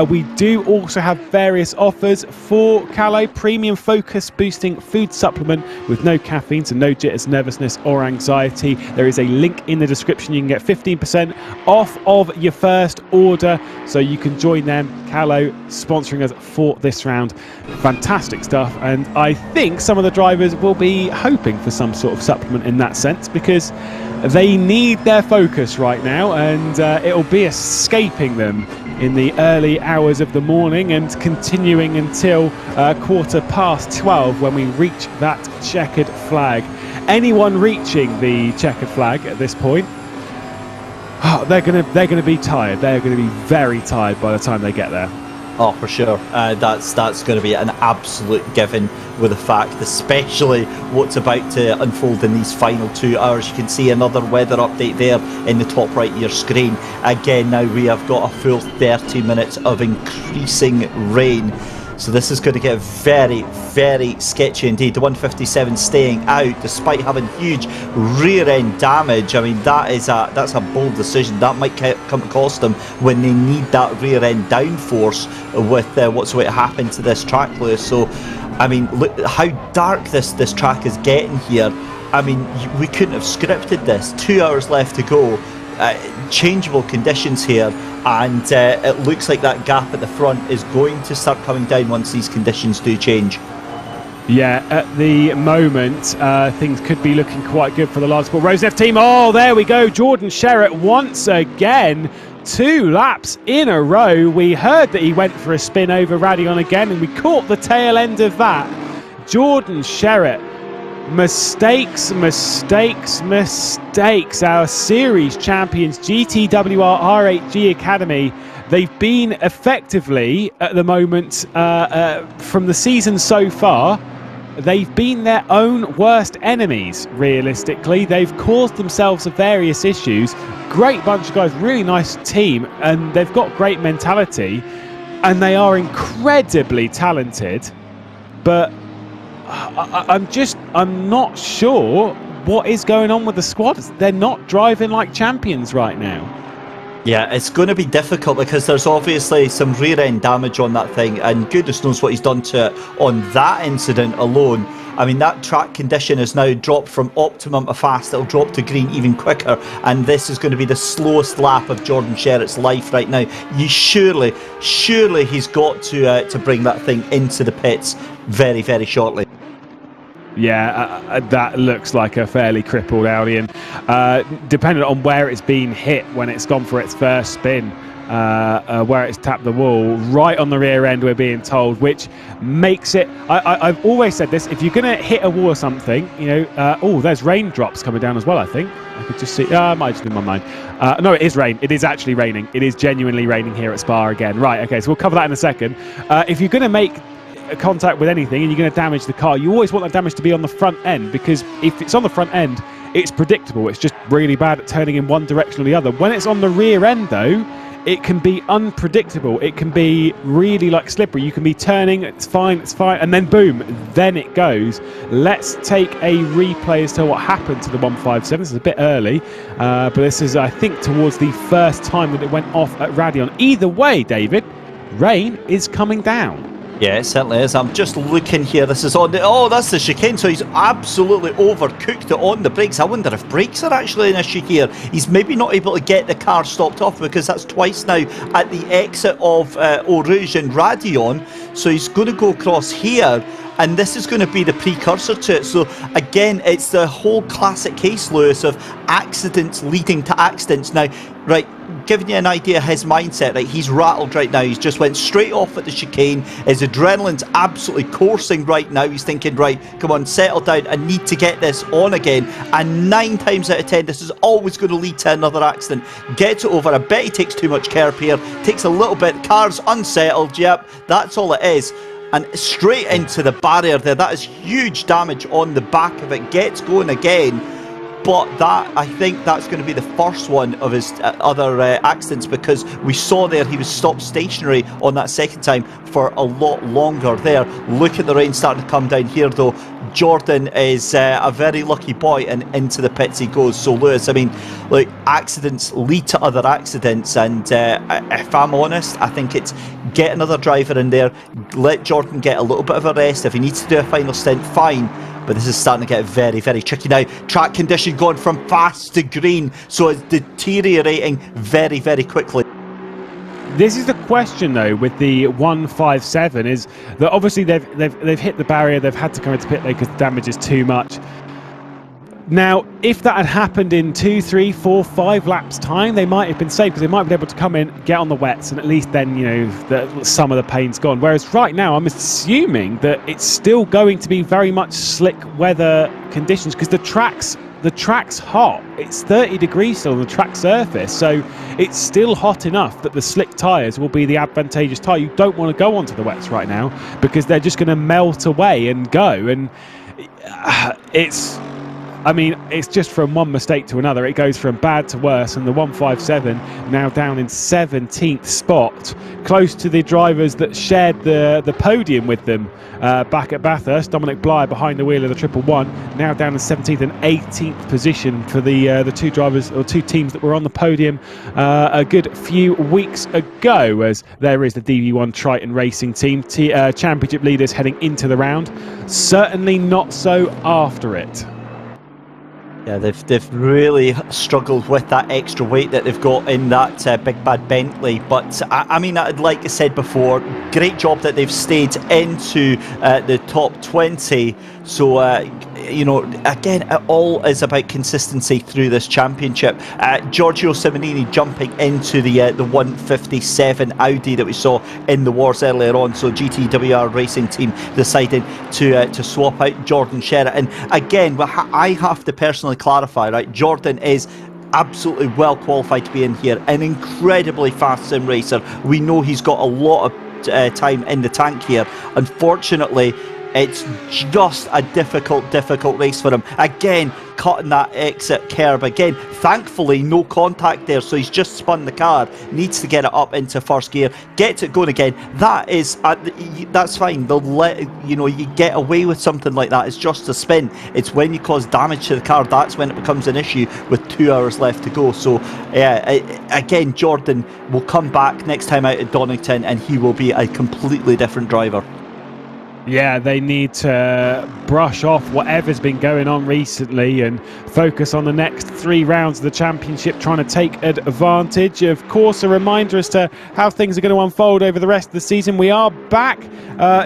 we do also have various offers for Callow. Premium focus boosting food supplement with no caffeine, so no jitters, nervousness or anxiety. There is a link in the description. You can get 15% off of your first order, so you can join them. Callow sponsoring us for this round. Fantastic stuff, and I think some of the drivers will be hoping for some sort of supplement in that sense, because they need their focus right now, and it'll be escaping them in the early hours of the morning and continuing until 12:15 when we reach that checkered flag. Anyone reaching the checkered flag at this point, they're gonna be tired. They're going to be very tired by the time they get there. Oh, for sure. That's going to be an absolute given with the fact, especially what's about to unfold in these final 2 hours. You can see another weather update there in the top right of your screen. Again, now we have got a full 30 minutes of increasing rain. So this is going to get very, very sketchy indeed. The 157 staying out despite having huge rear end damage. I mean, that's a bold decision. That might come to cost them when they need that rear end downforce with what's going to happen to this track, Lewis. So, I mean, look how dark this track is getting here. I mean, we couldn't have scripted this. 2 hours left to go. Changeable conditions here, and it looks like that gap at the front is going to start coming down once these conditions do change. Yeah, at the moment, things could be looking quite good for the Large Sport Rosneft team. Oh, there we go. Jordan Sherritt once again. 2 laps in a row. We heard that he went for a spin over Radion again, and we caught the tail end of that. Jordan Sherritt. Mistakes. Our series champions, GTWR R8G Academy, they've been effectively, at the moment, from the season so far, they've been their own worst enemies, realistically. They've caused themselves various issues. Great bunch of guys, really nice team, and they've got great mentality, and they are incredibly talented, but I'm not sure what is going on with the squad. They're not driving like champions right now. Yeah, it's going to be difficult because there's obviously some rear end damage on that thing, and goodness knows what he's done to it on that incident alone. I mean, that track condition has now dropped from optimum to fast. It'll drop to green even quicker, and this is going to be the slowest lap of Jordan Sherritt's life right now. Surely he's got to bring that thing into the pits very, very shortly. Yeah, that looks like a fairly crippled Audi, and depending on where it's been hit when it's gone for its first spin, where it's tapped the wall, right on the rear end, we're being told, which makes it... I've always said this, if you're going to hit a wall or something, you know... oh, there's raindrops coming down as well, I think. I could just see... I might just in my mind. No, it is rain. It is actually raining. It is genuinely raining here at Spa again. Right, okay, so we'll cover that in a second. If you're going to make contact with anything and you're going to damage the car, you always want that damage to be on the front end, because if it's on the front end, it's predictable. It's just really bad at turning in one direction or the other. When it's on the rear end, though, it can be unpredictable. It can be really like slippery. You can be turning, it's fine, and then boom, then it goes. Let's take a replay as to what happened to the 157. This is a bit early, but this is, I think, towards the first time that it went off at Radion. Either way, David, rain is coming down. Yeah, it certainly is. I'm just looking here. This is on the... Oh, that's the chicane. So he's absolutely overcooked it on the brakes. I wonder if brakes are actually an issue here. He's maybe not able to get the car stopped off, because that's twice now at the exit of Eau Rouge and Radion. So he's going to go across here, and this is going to be the precursor to it. So again, it's the whole classic case, Lewis, of accidents leading to accidents. Now, right, giving you an idea of his mindset, right, he's rattled right now. He's just went straight off at the chicane. His adrenaline's absolutely coursing right now. He's thinking, right, come on, settle down. I need to get this on again. And 9 times out of 10, this is always going to lead to another accident. Gets it over. I bet he takes too much curb here. Takes a little bit. Car's unsettled. Yep, that's all it is. and straight into the barrier there. That is huge damage on the back of it. Gets going again, but I think that's going to be the first one of his other accidents, because we saw there he was stopped stationary on that second time for a lot longer there. Look at the rain starting to come down here though. Jordan is a very lucky boy, and into the pits he goes. So Lewis, I mean, like, accidents lead to other accidents, and if I'm honest, I think it's get another driver in there, let Jordan get a little bit of a rest. If he needs to do a final stint, fine. But this is starting to get very, very tricky now. Track condition going from fast to green, so it's deteriorating very, very quickly. This is the question though with the 157, is that obviously they've hit the barrier, they've had to come into pit lane because the damage is too much. Now, if that had happened in 2, 3, 4, 5 laps time, they might have been safe, because they might have been able to come in, get on the wets, and at least then, you know, some of the pain's gone. Whereas right now, I'm assuming that it's still going to be very much slick weather conditions, because the track's hot. It's 30 degrees still on the track surface, so it's still hot enough that the slick tyres will be the advantageous tyre. You don't want to go onto the wets right now, because they're just going to melt away and go, and it's just from one mistake to another. It goes from bad to worse, and the 157 now down in 17th spot, close to the drivers that shared the podium with them back at Bathurst. Dominic Bly behind the wheel of the 111, now down in 17th and 18th position for the two drivers or two teams that were on the podium a good few weeks ago, as there is the DV1 Triton Racing team, championship leaders heading into the round. Certainly not so after it. Yeah, they've really struggled with that extra weight that they've got in that big bad Bentley. But I mean, like I said before, great job that they've stayed into the top 20. So, you know, again, it all is about consistency through this championship. Giorgio Simonini jumping into the 157 Audi that we saw in the wars earlier on. So GTWR Racing Team deciding to swap out Jordan Sherritt. And again, I have to personally clarify, right? Jordan is absolutely well qualified to be in here, an incredibly fast sim racer. We know he's got a lot of time in the tank here. Unfortunately, it's just a difficult race for him. Again, cutting that exit curb again. Thankfully, no contact there, so he's just spun the car. Needs to get it up into first gear, gets it going again. That's fine. They'll let you get away with something like that. It's just a spin. It's when you cause damage to the car, that's when it becomes an issue with 2 hours left to go. So yeah, again, Jordan will come back next time out at Donington, and he will be a completely different driver. Yeah, they need to brush off whatever's been going on recently and focus on the next 3 rounds of the championship, trying to take advantage. Of course, a reminder as to how things are going to unfold over the rest of the season. We are back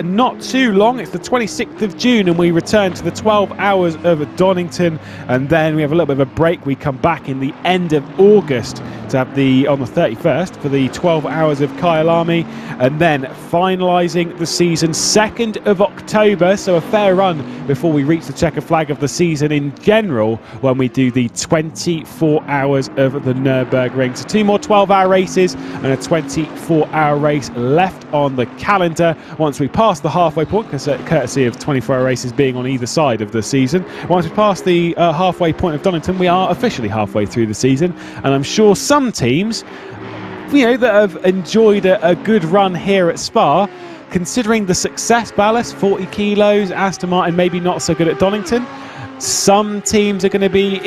not too long. It's the 26th of June, and we return to the 12 hours of Donington, and then we have a little bit of a break. We come back in the end of August to have on the 31st for the 12 hours of Kyalami, and then finalising the season 2nd of October, so a fair run before we reach the checker flag of the season in general, when we do the 24 hours of the Nurburgring. So 2 more 12-hour races and a 24-hour race left on the calendar once we pass the halfway point, courtesy of 24-hour races being on either side of the season. Once we pass the halfway point of Donington, we are officially halfway through the season, and I'm sure some teams, that have enjoyed a good run here at Spa, considering the success ballast, 40 kilos, Aston Martin maybe not so good at Donington. Some teams are going to be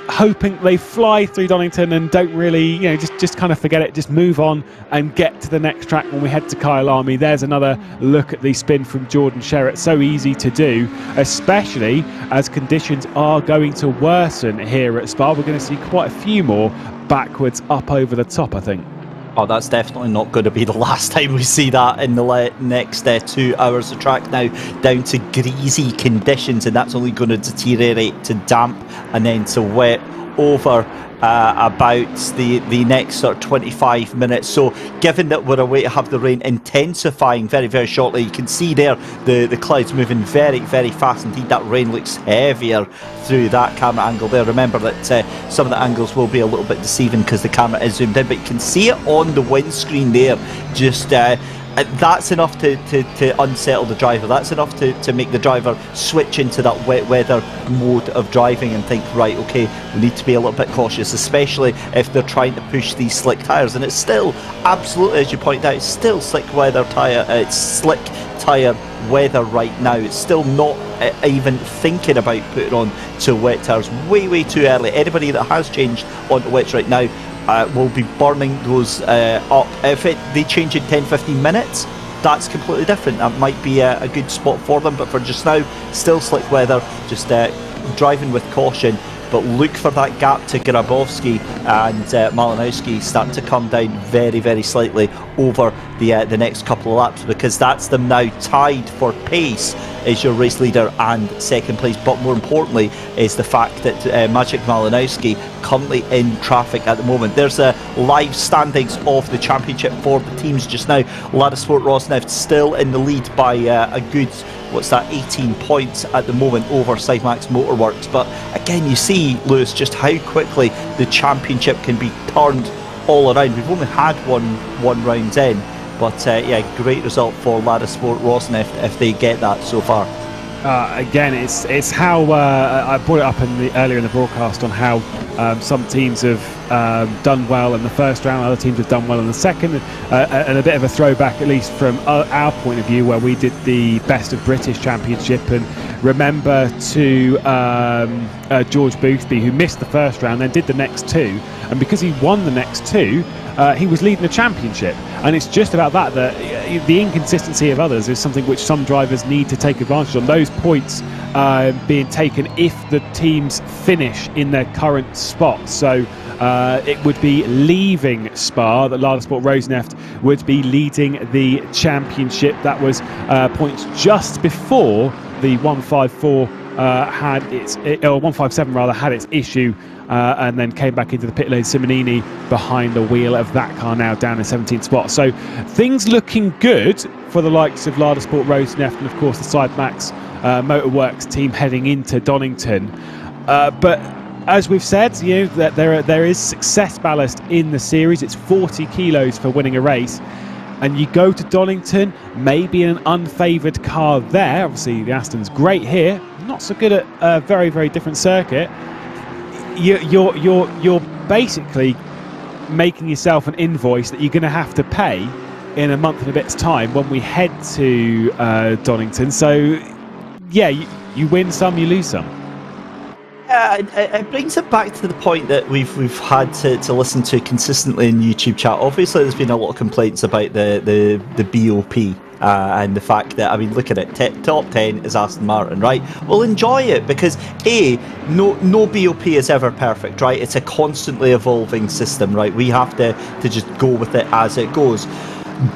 hoping they fly through Donington and don't really, just kind of forget it, just move on and get to the next track when we head to Kyalami. There's another look at the spin from Jordan Sherritt. So easy to do, especially as conditions are going to worsen here at Spa. We're going to see quite a few more backwards up over the top, I think. Oh, that's definitely not going to be the last time we see that in the next 2 hours of track now, down to greasy conditions, and that's only going to deteriorate to damp and then to wet over about the next sort of 25 minutes. So given that we're away to have the rain intensifying very, very shortly, you can see there the clouds moving very, very fast indeed. That rain looks heavier through that camera angle there. Remember that some of the angles will be a little bit deceiving because the camera is zoomed in, but you can see it on the windscreen there, just that's enough to unsettle the driver. That's enough to make the driver switch into that wet weather mode of driving and think, right, okay, we need to be a little bit cautious, especially if they're trying to push these slick tyres. And it's still, absolutely, as you point out, it's still slick tyre weather right now. It's still not even thinking about putting on to wet tyres. Way too early. Anybody that has changed onto wets right now will be burning those up. If they change in 10-15 minutes, that's completely different. That might be a good spot for them, but for just now, still slick weather, just driving with caution. But look for that gap to Grabowski and Malinowski starting to come down very slightly over the next couple of laps, because that's them now tied for pace as your race leader and second place. But more importantly is the fact that Maciej Malinowski currently in traffic at the moment. There's live standings of the championship for the teams just now. Lada Sport Rosneft still in the lead by a good 18 points at the moment over Sidemax Motorworks. But again, you see, Lewis, just how quickly the championship can be turned all around. We've only had one round in, but great result for Lada Sport Rosneft if they get that so far. Again, it's how I brought it up earlier in the broadcast on how some teams have done well in the first round, other teams have done well in the second, and a bit of a throwback, at least from our point of view, where we did the Best of British Championship, and remember to George Boothby, who missed the first round, then did the next two, and because he won the next two, he was leading the championship. And it's just about that the inconsistency of others is something which some drivers need to take advantage of. Those points being taken if the teams finish in their current spot. So it would be leaving Spa that Lada Sport Rosneft would be leading the championship. That was points just before the 154 had its, or 157 rather, had its issue. And then came back into the pit lane. Simonini behind the wheel of that car, now down in 17th spot. So things looking good for the likes of Lada Sport Rosneft and of course the Sidemax Motorworks team heading into Donington. But as we've said, that there is success ballast in the series. It's 40 kilos for winning a race. And you go to Donington, maybe in an unfavoured car there. Obviously the Aston's great here, not so good at a very different circuit. You're basically making yourself an invoice that you're going to have to pay in a month and a bit's time when we head to Donington. So, yeah, you win some, you lose some. It brings it back to the point that we've had to listen to consistently in YouTube chat. Obviously, there's been a lot of complaints about the BOP. And the fact that, I mean, look at it, top 10 is Aston Martin, right? Well, enjoy it, because no BOP is ever perfect, right? It's a constantly evolving system, right? We have to just go with it as it goes.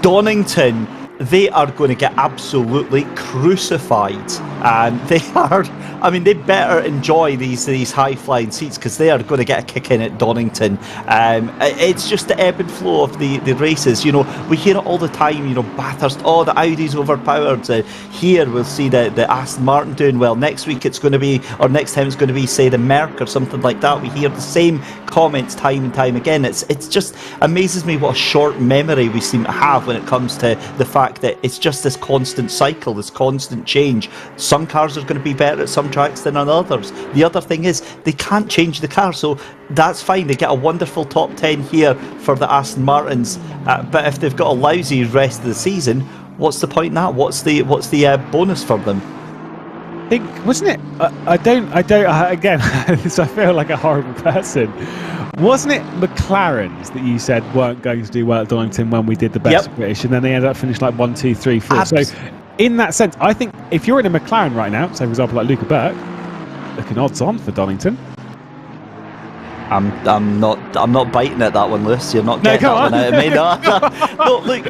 Donington, they are going to get absolutely crucified, and they better enjoy these high-flying seats, because they are going to get a kick in at Donington. It's just the ebb and flow of the races. We hear it all the time. Bathurst, the Audi's overpowered. Here we'll see the Aston Martin doing well. Next week it's going to be, or next time it's going to be, say, the Merc or something like that. We hear the same comments time and time again. It's just amazes me what a short memory we seem to have when it comes to the fact that it's just this constant cycle, this constant change. Some cars are going to be better at some tracks than on others. The other thing is they can't change the car, so that's fine. They get a wonderful top 10 here for the Aston Martins, but if they've got a lousy rest of the season, what's the point in that? What's the bonus for them? I think, wasn't it? I don't. Again, so I feel like a horrible person. Wasn't it McLaren's that you said weren't going to do well at Donington when we did the Best of British, and then they ended up finishing like 1, 2, 3, 4. So, in that sense, I think if you're in a McLaren right now, say for example like Luca Burke, looking odds on for Donington. I'm not biting at that one, Lewis. You're not getting that one out of me. No, look.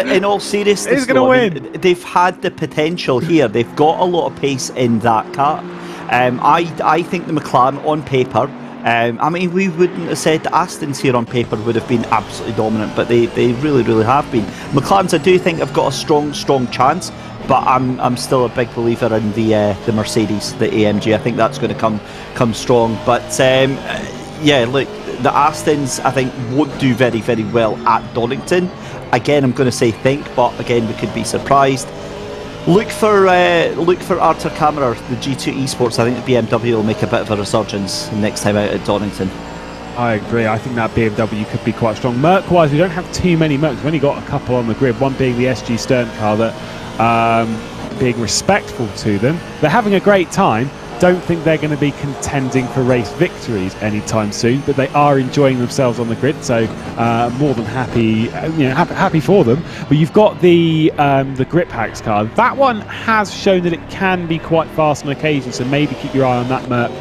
In all seriousness, who's going to win? They've had the potential here. They've got a lot of pace in that car. I think the McLaren on paper. We wouldn't have said the Astons here on paper would have been absolutely dominant, but they really have been. McLaren's, I do think, have got a strong chance, but I'm still a big believer in the Mercedes, the AMG. I think that's going to come strong. But yeah, look, the Astons, I think, won't do very, very well at Donington. Again, I'm going to say think, but again, we could be surprised. Look for Arthur Kammerer, the G2 Esports. I think the BMW will make a bit of a resurgence next time out at Donington. I agree. I think that BMW could be quite strong. Merc-wise, we don't have too many Mercs. We've only got a couple on the grid, one being the SG Stern car that, being respectful to them, they're having a great time. Don't think they're going to be contending for race victories anytime soon, but they are enjoying themselves on the grid, so more than happy, happy for them. But you've got the Grip Hacks car. That one has shown that it can be quite fast on occasion, so maybe keep your eye on that Merc.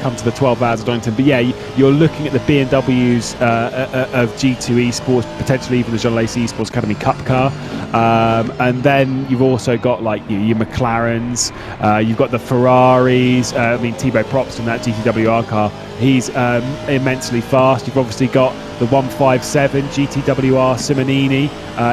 Come to the 12 hours of Donington. But yeah, you're looking at the BMWs of G2 Esports, potentially even the Jean Lacey Esports Academy Cup car. And then you've also got like your McLarens, you've got the Ferraris. Thibaut Probst in that GTWR car, he's immensely fast. You've obviously got the 157 GTWR Simonini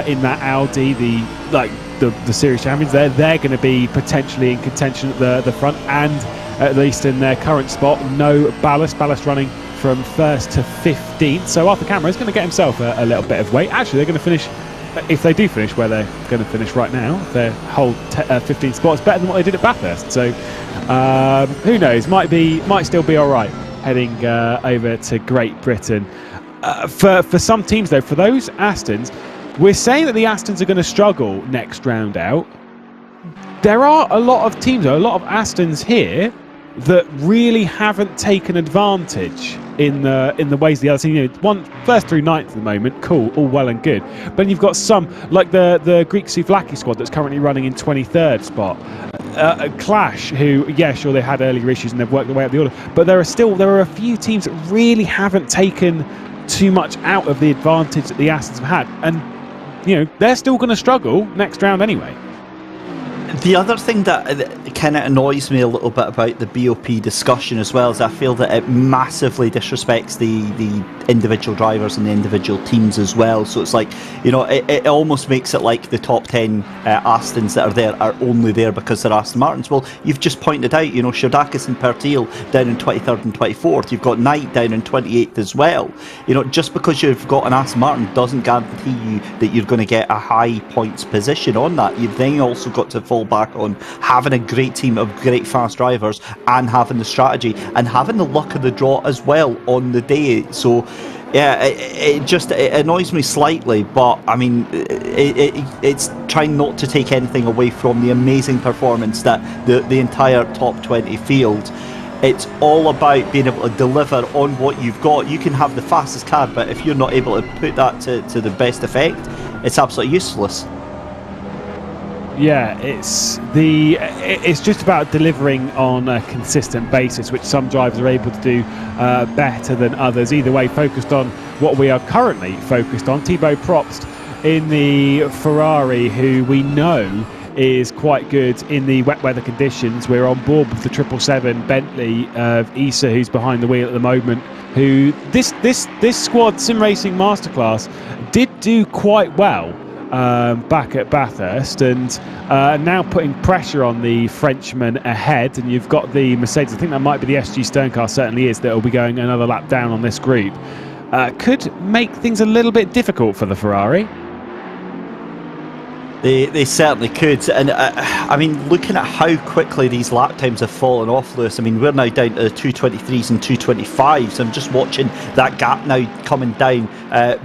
in that Audi, the series champions. They're going to be potentially in contention at the front, and at least in their current spot, no ballast running from 1st to 15th. So Arthur Kammerer is going to get himself a little bit of weight. Actually, they're going to finish, if they do finish where they're going to finish right now, their whole 15th spot is better than what they did at Bathurst. So who knows, might still be all right heading over to Great Britain. For some teams though, for those Astons, we're saying that the Astons are going to struggle next round out. There are a lot of teams, though, a lot of Astons here that really haven't taken advantage in the ways the other team. First through ninth at the moment, cool, all well and good. But you've got some like the Greek Souvlaki squad that's currently running in 23rd spot. Clash, who sure they had earlier issues and they've worked their way up the order, but there are a few teams that really haven't taken too much out of the advantage that the Astons have had, and they're still going to struggle next round anyway. The other thing that kind of annoys me a little bit about the BOP discussion as well is I feel that it massively disrespects the individual drivers and the individual teams as well. So it's like, it almost makes it like the top 10 Astons that are there are only there because they're Aston Martins. Well, you've just pointed out, Sherdakis and Pertil down in 23rd and 24th. You've got Knight down in 28th as well. Just because you've got an Aston Martin doesn't guarantee you that you're going to get a high points position on that. You've then also got to fall back on having a great team of great fast drivers and having the strategy and having the luck of the draw as well on the day. So yeah, it annoys me slightly, but I mean it's trying not to take anything away from the amazing performance that the entire top 20 field. It's all about being able to deliver on what you've got. You can have the fastest car, but if you're not able to put that to the best effect, it's absolutely useless. Yeah, it's just about delivering on a consistent basis, which some drivers are able to do better than others. Either way, focused on what we are currently focused on. Thibaut Probst in the Ferrari, who we know is quite good in the wet weather conditions. We're on board with the 777 Bentley of Issa, who's behind the wheel at the moment, who this squad Sim Racing Masterclass did do quite well back at Bathurst, and now putting pressure on the Frenchman ahead. And you've got the Mercedes, I think that might be the SG Stern car, certainly is, that will be going another lap down on this group. Could make things a little bit difficult for the Ferrari. They certainly could, and I mean, looking at how quickly these lap times have fallen off, Lewis, I mean, we're now down to the 223s and 225s. I'm just watching that gap now coming down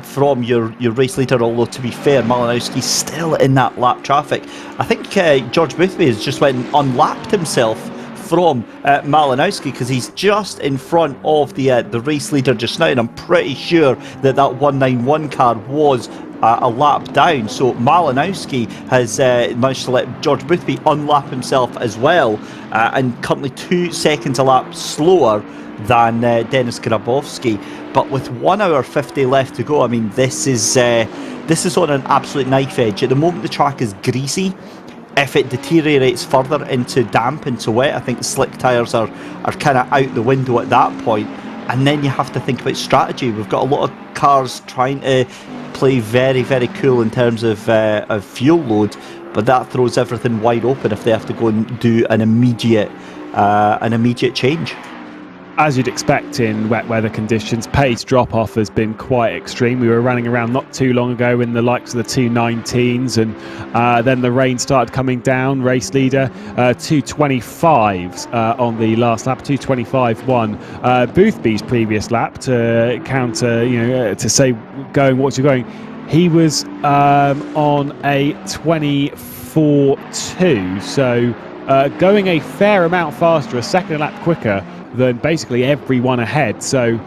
from your race leader, although to be fair, Malinowski's still in that lap traffic. I think George Boothby has just went and unlapped himself from Malinowski, because he's just in front of the race leader just now, and I'm pretty sure that 191 car was a lap down. So Malinowski has managed to let George Boothby unlap himself as well, and currently 2 seconds a lap slower than Denis Grabowski. But with 1 hour 50 left to go, I mean, this is on an absolute knife edge. At the moment, the track is greasy. If it deteriorates further into damp, into wet, I think slick tyres are kind of out the window at that point. And then you have to think about strategy. We've got a lot of cars trying to play very, very cool in terms of fuel load, but that throws everything wide open if they have to go and do an immediate change. as you'd expect in wet weather conditions, pace drop-off has been quite extreme. We were running around not too long ago in the likes of the 2:19s, and then the rain started coming down. Race leader 2:25s on the last lap, 2:25.1. Boothby's previous lap to counter, to say going what's you going. He was on a 24.2, so going a fair amount faster, a second lap quicker than basically everyone ahead. So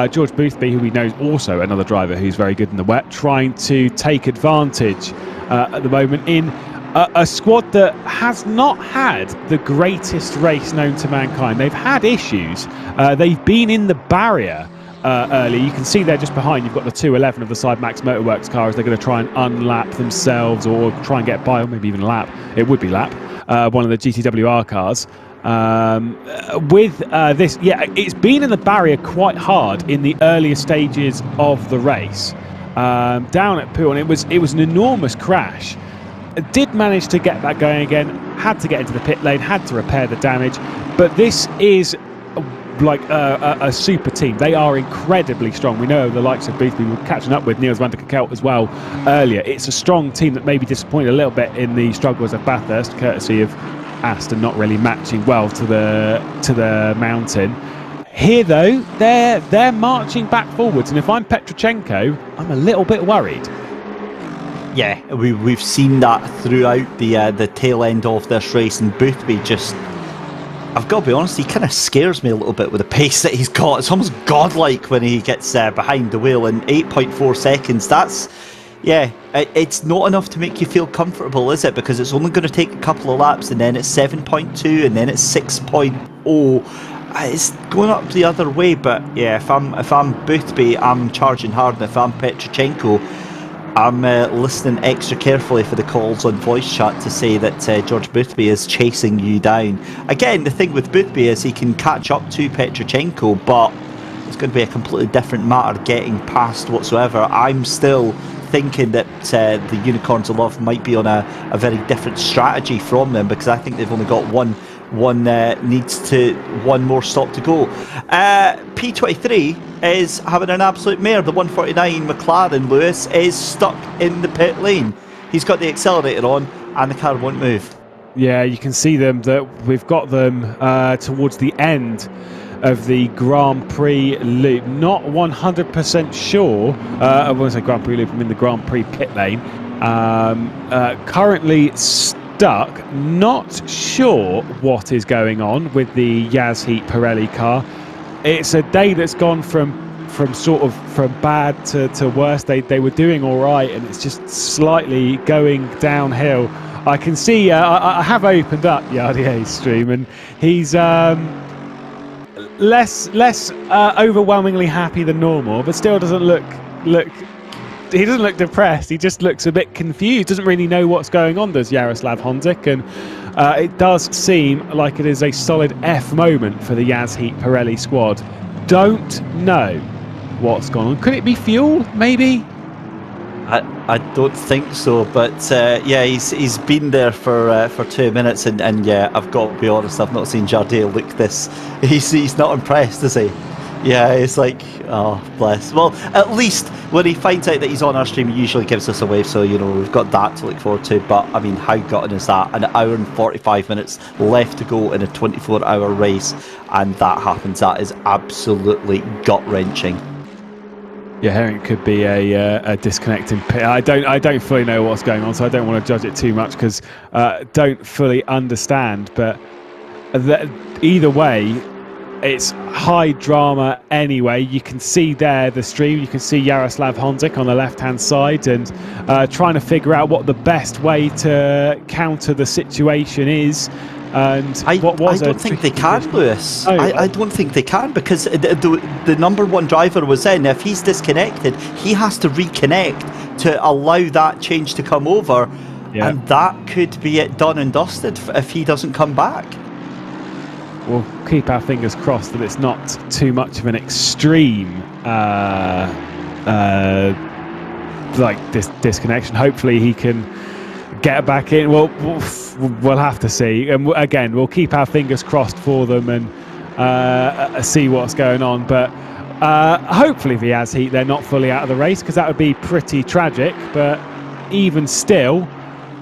George Boothby, who we know is also another driver who's very good in the wet, trying to take advantage at the moment in a squad that has not had the greatest race known to mankind. They've had issues. They've been in the barrier early. You can see there just behind, you've got the 211 of the Side Max Motorworks car as they're going to try and unlap themselves or try and get by, or maybe even lap. It would be lap one of the GTWR cars. With this, it's been in the barrier quite hard in the earlier stages of the race. Down at Poole, and it was an enormous crash. Did manage to get that going again, had to get into the pit lane, had to repair the damage, but this is like a super team. They are incredibly strong. We know the likes of Boothby were catching up with Niels van der Kelt as well earlier. It's a strong team that maybe disappointed a little bit in the struggles of Bathurst, courtesy of Aston not really matching well to the mountain. Here though, they're marching back forwards, and if I'm Petrochenko, I'm a little bit worried. Yeah, we've seen that throughout the tail end of this race, and Boothby just, I've got to be honest, he kind of scares me a little bit with the pace that he's got. It's almost godlike when he gets behind the wheel in 8.4 seconds. That's, it's not enough to make you feel comfortable, is it? Because it's only going to take a couple of laps, and then it's 7.2, and then it's 6.0. It's going up the other way, but yeah, if I'm Boothby, I'm charging hard, and if I'm Petrochenko, I'm listening extra carefully for the calls on voice chat to say that George Boothby is chasing you down. Again, the thing with Boothby is he can catch up to Petrochenko, but it's going to be a completely different matter getting past whatsoever. I'm still thinking that the Unicorns of Love might be on a very different strategy from them, because I think they've only got one more stop to go. P23 is having an absolute mare. The 149 McLaren, Lewis, is stuck in the pit lane. He's got the accelerator on and the car won't move. Yeah, you can see them, that we've got them towards the end of the Grand Prix loop. Not 100% sure. I won't say Grand Prix loop, I mean the Grand Prix pit lane. Currently stuck. Not sure what is going on with the Yazheat Pirelli car. It's a day that's gone from bad to worse. They were doing all right, and it's just slightly going downhill. I can see. I have opened up Yardier's stream, and he's less overwhelmingly happy than normal, but still doesn't look. He doesn't look depressed. He just looks a bit confused. Doesn't really know what's going on, does Jaroslav Honzik, and it does seem like it is a solid F moment for the Yazheat Pirelli squad. Don't know what's gone on. Could it be fuel, maybe? I don't think so, but he's been there for 2 minutes, and I've got to be honest, I've not seen Jardier look this. He's not impressed, is he? Yeah, it's like, oh, bless. Well, at least when he finds out that he's on our stream, he usually gives us a wave, so, we've got that to look forward to. But, I mean, how gutting is that? An hour and 45 minutes left to go in a 24-hour race, and that happens. That is absolutely gut-wrenching. Yeah, Herring could be a disconnecting pit. I don't fully know what's going on, so I don't want to judge it too much, because don't fully understand. But either way, it's high drama anyway. You can see there the stream. You can see Jaroslav Honzik on the left-hand side, and trying to figure out what the best way to counter the situation is. And I don't think they can, Lewis. I don't think they can, because the number one driver was in. If he's disconnected, he has to reconnect to allow that change to come over, and that could be it done and dusted if he doesn't come back. We'll keep our fingers crossed that it's not too much of an extreme disconnection. Hopefully he can get back in. We'll have to see. And again, we'll keep our fingers crossed for them, and see what's going on. But hopefully if he has heat, they're not fully out of the race, because that would be pretty tragic. But even still,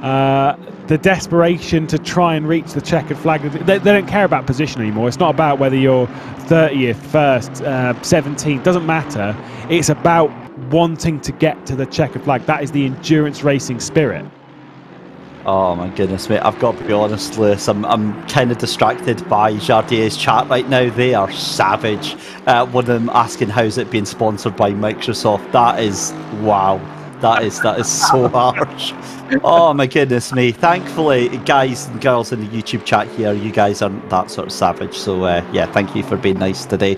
the desperation to try and reach the checkered flag, they don't care about position anymore. It's not about whether you're 30th, 1st, 17th, doesn't matter. It's about wanting to get to the checkered flag. That is the endurance racing spirit. Oh my goodness, mate! I've got to be honest, Lewis. I'm kind of distracted by Jardier's chat right now. They are savage. One of them asking how's it being sponsored by Microsoft. That is wow. That is so harsh. Oh my goodness me. Thankfully, guys and girls in the YouTube chat here, you guys aren't that sort of savage. So yeah, thank you for being nice today.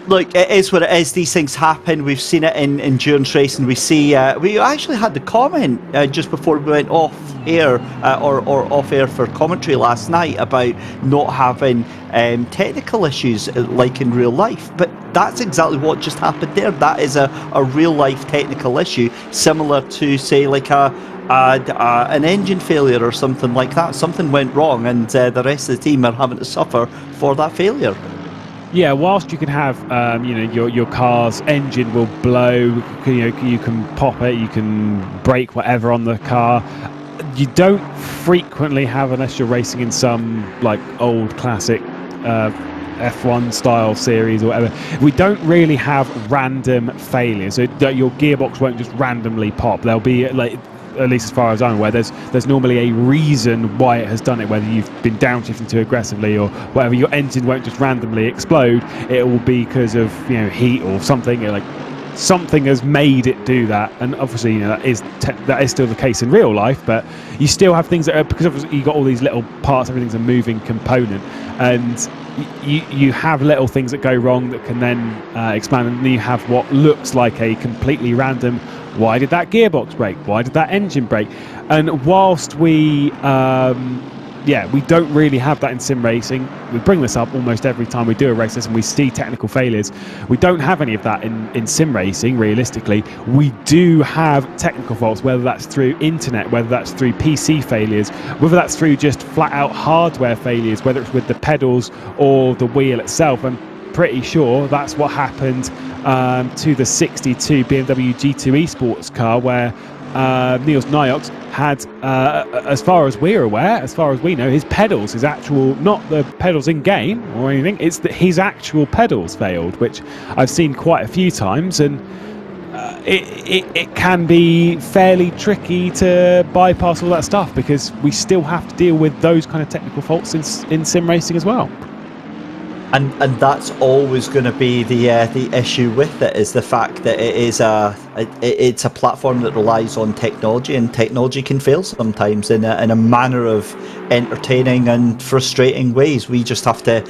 Look, it is what it is. These things happen. We've seen it in endurance racing. We see. We actually had the comment just before we went off air or off air for commentary last night about not having technical issues like in real life. But that's exactly what just happened there. That is a real life technical issue, similar to say like an engine failure or something like that. Something went wrong, and the rest of the team are having to suffer for that failure. Yeah, whilst you can have, your car's engine will blow, you can pop it, you can break whatever on the car. You don't frequently have, unless you're racing in some like old classic F1 style series or whatever, we don't really have random failures. So your gearbox won't just randomly pop. There'll be like, at least as far as I'm aware, there's normally a reason why it has done it, whether you've been downshifting too aggressively or whatever. Your engine won't just randomly explode. It will be because of heat or something. Like something has made it do that, and obviously that is still the case in real life. But you still have things that are, because obviously you got all these little parts. Everything's a moving component, and you have little things that go wrong that can then expand, and then you have what looks like a completely random. Why did that gearbox break? Why did that engine break? And whilst we don't really have that in sim racing. We bring this up almost every time we do a race and we see technical failures. We don't have any of that in sim racing, realistically. We do have technical faults, whether that's through internet, whether that's through PC failures, whether that's through just flat out hardware failures, whether it's with the pedals or the wheel itself. I'm pretty sure that's what happened to the 62 BMW G2 Esports car, where Niels Nyox had, as far as we're aware, as far as we know, his pedals, his actual, not the pedals in game or anything, it's that his actual pedals failed, which I've seen quite a few times, and it can be fairly tricky to bypass all that stuff, because we still have to deal with those kind of technical faults in sim racing as well. And that's always going to be the issue with it, is the fact that it's a platform that relies on technology, and technology can fail sometimes in a manner of entertaining and frustrating ways. We just have to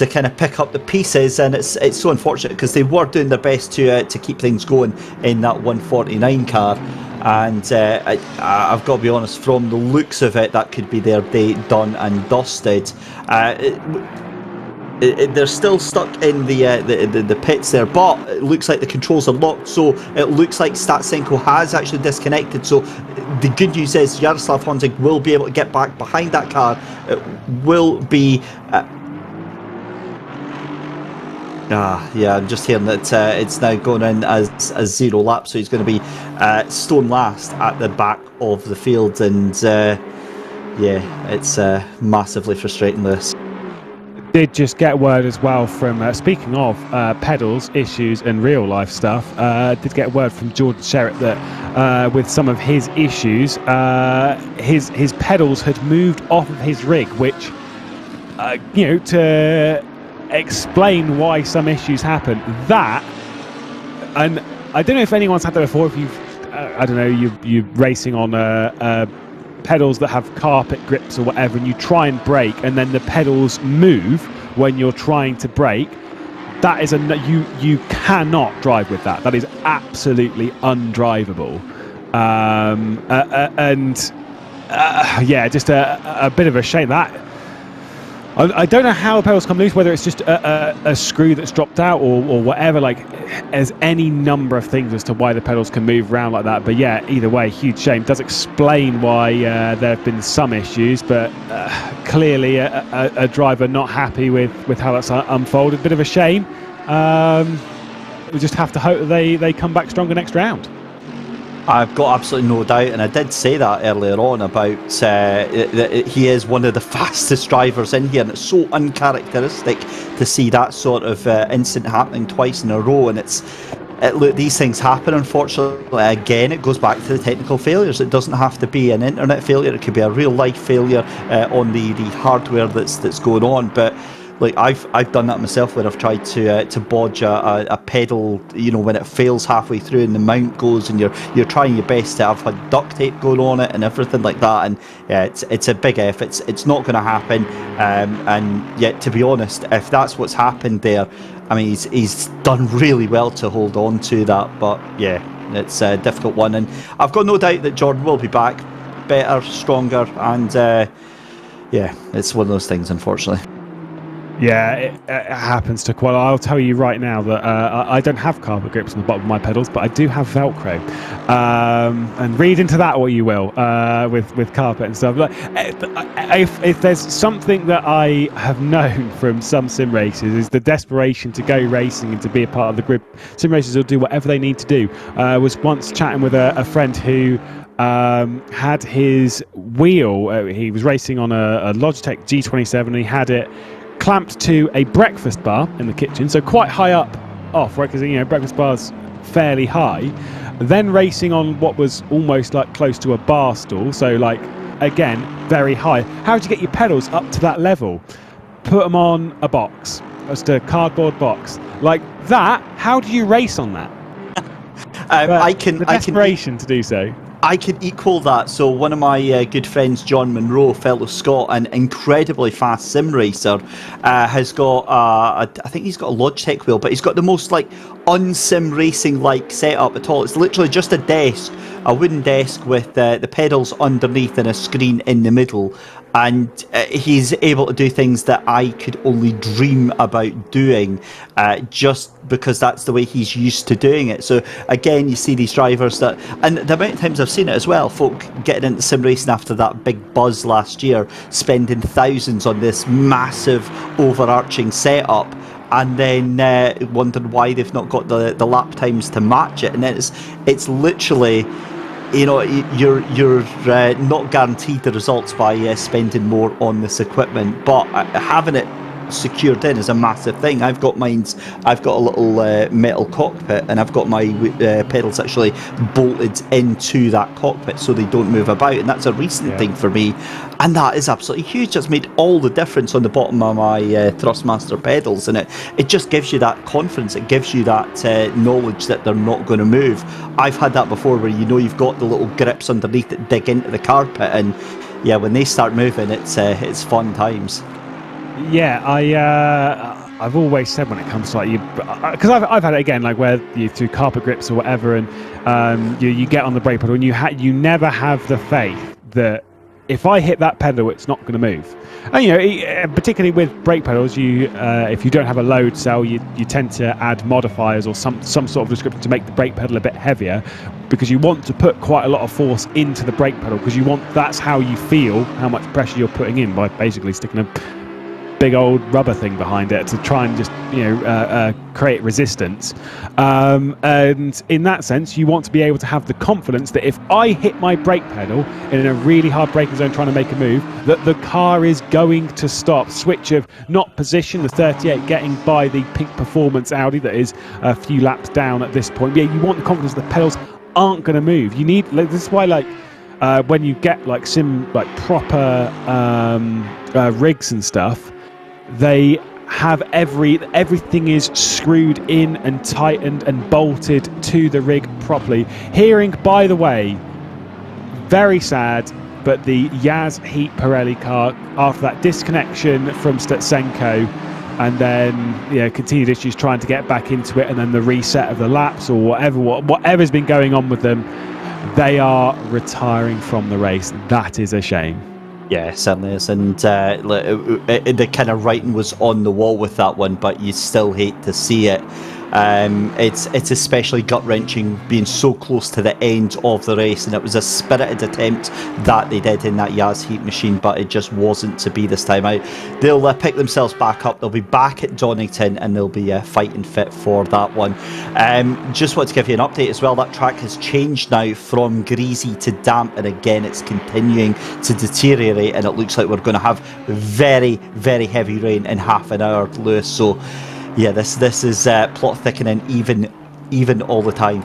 kind of pick up the pieces, and it's so unfortunate, because they were doing their best to keep things going in that 149 car. And I've got to be honest, from the looks of it, that could be their day done and dusted. They're still stuck in the pits there, but it looks like the controls are locked, so it looks like Statsenko has actually disconnected. So the good news is Jaroslav Honzig will be able to get back behind that car. It will be I'm just hearing that it's now going in as 0 laps, so he's going to be stone last at the back of the field, and it's massively frustrating, this. Did just get word as well from, speaking of pedals issues and real life stuff, did get word from Jordan Sherritt that with some of his issues, his pedals had moved off of his rig, which to explain why some issues happen, that, and I don't know if anyone's had that before, if you've you're racing on pedals that have carpet grips or whatever, and you try and brake, and then the pedals move when you're trying to brake. That is you cannot drive with that. That is absolutely undrivable. Just a bit of a shame. I don't know how the pedals come loose, whether it's just a screw that's dropped out or whatever. Like, there's any number of things as to why the pedals can move around like that. But yeah, either way, huge shame. Does explain why there have been some issues, but clearly a driver not happy with how that's unfolded. Bit of a shame. We just have to hope that they come back stronger next round. I've got absolutely no doubt, and I did say that earlier on about that he is one of the fastest drivers in here, and it's so uncharacteristic to see that sort of incident happening twice in a row. And look, these things happen, unfortunately. Again, it goes back to the technical failures. It doesn't have to be an internet failure; it could be a real life failure on the hardware that's going on. But like I've done that myself, where I've tried to bodge a pedal, you know, when it fails halfway through and the mount goes, and you're trying your best to have like duct tape going on it and everything like that. And yeah, it's a big F. It's not going to happen. And yet, to be honest, if that's what's happened there, I mean, he's done really well to hold on to that. But yeah, it's a difficult one, and I've got no doubt that Jordan will be back, better, stronger, and yeah, it's one of those things, unfortunately. Yeah, it happens to quite. I'll tell you right now that I don't have carpet grips on the bottom of my pedals, but I do have Velcro. And read into that what you will with carpet and stuff. Like, if there's something that I have known from some sim races, is the desperation to go racing and to be a part of the group. Sim races will do whatever they need to do. I was once chatting with a friend who had his wheel. He was racing on a Logitech G27, and he had it clamped to a breakfast bar in the kitchen, so quite high up off, right? Because, you know, breakfast bar's fairly high. Then racing on what was almost like close to a bar stool, so like, again, very high. How do you get your pedals up to that level? Put them on a box, just a cardboard box like that. How do you race on that? I can to do so. I can equal that. So one of my good friends, John Monroe, fellow Scot, an incredibly fast sim racer, has got I think he's got a Logitech wheel, but he's got the most like un-sim racing like setup at all. It's literally just a desk, a wooden desk with the pedals underneath and a screen in the middle. And he's able to do things that I could only dream about doing, just because that's the way he's used to doing it. So again, you see these drivers that, and the amount of times I've seen it as well, folk getting into sim racing after that big buzz last year, spending thousands on this massive overarching setup, and then wondering why they've not got the lap times to match it. And then it's literally, you know, you're not guaranteed the results by spending more on this equipment, but having it secured in is a massive thing. I've got a little metal cockpit, and I've got my pedals actually bolted into that cockpit so they don't move about, and that's a recent thing for me, and that is absolutely huge. That's made all the difference on the bottom of my Thrustmaster pedals, and it just gives you that confidence. It gives you that knowledge that they're not going to move. I've had that before, where you know you've got the little grips underneath that dig into the carpet, and yeah, when they start moving, it's fun times. Yeah, I've always said when it comes to like you, because I've had it again, like where you through carpet grips or whatever, and you get on the brake pedal, and you never have the faith that if I hit that pedal, it's not going to move. And you know, particularly with brake pedals, if you don't have a load cell, you tend to add modifiers or some sort of description to make the brake pedal a bit heavier, because you want to put quite a lot of force into the brake pedal, because that's how you feel how much pressure you're putting in by basically sticking a big old rubber thing behind it to try and just, you know, create resistance. And in that sense, you want to be able to have the confidence that if I hit my brake pedal in a really hard braking zone trying to make a move, that the car is going to stop. Switch of not position, the 38 getting by the Pink Performance Audi that is a few laps down at this point. Yeah, you want the confidence the pedals aren't going to move. You need, like, this is why, like, when you get like proper rigs and stuff, they have everything is screwed in and tightened and bolted to the rig properly. Hearing, by the way, very sad, but the Yaz Heat Pirelli car, after that disconnection from Stutsenko, and then continued issues trying to get back into it, and then the reset of the laps or whatever's been going on with them, they are retiring from the race. That is a shame. Yeah, certainly is, and the kind of writing was on the wall with that one, but you still hate to see it. It's especially gut-wrenching being so close to the end of the race, and it was a spirited attempt that they did in that Yaz heat machine, but it just wasn't to be this time out. They'll pick themselves back up, they'll be back at Donington, and they'll be fighting fit for that one. Just want to give you an update as well, that track has changed now from greasy to damp, and again it's continuing to deteriorate, and it looks like we're going to have very, very heavy rain in half an hour, Lewis. So yeah, this is plot thickening even all the time.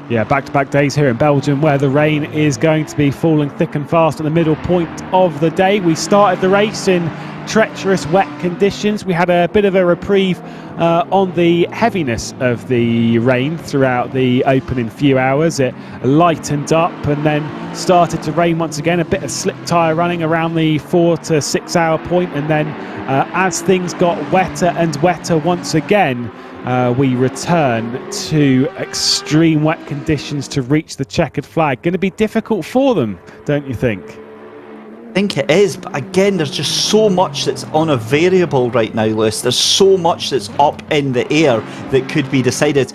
Yeah, back-to-back days here in Belgium where the rain is going to be falling thick and fast at the middle point of the day. We started the race in treacherous wet conditions. We had a bit of a reprieve on the heaviness of the rain throughout the opening few hours. It lightened up and then started to rain once again. A bit of slip tyre running around the 4 to 6 hour point, and then as things got wetter and wetter once again, we return to extreme wet conditions to reach the checkered flag. Going to be difficult for them, don't you think? I think it is, but again, there's just so much that's on a variable right now, Lewis. There's so much that's up in the air that could be decided.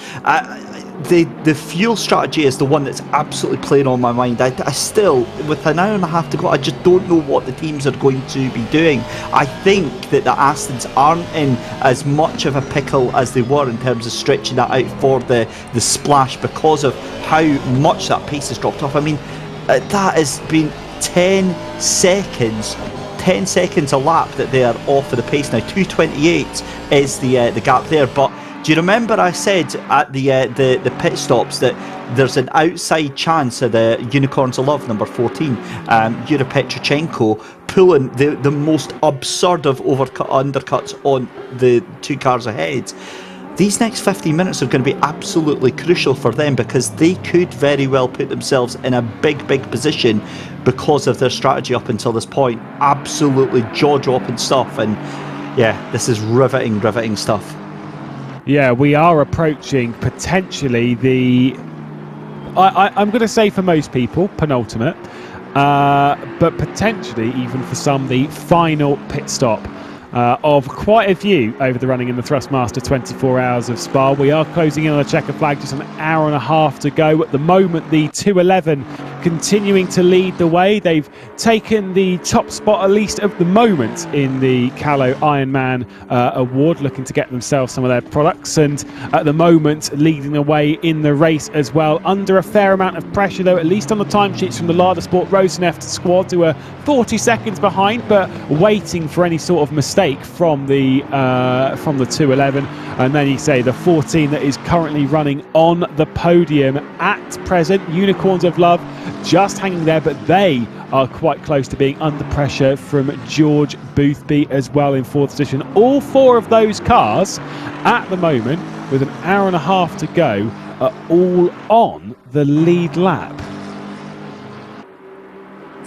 The fuel strategy is the one that's absolutely playing on my mind. I still, with an hour and a half to go, I just don't know what the teams are going to be doing. I think that the Astons aren't in as much of a pickle as they were in terms of stretching that out for the splash because of how much that pace has dropped off. I mean, that has been 10 seconds a lap that they are off of the pace now. 2:28 is the gap there, but do you remember I said at the pit stops that there's an outside chance of the Unicorns of Love, number 14, Yuri Petrochenko, pulling the most absurd of undercuts on the two cars ahead? These next 15 minutes are going to be absolutely crucial for them because they could very well put themselves in a big position because of their strategy up until this point. Absolutely jaw-dropping stuff, and yeah, this is riveting stuff. Yeah, we are approaching potentially I'm going to say for most people, penultimate, but potentially even for some, the final pit stop of quite a few over the running in the Thrustmaster 24 Hours of Spa. We are closing in on the checker flag, just an hour and a half to go. At the moment, the 211 continuing to lead the way. They've taken the top spot, at least at the moment, in the Callow Ironman award, looking to get themselves some of their products, and at the moment leading the way in the race as well, under a fair amount of pressure though, at least on the timesheets from the Lada Sport Roseneft squad, who are 40 seconds behind but waiting for any sort of mistake from the 211. And then you say the 14 that is currently running on the podium at present, Unicorns of Love, just hanging there, but they are quite close to being under pressure from George Boothby as well in fourth position. All four of those cars at the moment, with an hour and a half to go, are all on the lead lap.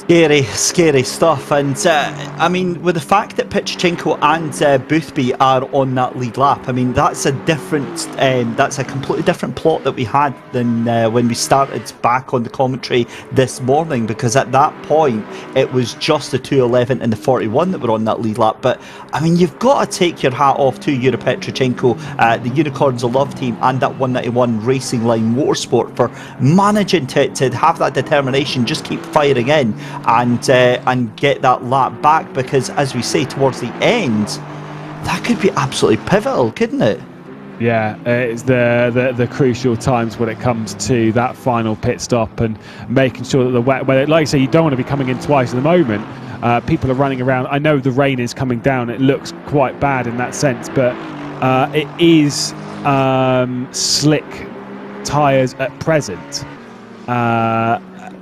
Scary stuff, and I mean, with the fact that Petrochenko and Boothby are on that lead lap, I mean, that's a completely different plot that we had than when we started back on the commentary this morning, because at that point it was just the 211 and the 41 that were on that lead lap. But I mean, you've got to take your hat off to Yuri Petrochenko, the Unicorns of Love team, and that 191 Racing Line Motorsport for managing to have that determination, just keep firing in and get that lap back, because as we say towards the end, that could be absolutely pivotal, couldn't it? Yeah, it's the crucial times when it comes to that final pit stop and making sure that the wet weather, like I say, you don't want to be coming in twice at the moment. People are running around. I know the rain is coming down. It looks quite bad in that sense, but it is slick tyres at present.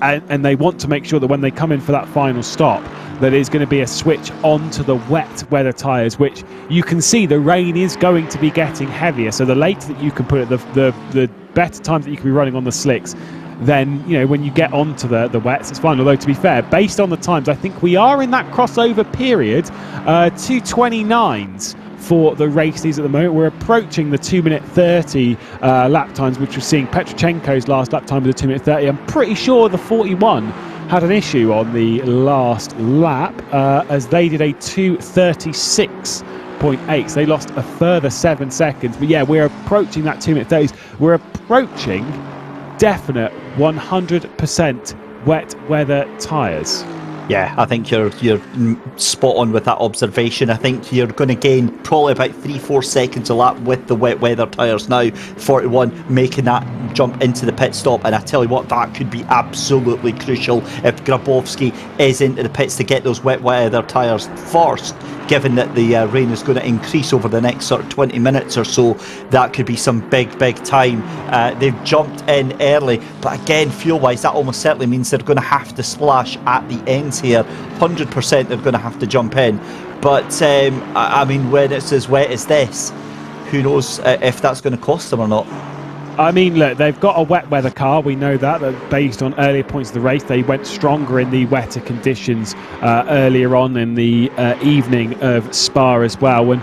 And they want to make sure that when they come in for that final stop, that it's going to be a switch onto the wet weather tyres, which you can see the rain is going to be getting heavier. So the later that you can put it, the better times that you can be running on the slicks, then, you know, when you get onto the wets, it's fine. Although, to be fair, based on the times, I think we are in that crossover period, 2:29s for the races at the moment. We're approaching the 2:30 lap times, which we're seeing Petrochenko's last lap time was a 2:30. I'm pretty sure the 41 had an issue on the last lap as they did a 2:36.8. So they lost a further 7 seconds. But yeah, we're approaching that 2 minute 30s. We're approaching definite 100% wet weather tyres. Yeah, I think you're spot on with that observation. I think you're going to gain probably about 3-4 seconds a lap with the wet weather tyres now. 41 making that jump into the pit stop, and I tell you what, that could be absolutely crucial if Grabowski is into the pits to get those wet weather tyres first. Given that the rain is going to increase over the next sort of 20 minutes or so, that could be some big time. They've jumped in early, but again, fuel-wise, that almost certainly means they're going to have to splash at the ends here. 100% they're going to have to jump in. But, I mean, when it's as wet as this, who knows if that's going to cost them or not. I mean, look, they've got a wet weather car. We know that based on earlier points of the race. They went stronger in the wetter conditions earlier on in the evening of Spa as well. And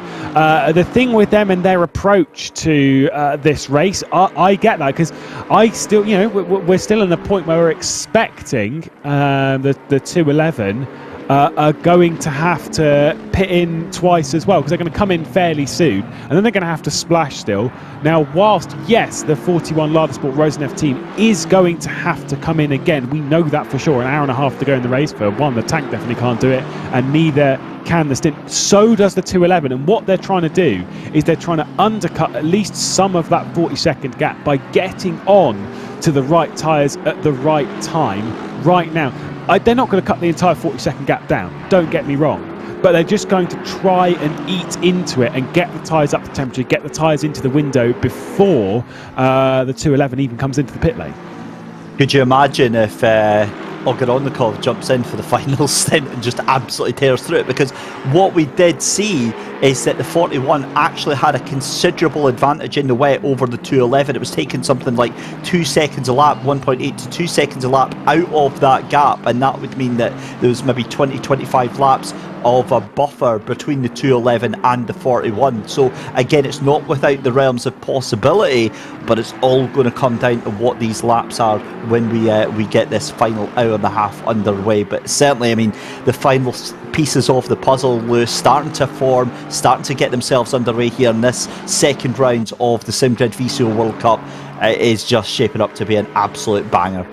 the thing with them and their approach to this race, I get that, because I still, we're still in the point where we're expecting the 211 are going to have to pit in twice as well, because they're going to come in fairly soon and then they're going to have to splash still. Now, whilst yes, the 41 Lada Sport Rosenef team is going to have to come in again, we know that for sure. An hour and a half to go in the race. For one, the tank definitely can't do it, and neither can the stint. So does the 211. And what they're trying to do is they're trying to undercut at least some of that 40-second gap by getting on to the right tyres at the right time right now. They're not going to cut the entire 40-second gap down, don't get me wrong, but they're just going to try and eat into it and get the tyres up to temperature, get the tyres into the window before the 211 even comes into the pit lane. Could you imagine if Ogaronikov jumps in for the final stint and just absolutely tears through it? Because what we did see is that the 41 actually had a considerable advantage in the wet over the 211. It was taking something like 2 seconds a lap, 1.8 to 2 seconds a lap out of that gap, and that would mean that there was maybe 20-25 laps of a buffer between the 211 and the 41. So again, it's not without the realms of possibility, but it's all going to come down to what these laps are when we get this final hour and a half underway. But certainly, I mean, the final pieces of the puzzle, Lewis, starting to form, starting to get themselves underway here in this second round of the SimGrid VCO World Cup. Is just shaping up to be an absolute banger.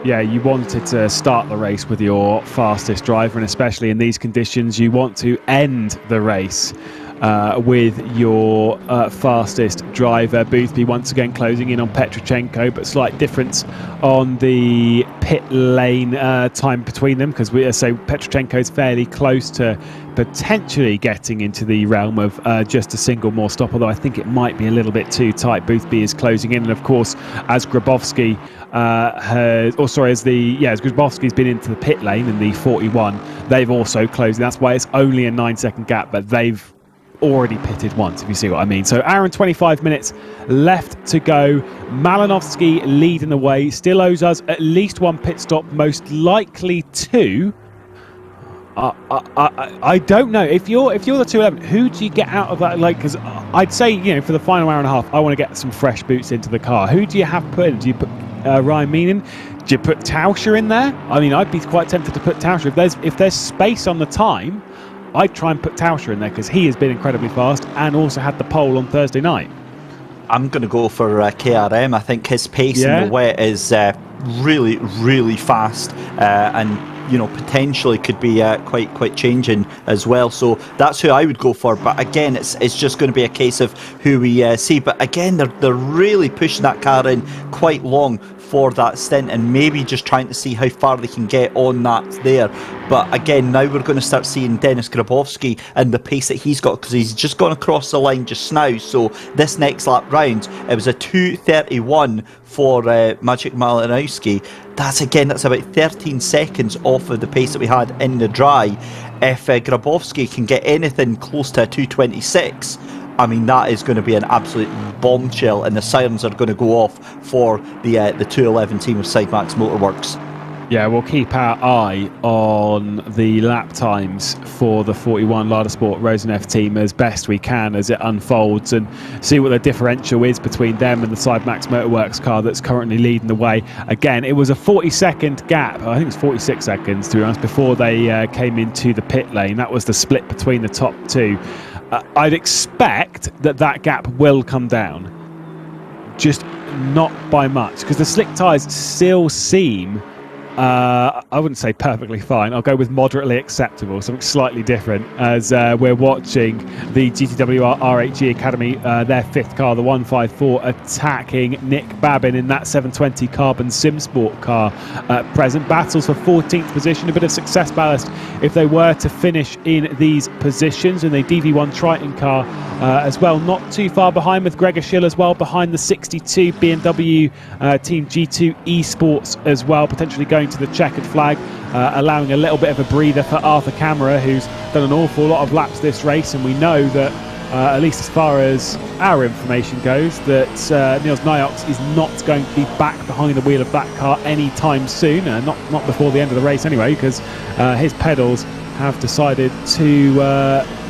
Yeah, you wanted to start the race with your fastest driver, and especially in these conditions, you want to end the race with your fastest driver. Boothby once again closing in on Petrochenko, but slight difference on the pit lane time between them, because we say Petrochenko is fairly close to potentially getting into the realm of just a single more stop, although I think it might be a little bit too tight. Boothby is closing in, and of course, as Grabowski as Grabowski's been into the pit lane in the 41, they've also closed. That's why it's only a 9-second gap, but they've already pitted once, if you see what I mean. So hour and 25 minutes left to go. Malinovsky leading the way, still owes us at least one pit stop, most likely two. I don't know. If you're the 211, who do you get out of that? Like, because I'd say, for the final hour and a half, I want to get some fresh boots into the car. Who do you have put in? Do you put Ryan Meenan? Do you put Tauscher in there? I mean, I'd be quite tempted to put Tauscher. If there's space on the time, I'd try and put Tauscher in there, because he has been incredibly fast and also had the pole on Thursday night. I'm going to go for KRM. I think his pace in the wet is really, really fast, and potentially could be quite changing as well. So that's who I would go for. But again, it's just going to be a case of who we see. But again, they're really pushing that car in quite long for that stint, and maybe just trying to see how far they can get on that there. But again, now we're going to start seeing Denis Grabowski and the pace that he's got, because he's just gone across the line just now. So this next lap round, it was a 2:31 for Maciej Malinowski. That's about 13 seconds off of the pace that we had in the dry. If Grabowski can get anything close to a 2:26, I mean, that is going to be an absolute bombshell, and the sirens are going to go off for the 211 team of Sidemax Motorworks. Yeah, we'll keep our eye on the lap times for the 41 Lada Sport Rosenf team as best we can as it unfolds, and see what the differential is between them and the Sidemax Motorworks car that's currently leading the way. Again, it was a 40-second gap, I think it was 46 seconds to be honest, before they came into the pit lane. That was the split between the top two. I'd expect that gap will come down, just not by much, because the slick tyres still seem I wouldn't say perfectly fine. I'll go with moderately acceptable, something slightly different, as we're watching the GTWR RHG Academy, their fifth car, the 154, attacking Nick Babin in that 720 Carbon Sim Sport car at present. Battles for 14th position, a bit of success ballast if they were to finish in these positions. And the DV1 Triton car as well, not too far behind, with Gregor Schill as well behind the 62 BMW Team G2 Esports as well, potentially going to the checkered flag, allowing a little bit of a breather for Arthur Camera, who's done an awful lot of laps this race. And we know that at least as far as our information goes, that Niels Nyox is not going to be back behind the wheel of that car anytime soon, not before the end of the race anyway, because his pedals have decided to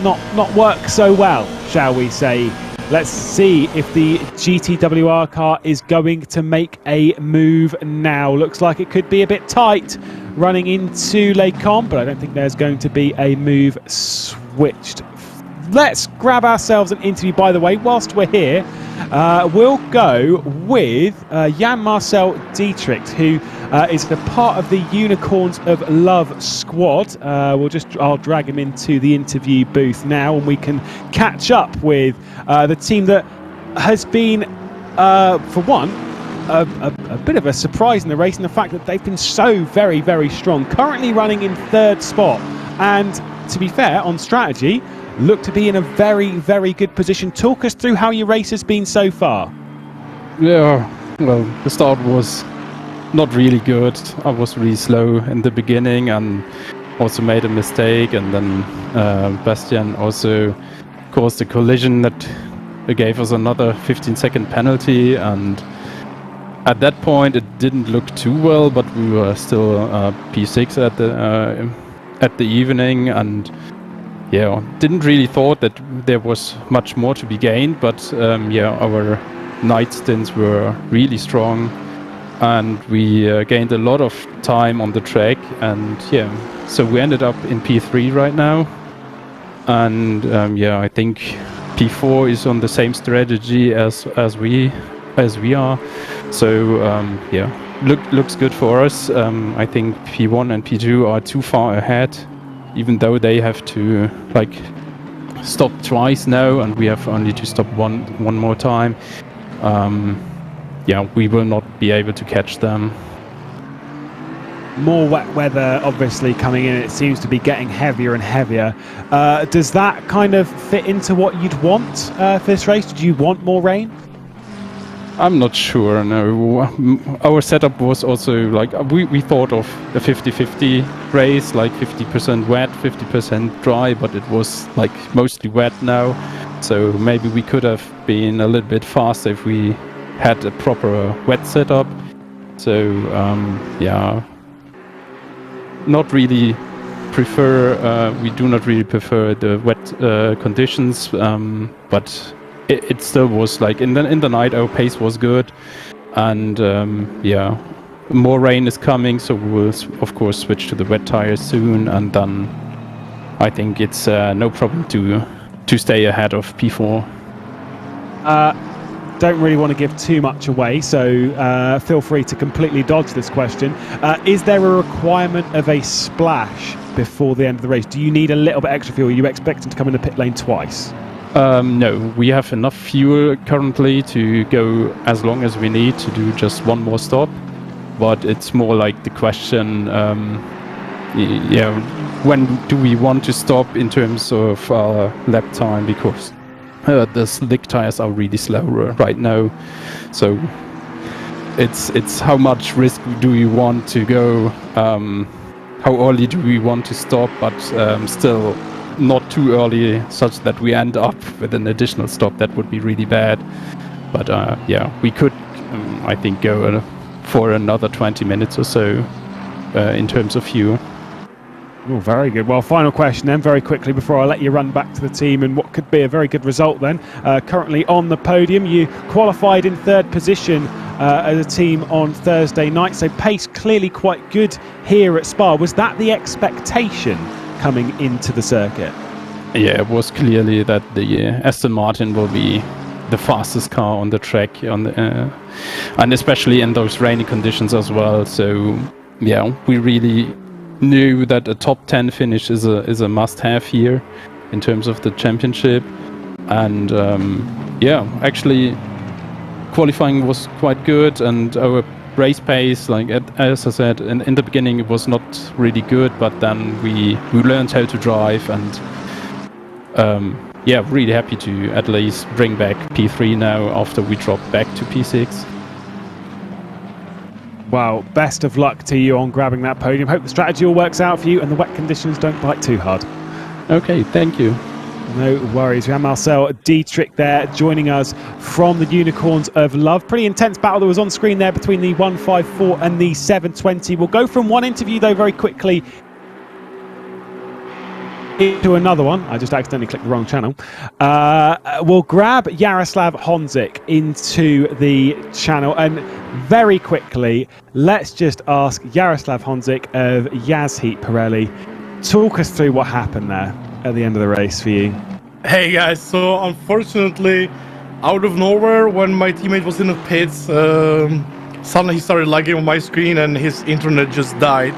not work so well, shall we say. Let's see if the GTWR car is going to make a move now. Looks like it could be a bit tight running into Les Combes, but I don't think there's going to be a move switched. Let's grab ourselves an interview, by the way, whilst we're here. We'll go with Jan-Marcel Dietrich, who is a part of the Unicorns of Love squad. I'll drag him into the interview booth now, and we can catch up with the team that has been, for one, a bit of a surprise in the race, and the fact that they've been so very, very strong. Currently running in third spot, and to be fair, on strategy, look to be in a very, very good position. Talk us through how your race has been so far. Yeah, well, the start was not really good. I was really slow in the beginning and also made a mistake, and then Bastian also caused a collision that gave us another 15-second penalty, and at that point it didn't look too well, but we were still P6 at the evening, and yeah, didn't really thought that there was much more to be gained, but our night stints were really strong, and we gained a lot of time on the track, and so we ended up in P3 right now, and I think P4 is on the same strategy as we are, so looks good for us. I think P1 and P2 are too far ahead, even though they have to stop twice now, and we have only to stop one more time. We will not be able to catch them. More wet weather obviously coming in. It seems to be getting heavier and heavier. Does that kind of fit into what you'd want for this race? Did you want more rain? I'm not sure, no. Our setup was also we thought of a 50-50 race, 50% wet, 50% dry, but it was mostly wet now. So maybe we could have been a little bit faster if we had a proper wet setup. So not really prefer, we do not really prefer the wet conditions, but it still was in the night our pace was good, and more rain is coming, so we'll of course switch to the wet tires soon, and then I think it's no problem to stay ahead of P4. Don't really want to give too much away, so feel free to completely dodge this question. Is there a requirement of a splash before the end of the race? Do you need a little bit extra fuel? Are you expecting to come in the pit lane twice? No, we have enough fuel currently to go as long as we need to do just one more stop, but it's more the question, when do we want to stop in terms of lap time, because the slick tires are really slow right now, so it's how much risk do we want to go, how early do we want to stop, but still not too early such that we end up with an additional stop. That would be really bad, but we could I think go for another 20 minutes or so. in terms of view. Oh, very good. Well, final question then, very quickly, before I let you run back to the team and what could be a very good result then. Currently on the podium, you qualified in third position as a team on Thursday night, so pace clearly quite good here at Spa. Was that the expectation coming into the circuit? Yeah, it was clearly that the Aston Martin will be the fastest car on the track, and especially in those rainy conditions as well. So, yeah, we really knew that a top 10 finish is a must-have here in terms of the championship. And yeah, actually qualifying was quite good, and our race pace, like as I said in the beginning, it was not really good, but then we learned how to drive, and yeah, really happy to at least bring back P3 now after we dropped back to P6. Well, best of luck to you on grabbing that podium. Hope the strategy all works out for you and the wet conditions don't bite too hard. Okay, thank you. No worries. We have Marcel Dietrich there joining us from the Unicorns of Love. Pretty intense battle that was on screen there between the 154 and the 720. We'll go from one interview though very quickly into another one. I just accidentally clicked the wrong channel. We'll grab Jaroslav Honzik into the channel, and very quickly, let's just ask Jaroslav Honzik of Yazheat Pirelli, talk us through what happened there at the end of the race for you. Hey guys, so unfortunately, out of nowhere, when my teammate was in the pits, suddenly he started lagging on my screen and his internet just died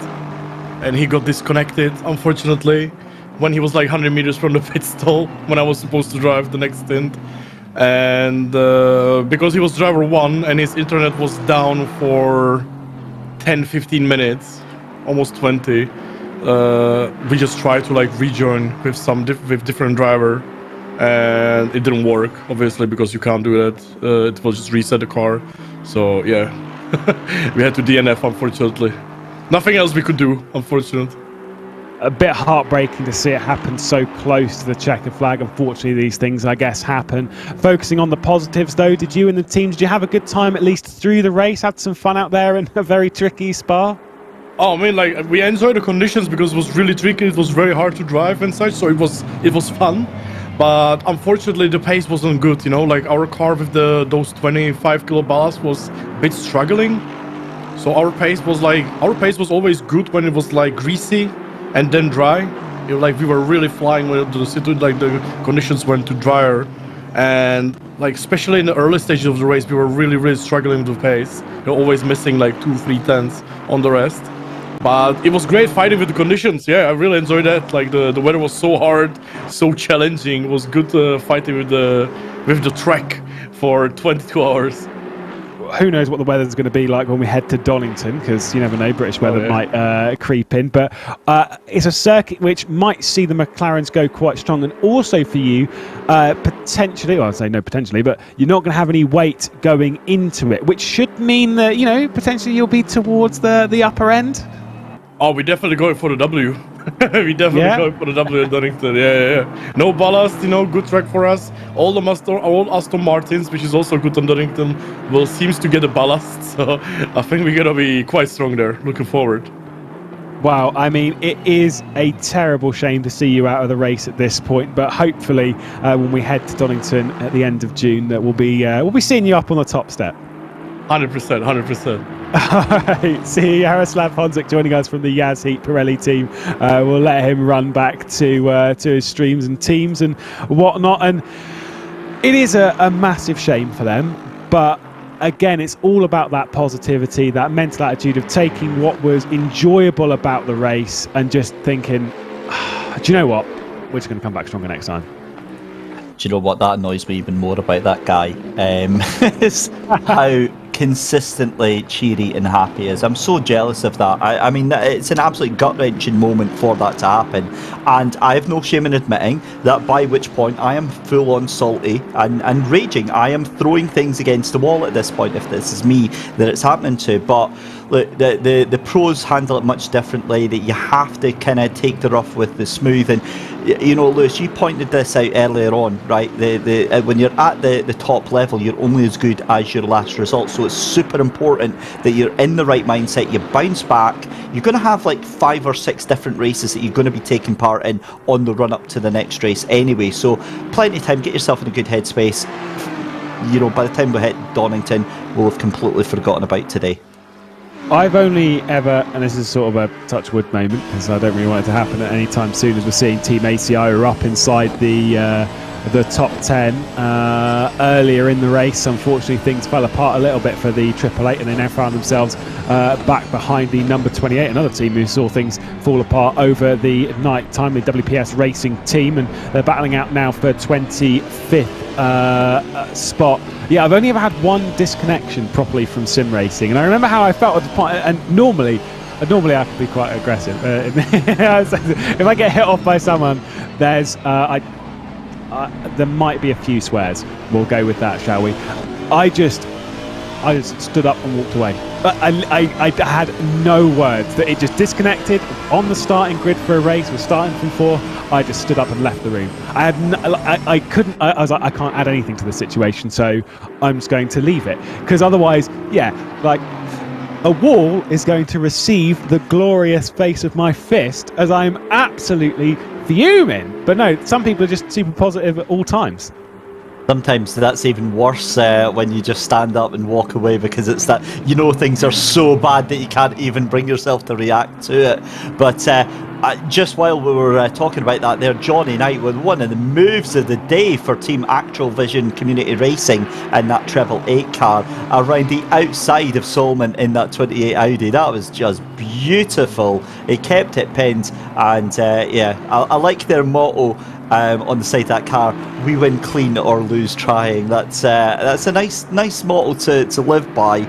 and he got disconnected, unfortunately, when he was like 100 meters from the pit stall when I was supposed to drive the next stint. And because he was driver 1 and his internet was down for 10-15 minutes, almost 20, we just tried to like rejoin with with different driver, and it didn't work, obviously, because you can't do that. It will just reset the car. So yeah, we had to DNF, unfortunately. Nothing else we could do, unfortunately. A bit heartbreaking to see it happen so close to the checkered flag. Unfortunately, these things, I guess, happen. Focusing on the positives, though, did you and the team, did you have a good time at least through the race? Had some fun out there in a very tricky Spa? Oh, I mean, like, we enjoyed the conditions because it was really tricky. It was very hard to drive and such, so it was fun. But unfortunately, the pace wasn't good, you know? Like, our car with those 25 kilo ballast was a bit struggling. So our pace was always good when it was, like, greasy and then dry. You know, like, we were really flying when the conditions went to drier. And, like, especially in the early stages of the race, we were really, really struggling with the pace. You're always missing, like, 2-3 tenths on the rest. But it was great fighting with the conditions. Yeah, I really enjoyed that. Like, the weather was so hard, so challenging. It was good fighting with the track for 22 hours. Who knows what the weather's going to be like when we head to Donington, because you never know, British weather might creep in. But it's a circuit which might see the McLarens go quite strong, and also for you, potentially, well, I'd say no potentially, but you're not going to have any weight going into it, which should mean that, you know, potentially you'll be towards the upper end. Oh, we're definitely going for the W. We definitely going for the W in Donington. Yeah. No ballast, you know, good track for us. All Aston Martins, which is also good on Donington, seems to get a ballast. So I think we're gonna be quite strong there. Looking forward. Wow, I mean, it is a terrible shame to see you out of the race at this point, but hopefully when we head to Donington at the end of June, that we'll be seeing you up on the top step. 100%. All right, see Jaroslav Honzik joining us from the Yazheat Pirelli team. We'll let him run back to his streams and teams and whatnot. And it is a massive shame for them, but again, it's all about that positivity, that mental attitude of taking what was enjoyable about the race and just thinking, do you know what? We're just going to come back stronger next time. Do you know what? That annoys me even more about that guy. Is how consistently cheery and happy he is. I'm so jealous of that. I mean, it's an absolute gut-wrenching moment for that to happen. And I have no shame in admitting that, by which point I am full-on salty and raging. I am throwing things against the wall at this point if this is me that it's happening to. But look, the pros handle it much differently, that you have to kind of take the rough with the smooth. And you know, Lewis, you pointed this out earlier on, right? When you're at the top level, you're only as good as your last result. So it's super important that you're in the right mindset. You bounce back. You're going to have like 5 or 6 different races that you're going to be taking part in on the run up to the next race anyway. So plenty of time. Get yourself in a good headspace. You know, by the time we hit Donington, we'll have completely forgotten about today. I've only ever, and this is sort of a touch wood moment because I don't really want it to happen at any time soon, as we're seeing Team ACI are up inside the top 10 earlier in the race. Unfortunately, things fell apart a little bit for the Triple Eight, and they now found themselves back behind the number 28, another team who saw things fall apart over the night time, the WPS Racing team, and they're battling out now for 25th spot. Yeah, I've only ever had one disconnection properly from sim racing, and I remember how I felt at the point. And normally I can be quite aggressive. If I get hit off by someone, there's there might be a few swears. We'll go with that, shall we? I just stood up and walked away. I had no words. That it just disconnected on the starting grid for a race. We're starting from 4. I just stood up and left the room. I couldn't. I was like, I can't add anything to the situation, so I'm just going to leave it, because otherwise, yeah, like, a wall is going to receive the glorious face of my fist as I'm absolutely fuming. But no, some people are just super positive at all times. Sometimes that's even worse when you just stand up and walk away, because it's that, you know, things are so bad that you can't even bring yourself to react to it. But just while we were talking about that there, Johnny Knight with one of the moves of the day for Team Actual Vision Community Racing in that 888 car around the outside of Solomon in that 28 Audi. That was just beautiful. He kept it pinned, and yeah, I like their motto on the side of that car: we win clean or lose trying. That's a nice motto to live by.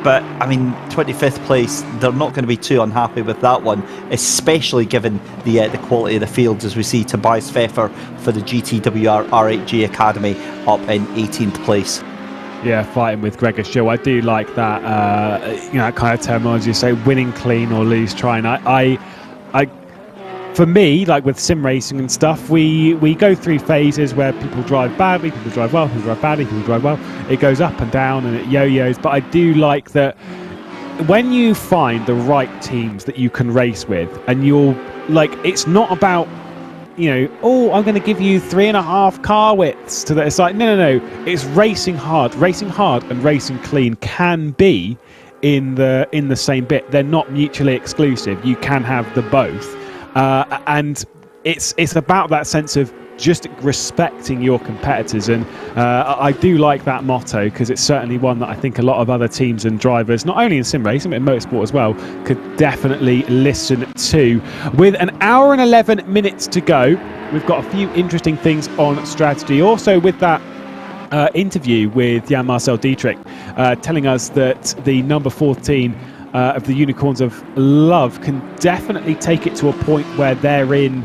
But I mean, 25th place, they're not going to be too unhappy with that one, especially given the quality of the fields, as we see Tobias Pfeffer for the GTWR R8G Academy up in 18th place. Yeah, fighting with Gregor Schill. I do like that, that kind of terminology. Say winning clean or lose trying. For me, like with sim racing and stuff, we go through phases where people drive badly, people drive well, people drive badly, people drive well. It goes up and down and it yo-yos. But I do like that when you find the right teams that you can race with, and you're like, it's not about, oh, I'm going to give you 3.5 car widths to that. It's like, no. It's racing hard and racing clean can be in the same bit. They're not mutually exclusive. You can have the both. And it's about that sense of just respecting your competitors, and I do like that motto, because it's certainly one that I think a lot of other teams and drivers, not only in sim racing but in motorsport as well, could definitely listen to. With an hour and 11 minutes to go, we've got a few interesting things on strategy. Also with that interview with Jan-Marcel Dietrich telling us that the number 14 of the Unicorns of Love can definitely take it to a point where they're in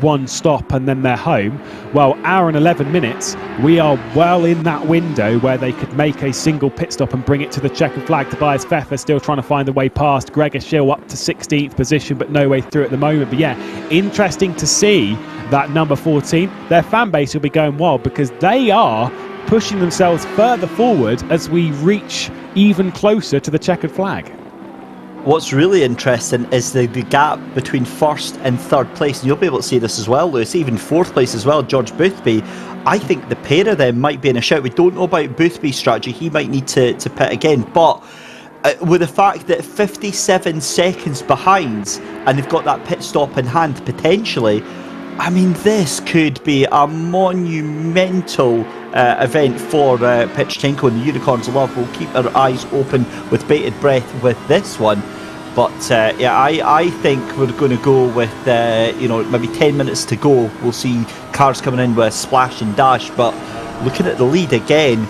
one stop and then they're home. Well, hour and 11 minutes, we are well in that window where they could make a single pit stop and bring it to the checkered flag. Tobias Pfeffer still trying to find the way past. Gregor Schill up to 16th position, but no way through at the moment. But yeah, interesting to see that number 14. Their fan base will be going wild, because they are pushing themselves further forward as we reach even closer to the checkered flag. What's really interesting is the gap between first and third place, and you'll be able to see this as well, Lewis, even fourth place as well, George Boothby. I think the pair of them might be in a shout. We don't know about Boothby's strategy. He might need to pit again, but with the fact that 57 seconds behind and they've got that pit stop in hand potentially, I mean, this could be a monumental event for Pichchenko and the Unicorns of Love. We'll keep our eyes open with bated breath with this one. But yeah, I think we're going to go with maybe 10 minutes to go. We'll see cars coming in with a splash and dash. But looking at the lead again,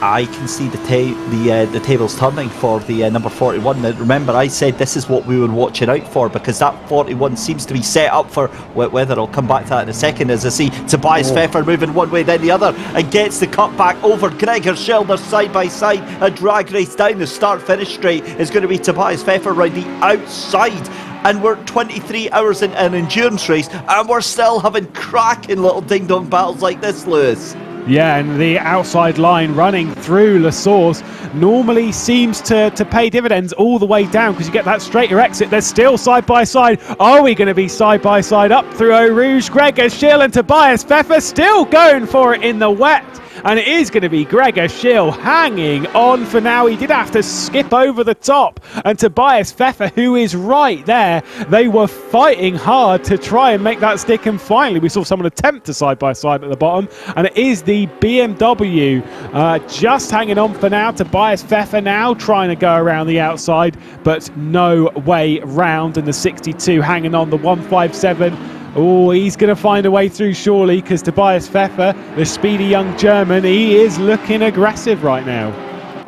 I can see the tables turning for the number 41. Now, remember, I said this is what we were watching out for, because that 41 seems to be set up for whether I'll come back to that in a second. As I see Tobias Pfeffer moving one way then the other and gets the cut back over Gregor Schill. They're side by side, a drag race down the start-finish straight is going to be Tobias Pfeffer round the outside. And we're 23 hours in an endurance race, and we're still having cracking little ding-dong battles like this, Lewis. Yeah, and the outside line running through La Source normally seems to pay dividends all the way down, because you get that straighter exit. They're still side by side. Are we going to be side by side up through Eau Rouge? Gregor Schill and Tobias Pfeffer still going for it in the wet. And it is going to be Gregor Schill hanging on for now. He did have to skip over the top. And Tobias Pfeffer, who is right there, they were fighting hard to try and make that stick. And finally, we saw someone attempt to side-by-side at the bottom. And it is the BMW just hanging on for now. Tobias Pfeffer now trying to go around the outside, but no way round. And the 62 hanging on the 157. Oh, he's going to find a way through surely, because Tobias Pfeffer, the speedy young German, he is looking aggressive right now.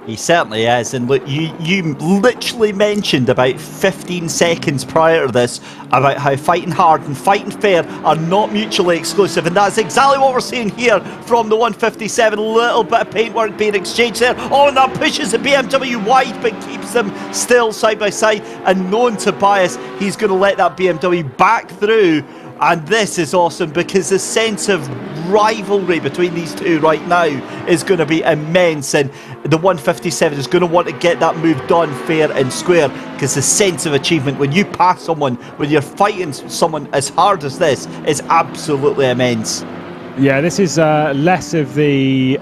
He certainly is. And look, you literally mentioned about 15 seconds prior to this about how fighting hard and fighting fair are not mutually exclusive, and that's exactly what we're seeing here from the 157. A little bit of paintwork being exchanged there. Oh, and that pushes the BMW wide but keeps them still side by side. And knowing Tobias, he's going to let that BMW back through. And this is awesome, because the sense of rivalry between these two right now is going to be immense, and the 157 is going to want to get that move done fair and square, because the sense of achievement when you pass someone, when you're fighting someone as hard as this, is absolutely immense. Yeah, this is less of the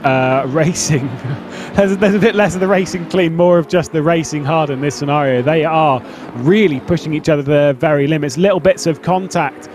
racing. There's a bit less of the racing clean, more of just the racing hard in this scenario. They are really pushing each other to their very limits. Little bits of contact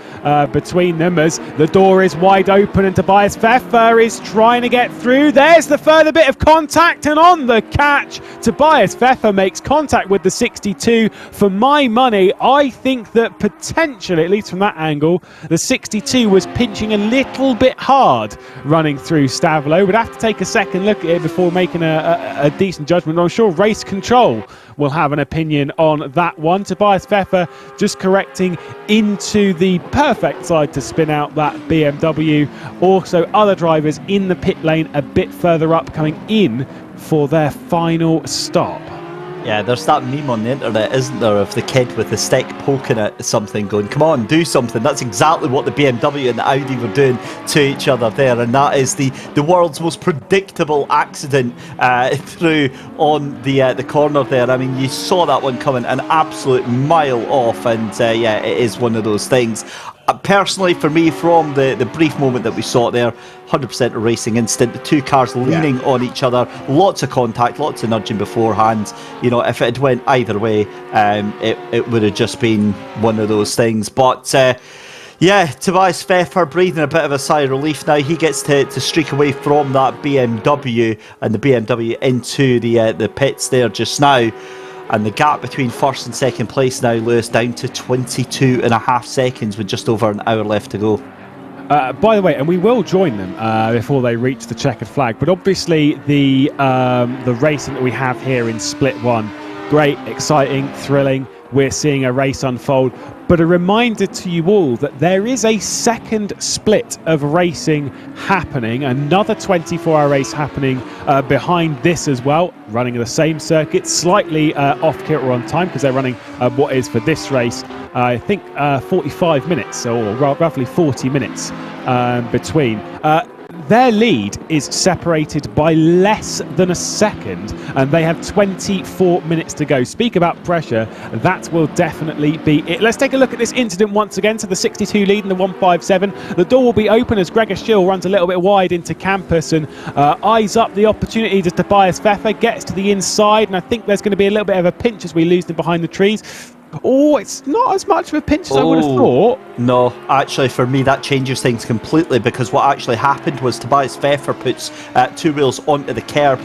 between them as the door is wide open, and Tobias Pfeffer is trying to get through. There's the further bit of contact, and on the catch, Tobias Pfeffer makes contact with the 62. For my money, I think that potentially, at least from that angle, the 62 was pinching a little bit hard running through Stavelot. Would have to take a second look at it before making a decent judgment. I'm sure Race Control will have an opinion on that one. Tobias Pfeffer just correcting into the perfect side to spin out that BMW. Also, other drivers in the pit lane a bit further up coming in for their final stop. Yeah, there's that meme on the internet, isn't there, of the kid with the stick poking at something going, come on, do something. That's exactly what the BMW and the Audi were doing to each other there, and that is the world's most predictable accident through on the corner there. I mean, you saw that one coming an absolute mile off, and yeah, it is one of those things. Personally, for me, from the brief moment that we saw there, 100% a racing instant. The two cars leaning on each other, lots of contact, lots of nudging beforehand. You know, if it had went either way, it would have just been one of those things. But yeah, Tobias Pfeffer breathing a bit of a sigh of relief now. He gets to streak away from that BMW, and the BMW into the pits there just now. And the gap between first and second place now, Lewis, down to 22.5 seconds with just over an hour left to go. By the way, and we will join them before they reach the checkered flag, but obviously the racing that we have here in Split 1, great, exciting, thrilling. We're seeing a race unfold, but a reminder to you all that there is a second split of racing happening, another 24-hour race happening behind this as well, running the same circuit, slightly off kilter on time, because they're running what is for this race, I think 45 minutes, or roughly 40 minutes between. Their lead is separated by less than a second, and they have 24 minutes to go. Speak about pressure, that will definitely be it. Let's take a look at this incident once again. So the 62 leading the 157. The door will be open as Gregor Schill runs a little bit wide into campus and eyes up the opportunity to Tobias Pfeffer, gets to the inside, and I think there's going to be a little bit of a pinch as we lose them behind the trees. Oh, it's not as much of a pinch as I would have thought. No, actually for me that changes things completely, because what actually happened was Tobias Pfeffer puts two wheels onto the curb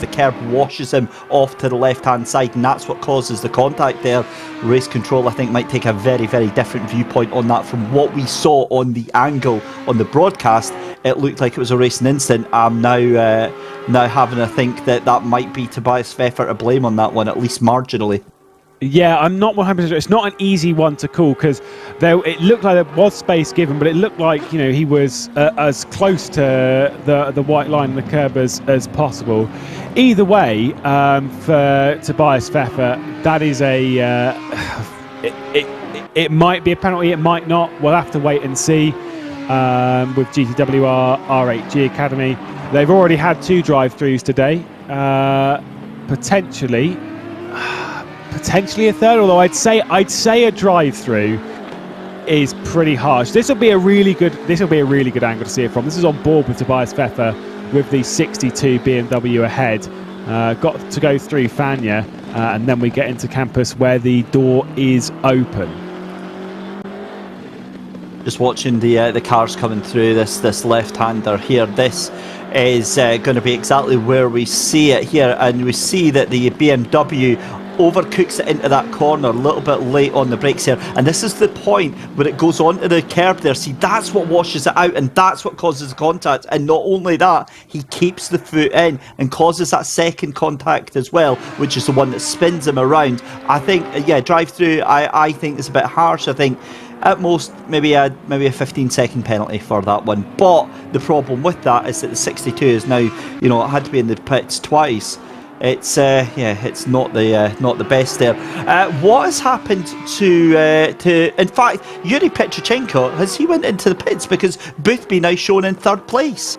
washes him off to the left hand side, and that's what causes the contact there. Race Control I think might take a very, very different viewpoint on that from what we saw on the angle on the broadcast. it looked like it was a racing incident, I'm now having to think that might be Tobias Pfeffer to blame on that one, at least marginally. Yeah, I'm not 100%. It's not an easy one to call because it looked like there was space given, but it looked like he was as close to the white line and the curb as possible. Either way, for Tobias Pfeffer, that is it might be a penalty, it might not. We'll have to wait and see. With GTWR R8G Academy, they've already had 2 drive-throughs today. Potentially a third, although I'd say a drive-through is pretty harsh. This will be a really good angle to see it from. This is on board with Tobias Pfeffer with the 62 BMW ahead. Got to go through Fania, and then we get into campus where the door is open. Just watching the cars coming through this left-hander here. This is going to be exactly where we see it here, and we see that the BMW overcooks it into that corner a little bit late on the brakes here, and this is the point where it goes onto the curb there. See, that's what washes it out, and that's what causes the contact. And not only that, he keeps the foot in and causes that second contact as well, which is the one that spins him around. I think, drive through, I think is a bit harsh. I think at most maybe a 15-second penalty for that one. But the problem with that is that the 62 is now, it had to be in the pits twice. It's it's not the best there. What has happened to in fact, Yuri Petrochenko, has he went into the pits because Boothby now shown in 3rd place?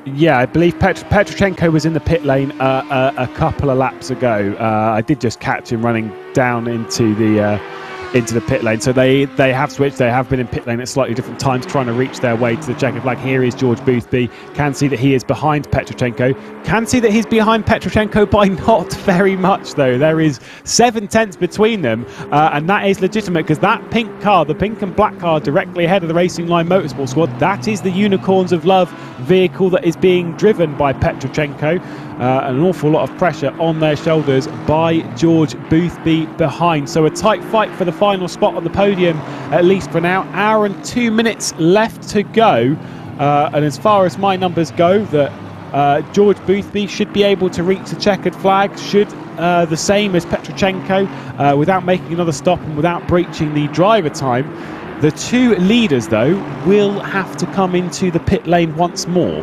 Yeah, I believe Petrochenko was in the pit lane a couple of laps ago. I did just catch him running down into the pit lane. So they have switched. They have been in pit lane at slightly different times, trying to reach their way to the checkered flag. Here is George Boothby. Can see that he is behind Petrochenko. Can see that he's behind Petrochenko by not very much, though. There is 7 tenths between them, and that is legitimate because that pink car, the pink and black car directly ahead of the Racing Line Motorsport Squad, that is the Unicorns of Love vehicle that is being driven by Petrochenko. An awful lot of pressure on their shoulders by George Boothby behind. So a tight fight for the final spot on the podium, at least for now. Hour and 2 minutes left to go. And as far as my numbers go, that George Boothby should be able to reach the checkered flag, the same as Petrochenko, without making another stop and without breaching the driver time. The 2 leaders, though, will have to come into the pit lane once more.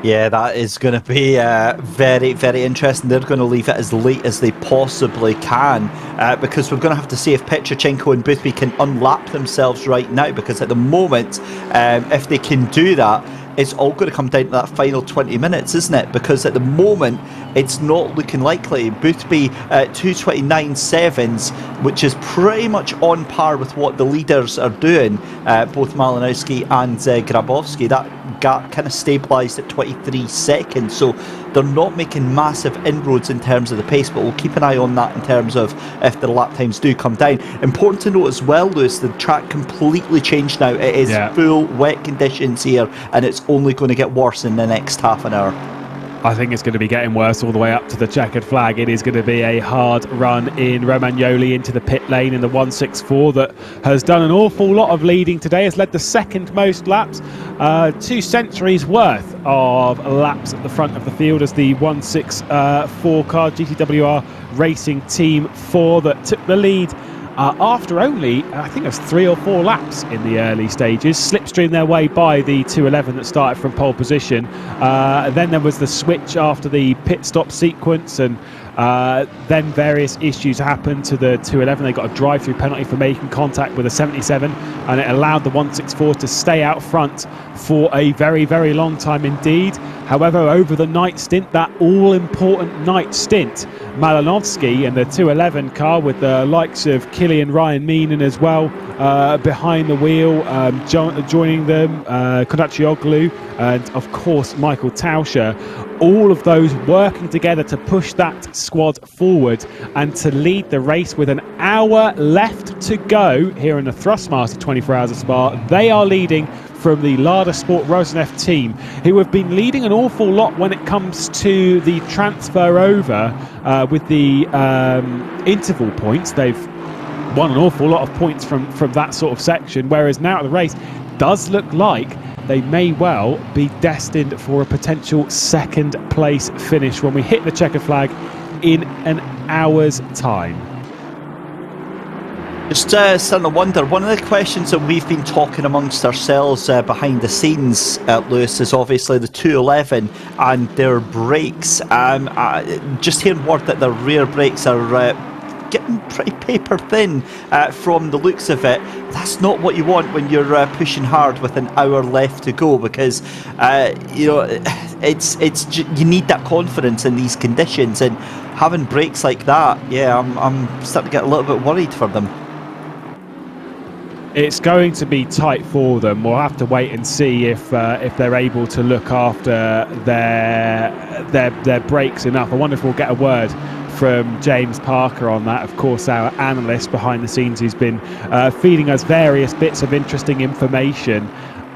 Yeah, that is going to be very, very interesting. They're going to leave it as late as they possibly can, because we're going to have to see if Petrochenko and Boothby can unlap themselves right now, because at the moment, if they can do that, it's all going to come down to that final 20 minutes, isn't it? Because at the moment, it's not looking likely. Boothby 2:29.7s, which is pretty much on par with what the leaders are doing, both Malinowski and Grabowski. That gap kind of stabilised at 23 seconds, so they're not making massive inroads in terms of the pace, but we'll keep an eye on that in terms of if the lap times do come down. Important to note as well, Lewis, the track completely changed now. It is full wet conditions here, and it's only going to get worse in the next half an hour. I think it's going to be getting worse all the way up to the checkered flag. It is going to be a hard run in Romagnoli into the pit lane in the 164 that has done an awful lot of leading today, has led the second most laps, 2 centuries worth of laps at the front of the field as the 164 car GTWR Racing Team 4 that took the lead after only, I think it was 3 or 4 laps in the early stages, slipstreamed their way by the 211 that started from pole position. Then there was the switch after the pit stop sequence, and then various issues happened to the 211. They got a drive-through penalty for making contact with a 77, and it allowed the 164 to stay out front for a very, very long time indeed. However, over the night stint, that all-important night stint, Malinowski and the 211 car with the likes of Killian Ryan Meenan as well behind the wheel, joining them, Kondaccioglu and of course Michael Tauscher, all of those working together to push that squad forward and to lead the race with an hour left to go here in the Thrustmaster 24 Hours of Spa. They are leading from the Lada Sport Rosenef team, who have been leading an awful lot when it comes to the transfer over with the interval points. They've won an awful lot of points from that sort of section, whereas now at the race does look like they may well be destined for a potential second place finish when we hit the checkered flag in an hour's time. Just starting to wonder, one of the questions that we've been talking amongst ourselves behind the scenes, Lewis, is obviously the 211 and their brakes. Just hearing word that their rear brakes are getting pretty paper thin from the looks of it. That's not what you want when you're pushing hard with an hour left to go, because you need that confidence in these conditions, and having brakes like that, I'm starting to get a little bit worried for them. It's going to be tight for them. We'll have to wait and see if they're able to look after their brakes enough. I wonder if we'll get a word from James Parker on that, of course, our analyst behind the scenes, who's been feeding us various bits of interesting information.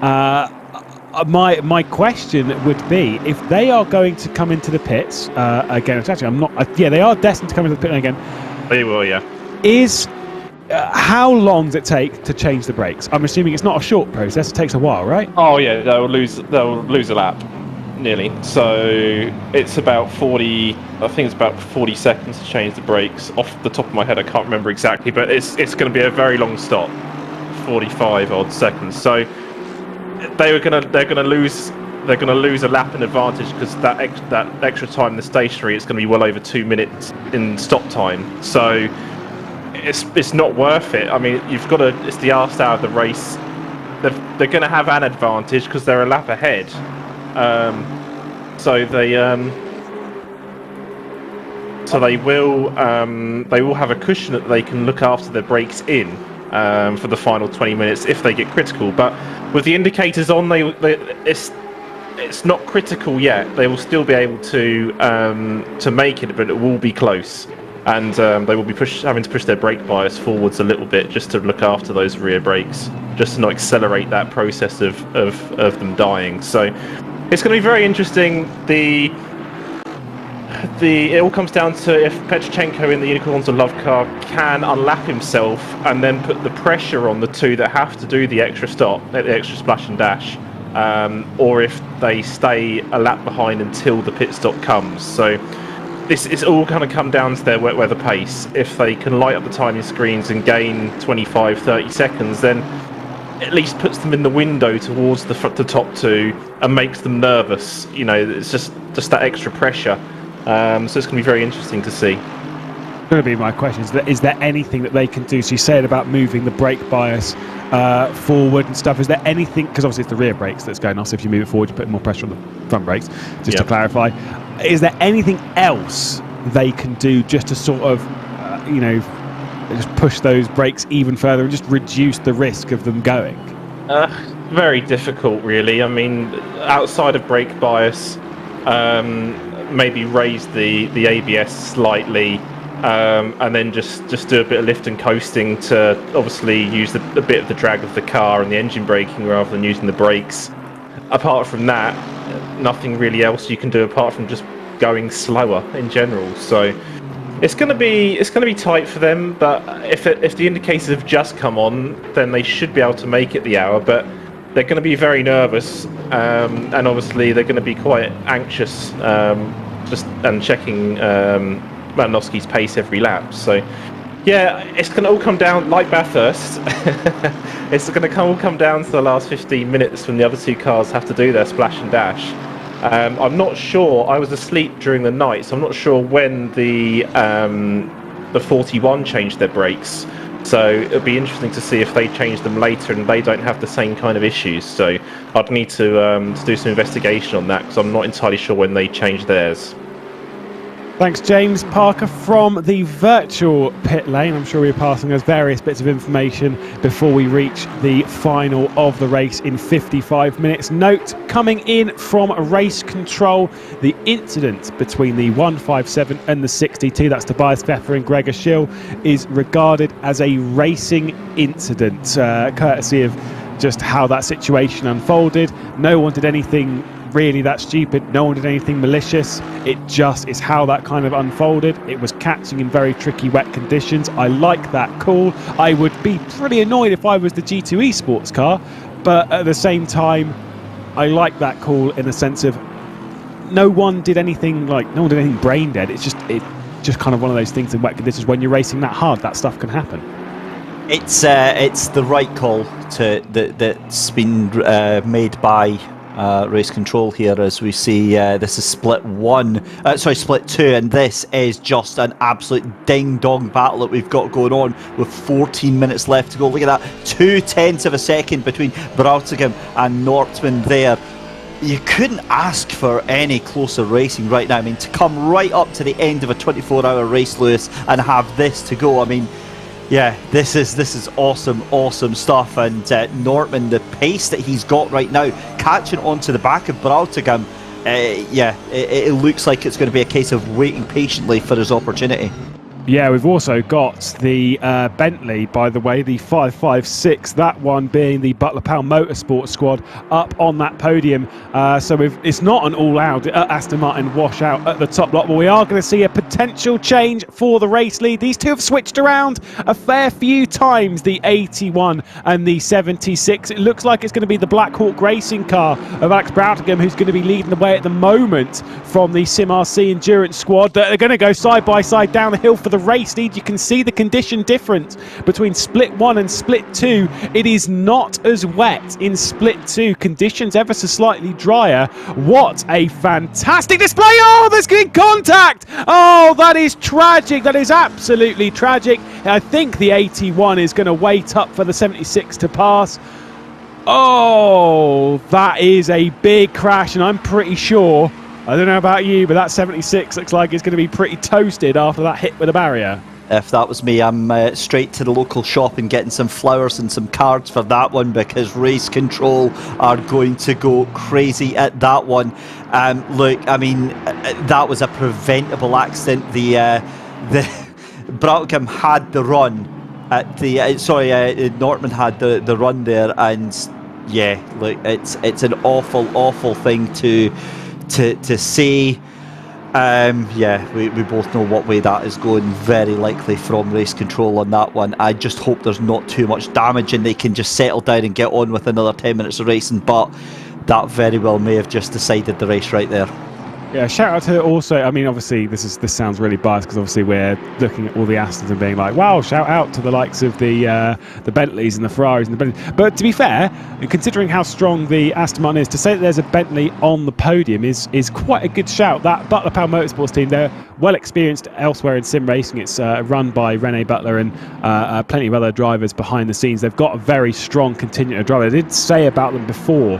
My question would be, if they are going to come into the pits again, actually I'm not, they are destined to come into the pit again. They will, yeah. How long does it take to change the brakes? I'm assuming it's not a short process. It takes a while, right? Oh yeah, they'll lose a lap, nearly. So it's about 40. I think it's about 40 seconds to change the brakes. Off the top of my head, I can't remember exactly, but it's going to be a very long stop, 45 odd seconds. So they're going to lose a lap in advantage, because that extra time in the stationary, it's going to be well over 2 minutes in stop time. So it's not worth it. I mean, it's the arse out of the race. They're going to have an advantage because they're a lap ahead. So they will have a cushion that they can look after their brakes in for the final 20 minutes if they get critical. But with the indicators on, it's not critical yet. They will still be able to make it, but it will be close. And they will be having to push their brake bias forwards a little bit just to look after those rear brakes, just to not accelerate that process of them dying. So it's going to be very interesting. It all comes down to if Petrchenko in the Unicorns of Love car can unlap himself and then put the pressure on the two that have to do the extra stop, the extra splash and dash, or if they stay a lap behind until the pit stop comes. So it's all going to come down to their wet weather pace. If they can light up the timing screens and gain 25-30 seconds, then at least puts them in the window towards the top two and makes them nervous. You know, it's just that extra pressure. So it's going to be very interesting to see. Going to be my question, is there anything that they can do? So you said about moving the brake bias forward and stuff. Is there anything, because obviously it's the rear brakes that's going on, so if you move it forward you put more pressure on the front brakes, just to clarify. Is there anything else they can do just to sort of just push those brakes even further and just reduce the risk of them going? Very difficult, really. I mean, outside of brake bias, maybe raise the ABS slightly, and then just do a bit of lift and coasting to obviously use a bit of the drag of the car and the engine braking rather than using the brakes. Apart from that, nothing really else you can do apart from just going slower in general. So it's going to be tight for them. But if the indicators have just come on, then they should be able to make it the hour. But they're going to be very nervous, and obviously they're going to be quite anxious, and checking Malinowski's pace every lap. So yeah, it's going to all come down, like Bathurst, it's going to all come down to the last 15 minutes when the other two cars have to do their splash and dash. I'm not sure, I was asleep during the night, so I'm not sure when the 41 changed their brakes. So it'll be interesting to see if they change them later and they don't have the same kind of issues. So I'd need to do some investigation on that, because I'm not entirely sure when they changed theirs. Thanks, James Parker, from the virtual pit lane. I'm sure we're passing us various bits of information before we reach the final of the race in 55 minutes. Note, coming in from race control, the incident between the 157 and the 62, that's Tobias Pfeffer and Gregor Schill, is regarded as a racing incident, courtesy of just how that situation unfolded. No one did anything really that stupid, no one did anything malicious, it just is how that kind of unfolded. It was catching in very tricky wet conditions. I like that call. I would be pretty annoyed if I was the G2 Esports car, but at the same time, I like that call in the sense of no one did anything brain dead. It's just kind of one of those things in wet conditions. When you're racing that hard, that stuff can happen. It's the right call that's been made by race control here, as we see. This is split 2, and this is just an absolute ding-dong battle that we've got going on with 14 minutes left to go. Look at that, 0.2 of a second between Broughtigam and Nortman there. You couldn't ask for any closer racing right now. I mean, to come right up to the end of a 24-hour race, Lewis, and have this to go, I mean, yeah, this is awesome stuff. And Nortman, the pace that he's got right now, catching onto the back of Broughtigam, it looks like it's going to be a case of waiting patiently for his opportunity. Yeah, we've also got the Bentley, by the way, the 556, that one being the Butler Powell Motorsport squad up on that podium. So it's not an all-out Aston Martin washout at the top lot, but we are going to see a potential change for the race lead. These two have switched around a fair few times, the 81 and the 76. It looks like it's going to be the Black Hawk racing car of Alex Broughtigam who's going to be leading the way at the moment from the Sim RC Endurance squad. That are going to go side by side down the hill for the race lead. You can see the condition difference between split 1 and split 2. It is not as wet in split 2. Conditions ever so slightly drier. What a fantastic display. Oh, there's been contact. Oh, that is tragic. That is absolutely tragic. I think the 81 is going to wait up for the 76 to pass. Oh, that is a big crash, and I'm pretty sure, I don't know about you, but that 76 looks like it's going to be pretty toasted after that hit with a barrier. If that was me, I'm straight to the local shop and getting some flowers and some cards for that one, because race control are going to go crazy at that one. Look, I mean, that was a preventable accident. The Broughtigam had the run at the Nortman had the run there, and yeah, look, it's an awful thing to say. We both know what way that is going, very likely from race control on that one. I just hope there's not too much damage and they can just settle down and get on with another 10 minutes of racing, but that very well may have just decided the race right there. Yeah, shout out to also, I mean, obviously this sounds really biased because obviously we're looking at all the Astons and being like, wow, shout out to the likes of the Bentleys and the Ferraris and the Bentleys. But to be fair, considering how strong the Aston Martin is, to say that there's a Bentley on the podium is quite a good shout. That Butler Powell Motorsports team, they're well experienced elsewhere in sim racing. It's run by Rene Butler and plenty of other drivers behind the scenes. They've got a very strong contingent of drivers. I did say about them before,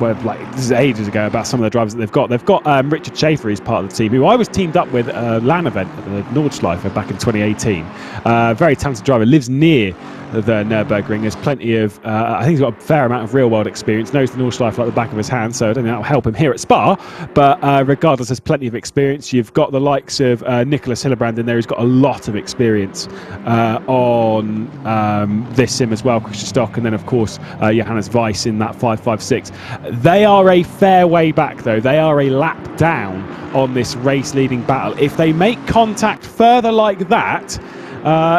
this is ages ago, about some of the drivers that they've got. They've got Richard Schaefer, who's part of the team, who I was teamed up with at a LAN event at the Nordschleife back in 2018. Very talented driver, lives near the Nurburgring. There's plenty of, I think he's got a fair amount of real world experience, knows the Nordschleife like the back of his hand, so I don't think that'll help him here at Spa, but regardless, there's plenty of experience. You've got the likes of Nicholas Hillebrand in there, who's got a lot of experience on this sim as well, Christian Stock, and then of course Johannes Weiss in that 556. They are a fair way back though. They are a lap down on this race leading battle. If they make contact further like that,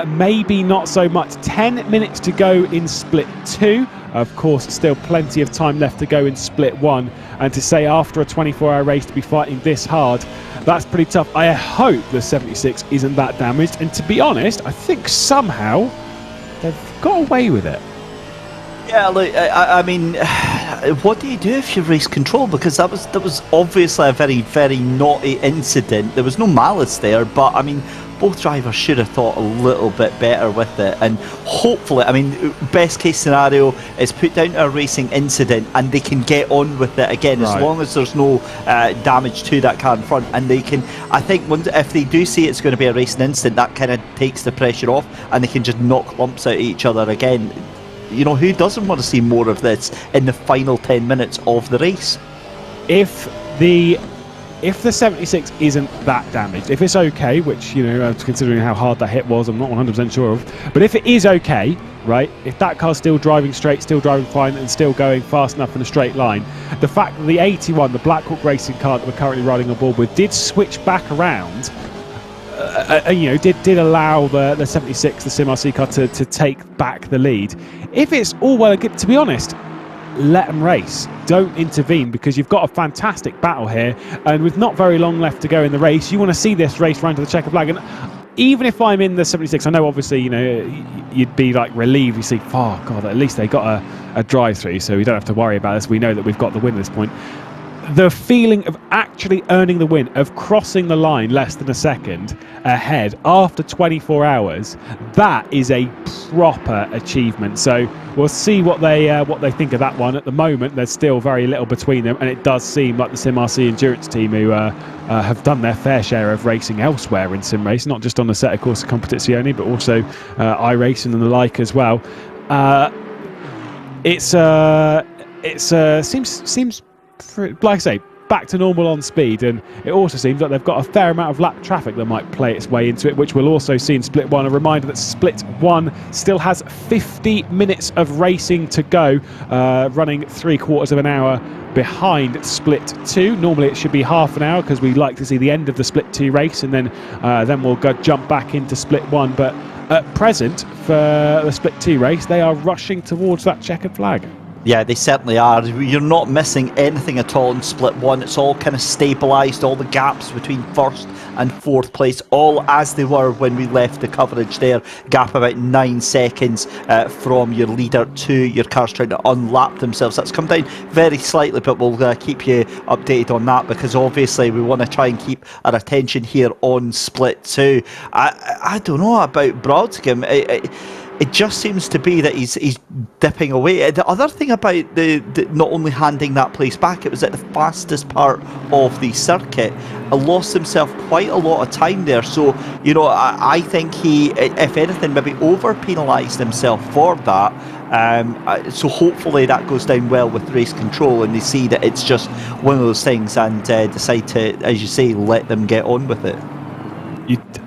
maybe not so much. 10 minutes to go in split 2. Of course, still plenty of time left to go in split 1. And to say after a 24-hour race to be fighting this hard, that's pretty tough. I hope the 76 isn't that damaged. And to be honest, I think somehow they've got away with it. Yeah, look, I mean, what do you do if you race control? Because that was obviously a very, very naughty incident. There was no malice there, but I mean, both drivers should have thought a little bit better with it. And hopefully, I mean, best case scenario is put down to a racing incident and they can get on with it again, right, as long as there's no damage to that car in front. And they can, I think, if they do see it's going to be a racing incident, that kind of takes the pressure off and they can just knock lumps out of each other again. You know, who doesn't want to see more of this in the final 10 minutes of the race? If the 76 isn't that damaged, if it's okay, which, you know, considering how hard that hit was, I'm not 100% sure of, but if it is okay, right, if that car's still driving straight, still driving fine, and still going fast enough in a straight line, the fact that the 81, the Black Hawk racing car that we're currently riding on board with, did switch back around, you know, did allow the 76, the Sim RC car, to take back the lead. If it's all well and good, to be honest, let them race. don't intervene, because you've got a fantastic battle here, and with not very long left to go in the race, you want to see this race run to the checker flag. And even if I'm in the 76, I know obviously, you know, you'd be like relieved. You see, oh God, at least they got a drive-through, so we don't have to worry about this. We know that we've got the win at this point. The feeling of actually earning the win, of crossing the line less than a second ahead after 24 hours, that is a proper achievement. So we'll see what they think of that one. At the moment, there's still very little between them, and it does seem like the SimRC Endurance team, who have done their fair share of racing elsewhere in sim race, not just on the Assetto Corsa Competizione, but also iRacing and the like as well. Seems like I say, back to normal on speed, and it also seems like they've got a fair amount of lap traffic that might play its way into it, which we'll also see in Split 1. A reminder that Split 1 still has 50 minutes of racing to go, running 3/4 of an hour behind Split 2. Normally it should be half an hour, because we like to see the end of the Split 2 race, and then we'll jump back into Split 1. But at present, for the Split 2 race, they are rushing towards that checkered flag. Yeah, they certainly are. You're not missing anything at all in Split 1. It's all kind of stabilised, all the gaps between first and fourth place, all as they were when we left the coverage there. Gap about 9 seconds from your leader to your cars trying to unlap themselves. That's come down very slightly, but we'll keep you updated on that, because obviously we want to try and keep our attention here on Split 2. I don't know about Brodskim. It just seems to be that he's dipping away. The other thing about the not only handing that place back, it was at the fastest part of the circuit. He lost himself quite a lot of time there. So, you know, I think he, if anything, maybe over-penalised himself for that. So hopefully that goes down well with race control, and they see that it's just one of those things, and decide to, as you say, let them get on with it.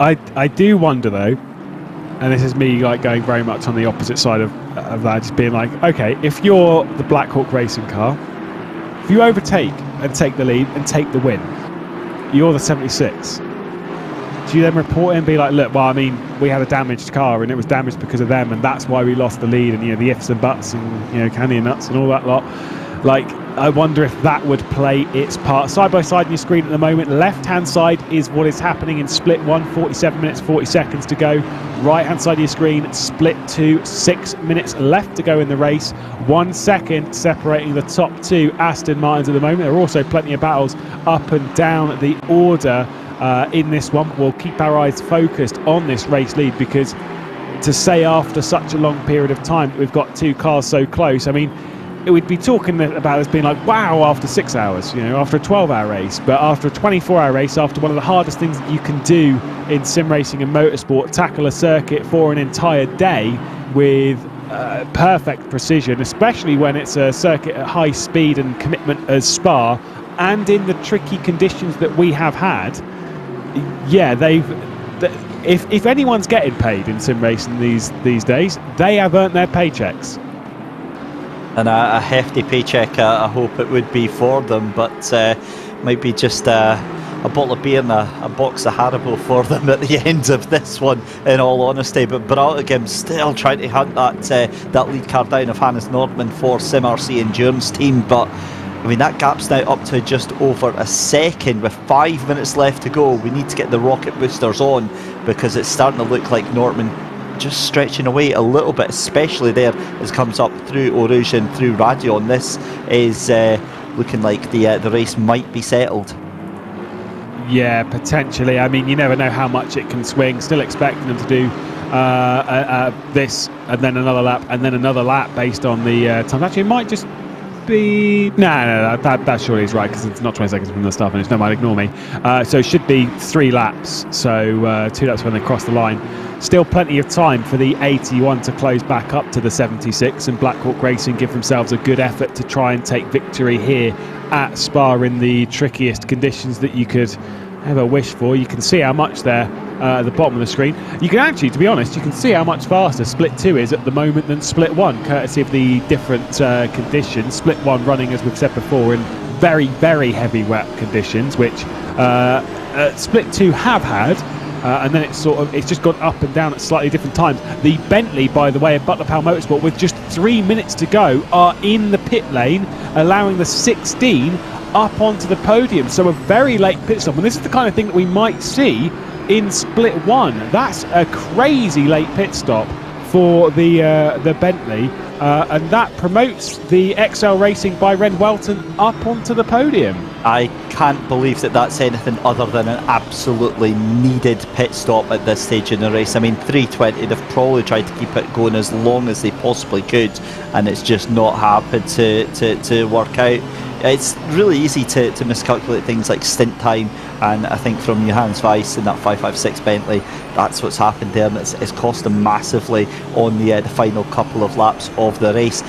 I do wonder though, and this is me like going very much on the opposite side of that, just being like, okay, if you're the Black Hawk racing car, if you overtake and take the lead and take the win, you're the 76. Do you then report and be like, look, well, I mean, we had a damaged car and it was damaged because of them, and that's why we lost the lead, and, you know, the ifs and buts and, you know, candy and nuts and all that lot. Like, I wonder if that would play its part. Side by side on your screen at the moment, left-hand side is what is happening in Split 1, 47 minutes, 40 seconds to go. Right-hand side of your screen, Split 2, 6 minutes left to go in the race. 1 second separating the top two Aston Martins at the moment. There are also plenty of battles up and down the order in this one. We'll keep our eyes focused on this race lead, because to say after such a long period of time that we've got two cars so close, I mean, we'd be talking about this being like, wow, after 6 hours, you know, after a 12-hour race. But after a 24-hour race, after one of the hardest things that you can do in sim racing and motorsport, tackle a circuit for an entire day with perfect precision, especially when it's a circuit at high speed and commitment as Spa, and in the tricky conditions that we have had, yeah, if anyone's getting paid in sim racing these days, they have earned their paychecks. And a hefty paycheck, I hope it would be for them, but might be just a bottle of beer and a box of Haribo for them at the end of this one, in all honesty. But Brodskim still trying to hunt that lead car down of Hannes Nordman for SimRC Endurance team. But I mean, that gap's now up to just over a second with 5 minutes left to go. We need to get the rocket boosters on, because it's starting to look like Nordman just stretching away a little bit, especially there as comes up through Eau Rouge and through Radion. This is looking like the race might be settled. Yeah, potentially. I mean, you never know how much it can swing. Still expecting them to do this and then another lap and then another lap based on the time. Actually, it might just be... No, that surely is right, because it's not 20 seconds from the start finish. No mind, ignore me. So it should be 3 laps. So 2 laps when they cross the line. Still plenty of time for the 81 to close back up to the 76, and Black Hawk Racing give themselves a good effort to try and take victory here at Spa in the trickiest conditions that you could ever wish for. You can see how much there at the bottom of the screen. You can actually, to be honest, you can see how much faster Split 2 is at the moment than Split 1, courtesy of the different conditions. Split 1 running, as we've said before, in very, very heavy wet conditions, which Split 2 have had. and then it's just gone up and down at slightly different times. The Bentley, by the way, of Butler Powell Motorsport, with just 3 minutes to go, are in the pit lane, allowing the 16 up onto the podium. So a very late pit stop, and this is the kind of thing that we might see in split 1. That's a crazy late pit stop for the Bentley, and that promotes the XL Racing by Ren Welton up onto the podium. I can't believe that that's anything other than an absolutely needed pit stop at this stage in the race. I mean, 3:20, they've probably tried to keep it going as long as they possibly could, and it's just not happened to work out. It's really easy to miscalculate things like stint time, and I think from Johannes Weiss in that 556 Bentley, that's what's happened there, and it's cost them massively on the final couple of laps of the race.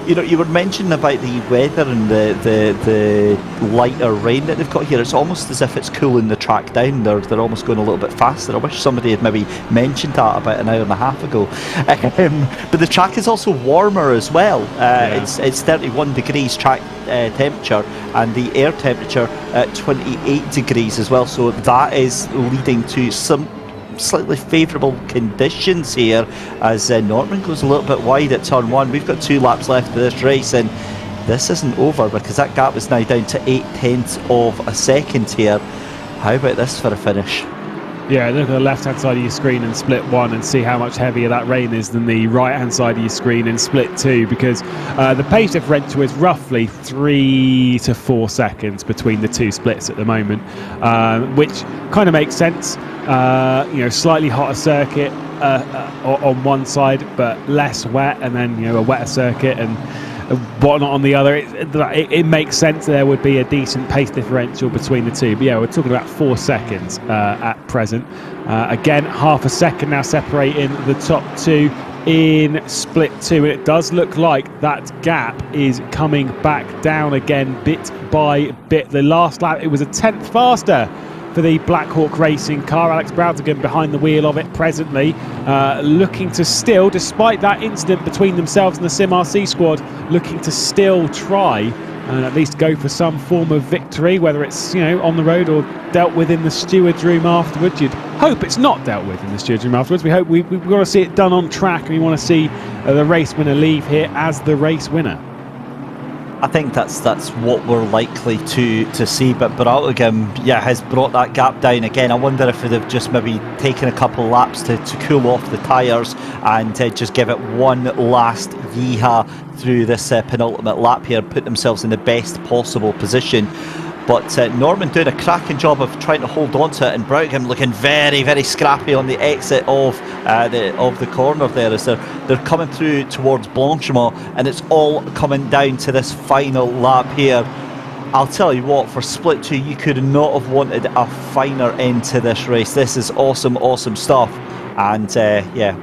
You were mentioning about the weather and the lighter rain that they've got here. It's almost as if it's cooling the track down. They're almost going a little bit faster. I wish somebody had maybe mentioned that about an hour and a half ago. But the track is also warmer as well. It's 31 degrees track temperature, and the air temperature at 28 degrees as well. So that is leading to some slightly favourable conditions here as Norman goes a little bit wide at turn 1. We've got 2 laps left of this race, and this isn't over because that gap is now down to 0.8 of a second here. How about this for a finish? Yeah, look at the left-hand side of your screen in split 1 and see how much heavier that rain is than the right-hand side of your screen in split 2, because the pace differential is roughly 3 to 4 seconds between the two splits at the moment, which kind of makes sense. Slightly hotter circuit on one side, but less wet, and then a wetter circuit and whatnot on the other. It makes sense there would be a decent pace differential between the two, but yeah, we're talking about 4 seconds at present. Again, half a second now separating the top 2 in split 2, and it does look like that gap is coming back down again bit by bit. The last lap it was a 10th faster for the Black Hawk Racing car. Alex Browdigan behind the wheel of it presently, looking to still, despite that incident between themselves and the Sim RC squad, looking to still try and at least go for some form of victory, whether it's on the road or dealt with in the steward's room afterwards. You'd hope it's not dealt with in the steward's room afterwards. We hope we want to see it done on track, and we want to see the race winner leave here as the race winner. I think that's what we're likely to see, but Brautigam, has brought that gap down again. I wonder if they've just maybe taken a couple of laps to cool off the tyres and just give it one last yeehaw through this penultimate lap here, put themselves in the best possible position. But Norman doing a cracking job of trying to hold on to it, and Brautigam looking very, very scrappy on the exit of the corner there as they're coming through towards Blanchimont, and it's all coming down to this final lap here. I'll tell you what, for split 2, you could not have wanted a finer end to this race. This is awesome, awesome stuff, and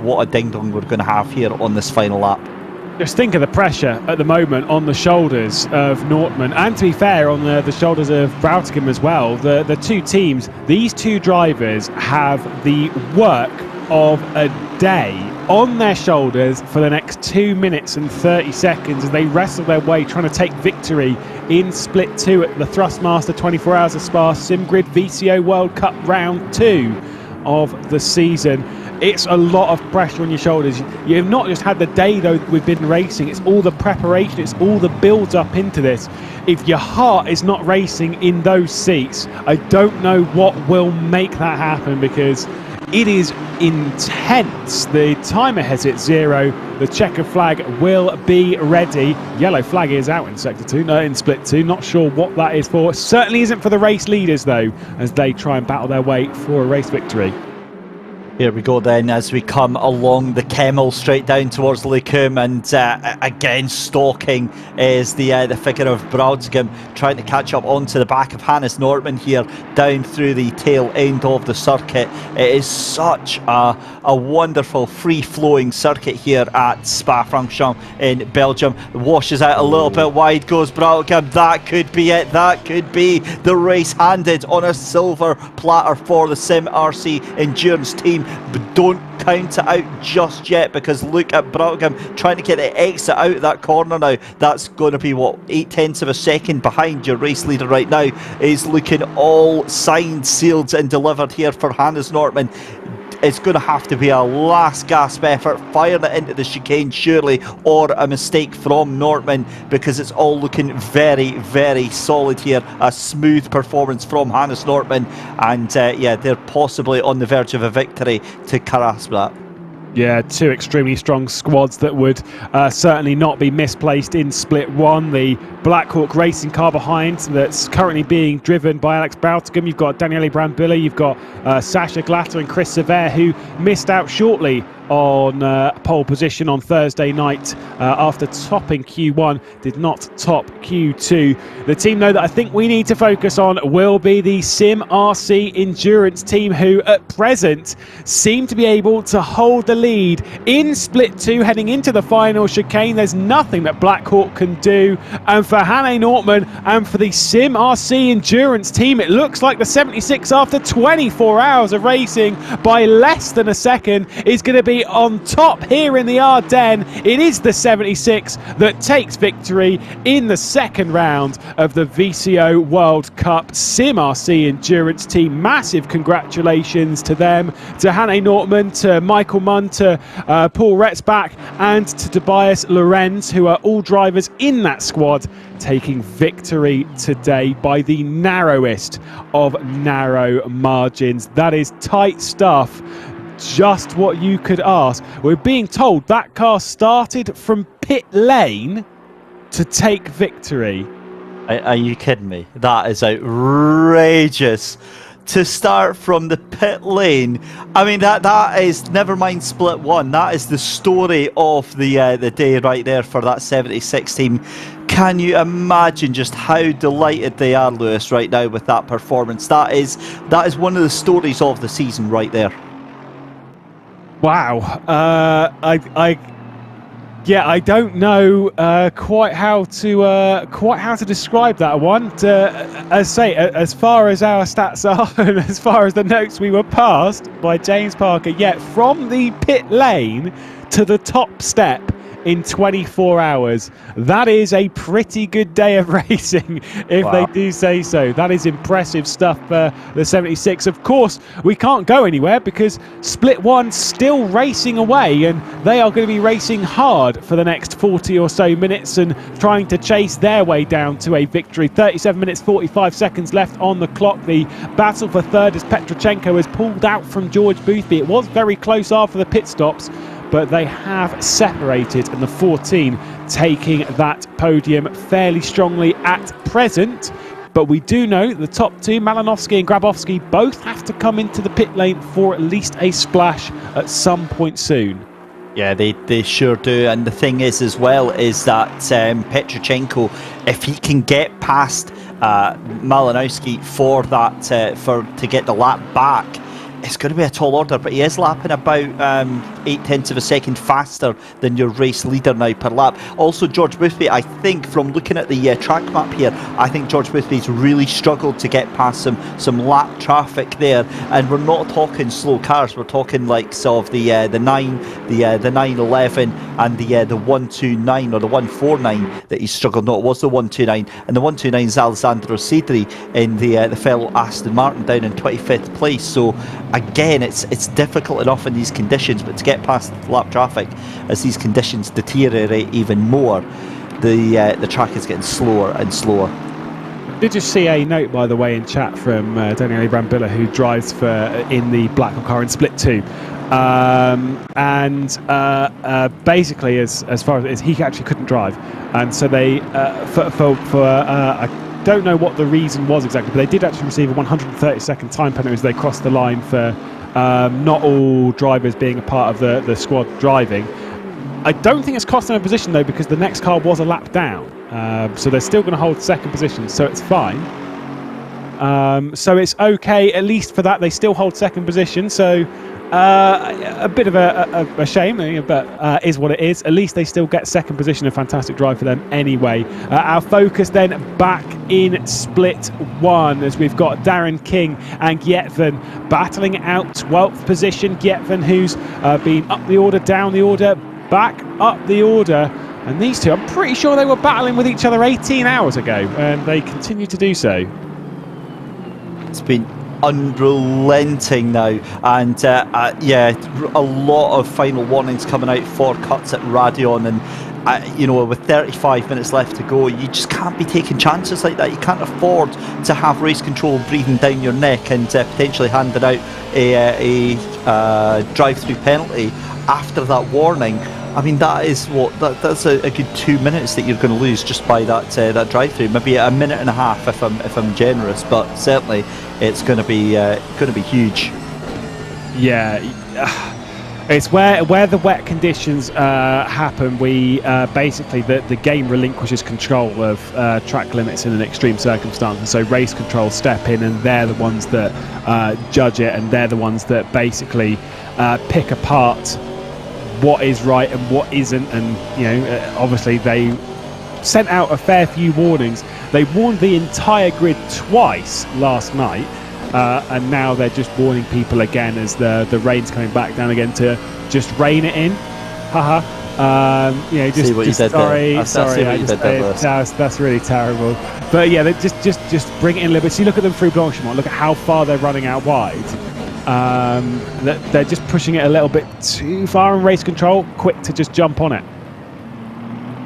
what a ding dong we're going to have here on this final lap. Just think of the pressure at the moment on the shoulders of Nortman, and to be fair, on the shoulders of Brautigam as well. The two teams, these two drivers have the work of a day on their shoulders for the next 2 minutes and 30 seconds as they wrestle their way trying to take victory in split 2 at the Thrustmaster 24 Hours of Spa SimGrid VCO World Cup round 2 of the season. It's a lot of pressure on your shoulders. You have not just had the day though we've been racing, it's all the preparation, it's all the build up into this. If your heart is not racing in those seats, I don't know what will make that happen, because it is intense. The timer has hit 0. The checker flag will be ready. Yellow flag is out in sector 2, in split 2. Not sure what that is for. Certainly isn't for the race leaders though, as they try and battle their way for a race victory. Here we go then as we come along the Kemmel straight down towards Lecum, and again stalking is the figure of Brautigam, trying to catch up onto the back of Hannes Nortman here down through the tail end of the circuit. It is such a wonderful free-flowing circuit here at Spa-Francorchamps in Belgium. Washes out a little bit wide, goes Brautigam. That could be it. That could be the race handed on a silver platter for the Sim RC Endurance team. but don't count it out just yet, because look at Brougham trying to get the exit out of that corner now. That's going to be, what, 0.8 of a second behind your race leader right now. Is looking all signed, sealed and delivered here for Hannes Nordman. It's going to have to be a last gasp effort, firing it into the chicane surely, or a mistake from Nordman, because it's all looking very, very solid here. A smooth performance from Hannes Nordman, and yeah, they're possibly on the verge of a victory to grasp that. Yeah, two extremely strong squads that would certainly not be misplaced in Split 1. The Black Hawk racing car behind that's currently being driven by Alex Boutigam. You've got Daniele Brambilla, you've got Sasha Glatter and Chris Sever, who missed out shortly on pole position on Thursday night after topping Q1, did not top Q2. The team, though, that I think we need to focus on will be the Sim RC Endurance team, who at present seem to be able to hold the lead in Split 2 heading into the final chicane. There's nothing that Black Hawk can do, and for Hanne Nordman and for the Sim RC Endurance team, it looks like the 76, after 24 hours of racing by less than a second, is going to be on top here in the Ardennes. It is the 76 that takes victory in the second round of the VCO World Cup. Sim RC Endurance team, massive congratulations to them, to Hanne Nordman, to Michael Munn, to Paul Retzbach and to Tobias Lorenz, who are all drivers in that squad, taking victory today by the narrowest of narrow margins. That is tight stuff. Just what you could ask. We're being told that car started from pit lane to take victory. Are you kidding me? That is outrageous. To start from the pit lane. I mean, that is, never mind Split 1, that is the story of the day right there for that 76 team. Can you imagine just how delighted they are, Lewis, right now with that performance? That is one of the stories of the season right there. Wow, I don't know quite how to describe that one. As far as our stats are, and as far as the notes we were passed by James Parker, yet from the pit lane to the top step in 24 hours. That is a pretty good day of racing, if they do say so. That is impressive stuff for the 76. Of course, we can't go anywhere because Split 1's still racing away, and they are going to be racing hard for the next 40 or so minutes and trying to chase their way down to a victory. 37 minutes 45 seconds left on the clock. The battle for third as Petrochenko has pulled out from George Boothby. It was very close after the pit stops, but they have separated, and the 14 taking that podium fairly strongly at present. But we do know the top two, Malinowski and Grabowski, both have to come into the pit lane for at least a splash at some point soon. Yeah, they sure do. And the thing is as well is that Petrochenko, if he can get past Malinowski for that to get the lap back, it's going to be a tall order, but he is lapping about 0.8 of a second faster than your race leader now per lap. Also, George Boothby, I think, from looking at the track map here, I think George Boothby's really struggled to get past some lap traffic there. And we're not talking slow cars, we're talking like sort of the 911 and the 129 or the 149 that he's struggled. No, it was the 129, and the 129 is Alessandro Sidri in the fellow Aston Martin down in 25th place. So again, it's difficult enough in these conditions, but to get past lap traffic as these conditions deteriorate even more, the track is getting slower and slower. Did you see a note, by the way, in chat from Daniele Brambilla, who drives in the Black Hawk car in Split 2? Basically, as far as he actually couldn't drive, and so they I don't know what the reason was exactly, but they did actually receive a 130-second time penalty as they crossed the line for not all drivers being a part of the squad driving. I don't think it's cost them a position, though, because the next car was a lap down. So they're still going to hold second position, so it's fine. So it's okay, at least for that. They still hold second position, so A bit of a shame, but is what it is. At least they still get second position. A fantastic drive for them anyway. Our focus then back in split 1 as we've got Darren King and Gyetven battling out 12th position. Gyetven, who's been up the order, down the order, back up the order. And these two, I'm pretty sure they were battling with each other 18 hours ago, and they continue to do so. It's been unrelenting now, and a lot of final warnings coming out for cuts at Radeon, and with 35 minutes left to go, you just can't be taking chances like that. You can't afford to have race control breathing down your neck and potentially handing out a drive-through penalty after that warning. I mean, that is that's a good 2 minutes that you're going to lose just by that drive-through. Maybe a minute and a half if I'm generous, but certainly it's going to be huge. Yeah, it's where the wet conditions happen. We basically the game relinquishes control of track limits in an extreme circumstance, and so race control step in, and they're the ones that judge it, and they're the ones that basically pick apart what is right and what isn't. And obviously they sent out a fair few warnings. They warned the entire grid twice last night, and now they're just warning people again as the rain's coming back down again to just rain it in. Haha. Just sorry. That's really terrible. But yeah, they just bring it in a little bit. See, look at them through Blanchimont. Look at how far they're running out wide. They're just pushing it a little bit too far in race control, quick to just jump on it.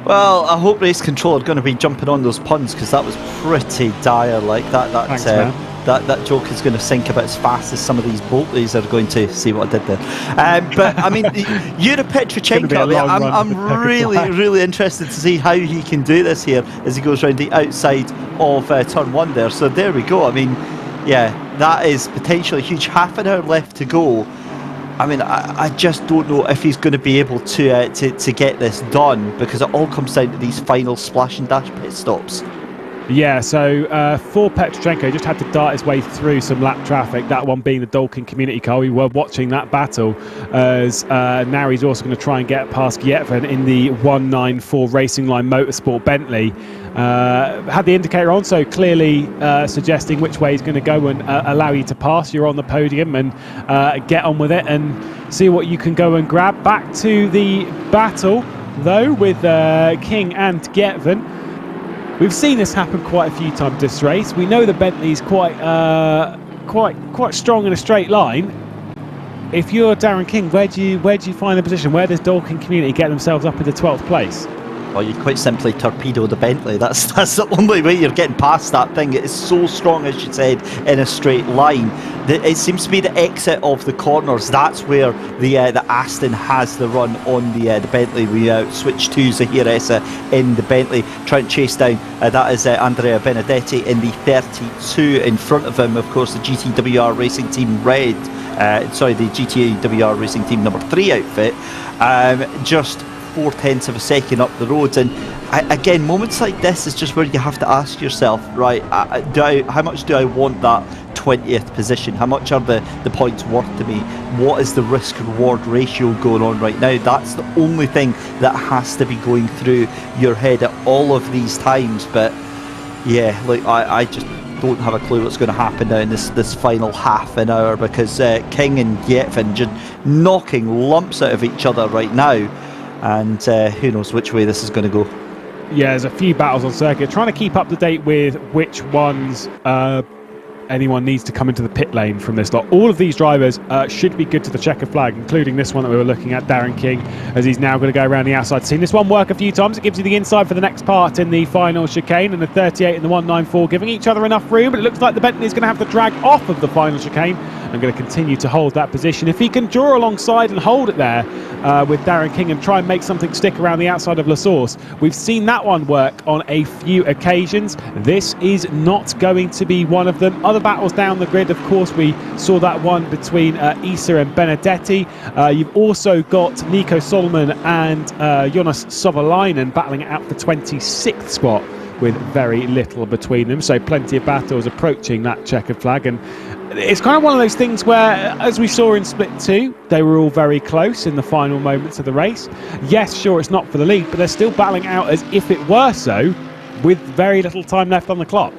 Well, I hope race control are going to be jumping on those puns, because that was pretty dire. Like Thanks, man. That joke is going to sink about as fast as some of these Boltleys are going to. See what I did there. But I mean, Yuri Petrochenko, I'm really interested to see how he can do this here as he goes around the outside of turn 1 there. So there we go. I mean, yeah, that is potentially huge. Half an hour left to go. I mean, I just don't know if he's going to be able to get this done, because it all comes down to these final splash and dash pit stops. Yeah, so for Petrochenko, he just had to dart his way through some lap traffic, that one being the Dalkin community car. We were watching that battle, as now he's also going to try and get past Gyetven in the 194 Racing Line Motorsport Bentley. Had the indicator on, so clearly suggesting which way he's going to go and allow you to pass. You're on the podium, and get on with it and see what you can go and grab. Back to the battle, though, with King and Gyetven. We've seen this happen quite a few times this race. We know the Bentley's quite strong in a straight line. If you're Darren King, where do you find the position? Where does Dalkin community get themselves up into 12th place? Well, you quite simply torpedo the Bentley. That's the only way you're getting past that thing. It is so strong, as you said, in a straight line. It seems to be the exit of the corners. That's where the Aston has the run on the Bentley. We switch to Zahiressa in the Bentley, trying to chase down. That is Andrea Benedetti in the 32. In front of him, of course, the GTWR Racing Team Red. The GTWR Racing Team number 3 outfit. Just 0.4 of a second up the road, and again, moments like this is just where you have to ask yourself, right, how much do I want that 20th position? How much are the points worth to me? What is the risk reward ratio going on right now? That's the only thing that has to be going through your head at all of these times. But yeah, like I just don't have a clue what's going to happen now in this final half an hour, because King and Gyetven just knocking lumps out of each other right now. And who knows which way this is going to go. Yeah, there's a few battles on circuit. Trying to keep up to date with which ones anyone needs to come into the pit lane from this lot. All of these drivers should be good to the checker flag, including this one that we were looking at, Darren King, as he's now going to go around the outside. Seen this one work a few times. It gives you the inside for the next part in the final chicane, and the 38 and the 194 giving each other enough room, but it looks like the Bentley is going to have to drag off of the final chicane and going to continue to hold that position. If he can draw alongside and hold it there with Darren King and try and make something stick around the outside of La Source, we've seen that one work on a few occasions. This is not going to be one of them. Other battles down the grid, of course, we saw that one between Issa and Benedetti. You've also got Nico Solomon and Jonas Sovalainen battling it out for 26th spot with very little between them. So plenty of battles approaching that checkered flag. And it's kind of one of those things where, as we saw in Split 2, they were all very close in the final moments of the race. Yes, sure, it's not for the lead, but they're still battling out as if it were so, with very little time left on the clock.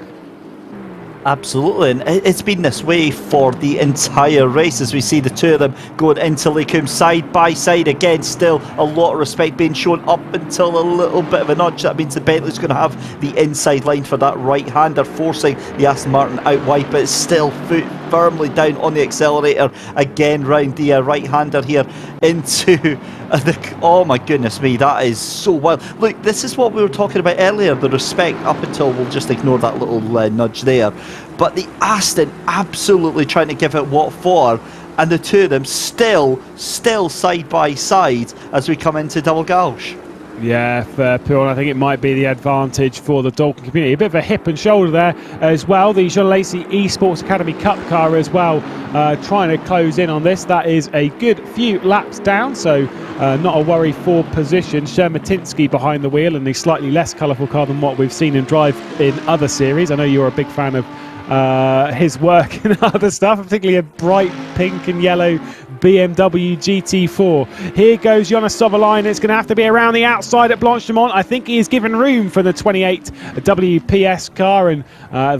Absolutely, and it's been this way for the entire race as we see the two of them going into Lakeum side by side again. Still a lot of respect being shown up until a little bit of a nudge. That means the Bentley's going to have the inside line for that right-hander, forcing the Aston Martin out wide, but it's still foot firmly down on the accelerator again round the right-hander here into the... Oh my goodness me, that is so wild. Look, this is what we were talking about earlier, the respect up until, we'll just ignore that little nudge there. But the Aston absolutely trying to give it what for, and the two of them still side by side as we come into double gauge. Yeah, fair pull. I think it might be the advantage for the Dalton community. A bit of a hip and shoulder there as well. The Jean Lacey Esports Academy Cup car as well, trying to close in on this. That is a good few laps down, so not a worry for position. Shermatinsky behind the wheel and the slightly less colourful car than what we've seen him drive in other series. I know you're a big fan of his work and other stuff, particularly a bright pink and yellow BMW GT4. Here goes Jonas Sovalainen. It's going to have to be around the outside at Blanchimont. I think he is given room for the 28 WPS car, and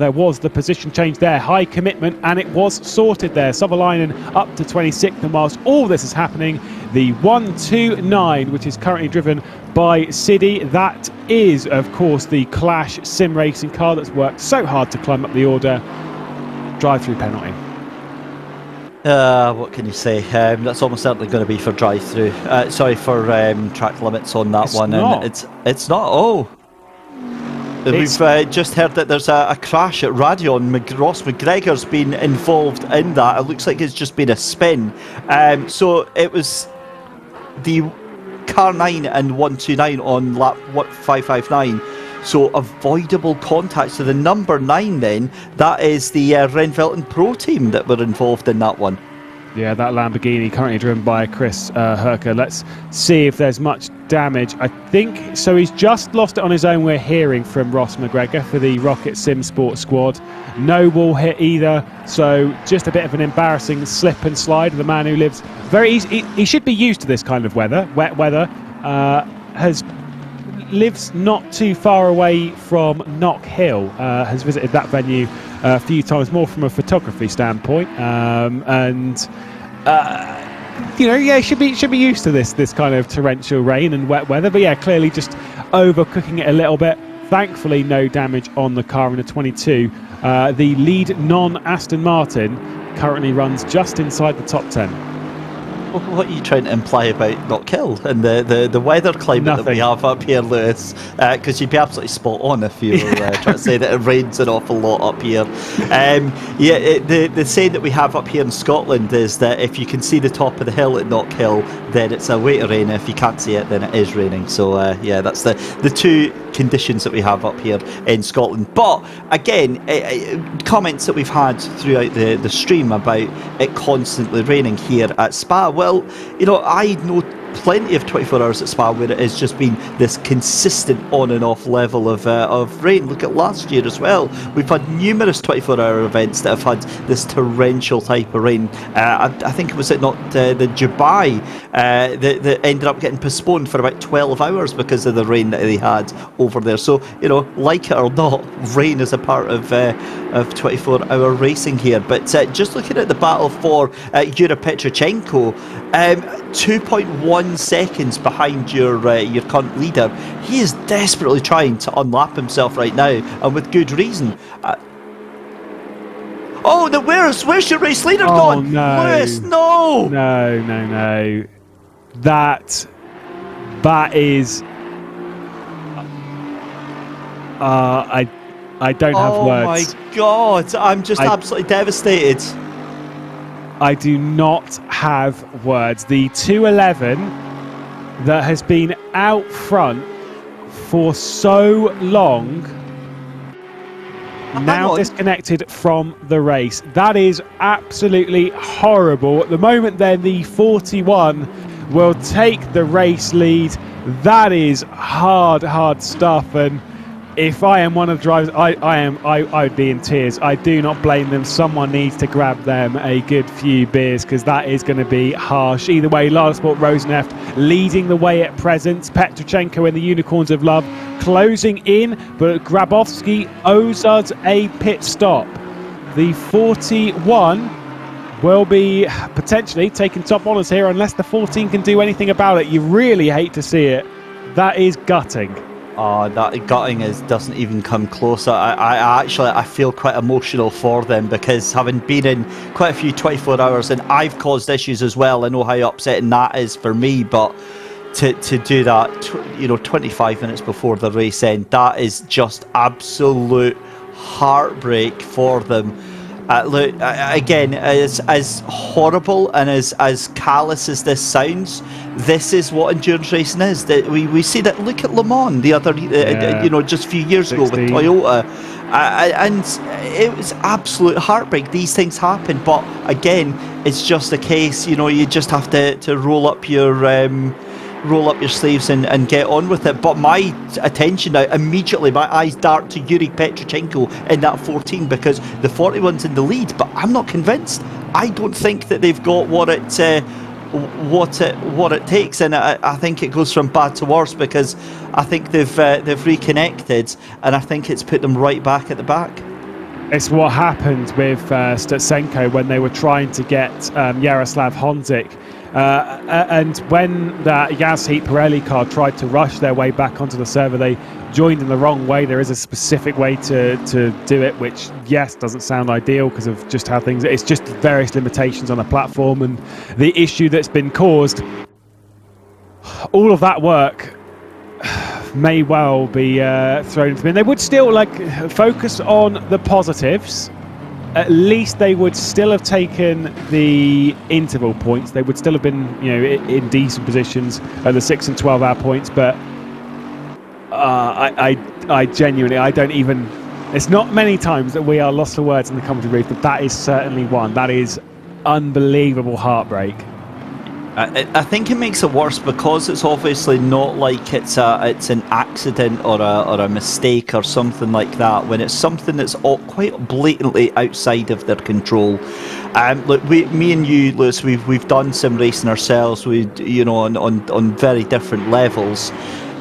there was the position change there. High commitment, and it was sorted there. Sovalainen up to 26th, and whilst all this is happening, the 129, which is currently driven by Siddy, that is, of course, the Clash sim racing car that's worked so hard to climb up the order. Drive-through penalty. What can you say? That's almost certainly going to be for drive-through. Sorry, for track limits on that one. Not. And it's not. Oh, we've just heard that there's a crash at Radion. Ross McGregor's been involved in that. It looks like it's just been a spin. So it was the car 9 and 129 on lap 559. So avoidable contact. So the number 9 then, that is the Renvelton Pro team that were involved in that one. Yeah, that Lamborghini currently driven by Chris Herker. Let's see if there's much damage. I think so. He's just lost it on his own. We're hearing from Ross McGregor for the Rocket Sim Sport squad. No wall hit either. So just a bit of an embarrassing slip and slide. The man who lives very easy. He should be used to this kind of weather. Wet weather. Lives not too far away from Knock Hill. Has visited that venue a few times, more from a photography standpoint, should be used to this kind of torrential rain and wet weather. But yeah, clearly just overcooking it a little bit. Thankfully, no damage on the car in the 22. The lead non-Aston Martin currently runs just inside the top 10. What are you trying to imply about Knock Hill and the weather climate that we have up here, Lewis? Because you'd be absolutely spot on if you were trying to say that it rains an awful lot up here. The saying that we have up here in Scotland is that if you can see the top of the hill at Knock Hill, then it's a way to rain. If you can't see it, then it is raining. So that's the two conditions that we have up here in Scotland. But again, comments that we've had throughout the stream about it constantly raining here at Spa. Well, I know plenty of 24 hours at Spa where it has just been this consistent on and off level of rain. Look at last year as well. We've had numerous 24-hour events that have had this torrential type of rain. I think it was not the Dubai that ended up getting postponed for about 12 hours because of the rain that they had over there. So, like it or not, rain is a part of 24-hour racing here. But just looking at the battle for Yuri Petrochenko, 2.1 seconds behind your current leader. He is desperately trying to unlap himself right now, and with good reason. Where's your race leader gone? No. Lewis, no! No. That is... I don't have words. Oh my God, I'm just absolutely devastated. I do not have words. The 211 that has been out front for so long, now disconnected from the race. That is absolutely horrible. At the moment then, the 41 will take the race lead. That is hard stuff. And if I am one of the drivers, I would be in tears. I do not blame them. Someone needs to grab them a good few beers, because that is going to be harsh. Either way, Lala Sport Roseneft leading the way at present. Petrochenko in the Unicorns of Love closing in, but Grabowski owes us a pit stop. The 41 will be potentially taking top honours here unless the 14 can do anything about it. You really hate to see it. That is gutting. That gutting doesn't even come close. I feel quite emotional for them, because having been in quite a few 24 hours, and I've caused issues as well, I know how upsetting that is for me, but to do that 25 minutes before the race end, that is just absolute heartbreak for them. Look, again, as horrible and as callous as this sounds, this is what endurance racing is. That we see that. Look at Le Mans the other, just a few years 16. Ago with Toyota, and it was absolute heartbreak. These things happen, but again, it's just a case. You just have to roll up your sleeves and get on with it. But my attention now, immediately my eyes dart to Yuri Petrochenko in that 14, because the 41's in the lead, but I'm not convinced. I don't think that they've got what it takes, and I think it goes from bad to worse, because I think they've reconnected, and I think it's put them right back at the back. It's what happened with Stutsenko when they were trying to get Jaroslav Honzik. And when that Yasheet Pirelli car tried to rush their way back onto the server, they joined in the wrong way. There is a specific way to do it, which, yes, doesn't sound ideal because of just how things... It's just various limitations on the platform and the issue that's been caused. All of that work may well be thrown into bin. They would still focus on the positives. At least they would still have taken the interval points. They would still have been, in decent positions at the 6 and 12-hour points. But I genuinely, I don't even. It's not many times that we are lost for words in the commentary booth, but that is certainly one. That is unbelievable heartbreak. I think it makes it worse because it's obviously not like it's an accident or a mistake or something like that. When it's something that's quite blatantly outside of their control. Look, me and you, Lewis, we've done some racing ourselves. On very different levels.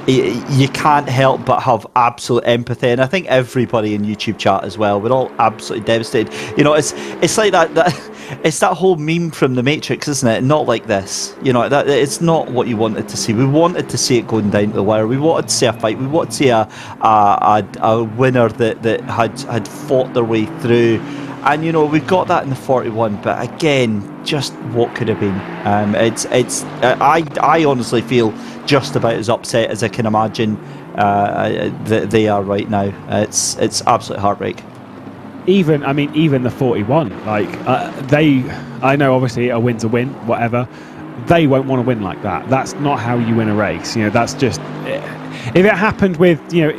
You can't help but have absolute empathy, and I think everybody in YouTube chat as well. We're all absolutely devastated. It's like that. It's that whole meme from The Matrix, isn't it? Not like this. That it's not what you wanted to see. We wanted to see it going down to the wire. We wanted to see a fight. We wanted to see a winner that had fought their way through. And we got that in the 41, but again, just what could have been. I honestly feel just about as upset as I can imagine that they are right now. It's absolute heartbreak. Even the 41, I know obviously a win's a win, whatever. They won't want to win like that. That's not how you win a race. That's just. If it happened with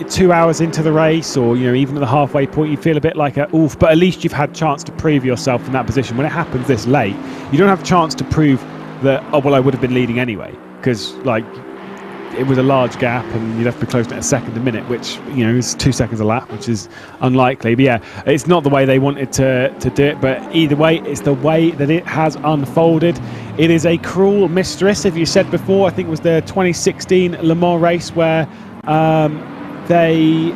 2 hours into the race, or even at the halfway point, you feel a bit like oof. But at least you've had a chance to prove yourself in that position. When it happens this late, you don't have a chance to prove that I would have been leading anyway, because it was a large gap and you'd have to be close to a second a minute, which is 2 seconds a lap, which is unlikely. But yeah, it's not the way they wanted to do it, but either way, it's the way that it has unfolded. It is a cruel mistress. If you said before, I think it was the 2016 Le Mans race where they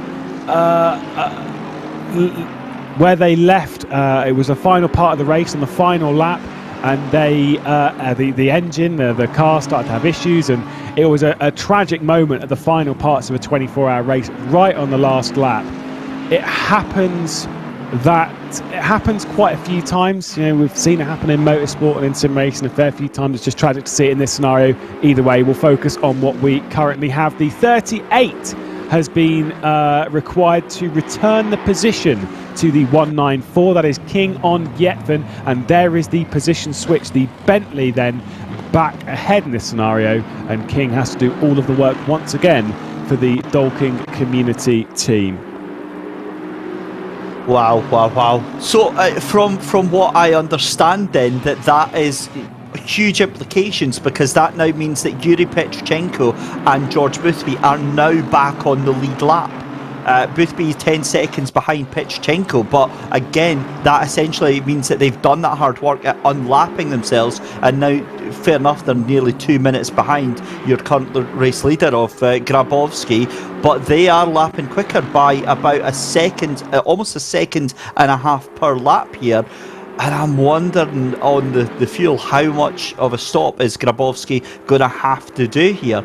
left. It was the final part of the race on the final lap, and the engine, the car started to have issues, and it was a tragic moment at the final parts of a 24-hour race, right on the last lap. It happens quite a few times. We've seen it happen in motorsport and in sim racing a fair few times. It's just tragic to see it in this scenario. Either way, we'll focus on what we currently have. The 38 has been required to return the position to the 194. That is King on Yetvan, and there is the position switch. The Bentley then back ahead in this scenario, and King has to do all of the work once again for the Dolking community team. Wow. So from what I understand then, that is huge implications, because that now means that Yuri Petrochenko and George Boothby are now back on the lead lap. Boothby 10 seconds behind Pichchenko, but again, that essentially means that they've done that hard work at unlapping themselves, and now, fair enough, they're nearly 2 minutes behind your current race leader of Grabowski, but they are lapping quicker by about a second, almost a second and a half per lap here. And I'm wondering on the fuel, how much of a stop is Grabowski going to have to do here?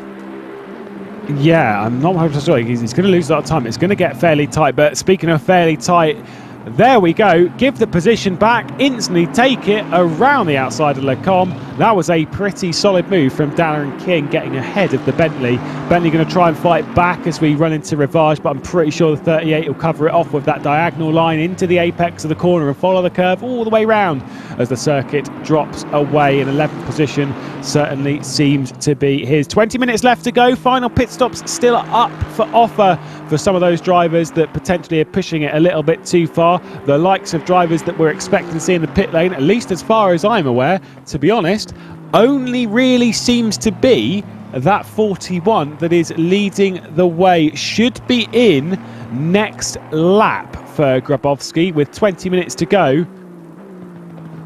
Yeah, I'm not 100% sure. He's going to lose a lot of time. It's going to get fairly tight. But speaking of fairly tight, there we go. Give the position back. Instantly take it around the outside of Lecombe. That was a pretty solid move from Darren King, getting ahead of the Bentley. Bentley going to try and fight back as we run into Rivage, but I'm pretty sure the 38 will cover it off with that diagonal line into the apex of the corner and follow the curve all the way round as the circuit drops away. In 11th position certainly seems to be his. 20 minutes left to go. Final pit stops still up for offer for some of those drivers that potentially are pushing it a little bit too far. The likes of drivers that we're expecting to see in the pit lane, at least as far as I'm aware, to be honest, only really seems to be that 41 that is leading the way. Should be in next lap for Grabowski with 20 minutes to go.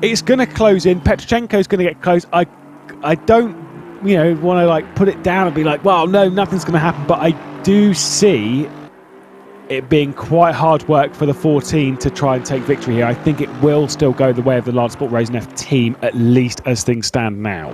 It's going to close in. Petrochenko's going to get close. I don't, want to put it down and be like, well, no, nothing's going to happen. But I do see it being quite hard work for the 14 to try and take victory here. I think it will still go the way of the Large Sport Racing F team, at least as things stand now.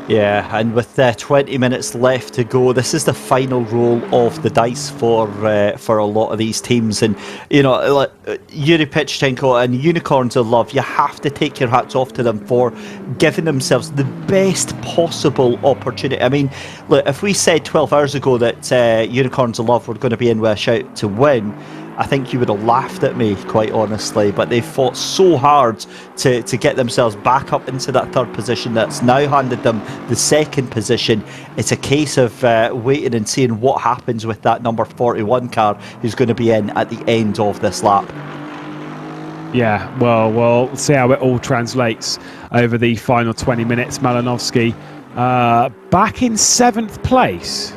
Yeah, and with 20 minutes left to go, this is the final roll of the dice for a lot of these teams. And, Yuri Pichchenko and Unicorns of Love, you have to take your hats off to them for giving themselves the best possible opportunity. I mean, look, if we said 12 hours ago that Unicorns of Love were going to be in with a shout to win, I think you would have laughed at me, quite honestly, but they fought so hard to get themselves back up into that third position that's now handed them the second position. It's a case of waiting and seeing what happens with that number 41 car who's going to be in at the end of this lap. Yeah, well, we'll see how it all translates over the final 20 minutes. Malinovsky back in 7th place.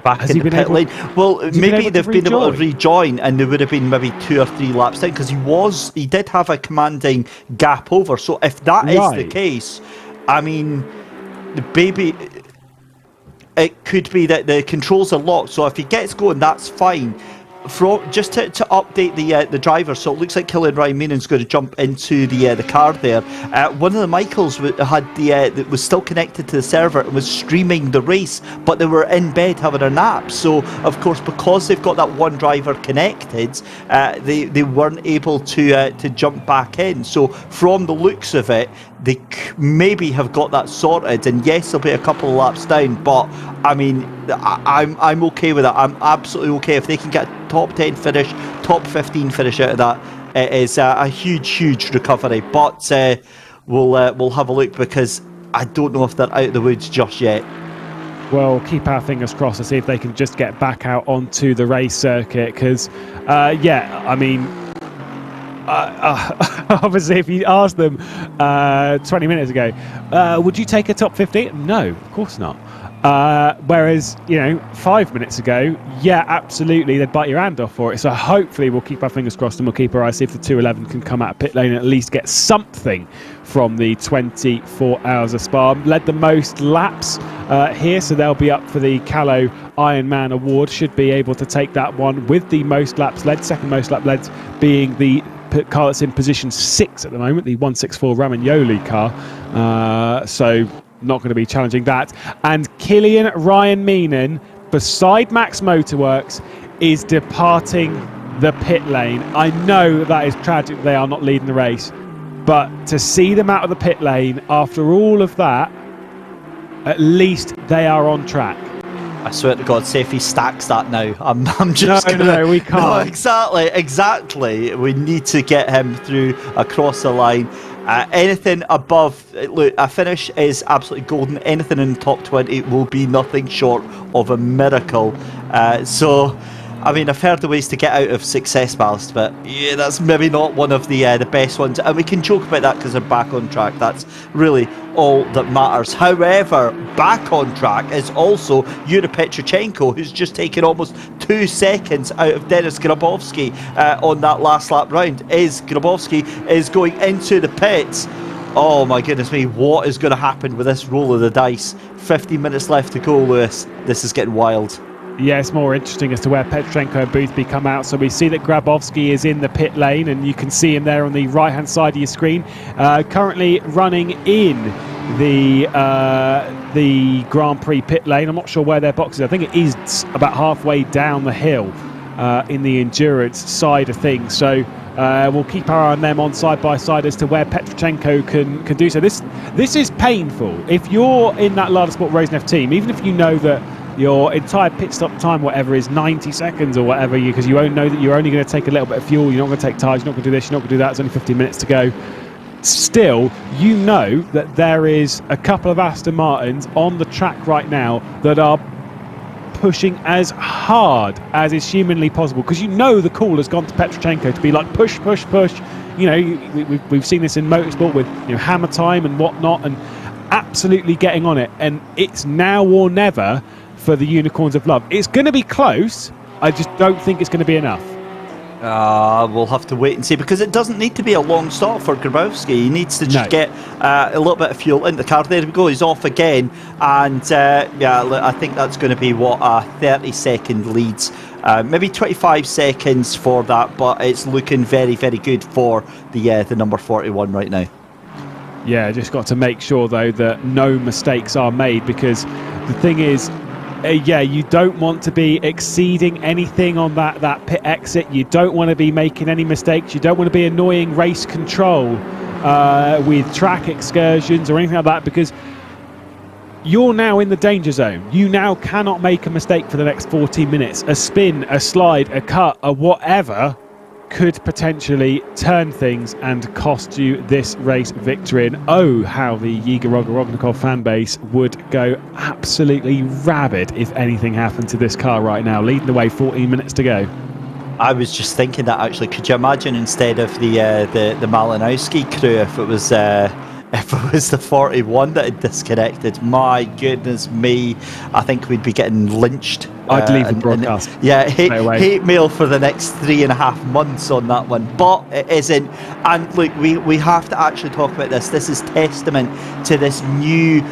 Back in the pit lane. Well, maybe they've been able to rejoin, and there would have been maybe 2 or 3 laps down, because he did have a commanding gap over. So if that is the case, I mean, it could be that the controls are locked. So if he gets going, that's fine. Just to update the driver, so it looks like Killian Ryan Meenan's going to jump into the car there. One of the Michaels that was still connected to the server and was streaming the race, but they were in bed having a nap. So of course, because they've got that one driver connected, they weren't able to jump back in. So from the looks of it, they maybe have got that sorted, and yes, there'll be a couple of laps down, but I mean, I'm okay with that. I'm absolutely okay if they can get a top 10 finish, top 15 finish out of that. It is a huge recovery, but we'll have a look, because I don't know if they're out of the woods just yet. Well, keep our fingers crossed to see if they can just get back out onto the race circuit, because I mean, obviously, if you asked them 20 minutes ago, would you take a top 15? No, of course not. Whereas, 5 minutes ago, yeah, absolutely, they'd bite your hand off for it. So hopefully we'll keep our fingers crossed, and we'll keep our eyes, see if the 211 can come out of pit lane and at least get something from the 24 hours of Spa. Led the most laps here, so they'll be up for the Callow Ironman Award. Should be able to take that one with the most laps led. Second most lap led being the car that's in position 6 at the moment, the 164 Ramagnoli car. So not going to be challenging that. And Killian Ryan Meenan, beside Max Motorworks, is departing the pit lane. I know that is tragic, they are not leading the race, but to see them out of the pit lane after all of that, at least they are on track. I swear to God, say if he stacks that now, I'm just No, we can't. No, exactly. We need to get him through across the line. Anything above, look, a finish is absolutely golden. Anything in the top 20 will be nothing short of a miracle. So I mean, I've heard the ways to get out of success ballast, but yeah, that's maybe not one of the best ones. And we can joke about that because they're back on track. That's really all that matters. However, back on track is also Yuri Petrochenko, who's just taken almost 2 seconds out of Denis Grabowski on that last lap round. Grabowski is going into the pits. Oh my goodness me, what is going to happen with this roll of the dice? 15 minutes left to go, Lewis. This is getting wild. Yeah, it's more interesting as to where Petrochenko and Boothby come out. So we see that Grabowski is in the pit lane, and you can see him there on the right-hand side of your screen. Currently running in the Grand Prix pit lane. I'm not sure where their box is. I think it is about halfway down the hill in the endurance side of things. So we'll keep our eye on them on side by side as to where Petrochenko can do so. This is painful. If you're in that Lada Sport Rosenef team, even if you know that your entire pit stop time, whatever, is 90 seconds or whatever, because you know that you're only going to take a little bit of fuel, you're not going to take tyres, you're not going to do this, you're not going to do that, it's only 15 minutes to go. Still, you know that there is a couple of Aston Martins on the track right now that are pushing as hard as is humanly possible, because you know the call has gone to Petrochenko to be like push, push, push. You know, we've seen this in motorsport with, you know, hammer time and whatnot, and absolutely getting on it. And it's now or never for the Unicorns of Love. It's going to be close. I just don't think it's going to be enough. We'll have to wait and see, because it doesn't need to be a long stop for Grabowski. He needs to just get a little bit of fuel in the car. There we go, he's off again. And yeah, I think that's going to be what, 30-second leads. Maybe 25 seconds for that, but it's looking very, very good for the number 41 right now. Yeah, just got to make sure, though, that no mistakes are made, because the thing is, you don't want to be exceeding anything on that pit exit. You don't want to be making any mistakes. You don't want to be annoying race control with track excursions or anything like that, because you're now in the danger zone. You now cannot make a mistake for the next 14 minutes. A spin, a slide, a cut, a whatever could potentially turn things and cost you this race victory. And oh, how the Yiga Rognikov fan base would go absolutely rabid if anything happened to this car right now, leading the way, 14 minutes to go. I was just thinking that, actually. Could you imagine, instead of the Malinowski crew, if it was the 41 that had disconnected? My goodness me, I think we'd be getting lynched. I'd leave the broadcast. Hate mail for the next 3.5 months on that one, but it isn't. And look, we have to actually talk about this. This is testament to this new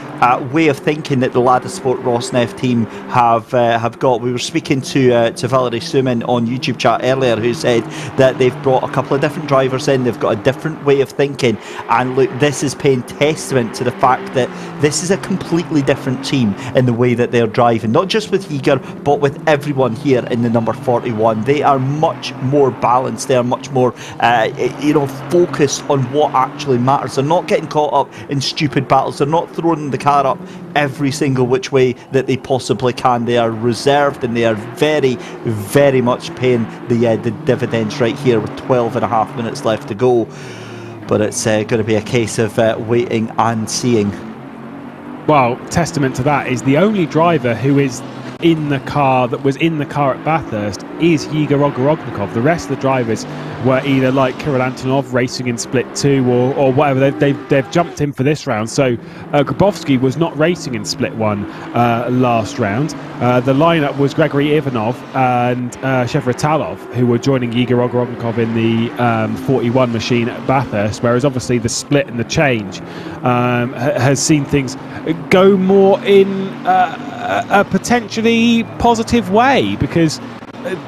way of thinking that the Lada Sport Rosneft team have got. We were speaking to Valerie Suman on YouTube chat earlier, who said that they've brought a couple of different drivers in. They've got a different way of thinking, and look, this is paying testament to the fact that this is a completely different team in the way that they're driving, not just with Yiger, but with everyone here in the number 41. They are much more balanced. They are much more focused on what actually matters. They're not getting caught up in stupid battles. They're not throwing the car up every single which way that they possibly can. They are reserved, and they are very, very much paying the dividends right here with 12.5 minutes left to go. But it's going to be a case of waiting and seeing. Well, testament to that is the only driver who is in the car that was in the car at Bathurst is Yiga Rognikov. The rest of the drivers were either like Kirill Antonov racing in Split 2 or whatever. They've jumped in for this round. So Grabowski was not racing in Split 1 last round. The lineup was Gregory Ivanov and Shevratalov, who were joining Yiga Rognikov in the 41 machine at Bathurst, whereas obviously the split and the change has seen things go more in a potentially positive way, because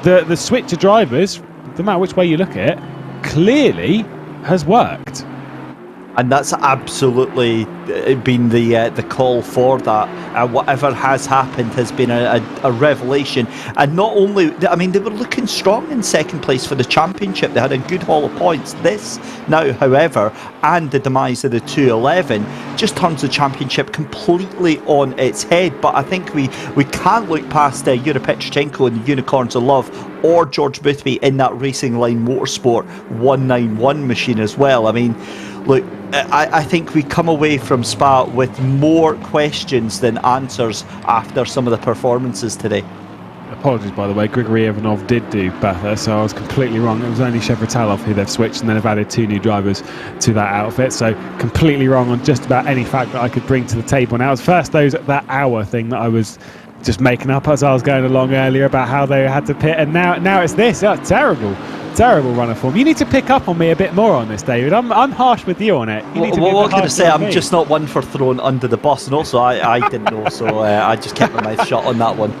the switch of drivers, no matter which way you look at it, clearly has worked. And that's absolutely been the call for that. Whatever has happened has been a revelation. And not only, I mean, they were looking strong in second place for the championship. They had a good haul of points. This now, however, and the demise of the 211 just turns the championship completely on its head. But I think we can't look past Yuri Petrochenko and the Unicorns of Love, or George Boothby in that Racing Line Motorsport 191 machine as well. I mean, look, I think we come away from Spa with more questions than answers after some of the performances today. apologies, by the way, Grigory Ivanov did do Bathurst, so I was completely wrong. It was only Shevratalov who they've switched, and then have added 2 new drivers to that outfit. So completely wrong on just about any fact that I could bring to the table. Now, it was first that hour thing that I was just making up as I was going along earlier about how they had to pit, and now it's this. Oh, terrible run of form. You need to pick up on me a bit more on this, David. I'm harsh with you on it. What can I say? I'm just not one for throwing under the bus, and also I didn't know, so I just kept my mouth shut on that one.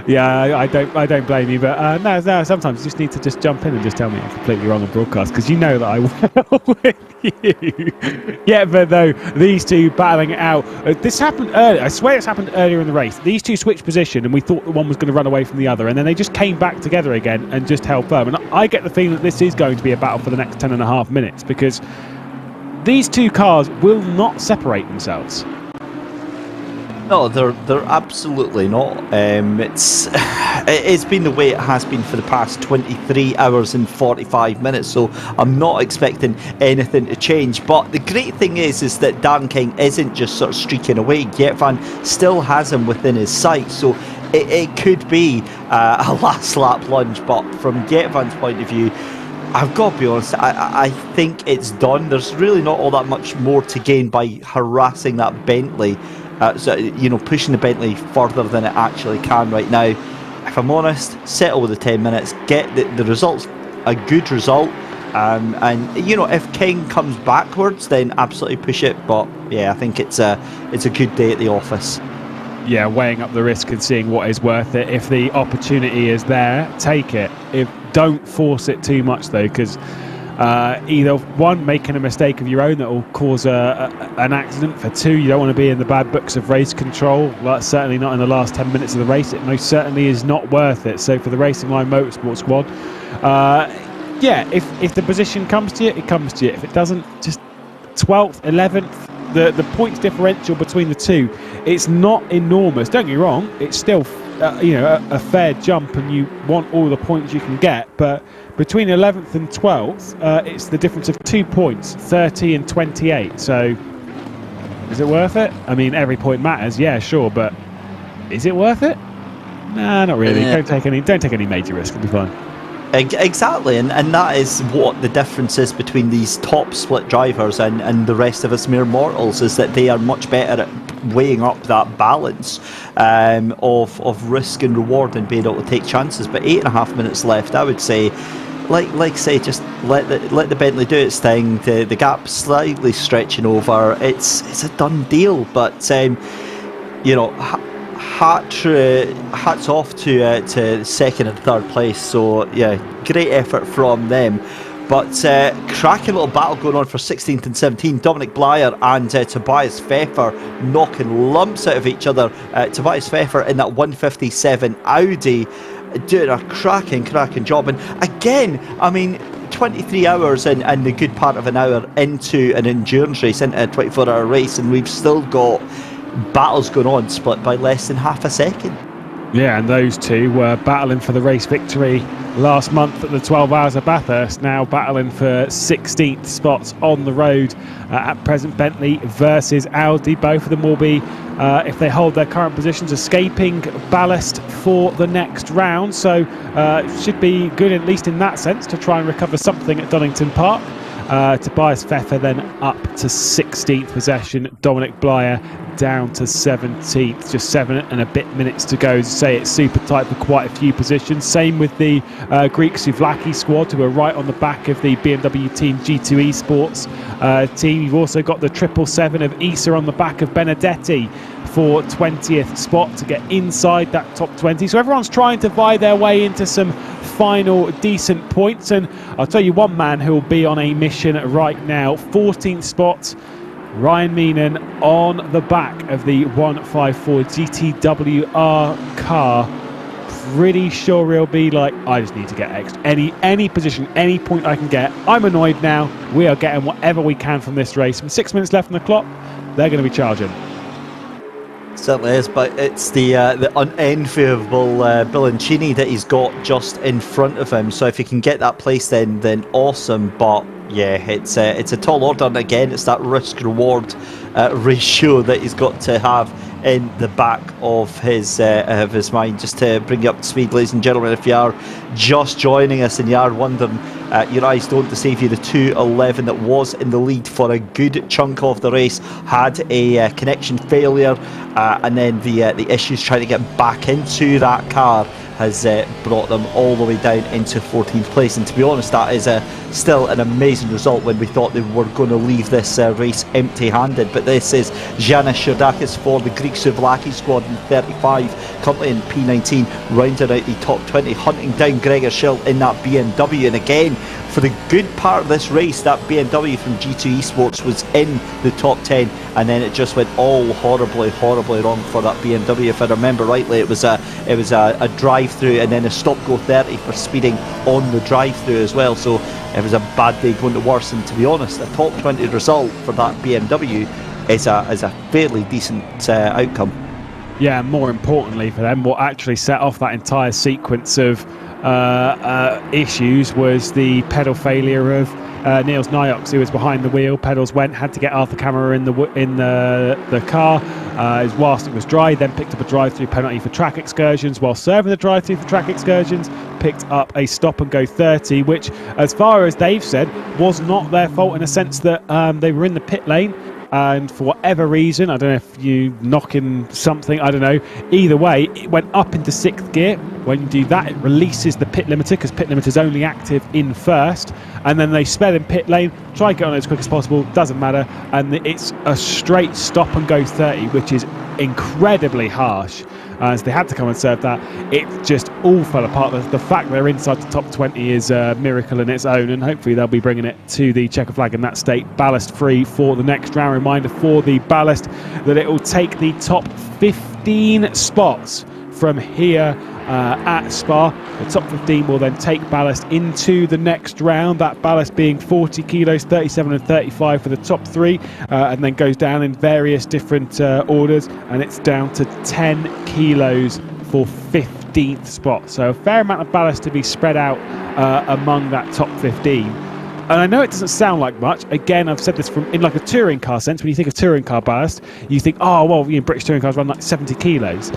Yeah, I don't blame you, but no, sometimes you just need to just jump in and just tell me I'm completely wrong on broadcast, because you know that I will with you. Yeah, but though, these two battling it out. This happened earlier. I swear it's happened earlier in the race. These two switched position, and we thought the one was going to run away from the other, and then they just came back together again and just held firm. And I get the feeling that this is going to be a battle for the next 10.5 minutes, because these two cars will not separate themselves. No, they're absolutely not. It's been the way it has been for the past 23 hours and 45 minutes, so I'm not expecting anything to change. But the great thing is that Dan King isn't just sort of streaking away. Getvand still has him within his sight, so it could be a last lap lunge. But from Getvand's point of view, I've got to be honest, I think it's done. There's really not all that much more to gain by harassing that Bentley. Pushing the Bentley further than it actually can right now. If I'm honest, settle with the 10 minutes, get the results, a good result, and if King comes backwards, then absolutely push it. But yeah, I think it's a good day at the office. Yeah, weighing up the risk and seeing what is worth it. If the opportunity is there, take it. Don't force it too much though, because either one, making a mistake of your own that will cause an accident. For two, you don't want to be in the bad books of race control. Well, certainly not in the last 10 minutes of the race. It most certainly is not worth it. So for the Racing Line Motorsport squad, if the position comes to you, it comes to you. If it doesn't, just 12th, 11th. The points differential between the two, it's not enormous. Don't get me wrong, it's still a fair jump, and you want all the points you can get. But between 11th and 12th, it's the difference of 2 points, 30 and 28. So is it worth it? I mean, every point matters, yeah, sure, but is it worth it? Nah, not really. Yeah. Don't take any major risk. It'll be fine. Exactly, and that is what the difference is between these top split drivers and the rest of us mere mortals, is that they are much better at weighing up that balance of risk and reward and being able to take chances. But 8.5 minutes left, I would say, just let the Bentley do its thing. The gap slightly stretching over. It's a done deal, but hats off to second and third place. So yeah, great effort from them. But cracking little battle going on for 16th and 17th. Dominic Blyer and Tobias Pfeffer knocking lumps out of each other. Tobias Pfeffer in that 157 Audi doing a cracking job. And again, I mean, 23 hours and the good part of an hour into an endurance race, into a 24-hour race, and we've still got battles going on split by less than half a second. Yeah, and those two were battling for the race victory last month at the 12 Hours of Bathurst, now battling for 16th spots on the road. At present, Bentley versus Audi. Both of them will be, if they hold their current positions, escaping ballast for the next round. So should be good, at least in that sense, to try and recover something at Donington Park. Tobias Pfeffer then up to 16th possession. Dominic Blyer down to 17th. Just 7 and a bit minutes to go. Say it's super tight for quite a few positions. Same with the Greek Souvlaki squad, who are right on the back of the BMW Team G2 Esports team. You've also got the 777 of Issa on the back of Benedetti for 20th spot to get inside that top 20. So everyone's trying to vie their way into some final decent points, and I'll tell you one man who will be on a mission right now. 14th spot, Ryan Meenan on the back of the 154 GTWR car. Pretty sure he'll be like, I just need to get extra. Any position, any point I can get. I'm annoyed now. We are getting whatever we can from this race. With 6 minutes left on the clock, they're going to be charging. Certainly is, but it's the unenviable Bilancini that he's got just in front of him. So if he can get that place, then awesome. But yeah, it's a tall order, and again, it's that risk-reward ratio that he's got to have in the back of his mind. Just to bring you up to speed, ladies and gentlemen, if you are just joining us and you are wondering, your eyes don't deceive you, the 2:11 that was in the lead for a good chunk of the race had a connection failure, and then the issues trying to get back into that car has brought them all the way down into 14th place. And to be honest, that is still an amazing result when we thought they were going to leave this race empty-handed. But this is Janis Sherdakis for the Greek Souvlaki squad in 35, currently in P19, rounding out the top 20, hunting down Gregor Schill in that BMW. And again, for the good part of this race, that BMW from G2 Esports was in the top 10, and then it just went all horribly wrong for that BMW. If I remember rightly, it was a drive-through and then a stop-go 30 for speeding on the drive-through as well. So it was a bad day going to worse. And to be honest, a top 20 result for that BMW is a fairly decent outcome. Yeah, more importantly for them, what actually set off that entire sequence of issues was the pedal failure of Niels Nyox, who was behind the wheel. Pedals went, had to get Arthur Kammerer in the car whilst it was dry, then picked up a drive-through penalty for track excursions while serving the drive-through for track excursions, picked up a stop-and-go 30, which, as far as they've said, was not their fault in a sense that they were in the pit lane. And for whatever reason, I don't know if you knock in something, I don't know. Either way, it went up into 6th gear. When you do that, it releases the pit limiter, because pit limiter is only active in first. And then they sped in pit lane, try to get on it as quick as possible, doesn't matter. And it's a straight stop and go 30, which is incredibly harsh. So they had to come and serve that. It just all fell apart. The fact they're inside the top 20 is a miracle in its own, and hopefully they'll be bringing it to the checker flag in that state, ballast free for the next round. Reminder for the ballast that it will take the top 15 spots from here at Spa. The top 15 will then take ballast into the next round, that ballast being 40 kilos, 37 and 35 for the top 3, and then goes down in various different orders, and it's down to 10 kilos for 15th spot. So a fair amount of ballast to be spread out among that top 15. And I know it doesn't sound like much. Again, I've said this in like a touring car sense. When you think of touring car ballast, you think, oh, well, British touring cars run like 70 kilos.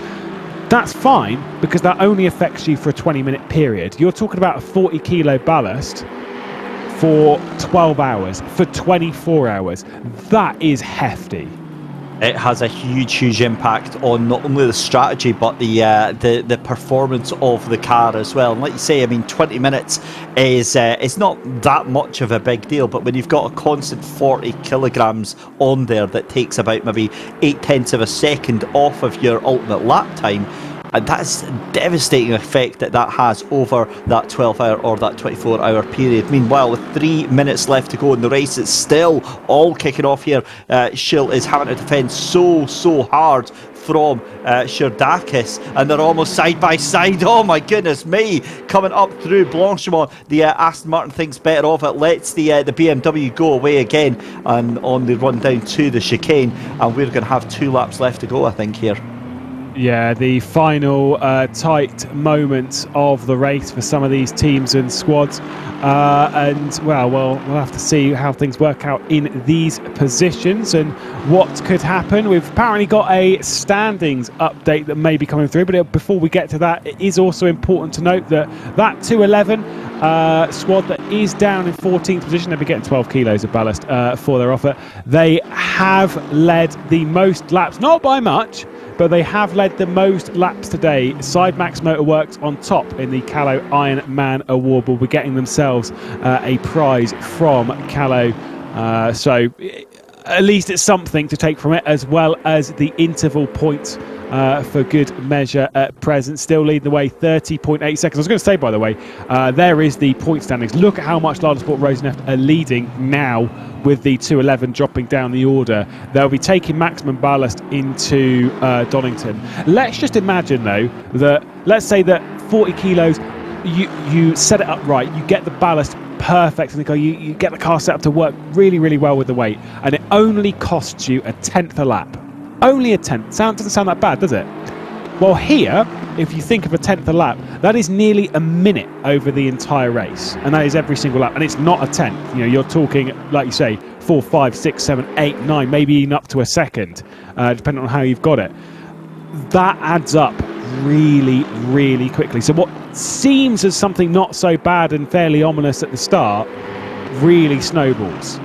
That's fine, because that only affects you for a 20-minute period. You're talking about a 40 kilo ballast for 12 hours, for 24 hours. That is hefty. It has a huge impact on not only the strategy but the performance of the car as well. And like you say, I mean, 20 minutes is not that much of a big deal, but when you've got a constant 40 kilograms on there that takes about maybe 0.8 of a second off of your ultimate lap time, and that's a devastating effect that has over that 12-hour or that 24-hour period. Meanwhile, with 3 minutes left to go in the race, it's still all kicking off here. Schill is having to defend so hard from Sherdakis, and they're almost side by side. Oh my goodness me! Coming up through Blanchimont, the Aston Martin thinks better of it, lets the BMW go away again, and on the run down to the chicane, and we're going to have 2 laps left to go, I think, here. Yeah, the final tight moments of the race for some of these teams and squads. And, well, we'll have to see how things work out in these positions and what could happen. We've apparently got a standings update that may be coming through, but before we get to that, it is also important to note that 211 squad that is down in 14th position, they'll be getting 12 kilos of ballast for their offer. They have led the most laps, not by much, but they have led the most laps today. Side Max Motorworks on top in the Callow Iron Man Award will be getting themselves a prize from Callow. So at least it's something to take from it, as well as the interval points for good measure at present. Still leading the way, 30.8 seconds. I was going to say, by the way, there is the point standings. Look at how much Lada Sport Roseneft are leading now, with the 211 dropping down the order. They'll be taking maximum ballast into Donington. Let's just imagine, though, that let's say that 40 kilos, you set it up right, you get the ballast perfect, and you get the car set up to work really well with the weight, and it only costs you a tenth a lap. Only a tenth. Doesn't sound that bad, does it? Well, here, if you think of a tenth a lap, that is nearly a minute over the entire race, and that is every single lap, and it's not a tenth. You're talking, like you say, 4, 5, 6, 7, 8, 9, maybe even up to a second, depending on how you've got it. that adds up really, really quickly. So what seems as something not so bad and fairly ominous at the start really snowballs.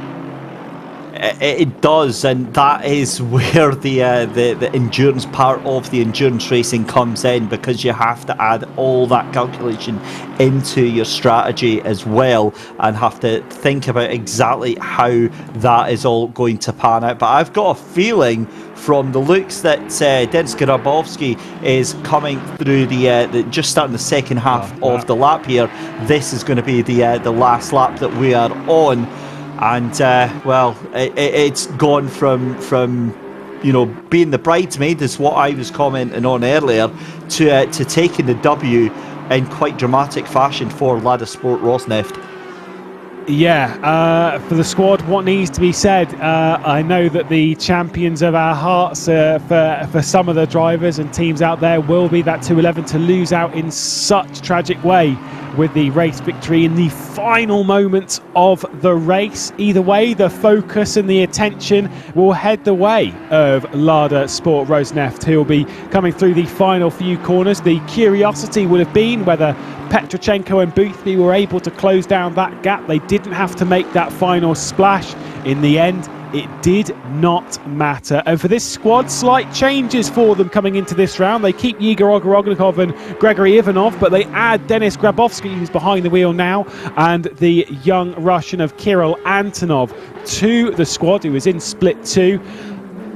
It does, and that is where the endurance part of the endurance racing comes in, because you have to add all that calculation into your strategy as well, and have to think about exactly how that is all going to pan out. But I've got a feeling from the looks that Denis Grabowski is coming through the just starting the second half of the lap here. This is going to be the last lap that we are on. And it's gone from being the bridesmaid, is what I was commenting on earlier, to taking the W in quite dramatic fashion for Lada Sport Rosneft. Yeah, for the squad, what needs to be said? I know that the champions of our hearts for some of the drivers and teams out there will be that 211, to lose out in such tragic way with the race victory in the final moments of the race. Either way, the focus and the attention will head the way of Lada Sport Rosneft, who will be coming through the final few corners. The curiosity would have been whether Petrochenko and Boothby were able to close down that gap. They didn't have to make that final splash. In the end, it did not matter. And for this squad, slight changes for them coming into this round. They keep Igor Ogorognikov and Gregory Ivanov, but they add Denis Grabowski, who's behind the wheel now, and the young Russian of Kirill Antonov to the squad, who is in split 2.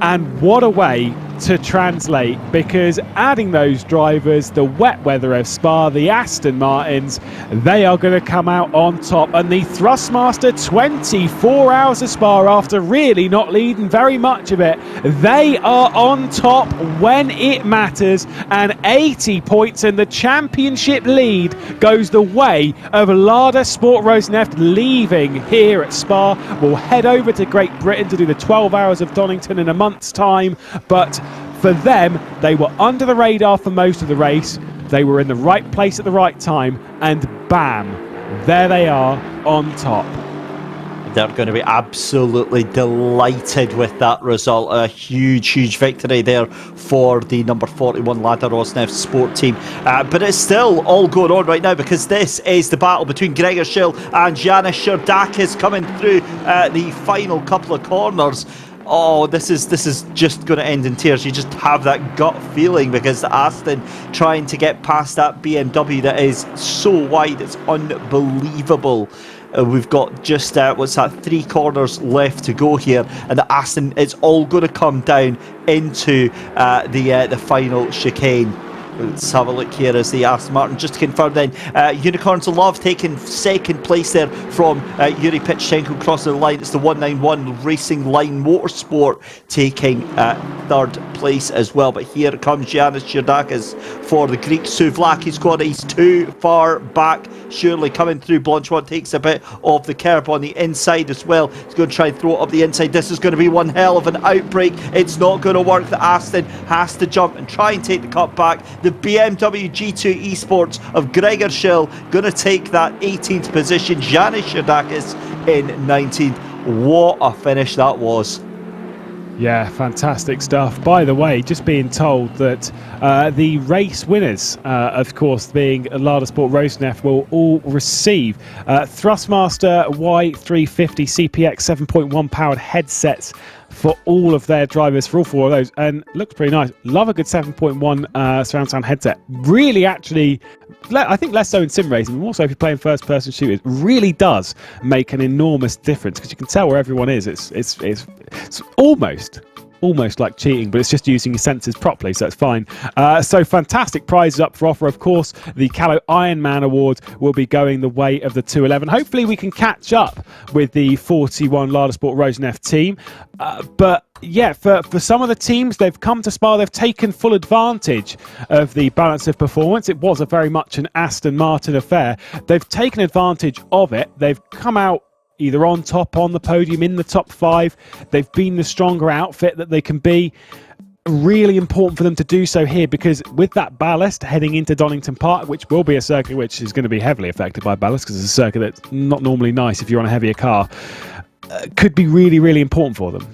And what a way to translate, because adding those drivers, the wet weather of Spa, the Aston Martins, they are going to come out on top. And the Thrustmaster 24 hours of Spa, after really not leading very much of it, they are on top when it matters, and 80 points, and the championship lead goes the way of Lada Sport Rosneft, leaving here at Spa. We'll head over to Great Britain to do the 12 hours of Donington in a month's time, but for them, they were under the radar for most of the race. They were in the right place at the right time, and bam, there they are on top. They're going to be absolutely delighted with that result. A huge victory there for the number 41 Lada Rosneft Sport team. But it's still all going on right now, because this is the battle between Gregor Schill and Janis Sherdakis coming through the final couple of corners. Oh, this is just going to end in tears. You just have that gut feeling, because the Aston trying to get past that BMW that is so wide, it's unbelievable. We've got just 3 corners left to go here, and the Aston, it's all going to come down into the final chicane. Let's have a look here as the Aston Martin, just to confirm then, Unicorns of Love taking second place there from Yuri Petrochenko crossing the line. It's the 191 Racing Line Motorsport taking third place as well. But here comes Janis Sherdakis for the Greek Souvlaki squad. He's too far back, surely coming through. Blanchard takes a bit of the curb on the inside as well. He's going to try and throw it up the inside. This is going to be one hell of an outbreak. It's not going to work. The Aston has to jump and try and take the cut back. The BMW G2 Esports of Gregor Schill going to take that 18th position. Janis Sherdakis in 19th. What a finish that was. Yeah, fantastic stuff. By the way, just being told that the race winners, of course, being Lada Sport Rosneft, will all receive Thrustmaster Y350 CPX 7.1 powered headsets for all of their drivers, for all 4 of those, and looks pretty nice. Love a good 7.1 surround sound headset. Really, actually, I think less so in sim racing, but also if you're playing first person shooters, really does make an enormous difference, because you can tell where everyone is. It's almost like cheating, but it's just using your sensors properly, so it's fine. So fantastic prizes up for offer. Of course, the Callow Ironman Award will be going the way of the 211. Hopefully we can catch up with the 41 Lada Sport Rosneft team. But yeah, for some of the teams, they've come to Spa, they've taken full advantage of the balance of performance. It was a very much an Aston Martin affair. They've taken advantage of it. They've come out either on top, on the podium, in the top 5. They've been the stronger outfit that they can be. Really important for them to do so here, because with that ballast heading into Donington Park, which will be a circuit which is going to be heavily affected by ballast, because it's a circuit that's not normally nice if you're on a heavier car, could be really important for them.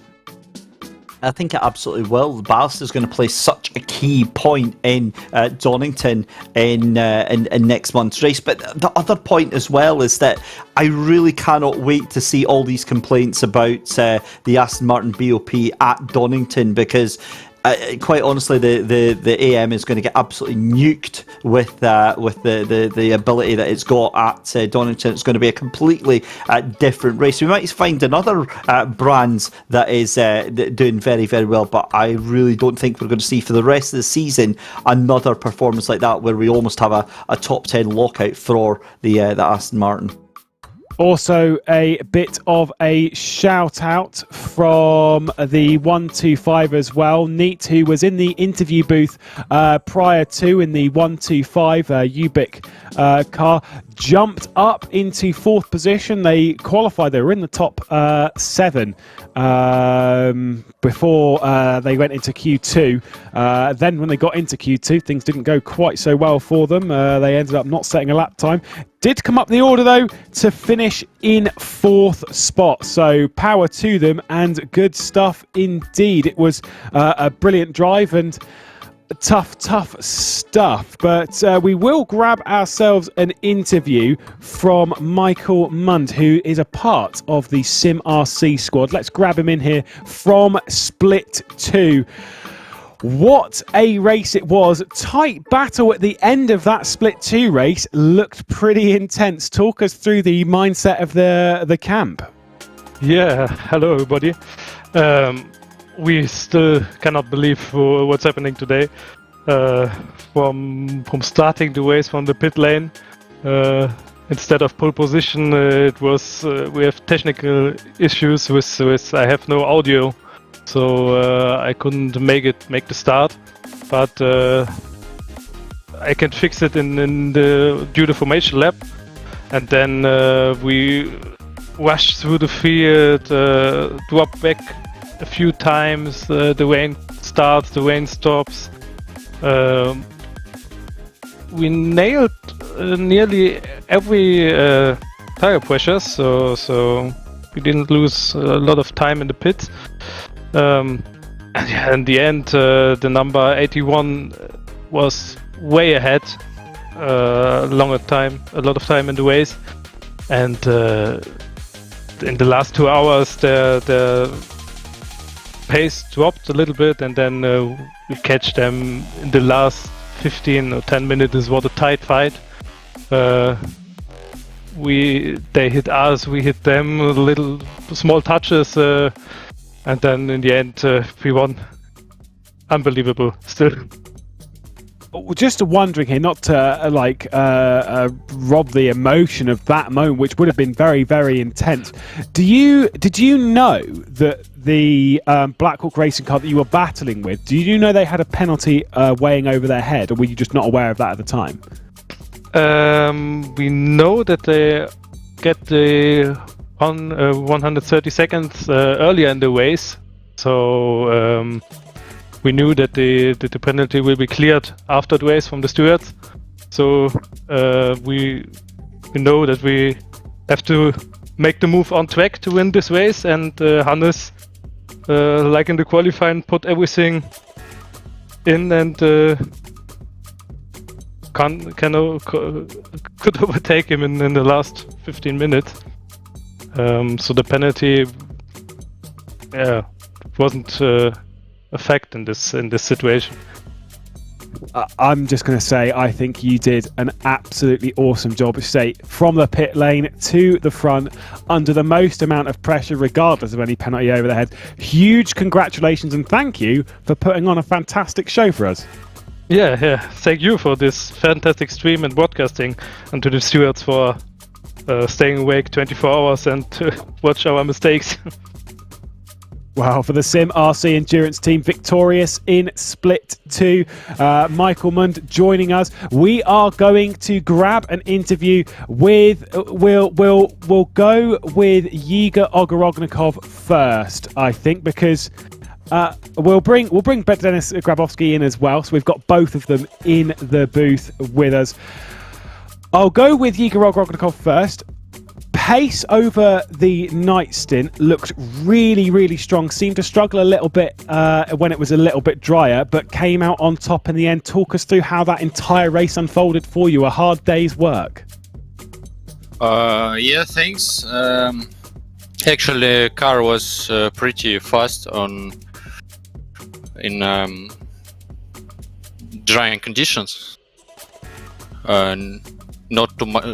I think it absolutely will. Bathurst is going to play such a key point in Donington in next month's race. But the other point as well is that I really cannot wait to see all these complaints about the Aston Martin BOP at Donington, because quite honestly, the AM is going to get absolutely nuked with the ability that it's got at Donington. It's going to be a completely different race. We might find another brand that is doing very, very well, but I really don't think we're going to see for the rest of the season another performance like that, where we almost have a top 10 lockout for the Aston Martin. Also, a bit of a shout out from the 125 as well. Neat, who was in the interview booth prior to in the 125 Ubik car, jumped up into fourth position. They qualified, they were in the top 7 before they went into Q2. Then when they got into Q2, things didn't go quite so well for them. They ended up not setting a lap time. Did come up the order though to finish in fourth spot, so power to them and good stuff indeed. It was a brilliant drive and tough stuff, but we will grab ourselves an interview from Michael Mund, who is a part of the Sim RC squad. Let's grab him in here from Split 2. What a race it was. Tight battle at the end of that Split 2 race. Looked pretty intense. Talk us through the mindset of the camp. Yeah, hello everybody. We still cannot believe what's happening today. From starting the race from the pit lane, instead of pole position, it was we have technical issues with I have no audio. So I couldn't make the start, but I can fix it in due to formation lap, and then we rushed through the field, dropped back a few times. The rain starts, the rain stops. We nailed nearly every tire pressure, so we didn't lose a lot of time in the pits. And yeah, in the end, the number 81 was way ahead, a lot of time in the race, and in the last 2 hours, the pace dropped a little bit, and then we catch them in the last 15 or 10 minutes. It was a tight fight. They hit us, we hit them, little small touches. And then in the end, we won. Unbelievable, still. Just wondering here, not to rob the emotion of that moment, which would have been very, very intense. Did you know that the Black Hawk racing car that you were battling with, did you know they had a penalty weighing over their head, or were you just not aware of that at the time? We know that they get the 130 seconds earlier in the race, so we knew that the penalty will be cleared after the race from the stewards. So we know that we have to make the move on track to win this race, and Hannes, like in the qualifying, put everything in and could overtake him in the last 15 minutes. So the penalty, wasn't a fact in this situation. I'm just going to say, I think you did an absolutely awesome job. Say, from the pit lane to the front, under the most amount of pressure, regardless of any penalty over the head. Huge congratulations and thank you for putting on a fantastic show for us. Yeah. Thank you for this fantastic stream and broadcasting, and to the stewards for staying awake 24 hours and watch our mistakes. Wow, for the Sim RC Endurance team, victorious in Split 2. Michael Mund joining us. We are going to grab an interview with. We'll go with Yiga Ogorognikov first, I think, because we'll bring Dennis Grabowski in as well. So we've got both of them in the booth with us. I'll go with Yiga Ogorognikov first. pace over the night stint looked really, really strong. Seemed to struggle a little bit when it was a little bit drier, but came out on top in the end. Talk us through how that entire race unfolded for you. A hard day's work. Yeah, thanks. Actually, car was pretty fast in drying conditions. Not too much.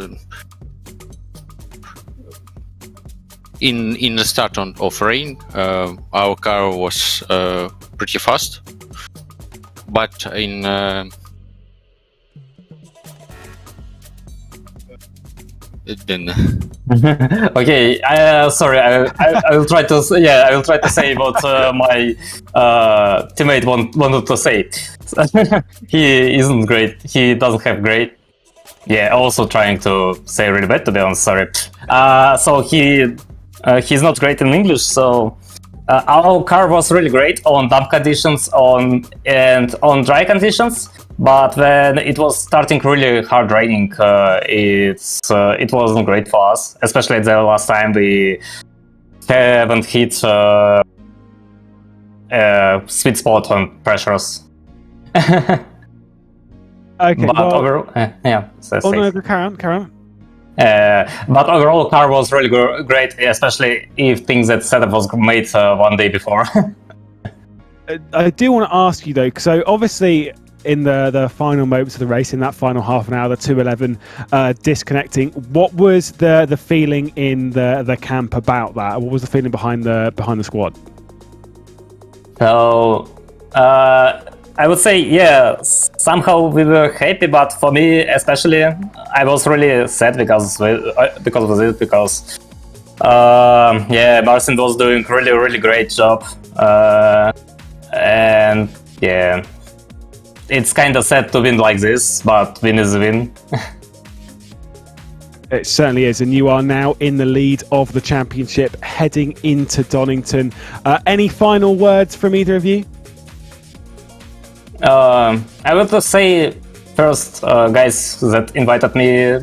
In the start of rain, our car was pretty fast, but in then. Okay, sorry. I will try to. Yeah, I will try to say what my teammate wanted to say. He isn't great. He doesn't have great. Yeah, also trying to say really bad, to be honest. Sorry. So he's not great in English. So our car was really great on damp conditions, on dry conditions. But when it was starting really hard raining, it wasn't great for us. Especially the last time we haven't hit sweet spot on pressures. Okay, but well, overall, yeah. Oh no, carry on. But overall, car was really great, especially if things that setup was made one day before. I do want to ask you though, so obviously in the final moments of the race, in that final half an hour, the 2:11 disconnecting, what was the feeling in the camp about that? What was the feeling behind the squad? So I would say, yeah, somehow we were happy, but for me especially, I was really sad because of it, because yeah, Marcin was doing really great job, and yeah, it's kind of sad to win like this, but win is a win. It certainly is, and you are now in the lead of the championship, heading into Donington. Any final words from either of you? I would say first, guys that invited me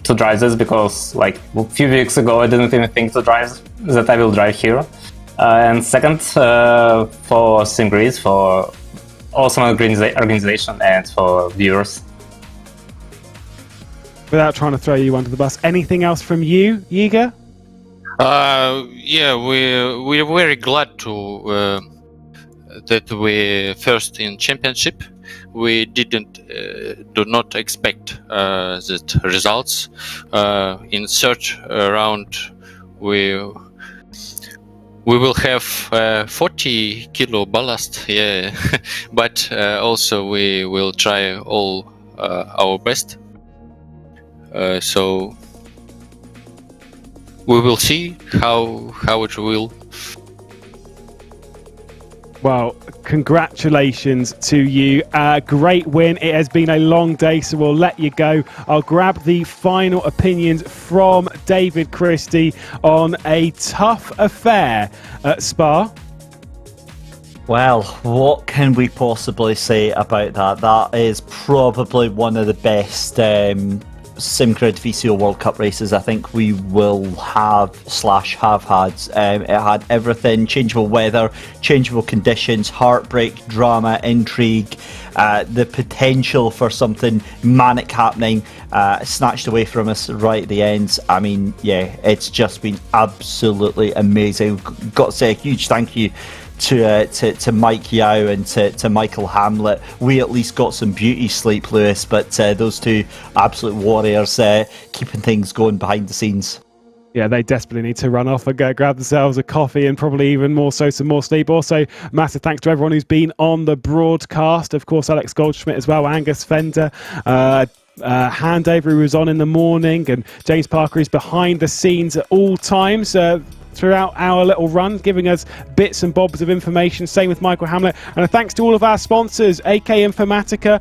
to drive this, because like a few weeks ago I didn't even think that I will drive here. And second, for SimGrid, for awesome organization, and for viewers. Without trying to throw you under the bus, anything else from you, Yiga? Yeah, we're very glad to that we first in championship. We do not expect that results. In third round, we will have 40 kilo ballast, yeah, but also we will try all our best. So we will see how it will. Well, congratulations to you. Great win. It has been a long day, so we'll let you go. I'll grab the final opinions from David Christie on a tough affair at Spa. Well, what can we possibly say about that? That is probably one of the best SimGrid VCO World Cup races I think we will have had. It had everything: changeable weather, changeable conditions, heartbreak, drama, intrigue, the potential for something manic happening, snatched away from us right at the end. I mean, yeah, it's just been absolutely amazing. Got to say a huge thank you to Mike Yao and to Michael Hamlet. We at least got some beauty sleep, Lewis, but those two absolute warriors keeping things going behind the scenes. Yeah, they desperately need to run off and go grab themselves a coffee, and probably even more so some more sleep. Also, massive thanks to everyone who's been on the broadcast. Of course, Alex Goldschmidt as well, Angus Fender, Handover, who was on in the morning, and James Parker is behind the scenes at all times. throughout our little run, giving us bits and bobs of information. Same with Michael Hamlet. And a thanks to all of our sponsors, AK Informatica,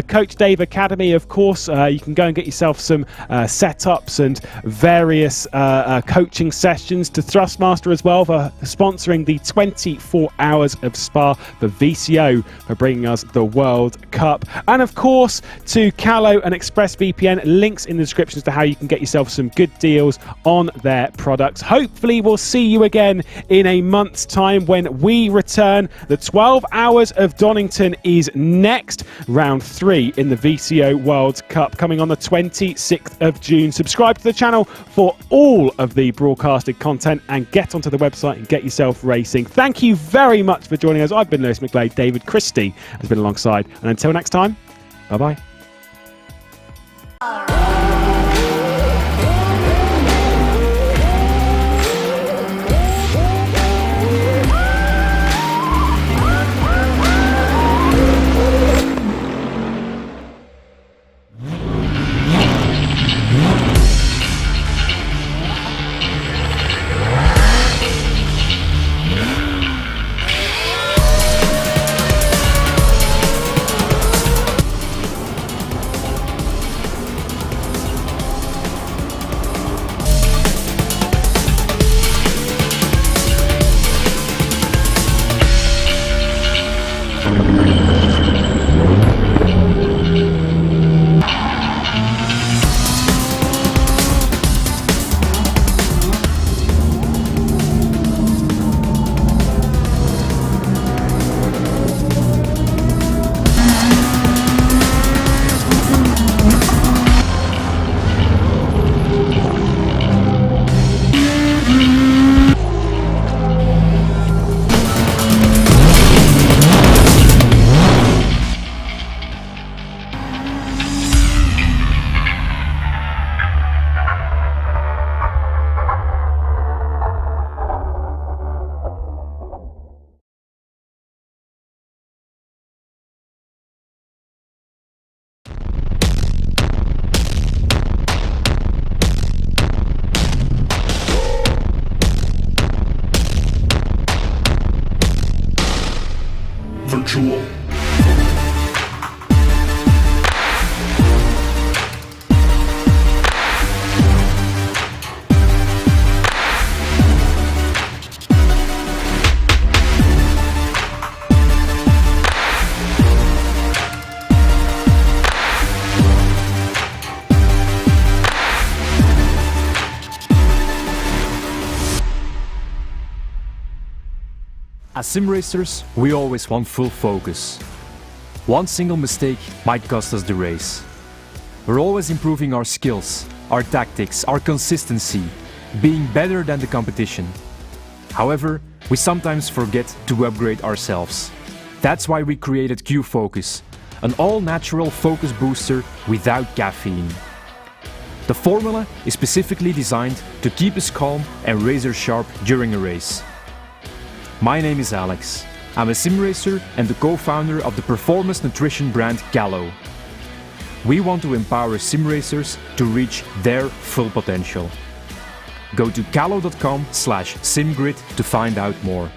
Coach Dave Academy, of course. You can go and get yourself some setups and various coaching sessions, to Thrustmaster as well for sponsoring the 24 hours of Spa, for VCO for bringing us the World Cup, and of course to Calo and ExpressVPN. Links in the descriptions to how you can get yourself some good deals on their products. Hopefully we'll see you again in a month's time when we return. The 12 hours of Donington is next, round 3 in the VCO World Cup, coming on the 26th of June. Subscribe to the channel for all of the broadcasted content and get onto the website and get yourself racing. Thank you very much for joining us. I've been Lewis McGlade. David Christie has been alongside, and until next time, bye bye. Virtual. As sim racers, we always want full focus. One single mistake might cost us the race. We're always improving our skills, our tactics, our consistency, being better than the competition. However, we sometimes forget to upgrade ourselves. That's why we created Q-Focus, an all-natural focus booster without caffeine. The formula is specifically designed to keep us calm and razor sharp during a race. My name is Alex. I'm a sim racer and the co-founder of the performance nutrition brand Calo. We want to empower sim racers to reach their full potential. Go to calo.com/simgrid to find out more.